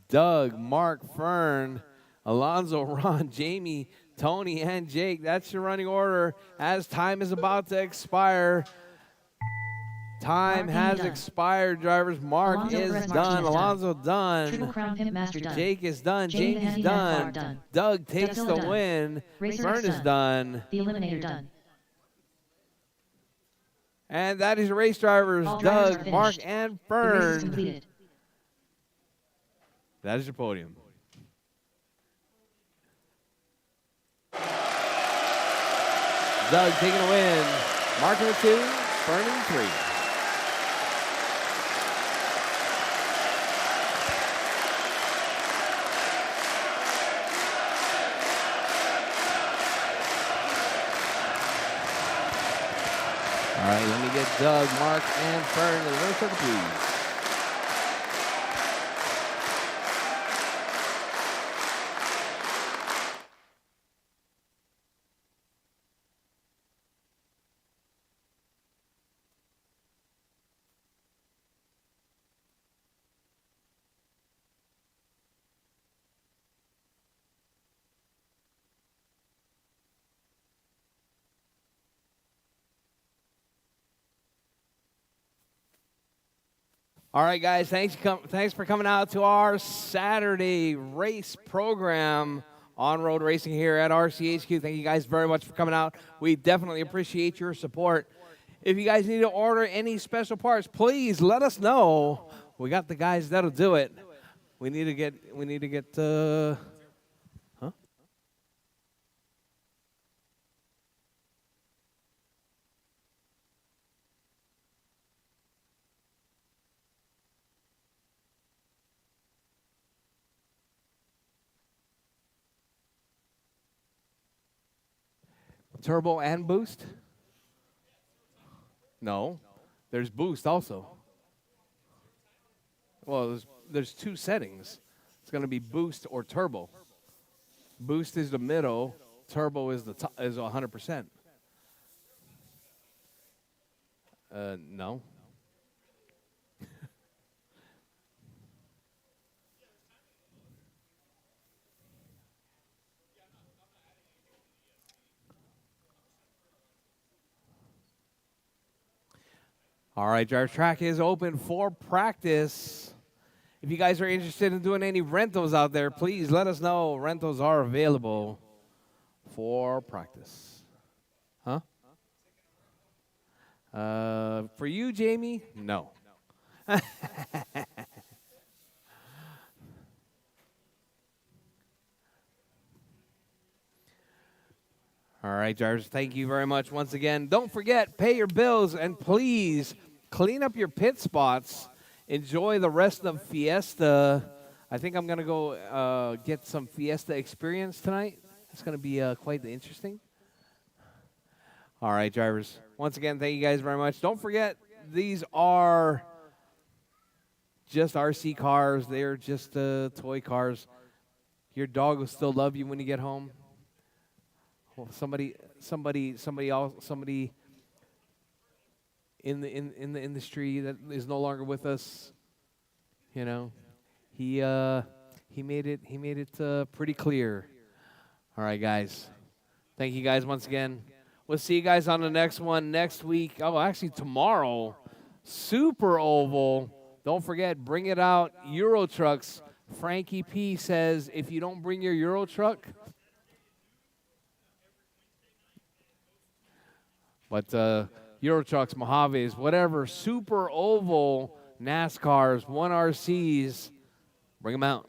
Doug, Mark, Fern, Alonzo, Ron, Jamie, Tony, and Jake. That's your running order as time is about to expire. Time Mark has done. expired, drivers. Mark Alonzo is Perez done. Martinez done. Alonzo Triple done. Crown Pimp Master done. Jake is done. Jamie the Jamie's Handyman done. Flower done. Doug takes Godzilla the done. win. Racer Fern X is done. The Eliminator done. And that is your race drivers, All drivers are Doug, Mark, finished. and The race is Fern. completed. That is your podium. Doug taking a win. Mark in the 2, Fern in the 3. All right, let me get Doug, Mark, and Fern in the winner's circle, please. All right, guys, thanks for coming out to our Saturday race program on road racing here at RCHQ. Thank you guys very much for coming out. We definitely appreciate your support. If you guys need to order any special parts, please let us know. We got the guys that'll do it. We need to get turbo and boost? No, there's boost also. Well, there's 2 settings. It's going to be boost or turbo. Boost is the middle. Turbo is the is 100%. No. All right, our track is open for practice. If you guys are interested in doing any rentals out there, please let us know. Rentals are available for practice. Huh? For you, Jamie? No. All right, drivers, thank you very much once again. Don't forget, pay your bills, and please clean up your pit spots. Enjoy the rest of Fiesta. I think I'm going to go get some Fiesta experience tonight. It's going to be quite interesting. All right, drivers. Once again, thank you guys very much. Don't forget, these are just RC cars. They're just toy cars. Your dog will still love you when you get home. Well, somebody in the industry that is no longer with us, you know, he made it pretty clear. All right, guys. Thank you guys once again. We'll see you guys on the next one next week. Oh, actually tomorrow, Super Oval. Don't forget, bring it out. Euro Trucks. Frankie P says if you don't bring your Euro truck. But Euro Trucks, Mojaves, whatever, Super Oval, NASCARs, 1RCs, bring them out.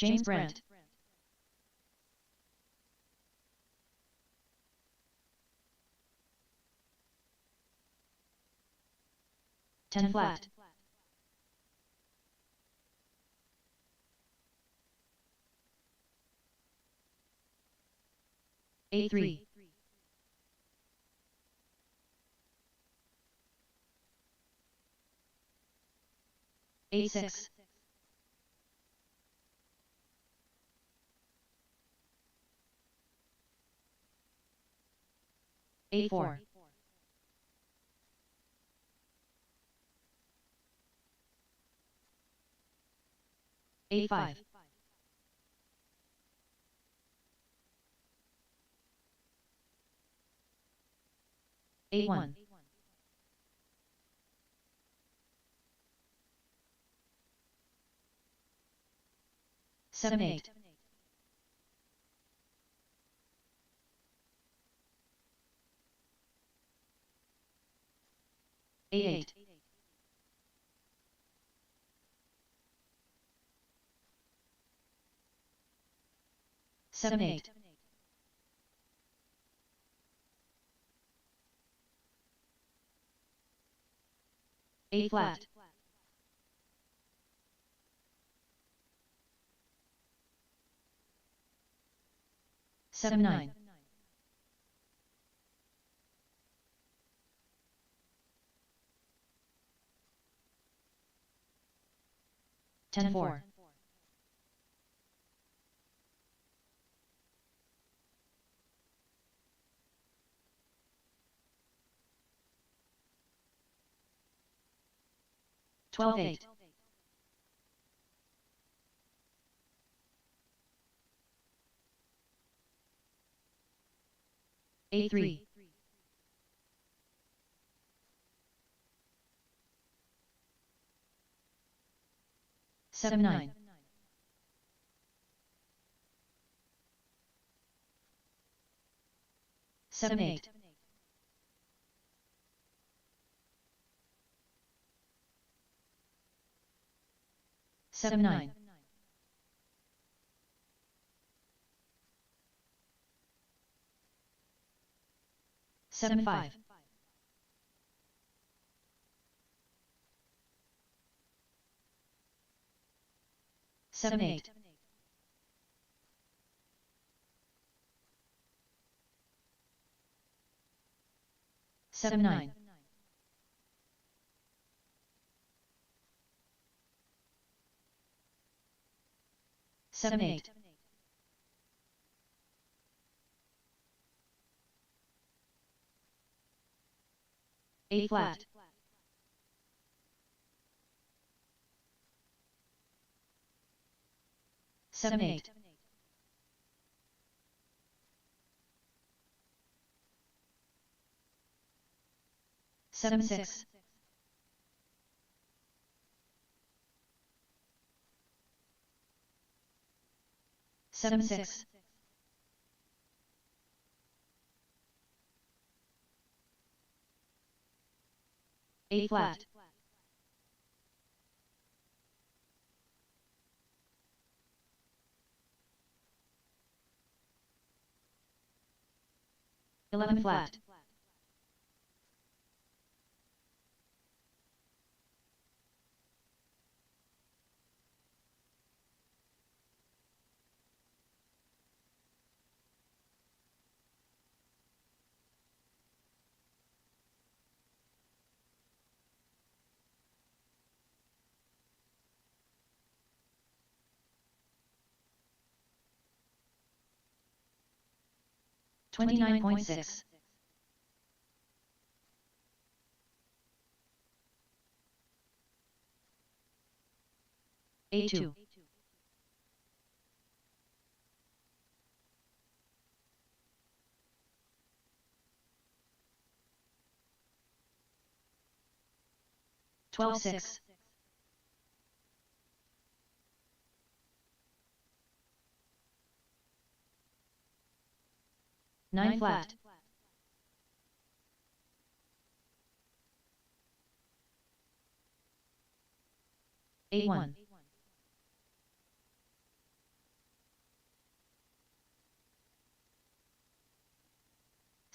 James Brandt. 10 flat. A3. A6. A4. A5. A1. Seven eight. A8. Seven eight. A flat. Seven nine. Ten four. Twelve eight. A3. Seven nine. Seven eight. Seven nine. Seven five. Seven eight. Seven nine. Seven eight. A flat. Seven eight. Seven six. Seven six. A flat. Eleven flat. $29.6. A2. Twelve six. Nine flat. A1.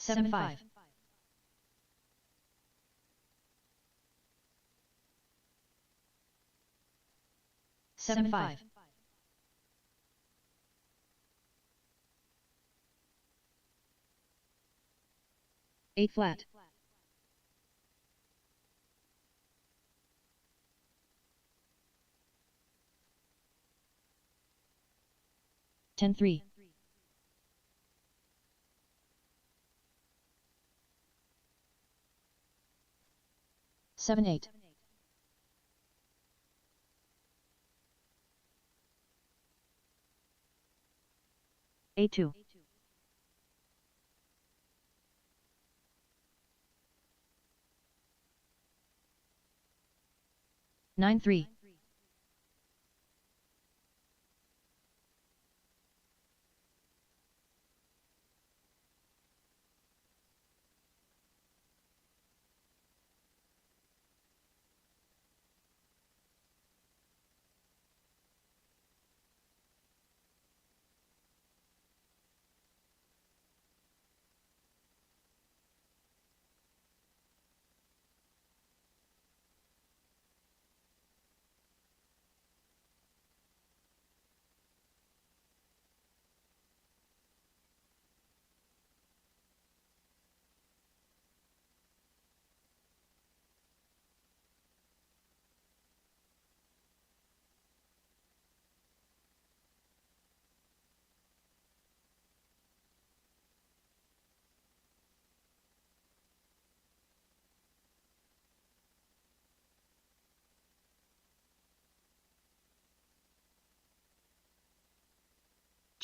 7-5. 7-5. 8 flat. 10-3. 7-8. 8-2. 9-3.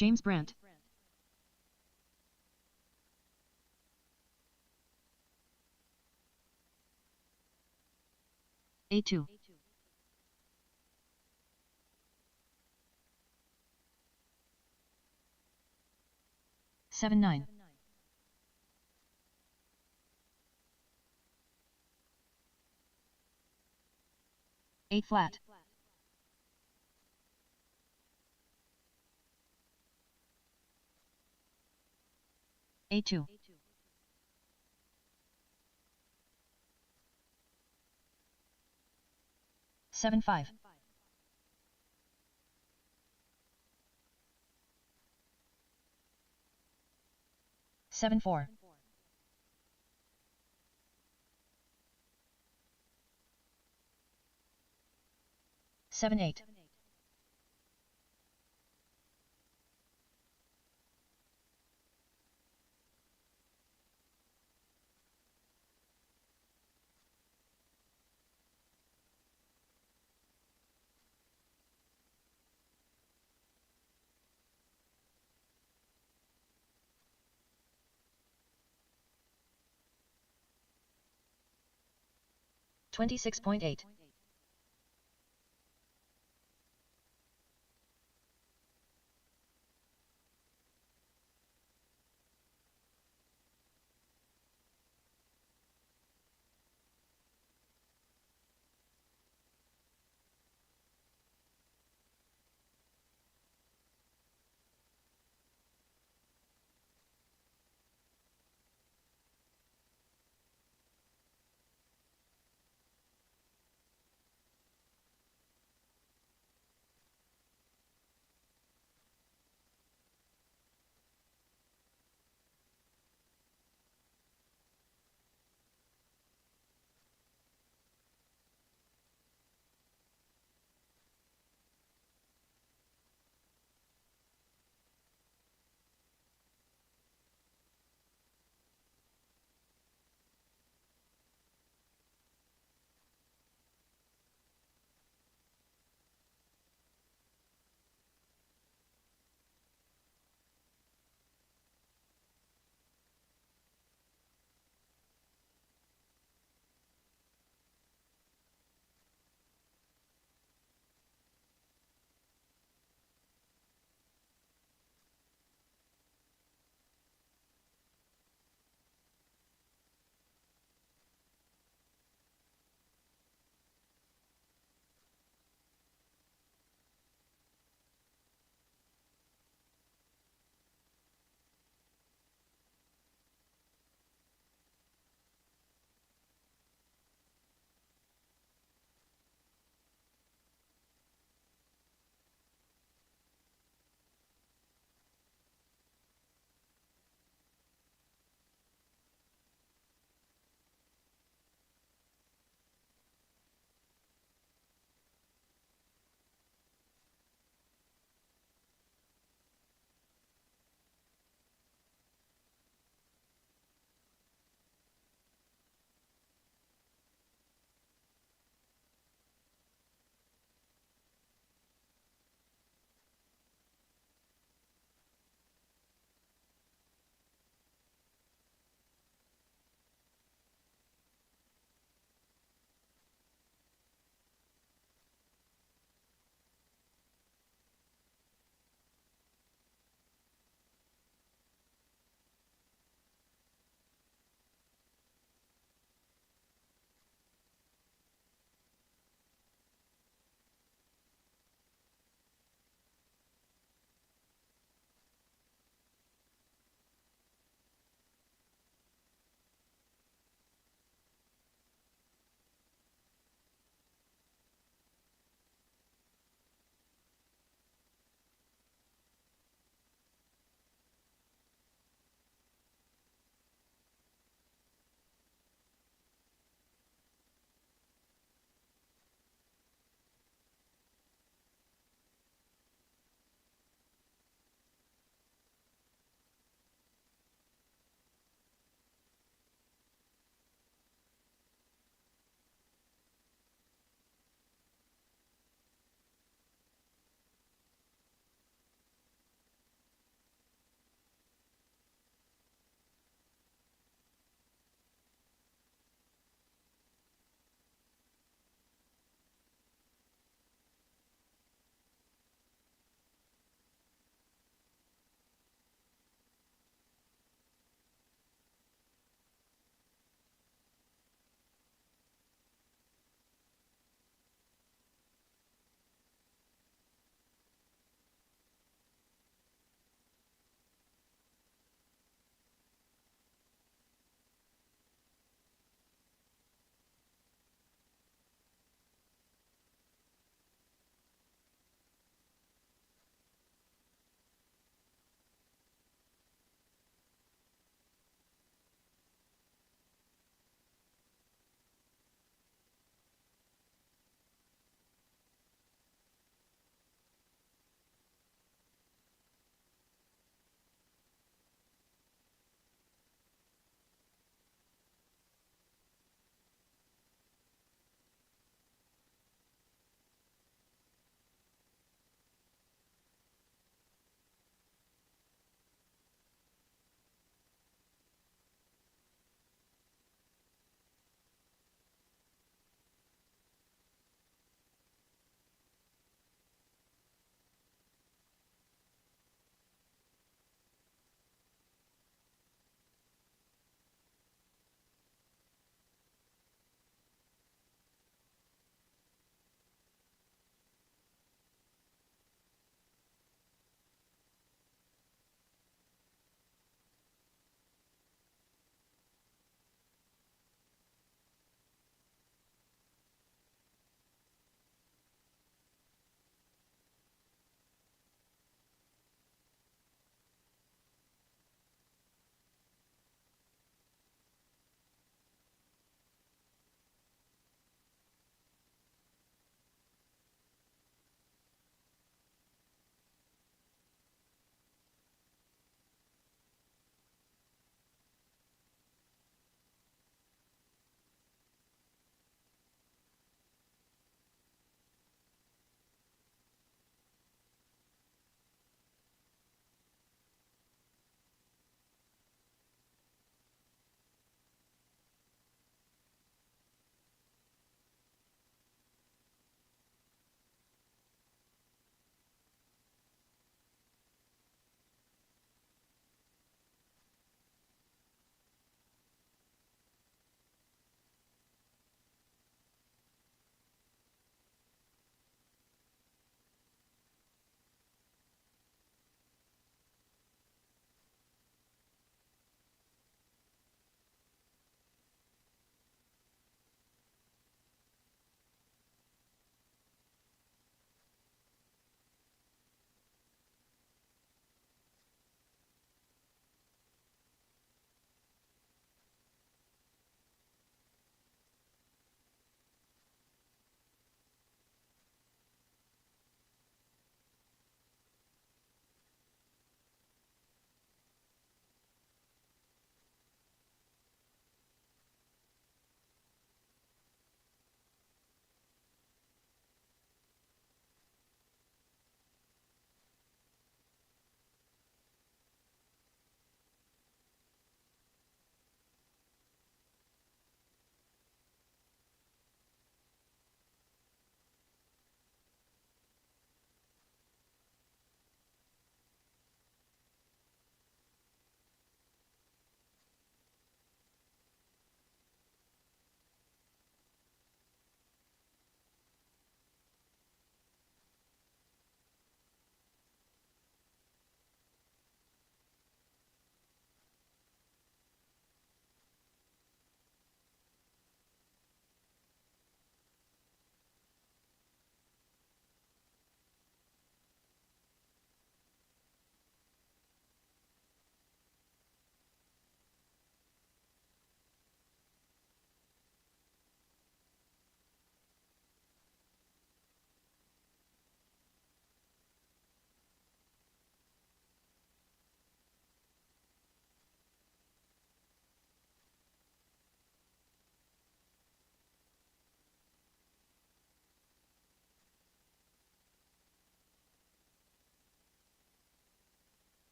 James Brandt. 8-2. 7-9. 8 flat. 8-2. 7-5. 7-4. 7-8. 26.8.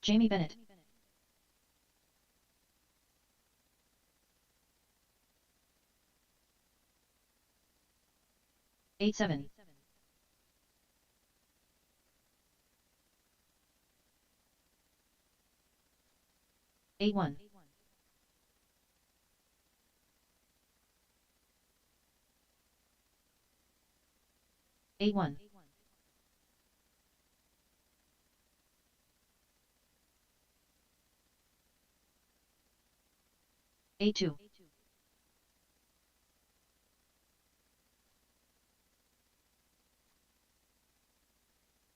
Jamie Bennett. 8-7. 8-1. 8-1. 8-2.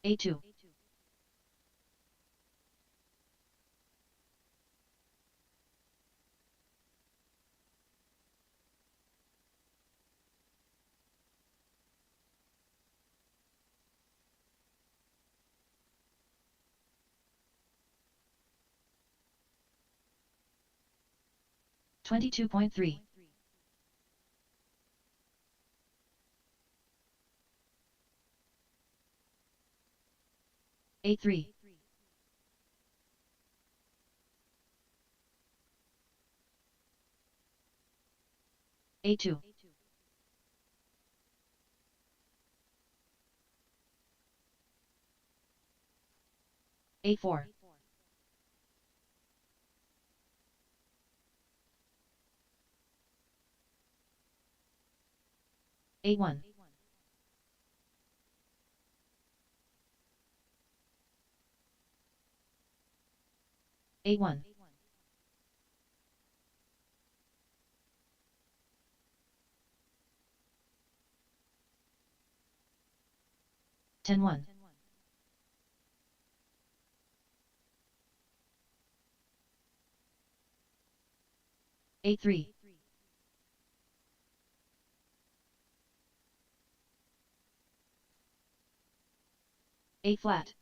8-2. 22.3. 8-3. 8-2. 8-4. 8-1. 8-1. 10-1. 8-3. 8 flat.